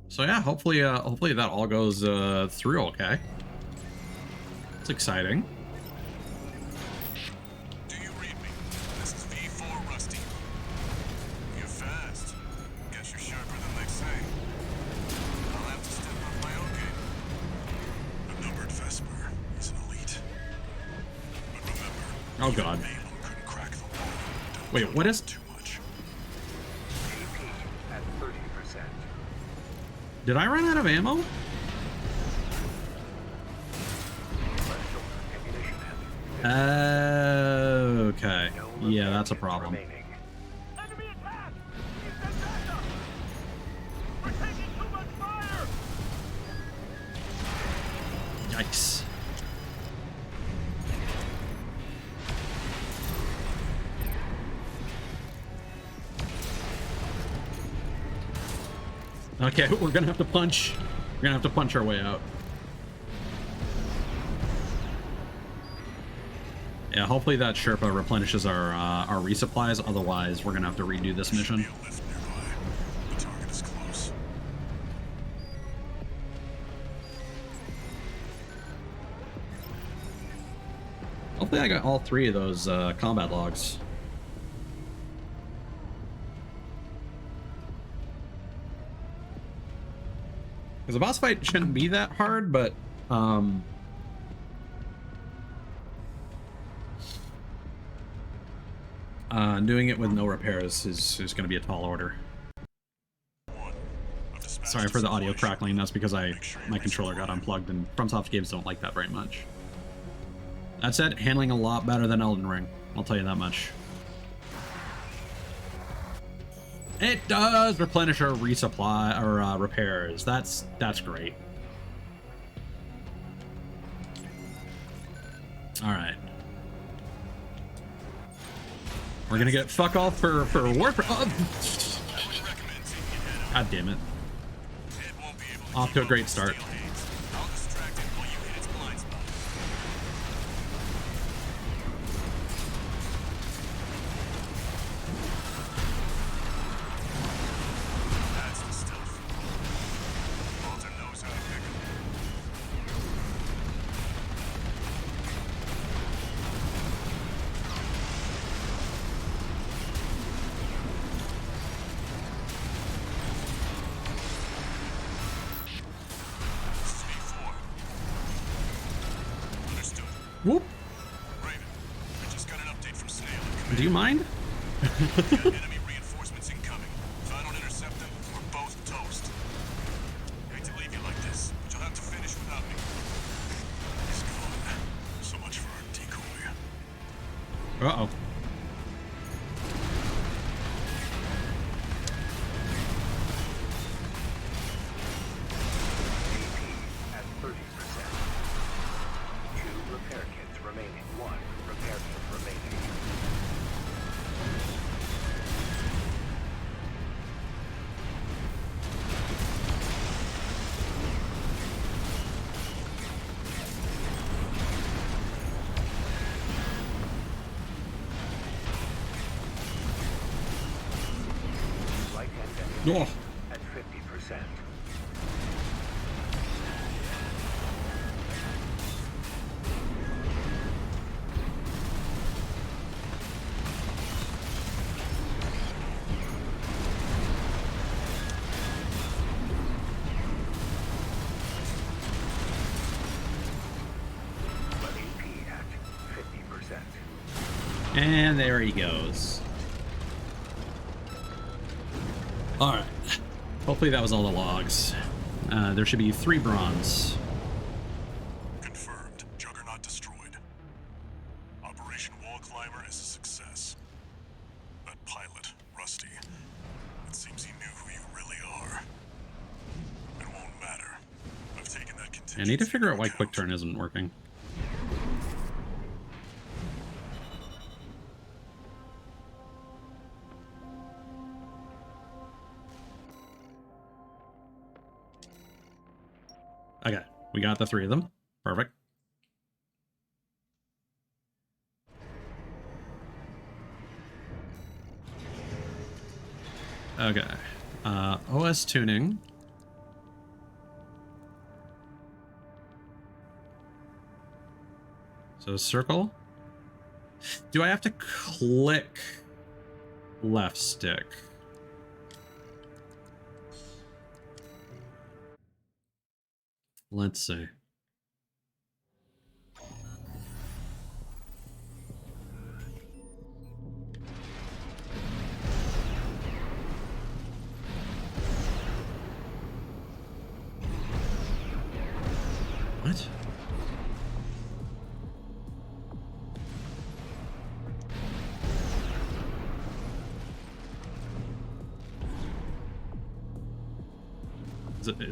So yeah, hopefully that all goes through okay. It's exciting. Do you read me? This is V4 Rusty. You're fast. Guess you're sharper than they say. I'll have to step up my own game. A numbered Vesper is an elite. But remember, Oh god. Balaam couldn't crack the wall. Don't Wait, what is... too much. AP at 30%. Did I run out of ammo? Leftover ammunition heavy. Okay. No Yeah, repair that's a kits problem. remaining. Enemy attack! Use that backup! We're taking too much fire! Yikes. Okay, we're gonna have to punch. We're gonna have to punch our way out. Yeah, hopefully that Sherpa replenishes our resupplies. Otherwise, we're gonna have to redo this mission. Be a lift nearby. The target is close. Hopefully, I got all 3 of those combat logs. Because the boss fight shouldn't be that hard, but doing it with no repairs is going to be a tall order. I've dispatched Sorry for the audio supply crackling. That's because my Make controller got unplugged, and FromSoft games don't like that very much. That said, handling a lot better than Elden Ring. I'll tell you that much. It does replenish our resupply or repairs. That's great. All right. We're gonna get fuck off for Warfare. Oh. God damn it. Off to a great start. I'll distract it while you hit its blind spot. That's the stuff. Walter knows how to pick 'em. This is V4. Understood. Whoop. Raven, I just got an update from Snail and Do Command. you mind? Enemy reinforcements incoming. If I don't intercept them, we're both toast. Hate to leave you like this, but you'll have to finish without me. He's gone. So much for our decoy. Uh-oh. AP at 30%. 2 repair kits remaining. 1 repair kit remaining. Oh. at 50%. AP at 50%. And there he goes. All right. Hopefully that was all the logs. There should be 3 bronze. Confirmed. Juggernaut destroyed. Operation Wall Climber is a success. That pilot, Rusty, it seems he knew who you really are. It won't matter. I've taken that contingency. I need to figure out into why account. quick turn isn't working. Okay, we got the 3 of them. Perfect. Okay. OS tuning. So circle. Do I have to click left stick? Let's see. What?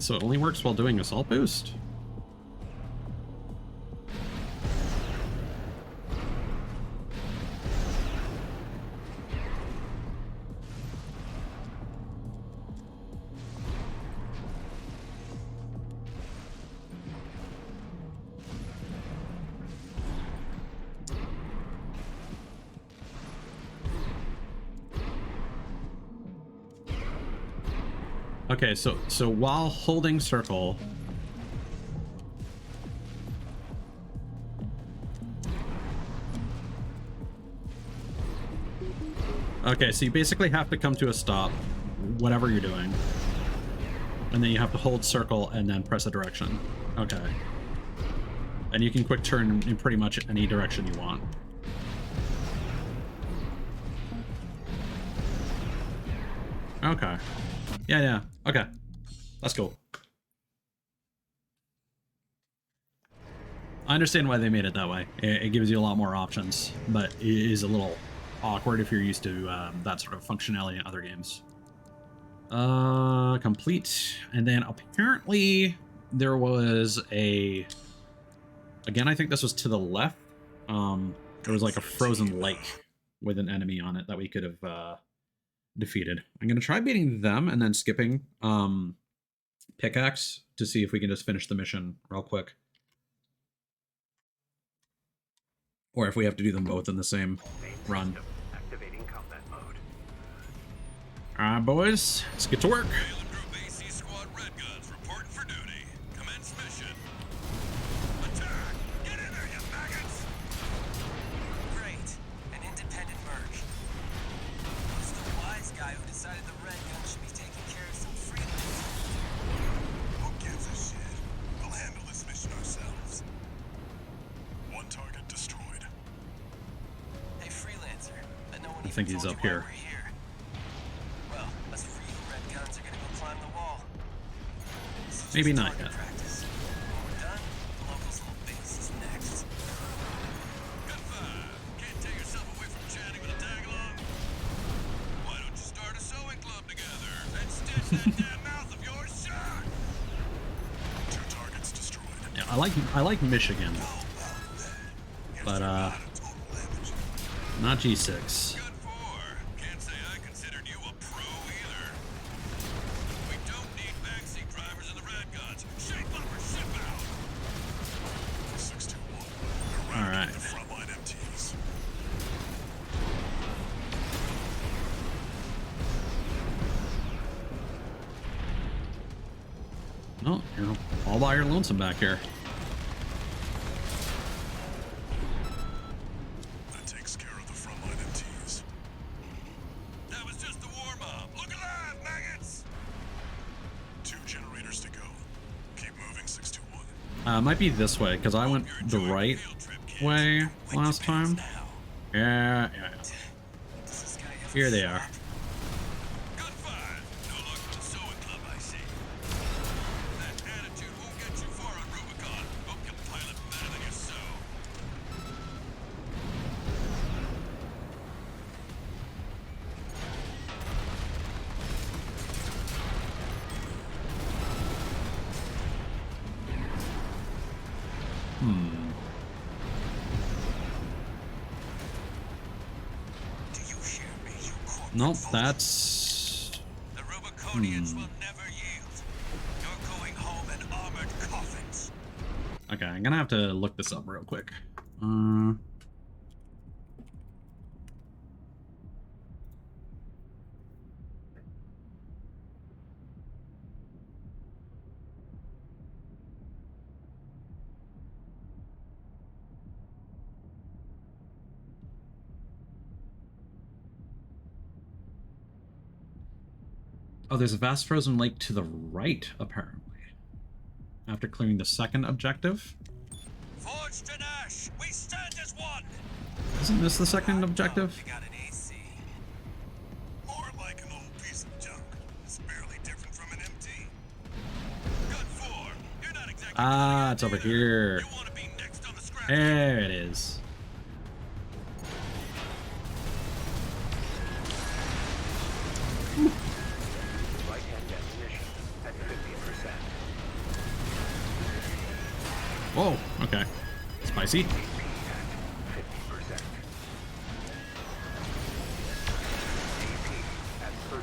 So it only works while doing assault boost? Okay, so while holding circle, okay, so you basically have to come to a stop, whatever you're doing, and then you have to hold circle and then press a direction. Okay, and you can quick turn in pretty much any direction you want. Okay. Yeah. Okay. That's cool. I understand why they made it that way. It gives you a lot more options, but it is a little awkward if you're used to that sort of functionality in other games. Complete. And then apparently there was a... Again, I think this was to the left. There was like a frozen lake with an enemy on it that we could have... defeated. I'm gonna try beating them and then skipping pickaxe to see if we can just finish the mission real quick, or if we have to do them both in the same run. Activating combat mode. All right, boys, let's get to work. Baylor Group AC Squad Red Guns reporting for duty. Commence mission. Attack! Get in there, you maggots! Great. An independent merge. Who's the wise guy who decided the red gun should be taking care of some freelance? Who gives a shit? We'll handle this mission ourselves. One target destroyed. Hey, freelancer. I know when I think he's up here. We're here. Well, us real red guns are gonna go climb the wall. This is Maybe just not target yet. practice. When we're done, the locals' little base is next. Good five. Can't take yourself away from chatting with a tag along. Why don't you start a sewing club together and stitch that damn mouth of yours shut? 2 targets destroyed. Yeah, I like Michigan, but not G6. Good 4. Can't say I considered you a pro either. We don't need backseat drivers in the red guns. Shape up or ship out. 621. All right. The frontline MTs. Oh, you're all by your lonesome back here. That takes care of the frontline MTs. That was just the warm-up. Look alive, maggots! 2 generators to go. Keep moving, 621. Might be this way, because I went the right way last time. Yeah. Here they are. Good find. No luck with the sewing club, I see. That attitude won't get you far on Rubicon. Hope you pilot better than you sew. Do you hear me, you corporate Nope, vulture? that's... The Rubiconians will never yield. You're going home in armored coffins. Okay, I'm gonna have to look this up real quick. Oh, there's a vast frozen lake to the right, apparently. After clearing the second objective. Forged in ash, we stand as one. Isn't this the second objective? You got an AC. More like an old piece of junk. It's barely different from an MT. Good 4. You're not exactly. Ah, it's over here. You want to be next on the scrap. There it is. Right-hand ammunition at 50%. Whoa, okay. Spicy. AP at 50%. AP at 30%.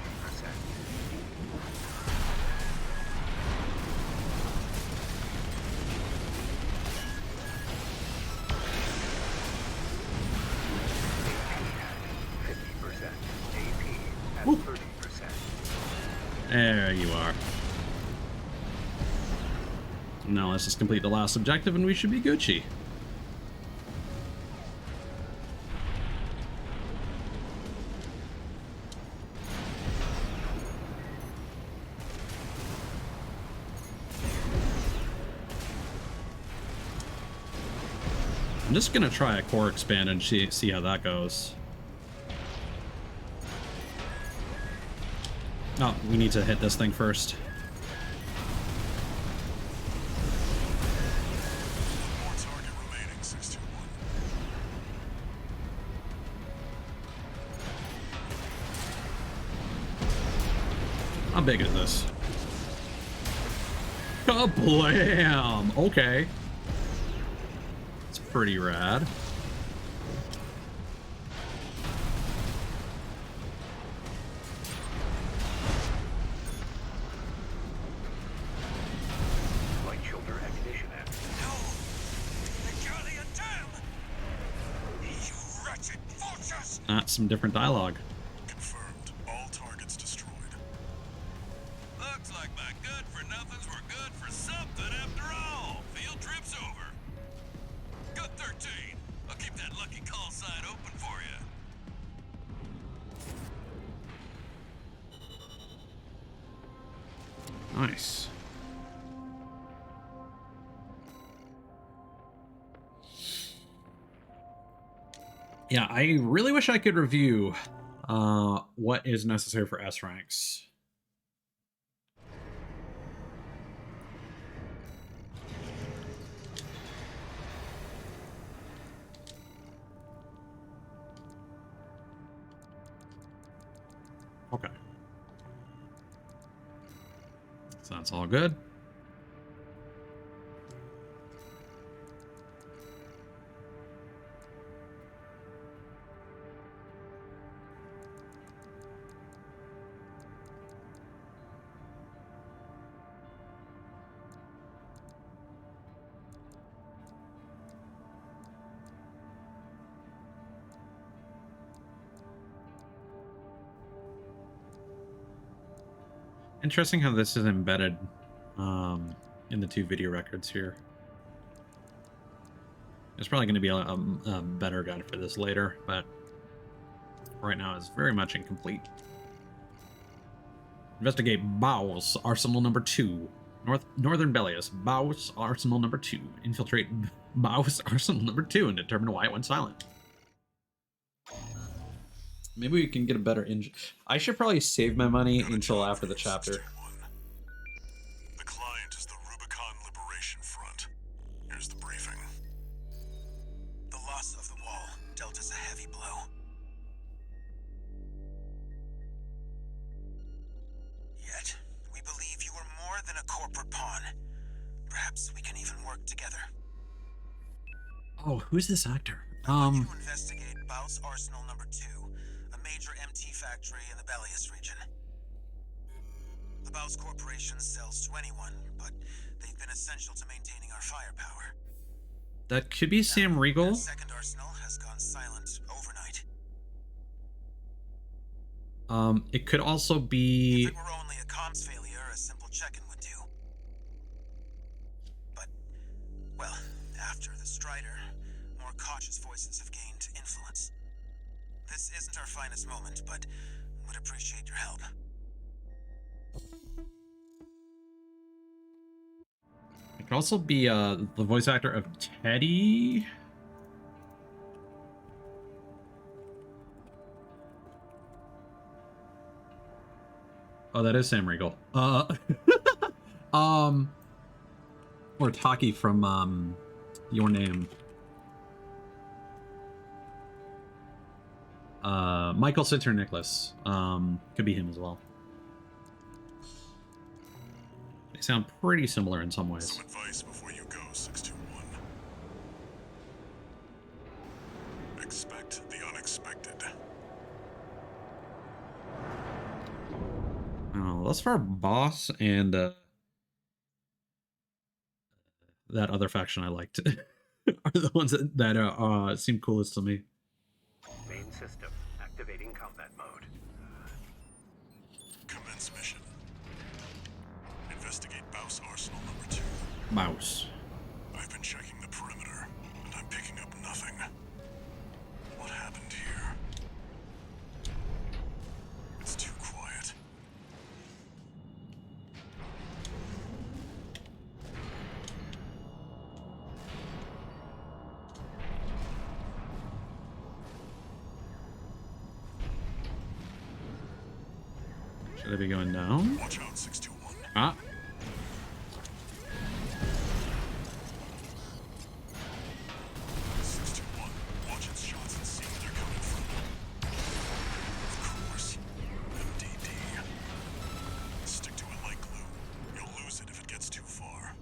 AP at 30%. There you are. Now let's just complete the last objective and we should be Gucci. I'm just gonna try a core expand and see how that goes. No, we need to hit this thing first. More target remaining, 621. How big is this? Kablam! Okay. It's pretty rad. Flight shoulder ignition at. No. Charlie and Tim. You wretched vultures. That's some different dialogue. Confirmed. All targets destroyed. Looks like my good-for-nothings were good for something after all. Field trip's over. Good 13. I'll keep that lucky call sign open for you. Nice. Yeah, I really wish I could review what is necessary for S ranks. Okay. So that's all good. Interesting how this is embedded in the 2 video records here. There's probably going to be a better guide for this later, but right now it's very much incomplete. Investigate Bao's Arsenal number 2. Northern Belius, Bao's Arsenal number 2. Infiltrate Bao's Arsenal number 2 and determine why it went silent. Maybe we can get a better engine. I should probably save my money until after the chapter. The client is the Rubicon Liberation Front. Here's the briefing. The loss of the wall dealt us a heavy blow. Yet, we believe you are more than a corporate pawn. Perhaps we can even work together. Oh, who's this actor? You investigate Baus Arsenal number 2, a major MT factory in the Bellius region. The Baus Corporation sells to anyone, but they've been essential to maintaining our firepower. That could be Sam Riegel. That second arsenal has gone silent overnight. It could also be... If it were only a comms failure, a simple check-in would do. But, well, after the Strider, more cautious voices have gained influence. This isn't our finest moment, but would appreciate your help. It could also be the voice actor of Teddy. Oh, that is Sam Riegel. Or Taki from Your Name. Michael Sinter Nicholas. Could be him as well. They sound pretty similar in some ways. Some advice before you go, 621. Expect the unexpected. Oh, thus far, Boss and that other faction I liked are the ones that seem coolest to me. Main system activating combat mode. Commence mission. Investigate Baus Arsenal number 2. Mouse. I've been checking the perimeter, and I'm picking up nothing. What happened here? It's too quiet. Should I be going down? Watch out, 621. Ah. Watch its shots and see where they're coming from. Of course. MDD. Stick to it like glue. You'll lose it if it gets too far.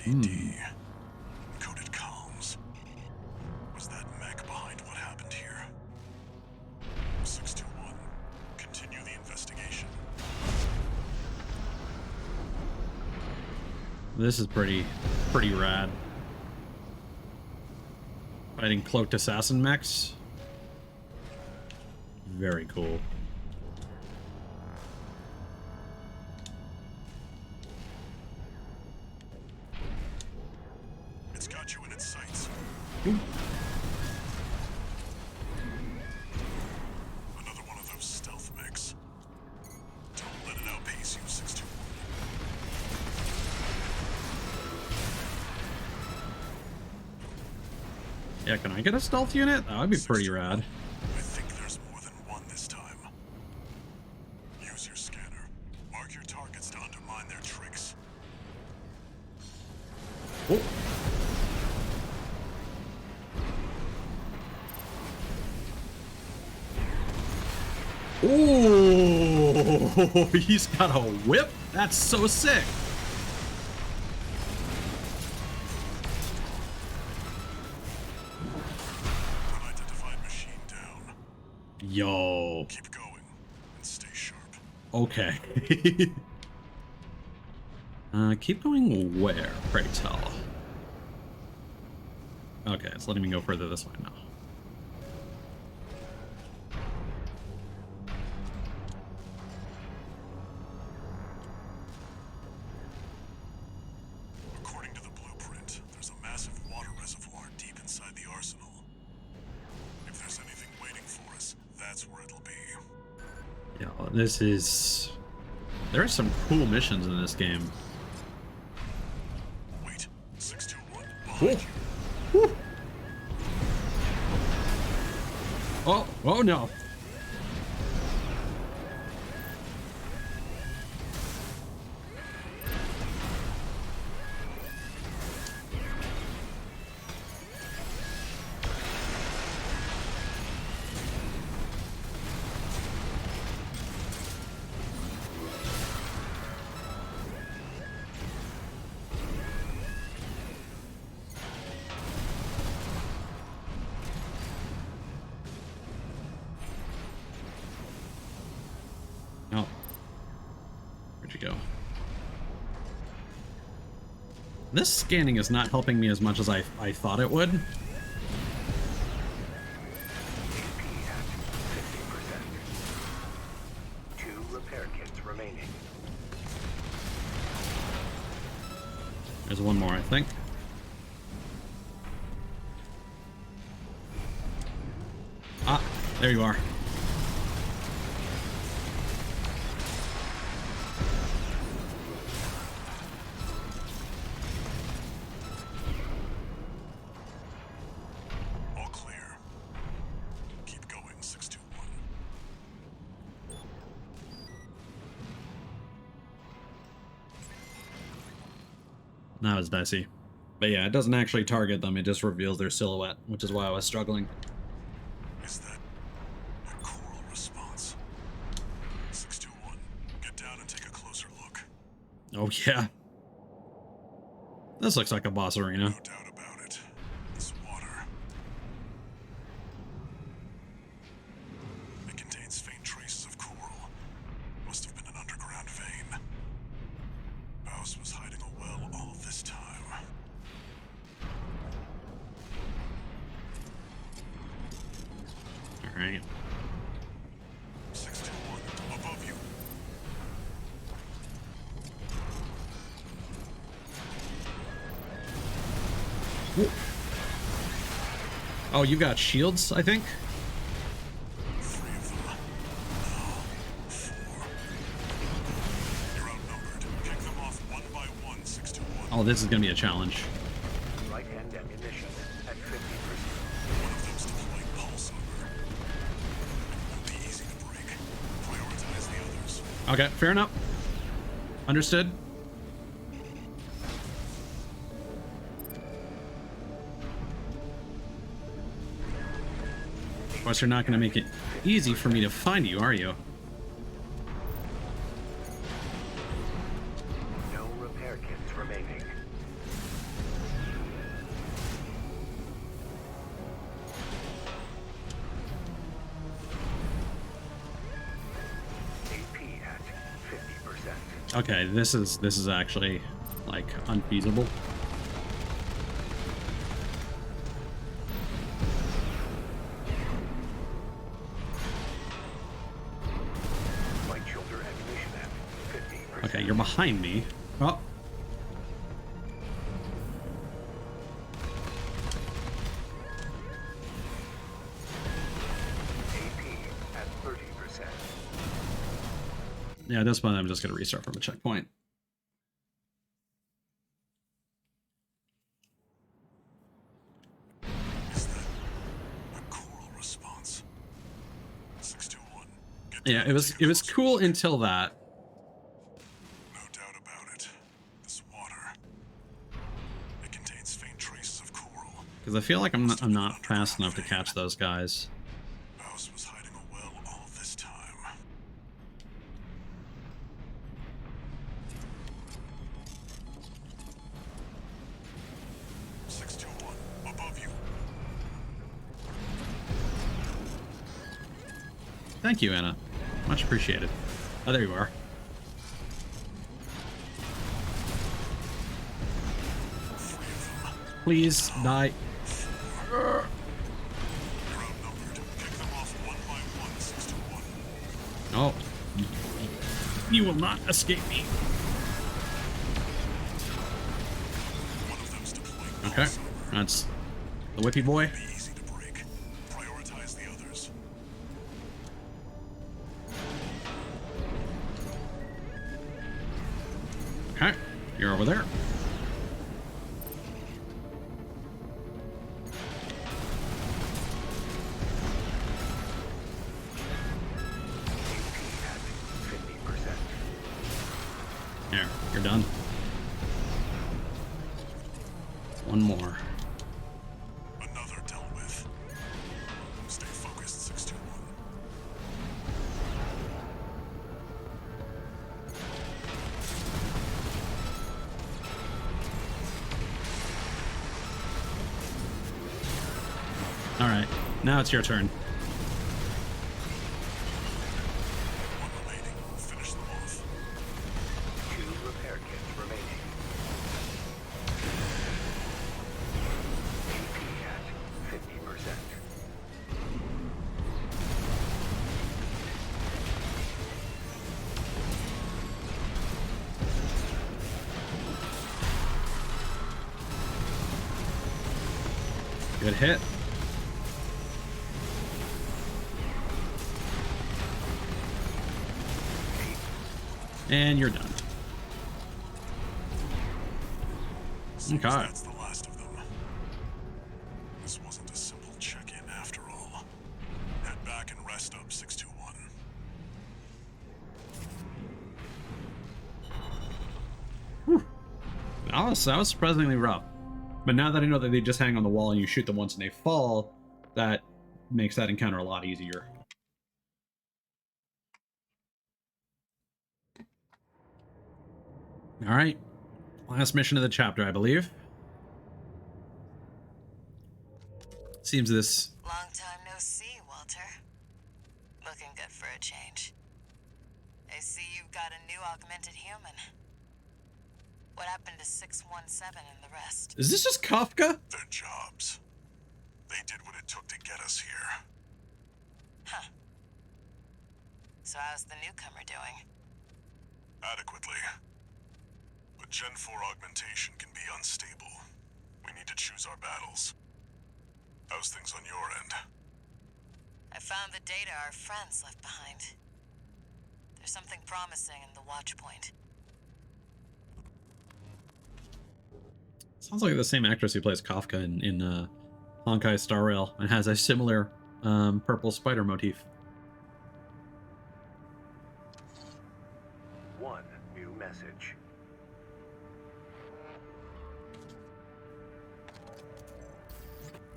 MDD. Encoded comms. Was that mech behind what happened here? 621. Continue the investigation. This is pretty rad. Fighting cloaked assassin mechs. Very cool. It's got you in its sights. Ooh. Another one of those stealth mechs. Don't let it outpace you, 621. Yeah, can I get a stealth unit? That would be pretty rad. I think there's more than one this time. Use your scanner. Mark your targets to undermine their tricks. Oh. Oh, he's got a whip. That's so sick. Unidentified machine down. Yo. Keep going and stay sharp. Okay. Keep going where, pray tell? Okay, it's letting me go further this way now. According to the blueprint, there's a massive water reservoir deep inside the arsenal. If there's anything waiting for us, that's where it'll be. Yeah, this is... There are some cool missions in this game. Wait, 621, Cool. behind you. Woo. Oh no. Oh. Where'd you go? This scanning is not helping me as much as I thought it would. AP at 50%. 2 repair kits remaining. There's one more, I think. Ah, there you are. All clear. Keep going, 621. That was dicey. But yeah, it doesn't actually target them, it just reveals their silhouette, which is why I was struggling. Is that a choral response? 621, get down and take a closer look. Oh yeah. This looks like a boss arena. No doubt about it. This water. It contains faint traces of coral. Must have been an underground vein. Baus was hiding a well all this time. Alright. 621, above you. Oh, you got shields, I think? 3 of them. Now, 4. You're outnumbered. Kick them off one by one, 621. Oh, this is gonna be a challenge. Right-hand ammunition at 50%. One of them's deploying pulse armor. It won't be easy to break. Prioritize the others. Okay, fair enough. Understood. Of course, you're not gonna make it easy for me to find you, are you? No repair kits remaining. AP at 50%. Okay, this is actually like unfeasible. Light shoulder ammunition at 50%. Okay, you're behind me. Oh, AP at 30%. yeah, at this point I'm just gonna restart from a checkpoint. Is that a choral response? 621. Get Yeah, down it and was take a closer cool look. until that. No doubt about it. This water. It contains faint traces of coral. Because I feel like I'm not fast enough to catch those guys. Baus was hiding a well all this time. Above you. Thank you, Anna. Much appreciated. Oh, there you are. Please die. You're outnumbered. Pick them off one by one, 621. Oh. You will not escape me. One of them's deploying Okay. pulse armor. That's the whippy boy. Be easy to break. Prioritize the others. Okay. You're over there. AP at 50%. There. You're done. One more. Another dealt with. Stay focused, 621. All right. Now it's your turn. One remaining. Finish them off. 2 repair kits remaining. AP at 50%. Good hit. And you're done. Seems Okay. that's the last of them. This wasn't a simple check-in after all. Head back and rest up, 621. That was surprisingly rough. But now that I know that they just hang on the wall and you shoot them once and they fall, that makes that encounter a lot easier. All right. Last mission of the chapter, I believe. Seems this... Long time no see, Walter. Looking good for a change. I see you've got a new augmented human. What happened to 617 and the rest? Is this just Kafka? Their jobs. They did what it took to get us here. Huh. So how's the newcomer doing? Adequately. But Gen 4 augmentation can be unstable. We need to choose our battles. How's things on your end? I found the data our friends left behind. There's something promising in the watch point. Sounds like the same actress who plays Kafka in Honkai Star Rail and has a similar purple spider motif. 1 new message.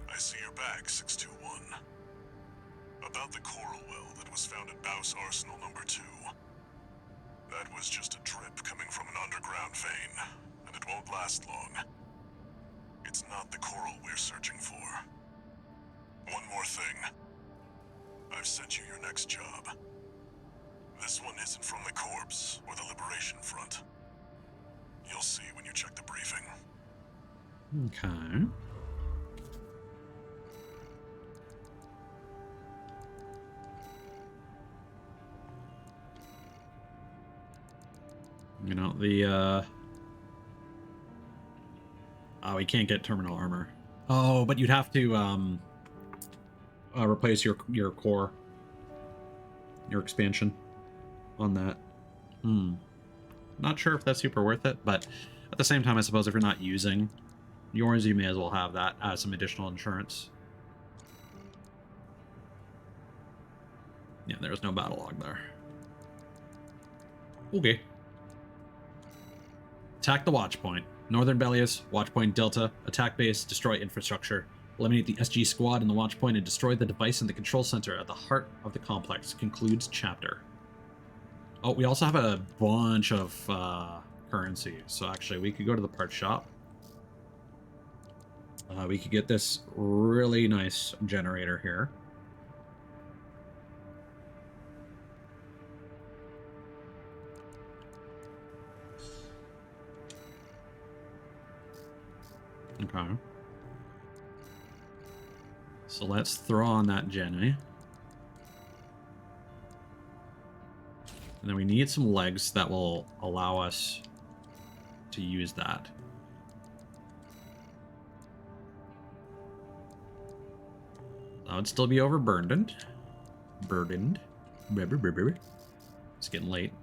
I see you're back, 621. About the coral well that was found at Baus Arsenal number 2. That was just a drip coming from an underground vein, and it won't last long. It's not the coral we're searching for. One more thing. I've sent you your next job. This one isn't from the Corps or the Liberation Front. You'll see when you check the briefing. Okay. You know, the oh, we can't get terminal armor. Oh, but you'd have to replace your core, your expansion on that. Not sure if that's super worth it, but at the same time, I suppose if you're not using yours, you may as well have that as some additional insurance. Yeah, there's no battle log there. Okay. Attack the watch point. Northern Bellius, watch point Delta, attack base, destroy infrastructure. Eliminate the SG squad in the watch point and destroy the device in the control center at the heart of the complex. Concludes chapter. Oh, we also have a bunch of currency. So actually, we could go to the parts shop. We could get this really nice generator here. Okay. So let's throw on that gen, eh? And then we need some legs that will allow us to use that. That would still be overburdened. Burdened. It's getting late.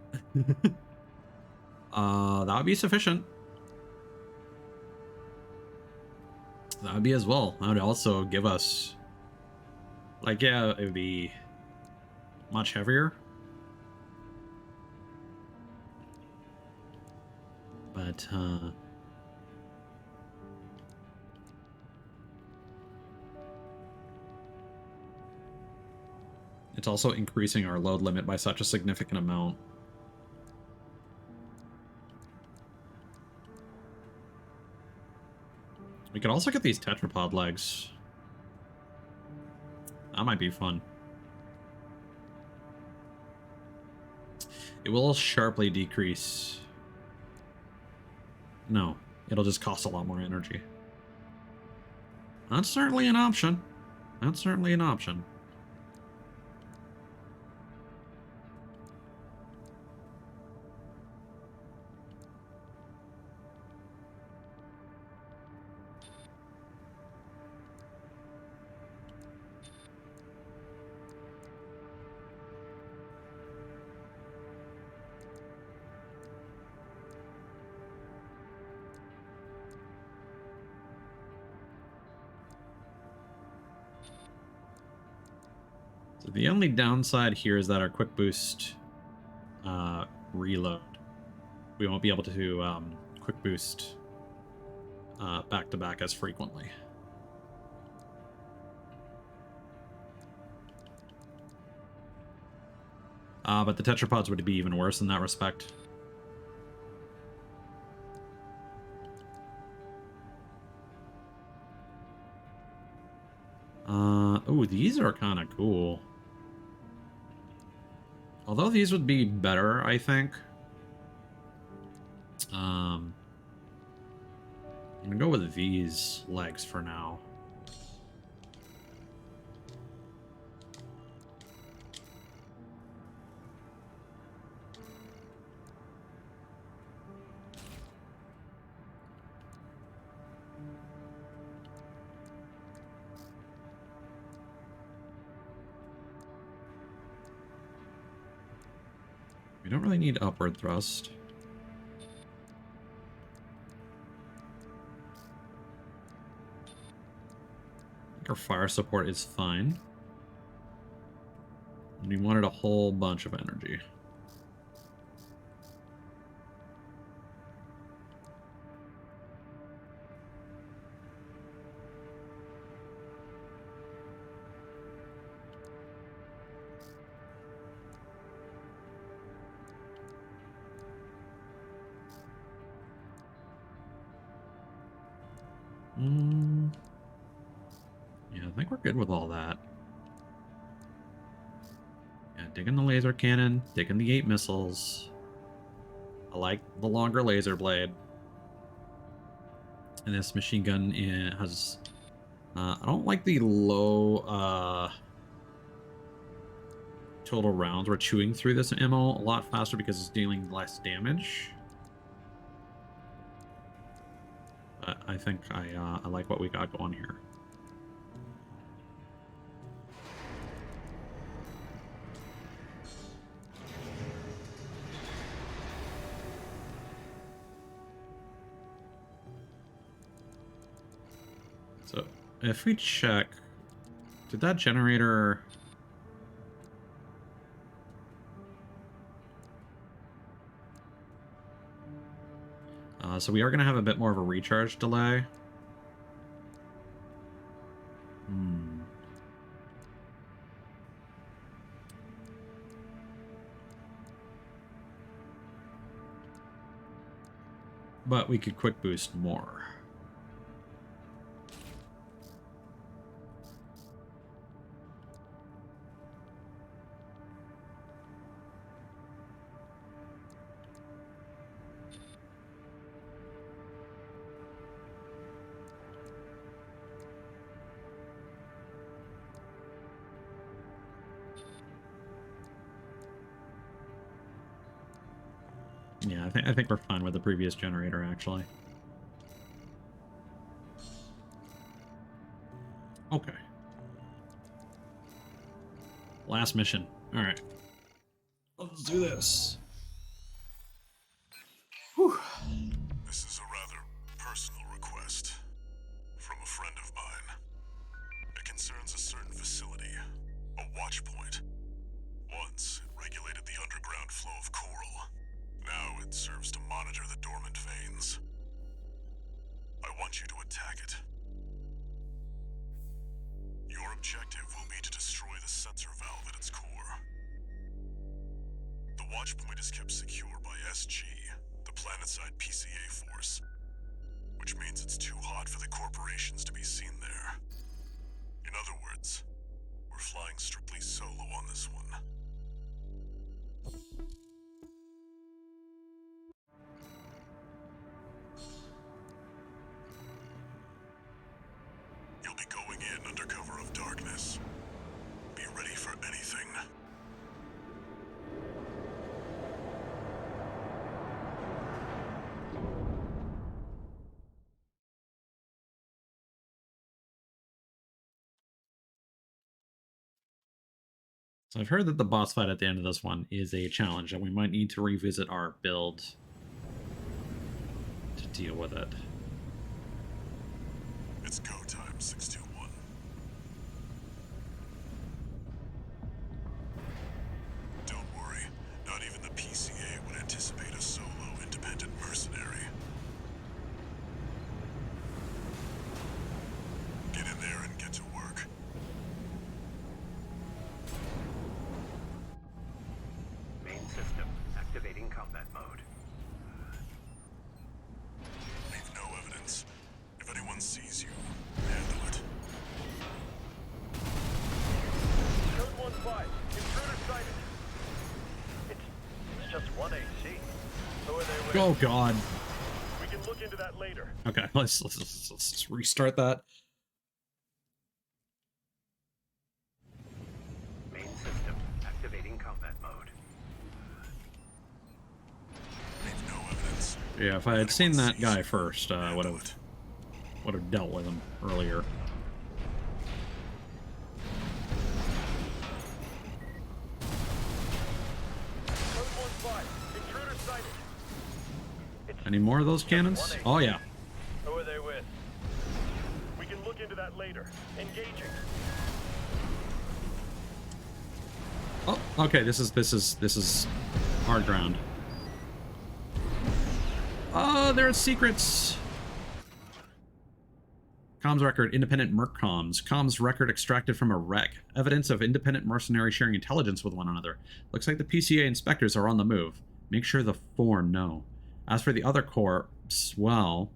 That would be sufficient. That would be as well. That would also give us... Like, yeah, it would be much heavier. But, it's also increasing our load limit by such a significant amount. We could also get these tetrapod legs. That might be fun. It will sharply decrease. No, it'll just cost a lot more energy. That's certainly an option. That's certainly an option. So the only downside here is that our quick boost reload, we won't be able to quick boost back to back as frequently. But the tetrapods would be even worse in that respect. Oh, these are kind of cool. Although these would be better, I think. I'm gonna go with these legs for now. We don't really need upward thrust. I think our fire support is fine. And we wanted a whole bunch of energy. Yeah, I think we're good with all that. Yeah, digging the laser cannon, digging the 8 missiles. I like the longer laser blade. And this machine gun has... I don't like the low total rounds. We're chewing through this ammo a lot faster because it's dealing less damage. But I think I like what we got going here. So if we check, did that generator... so we are going to have a bit more of a recharge delay. But we could quick boost more. Yeah, I think we're fine with the previous generator, actually. Okay. Last mission. All right. Let's do this. Whew. This is a rather personal request from a friend of mine. It concerns a certain facility, a watch point. Once, it regulated the underground flow of coral. Now it serves to monitor the dormant veins. I want you to attack it. Your objective will be to destroy the sensor valve at its core. The watch point is kept secure by SG, the planetside PCA force, which means it's too hot for the corporations to be seen there. In other words, we're flying strictly solo on this one. You'll be going in under cover of darkness. Be ready for anything. So I've heard that the boss fight at the end of this one is a challenge, and we might need to revisit our build to deal with it. It's go time, 621. Don't worry, not even the PCA would anticipate a solo independent mercenary. Get in there and get to work. Main system activating combat mode. Leave no evidence. If anyone sees you, handle it. Code 1-5, intruder sighted. It's just one AC. Who are they with? Oh God. We can look into that later. Okay, let's restart that. Main system activating combat mode. Leave no evidence. Yeah, if I had seen that guy first, would have dealt with him earlier. Code 1-5, intruder sighted. Any more of those cannons? Oh yeah. Who are they with? We can look into that later. Engaging. Oh, okay. This is hard ground. Oh, there are secrets. Comms record, independent merc comms. Comms record extracted from a wreck. Evidence of independent mercenary sharing intelligence with one another. Looks like the PCA inspectors are on the move. Make sure the four know. As for the other corps, well,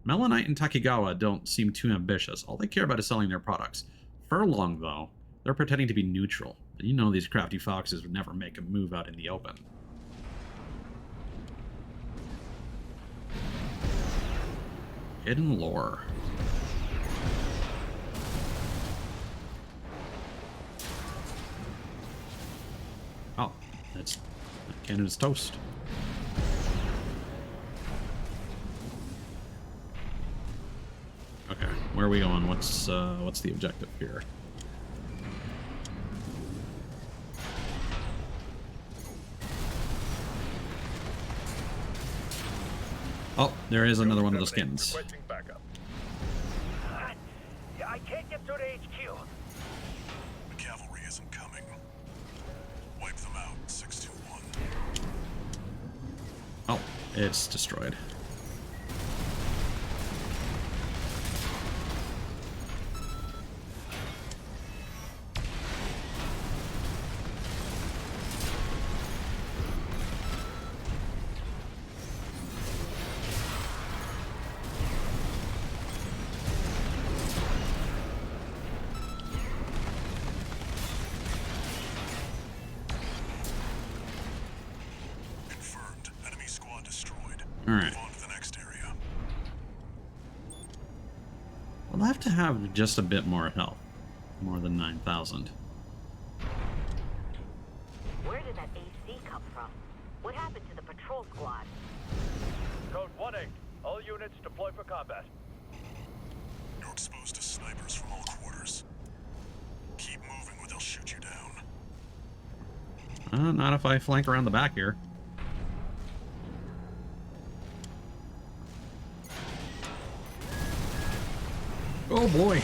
Melanite and Takigawa don't seem too ambitious. All they care about is selling their products. Furlong, though, they're pretending to be neutral. But you know these crafty foxes would never make a move out in the open. Hidden lore. Oh, that cannon is toast. Okay, where are we going? What's the objective here? Oh, there is another one of those cannons. Requesting backup. I can't get through to HQ. The cavalry isn't coming. Wipe them out, 621. Oh, it's destroyed. Confirmed. Enemy squad destroyed. All right. Move on to the next area. We'll have to have just a bit more health. More than 9,000. Where did that AC come from? What happened to the patrol? patrol squad. Code 1-8. All units deploy for combat. You're exposed to snipers from all quarters. Keep moving or they'll shoot you down. Not if I flank around the back here. Oh boy.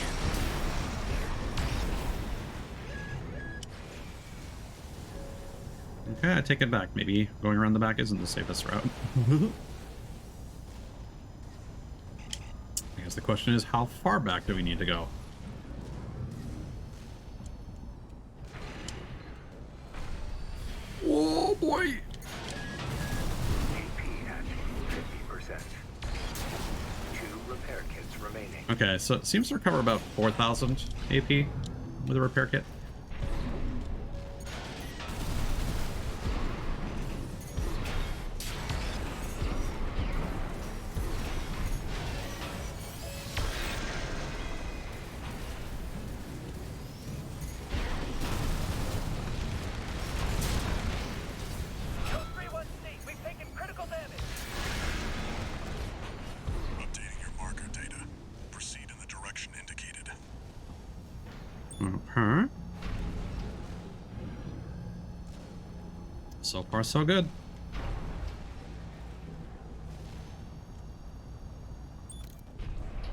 Okay, I take it back. Maybe going around the back isn't the safest route. I guess the question is, how far back do we need to go? Oh boy! AP at 50%. 2 repair kits remaining. Okay, so it seems to recover about 4,000 AP with a repair kit. Code 3-1C, we've taken critical damage. Updating your marker data. Proceed in the direction indicated. Okay. So far, so good.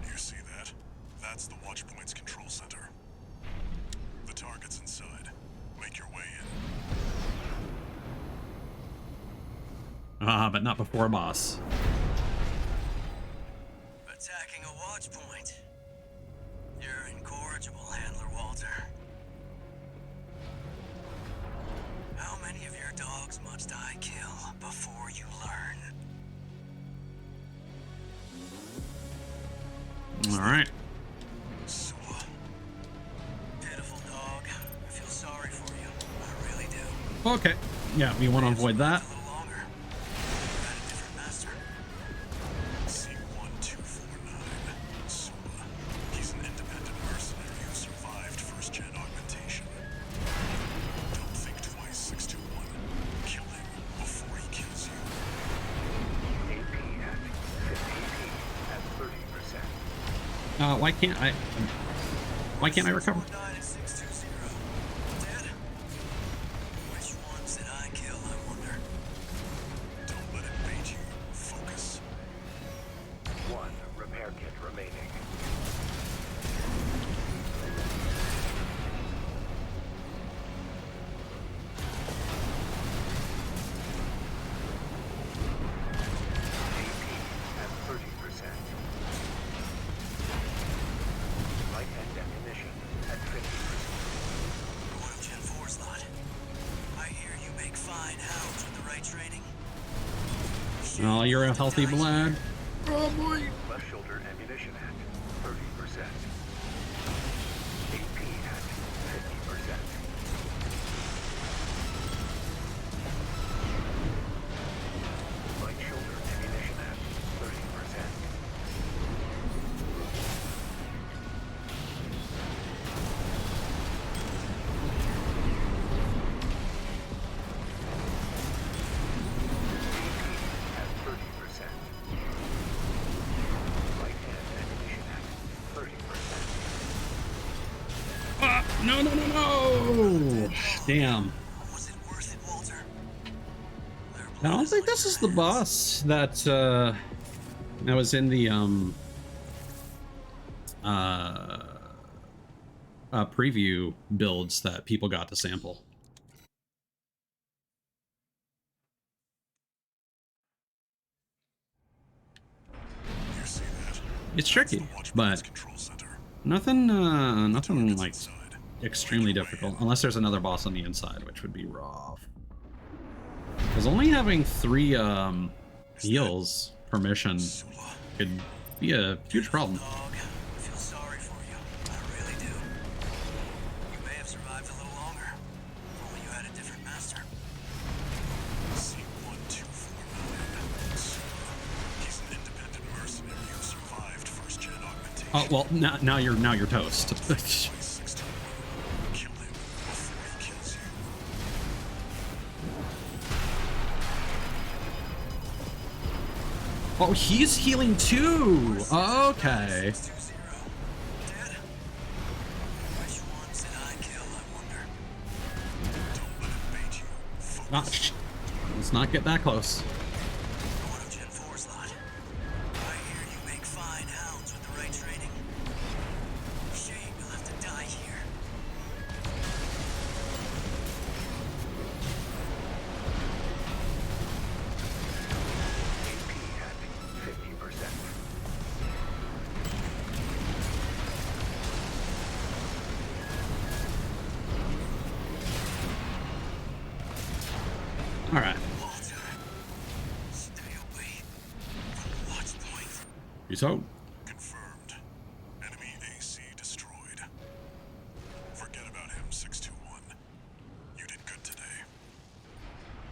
You see that? That's the Watchpoint's control center. The target's inside. Make your way in. But not before a boss. Attacking a watch point. You're incorrigible, Handler Walter. How many of your dogs must I kill before you learn? Alright. Pitiful dog. I feel sorry for you. I really do. Okay. Yeah, we want to avoid that. A little longer. You got a different master. C1249. Suba. He's an independent mercenary who survived first-gen augmentation. Don't think twice, 621. Kill him before he kills you. AP at 50% at 30%. Why can't I... Why can't I recover? 619 and 620. Dead? Which ones did I kill, I wonder? Don't let it bait you. Focus. 1 repair kit remaining. AP at 30%. Light and ammunition at 50%. Royal Gen 4 slot. I hear you make fine hounds with the right training. Oh, you're a healthy blad. Oh boy. Left shoulder ammunition at 30%. AP at 50%. Right shoulder ammunition at 30%. At 30%. Right hand ammunition at 30%. No, no, no, no! Damn. Was it worth it, Walter? I don't think this is the boss that that was in the preview builds that people got to sample. You see that? It's tricky, Watchpoint's but control center. nothing nothing Target's like inside. extremely difficult, unless there's another boss on the inside, which would be rough. Because only having 3 heals per mission could be a huge problem. Dog, I feel sorry for you. I really do. You may have survived a little longer. If only you had a different master. C1249. Suba. He's an independent mercenary who survived first-gen augmentation. Oh well, now you're toast. 621. Kill him before he kills you. Oh, he's healing too. Okay. 620. Dead? Which ones did I kill, I wonder? Don't let it bait you. Focus. Let's not get that close. One of Gen 4's lot. I hear you make fine hounds with the right training. Shame you'll have to die here. AP at 50%. All right. Walter, stay away from the watch point. Peace out. Confirmed. Enemy AC destroyed. Forget about him, 621. You did good today.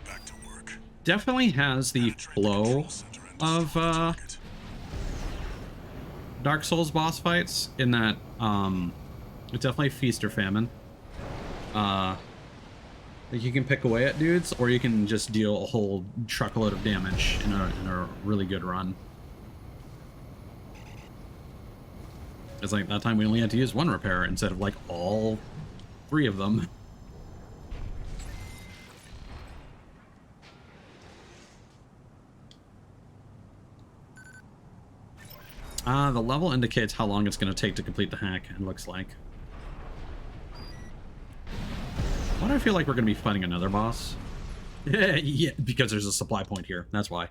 Back to work. Definitely has the Penetrate the flow control center and of destroy the target. Dark Souls boss fights in that it's definitely feast or famine. Like you can pick away at dudes, or you can just deal a whole truckload of damage in a really good run. It's like that time we only had to use one repair instead of like all 3 of them. The level indicates how long it's going to take to complete the hack, it looks like. Why do I feel like we're going to be fighting another boss? Yeah, because there's a supply point here. That's why.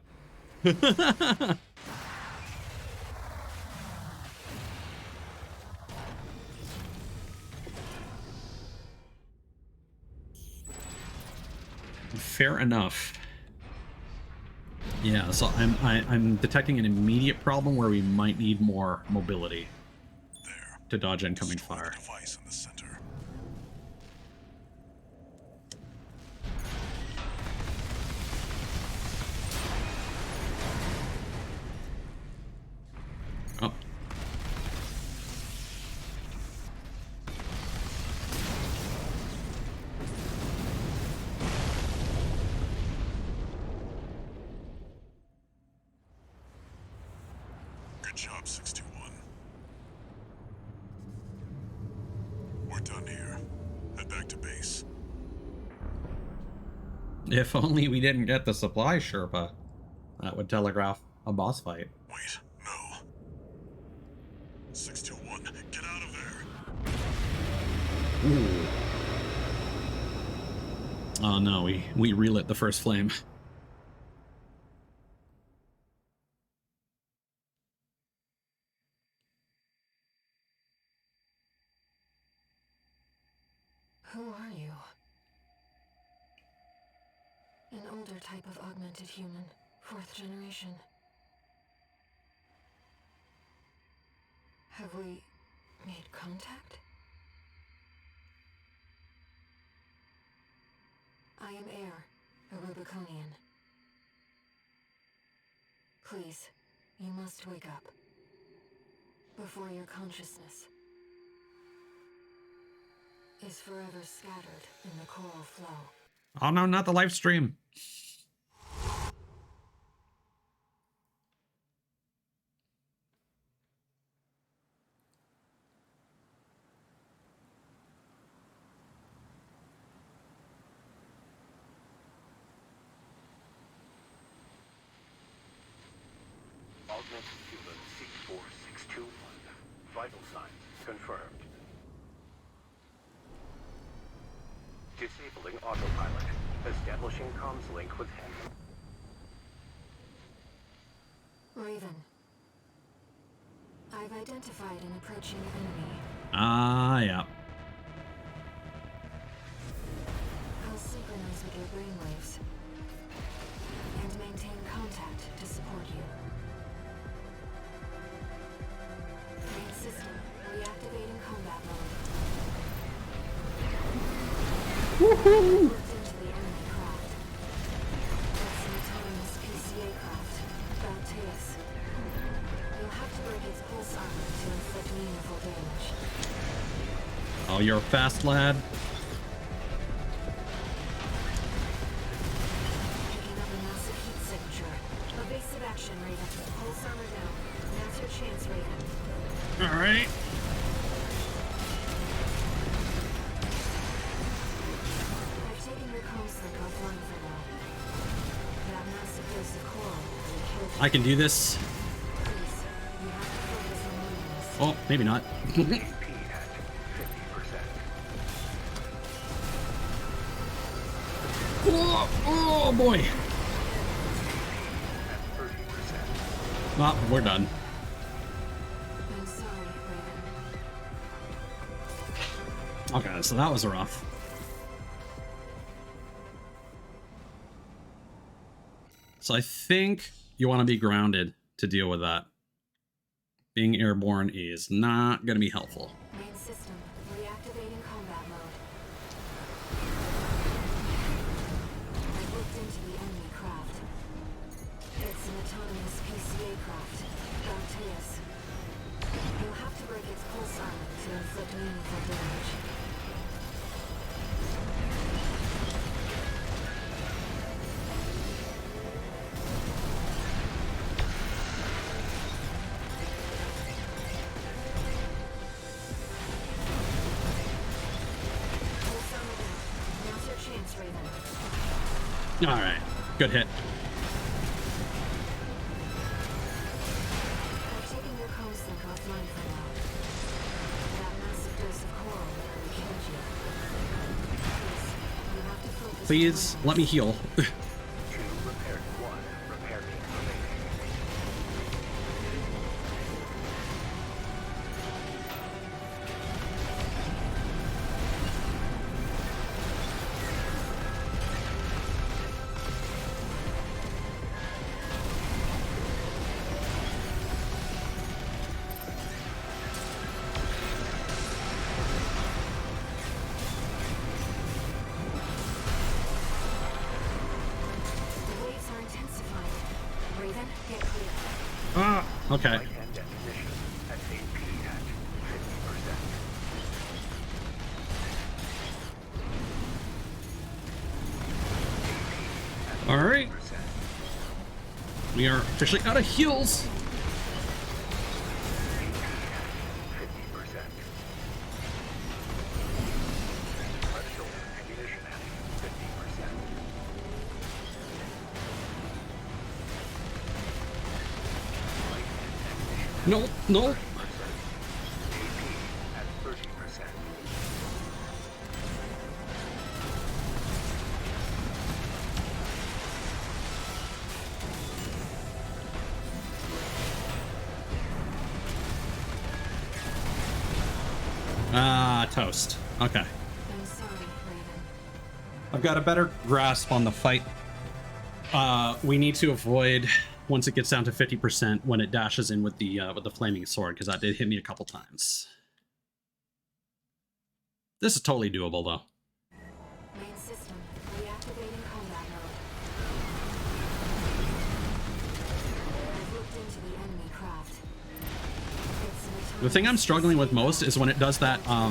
Fair enough. Yeah, so I'm detecting an immediate problem where we might need more mobility There. to dodge incoming Destroy fire. the device in the center. Oh. Good job, 621. We're done here. Head back to base. If only we didn't get the supply Sherpa. That would telegraph a boss fight. Wait, no. 621, get out of there. Ooh. Oh no, we relit the first flame. Who are you? An older type of augmented human, 4th generation. Have we made contact? I am Air, a Rubiconian. Please, you must wake up. Before your consciousness is forever scattered in the coral flow. Oh no, not the live stream. Augmented human C4621. Vital signs confirmed. Disabling autopilot. Establishing comms link with him. Raven. I've identified an approaching enemy. Ah, yeah. I'll synchronize with your brainwaves and maintain contact to support you. Main system reactivating combat mode. Woohoo! Looked into the enemy craft. It's an autonomous PCA craft, Balteus. You'll have to break its pulse armor to inflict meaningful damage. Oh, you're a fast lad. Picking up a massive heat signature. Evasive action, Raven. I can do this. Oh, maybe not. AP at 50%. Oh boy. At 30%. Well, we're done. I'm sorry, Raven. Okay, so that was rough. So I think you want to be grounded to deal with that. Being airborne is not going to be helpful. Main system, reactivating combat mode. I've looked into the enemy craft. It's an autonomous PCA craft, Proteus. You'll have to break its pulse armor to inflict meaningful damage. Pulse armor down. Now's your chance, Raven. All right, good hit. I've taken your comm sync offline for now. That massive dose of coral nearly killed you. Please, you have to focus. Please let me heal. 2 repaired. 1 repair kit remaining. The waves are intensifying. Raven, get clear. Ah, okay. Light and ammunition at AP at 50%. All right. 50%. We are officially out of heals. 50%. Left shoulder ammunition at 50%. Light and ammunition at No, no. 30%. AP at 30%. Ah, toast. Okay. I'm sorry, Raven. I've got a better grasp on the fight. We need to avoid once it gets down to 50% when it dashes in with the flaming sword, because that did hit me a couple times. This is totally doable though. Main system, reactivating combat mode. I've looked into the enemy craft. It's an autonomous The thing I'm struggling with most is when it does that You'll have to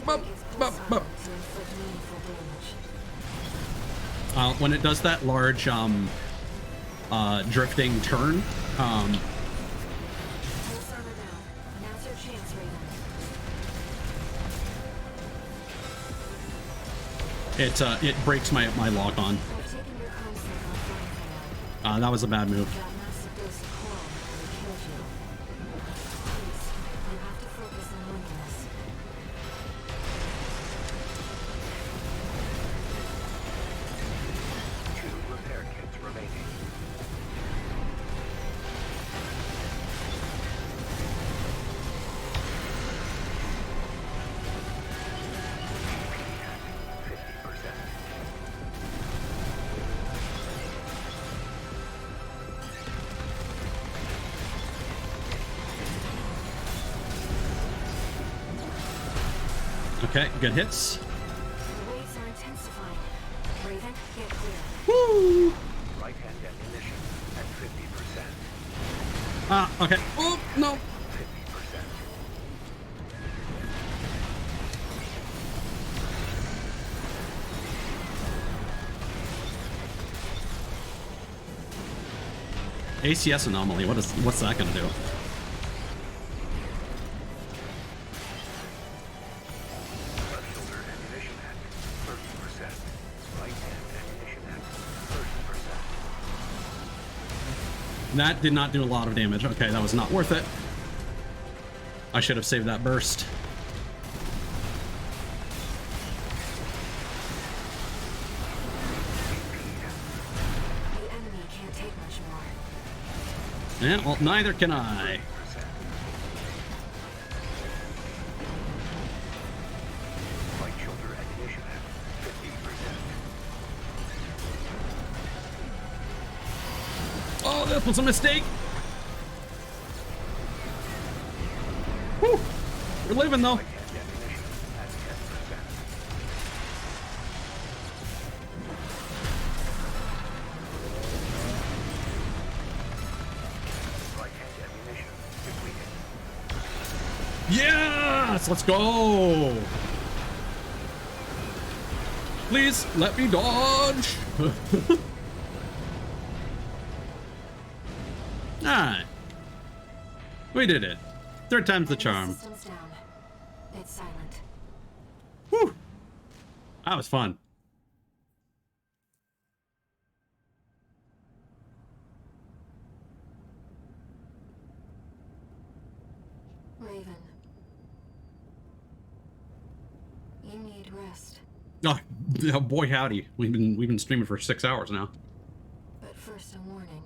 break its pulse armor to inflict meaningful damage. when it does that large drifting turn. Pulse armor down. Now's your chance, Raven. It breaks my lock on. I've taken your comm sync offline for now. That was a bad move. That massive dose of coral nearly killed you. Please, you have to focus on winning this. Two repair kits remaining. AP at 50%. Okay, good hits. The waves are intensifying. Raven, get clear. Woo! Right hand ammunition at 50%. Okay. Oh no. 50%. ACS anomaly. What's that gonna do? Left shoulder ammunition at 30%. Right hand ammunition at 30%. That did not do a lot of damage. Okay, that was not worth it. I should have saved that burst. The enemy can't take much more. Yeah, well, neither can I. Light shoulder ammunition at 50%. Oh, that was a mistake. Whew. We're living though. Light hand ammunition at 10%. Light hand ammunition depleted. Yes, let's go. Please let me dodge. Alright. We did it. Third time's the charm. Systems down. It's silent. Whew. That was fun. Raven. You need rest. Oh, oh boy howdy. We've been streaming for 6 hours now. But first a warning.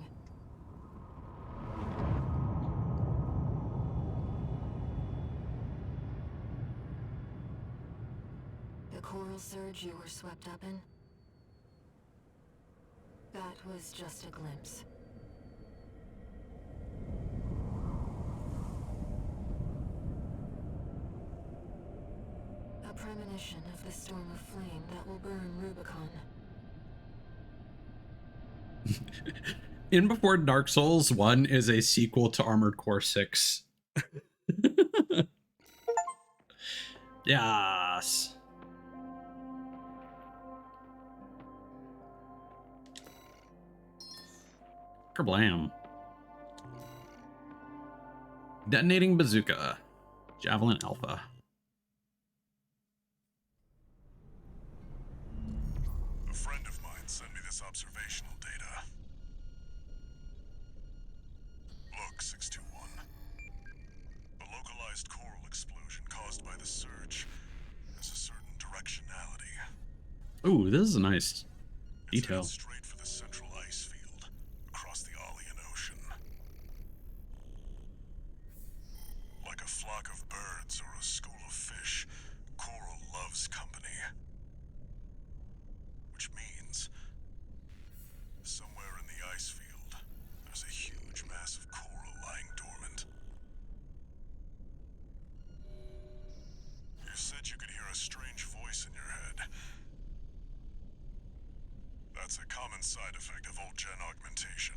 The coral surge you were swept up in? That was just a glimpse. A premonition of the storm of flame that will burn Rubicon. In Before Dark Souls 1 is a sequel to Armored Core 6. Yes. Kerblam. Detonating bazooka. Javelin Alpha. A friend of mine sent me this observational data. Look, 621. The localized coral explosion caused by the surge has a certain directionality. Ooh, this is a nice It's detail. headed straight for the central ice field across the Alian Ocean. Like a flock of birds or a school of fish, coral loves company. Which means, somewhere in the ice field, there's a huge mass of coral lying dormant. You said you could hear a strange voice in your head. That's a common side effect of old gen augmentation.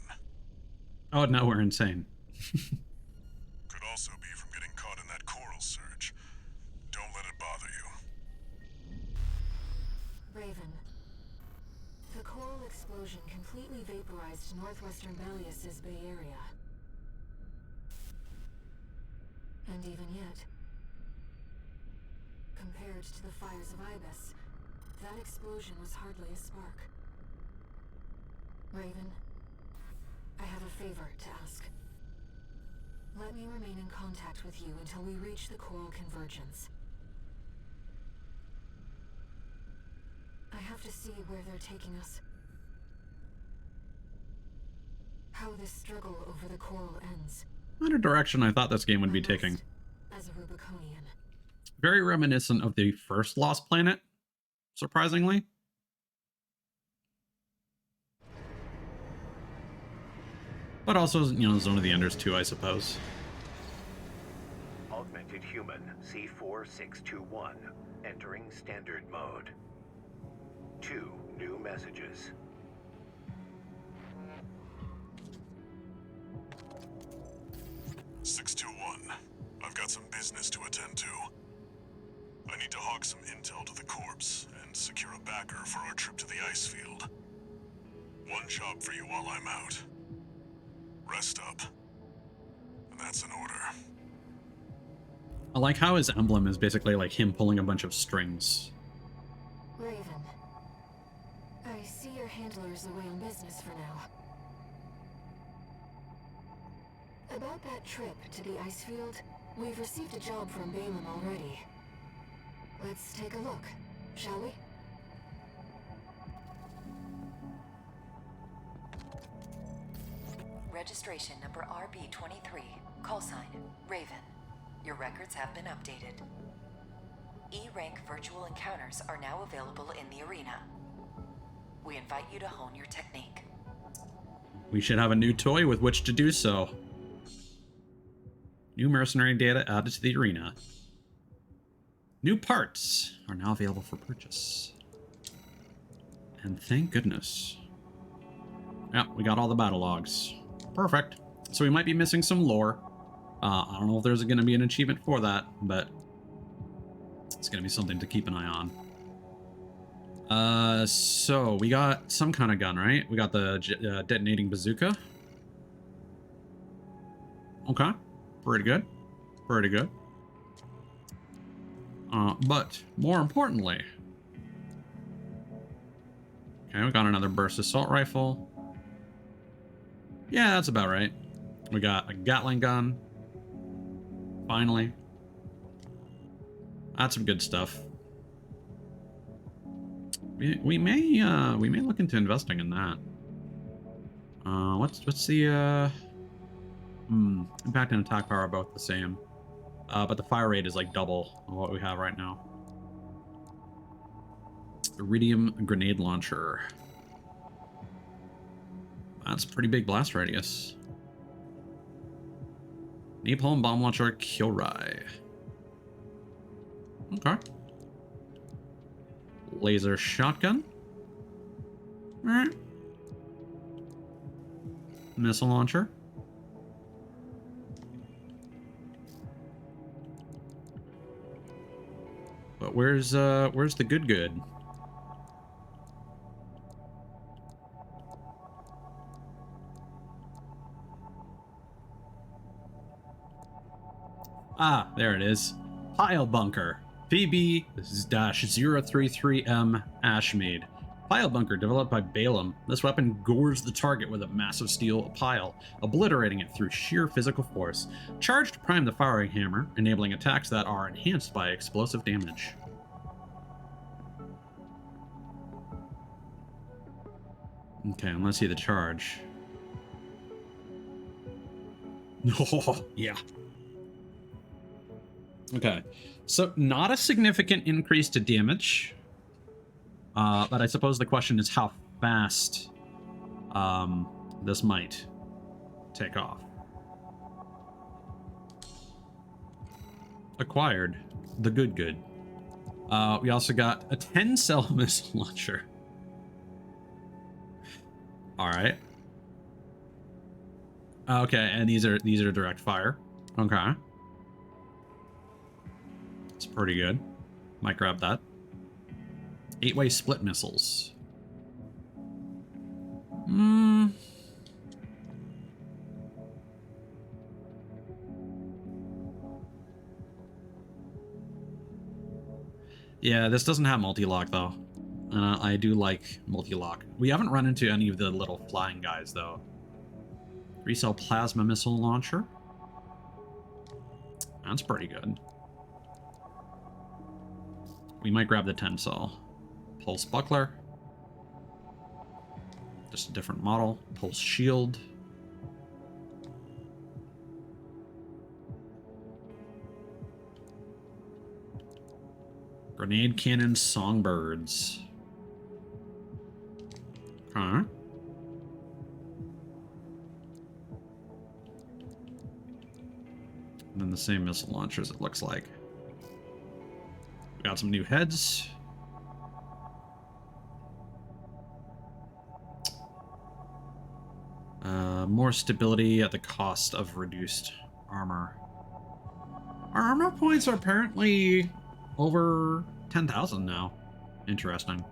Oh, now we're insane. Could also be from getting caught in that coral surge. Don't let it bother you. Raven. The coral explosion completely vaporized northwestern Bellius's Bay Area. And even yet, compared to the fires of Ibis, that explosion was hardly a spark. Raven, I have a favor to ask. Let me remain in contact with you until we reach the coral convergence. I have to see where they're taking us. How this struggle over the coral ends. Not a direction I thought this game would be I taking. must, as a Rubiconian. Very reminiscent of the first Lost Planet, surprisingly. But also, you know, Zone of the Enders too, I suppose. Augmented human C4621 entering standard mode. 2 new messages. I've got some business to attend to. I need to hawk some intel to the corpse and secure a backer for our trip to the ice field. One job for you while I'm out. Rest up. And that's an order. I like how his emblem is basically like him pulling a bunch of strings. Raven, I see your handler's away on business for now. About that trip to the ice field, we've received a job from Balaam already. Let's take a look, shall we? Registration number RB23, call sign, Raven. Your records have been updated. E-rank virtual encounters are now available in the arena. We invite you to hone your technique. We should have a new toy with which to do so. New mercenary data added to the arena. New parts are now available for purchase. And thank goodness. Yeah, we got all the battle logs. Perfect. So we might be missing some lore. I don't know if there's going to be an achievement for that, but it's going to be something to keep an eye on. So we got some kind of gun, right? We got the detonating bazooka. Okay. Pretty good. Pretty good. But more importantly, okay, we got another burst assault rifle. Yeah, that's about right. We got a Gatling gun. Finally. That's some good stuff. We may look into investing in that. What's the impact and attack power are both the same. But the fire rate is like double what we have right now. Iridium grenade launcher. That's a pretty big blast radius. Napalm bomb launcher Kilrai. Okay. Laser shotgun. Alright. Missile launcher. But where's the good? Ah, there it is. Pile bunker. PB-033M Ashmead. Pile bunker developed by Balaam. This weapon gores the target with a massive steel pile, obliterating it through sheer physical force. Charge to prime the firing hammer, enabling attacks that are enhanced by explosive damage. Okay, and let's see the charge. Oh, yeah. Okay, so not a significant increase to damage, but I suppose the question is how fast this might take off. Acquired, the good. We also got a 10-cell missile launcher. All right. Okay, and these are direct fire. Okay. It's pretty good. Might grab that. 8-way split missiles. Yeah, this doesn't have multi-lock though. I do like multi-lock. We haven't run into any of the little flying guys though. 3-cell plasma missile launcher. That's pretty good. We might grab the 10-cell. Pulse buckler. Just a different model. Pulse shield. Grenade cannon songbirds. Huh? And then the same missile launchers, it looks like. We got some new heads. More stability at the cost of reduced armor. Our armor points are apparently over 10,000 now. Interesting.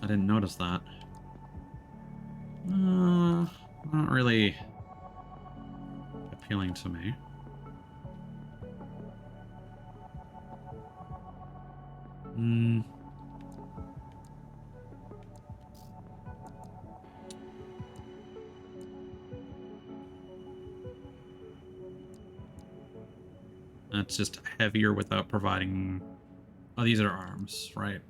I didn't notice that. Not really appealing to me. That's just heavier without providing... Oh, these are arms, right?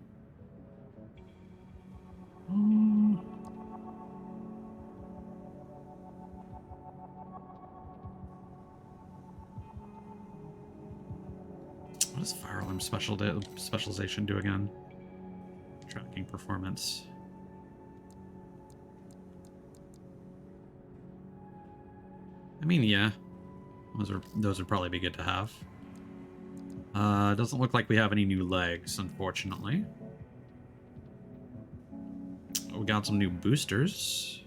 What does firearm specialization do again? Tracking performance. I mean, yeah. Those would probably be good to have. Doesn't look like we have any new legs, unfortunately. We got some new boosters.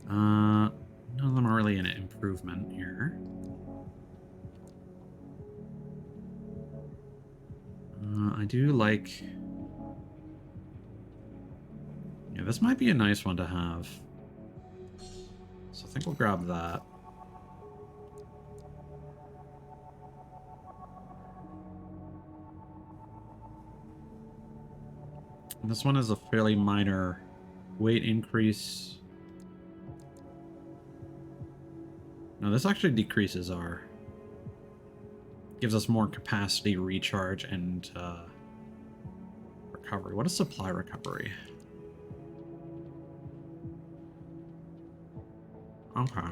None of them are really an improvement here. I do like... Yeah, this might be a nice one to have. So I think we'll grab that. And this one is a fairly minor weight increase. No, this actually decreases our... Gives us more capacity, recharge, and recovery. What is supply recovery? Okay.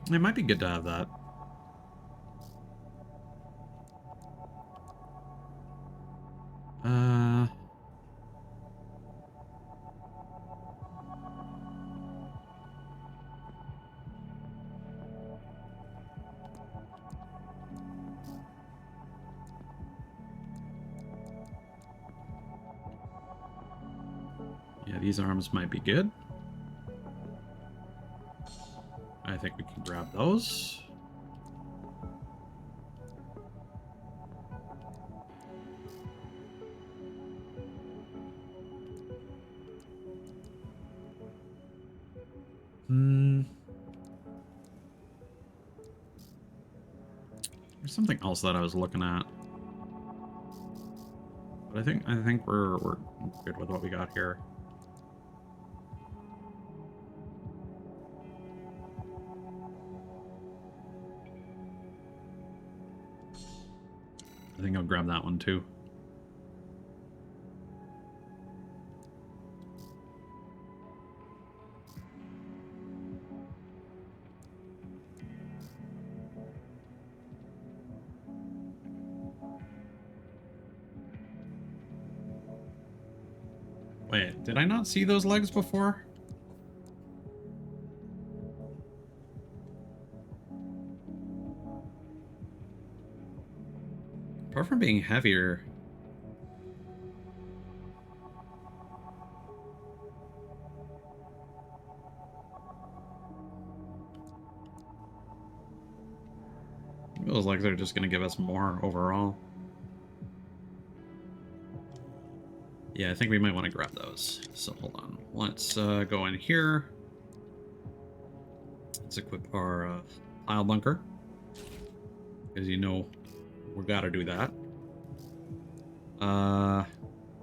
It might be good to have that. Yeah, these arms might be good. I think we can grab those. There's something else that I was looking at. But I think we're good with what we got here. I think I'll grab that one too. Wait, did I not see those legs before? Apart from being heavier... Those legs are just going to give us more overall. Yeah, I think we might want to grab those. So hold on. Let's go in here. Let's equip our pile bunker. Because you know we gotta do that. Oh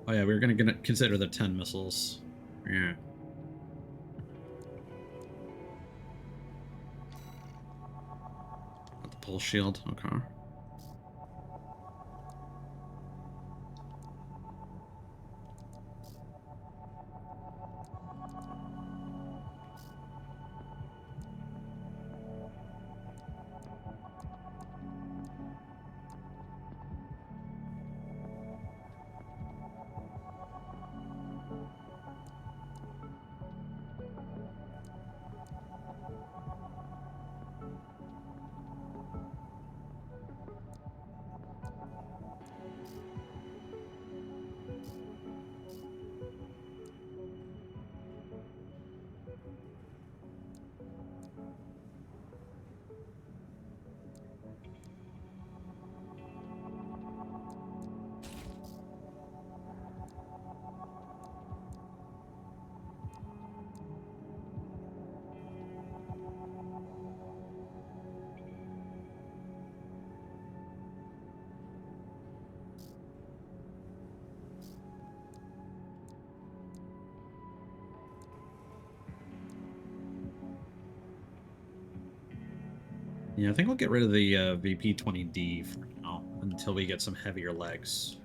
yeah, we're gonna consider the 10 missiles. Yeah. Got the pulse shield. Okay. Yeah, I think we'll get rid of the VP-20D for now until we get some heavier legs.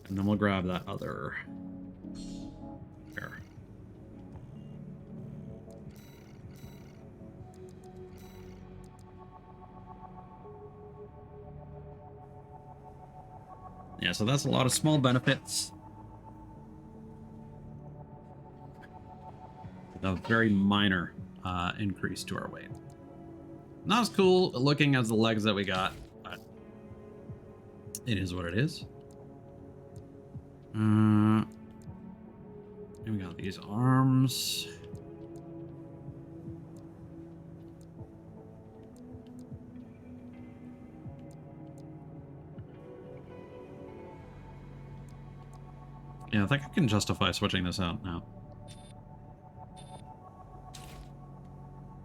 And then we'll grab that other here. Yeah, so that's a lot of small benefits. A very minor increase to our weight. Not as cool looking as the legs that we got, but it is what it is. And we got these arms. Yeah, I think I can justify switching this out now.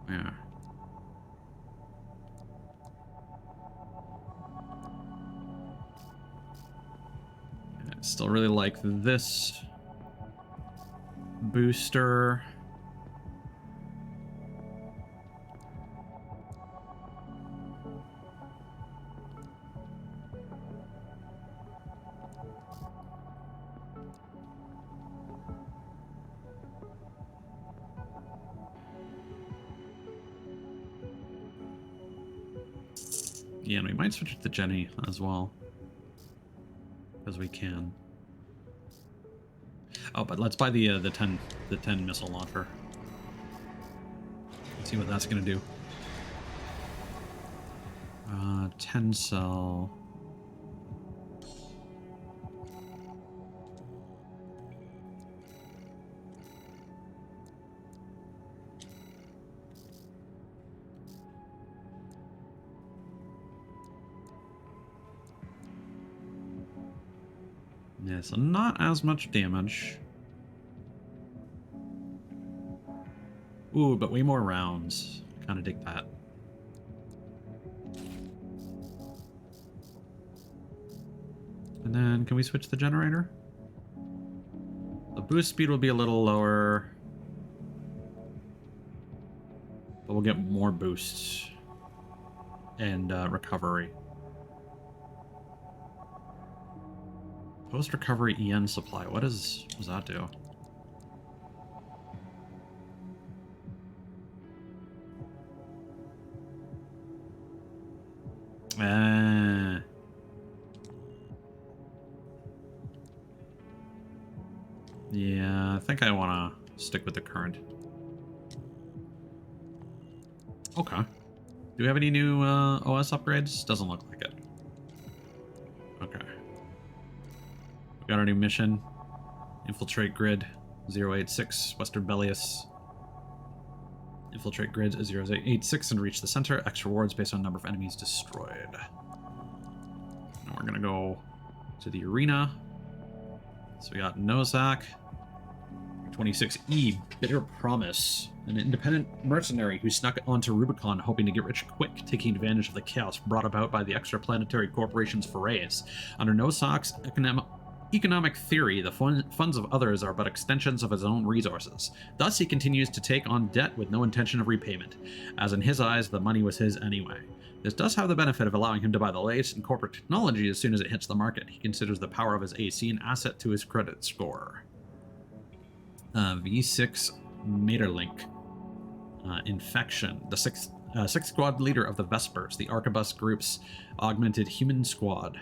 Yeah. I still really like this booster. Yeah, and we might switch it to Jenny as well, because we can. Oh, but let's buy the 10 missile launcher. Let's see what that's gonna do. 10 cell. Yeah, so not as much damage. Ooh, but way more rounds. Kind of dig that. And then, can we switch the generator? The boost speed will be a little lower, but we'll get more boosts and recovery. Post-recovery EN supply. What does that do? Yeah, I think I want to stick with the current. Okay. Do we have any new OS upgrades? Doesn't look like it. Okay. We got our new mission. Infiltrate grid 086, Western Bellius. Infiltrate grid 086 and reach the center. X rewards based on number of enemies destroyed. Now we're gonna go to the arena. So we got Nozak. 26E, Bitter Promise, an independent mercenary who snuck onto Rubicon hoping to get rich quick, taking advantage of the chaos brought about by the extraplanetary corporation's forays. Under Nozak's economic theory, the funds of others are but extensions of his own resources. Thus, he continues to take on debt with no intention of repayment, as in his eyes, the money was his anyway. This does have the benefit of allowing him to buy the latest in corporate technology as soon as it hits the market. He considers the power of his AC an asset to his credit score. V6 Materlink. Infection. The sixth squad leader of the Vespers, the Arquebus Group's augmented human squad.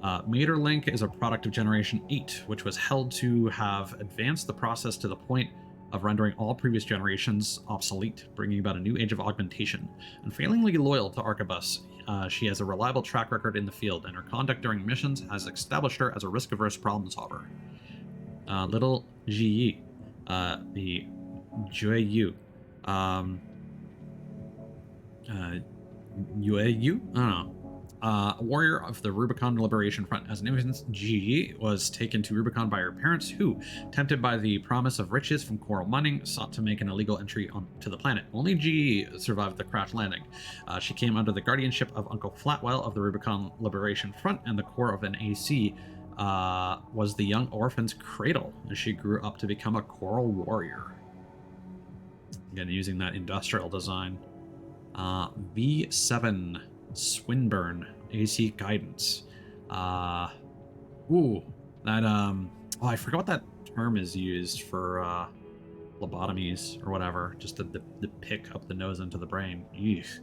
Materlink is a product of Generation 8, which was held to have advanced the process to the point of rendering all previous generations obsolete, bringing about a new age of augmentation. Unfailingly loyal to Arquebus, she has a reliable track record in the field, and her conduct during missions has established her as a risk-averse problem solver. Little Ji, the Jueyu, Yueyu? I don't know. A warrior of the Rubicon Liberation Front. As an infant, Ji was taken to Rubicon by her parents, who, tempted by the promise of riches from coral mining, sought to make an illegal entry onto the planet. Only Ji survived the crash landing. She came under the guardianship of Uncle Flatwell of the Rubicon Liberation Front and the core of an AC was the young orphan's cradle as she grew up to become a coral warrior. Again, using that industrial design. V7 Swinburne AC guidance. Ooh, that oh, I forgot what that term is used for lobotomies or whatever. Just the pick up the nose into the brain. Eesh.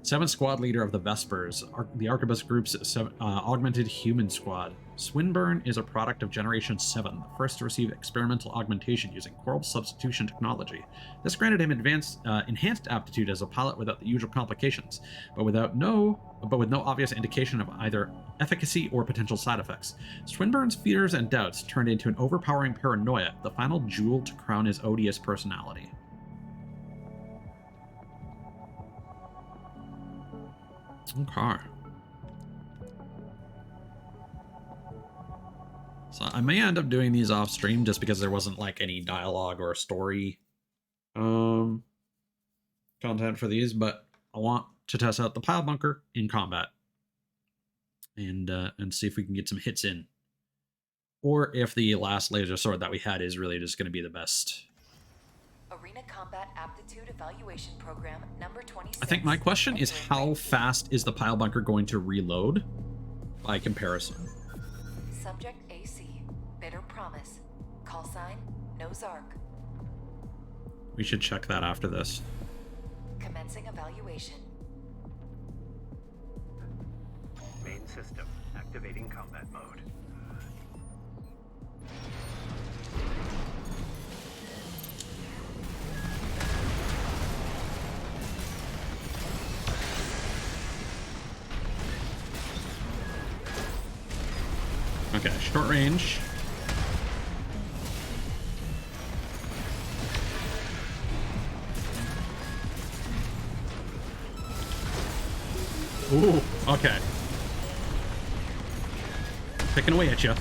7th squad leader of the Vespers, the Arquebus Group's augmented human squad. Swinburne is a product of Generation 7, the first to receive experimental augmentation using coral substitution technology. This granted him enhanced aptitude as a pilot without the usual complications, but with no obvious indication of either efficacy or potential side effects. Swinburne's fears and doubts turned into an overpowering paranoia, the final jewel to crown his odious personality. Okay. So I may end up doing these off stream just because there wasn't like any dialogue or story content for these, but I want to test out the pile bunker in combat and see if we can get some hits in, or if the last laser sword that we had is really just going to be the best. Arena Combat Aptitude Evaluation Program number 26. I think my question is, how fast is the pile bunker going to reload by comparison? Subject AC, Bitter Promise. Call sign, Nozark. We should check that after this. Commencing evaluation. Main system activating combat mode. Okay, short range. Ooh, okay. Picking away at you.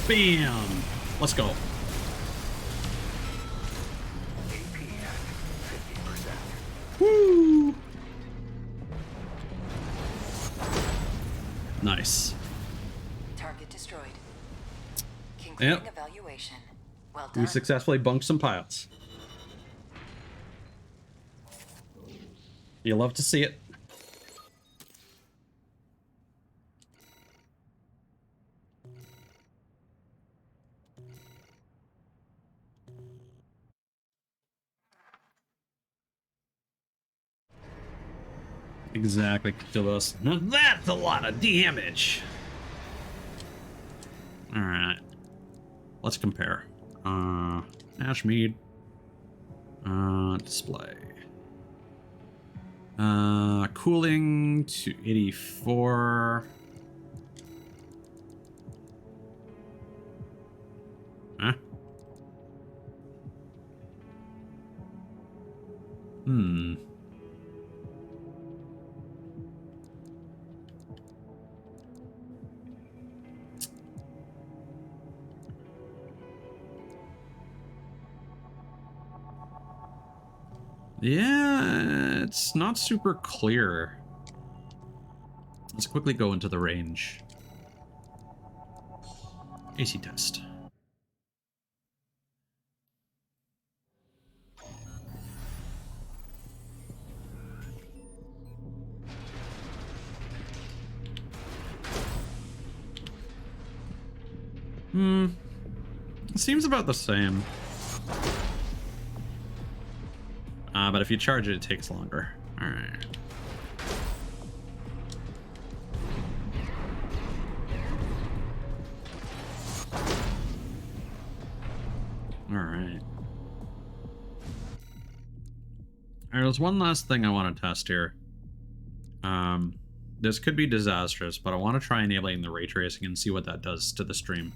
Bam! Let's go. AP at 50%. Woo! Nice. Target destroyed. Concluding Yep. evaluation. Well done. We successfully bunked some piles. You love to see it. Exactly, Phyllis. Now that's a lot of damage. Alright. Let's compare. Ashmead. Display. Cooling to 84. Huh? Yeah, it's not super clear. Let's quickly go into the range. AC test. It seems about the same. But if you charge it, it takes longer. Alright. Alright. Alright, there's one last thing I want to test here. This could be disastrous, but I want to try enabling the ray tracing and see what that does to the stream.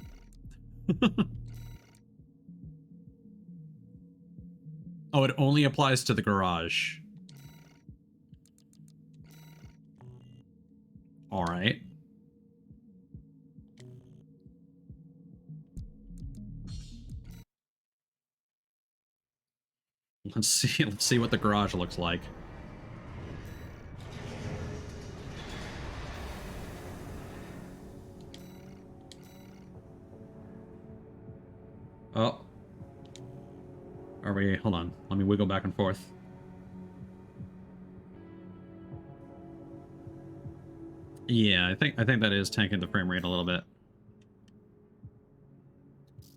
Oh, it only applies to the garage. All right. Let's see what the garage looks like. Oh. Are we, hold on. Let me wiggle back and forth. Yeah, I think that is tanking the frame rate a little bit.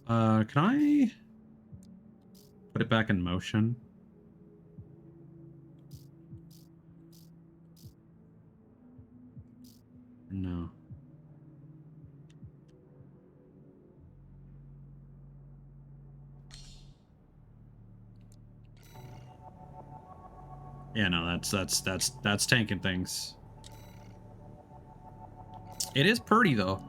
Can I put it back in motion? No. Yeah, no, that's tanking things. It is pretty though.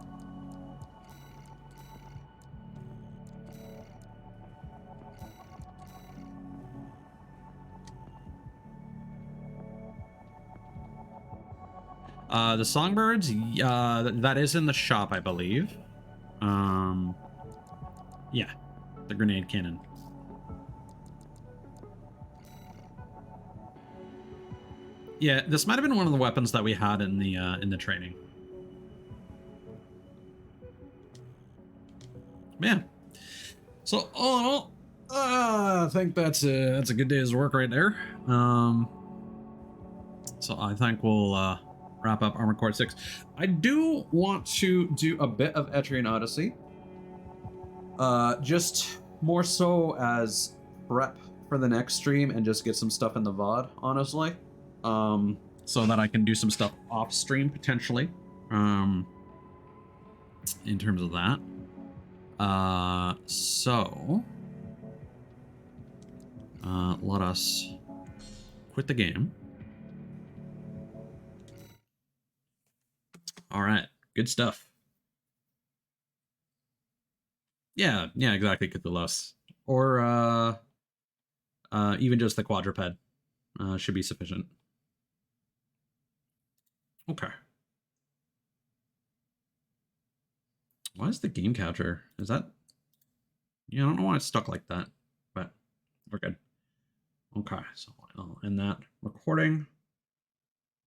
The songbirds, that is in the shop, I believe. Yeah, the grenade cannon. Yeah, this might have been one of the weapons that we had in the training. Man, so all in all, I think that's a good day's work right there. So I think we'll wrap up Armored Core 6. I do want to do a bit of Etrian Odyssey. Just more so as prep for the next stream and just get some stuff in the VOD, honestly. So that I can do some stuff off stream potentially. In terms of that. So let us quit the game. All right, good stuff. Yeah, exactly, Cthulhu's. Or even just the quadruped should be sufficient. Okay. Why is the game capture? Is that? Yeah, I don't know why it's stuck like that, but we're good. Okay, so I'll end that recording.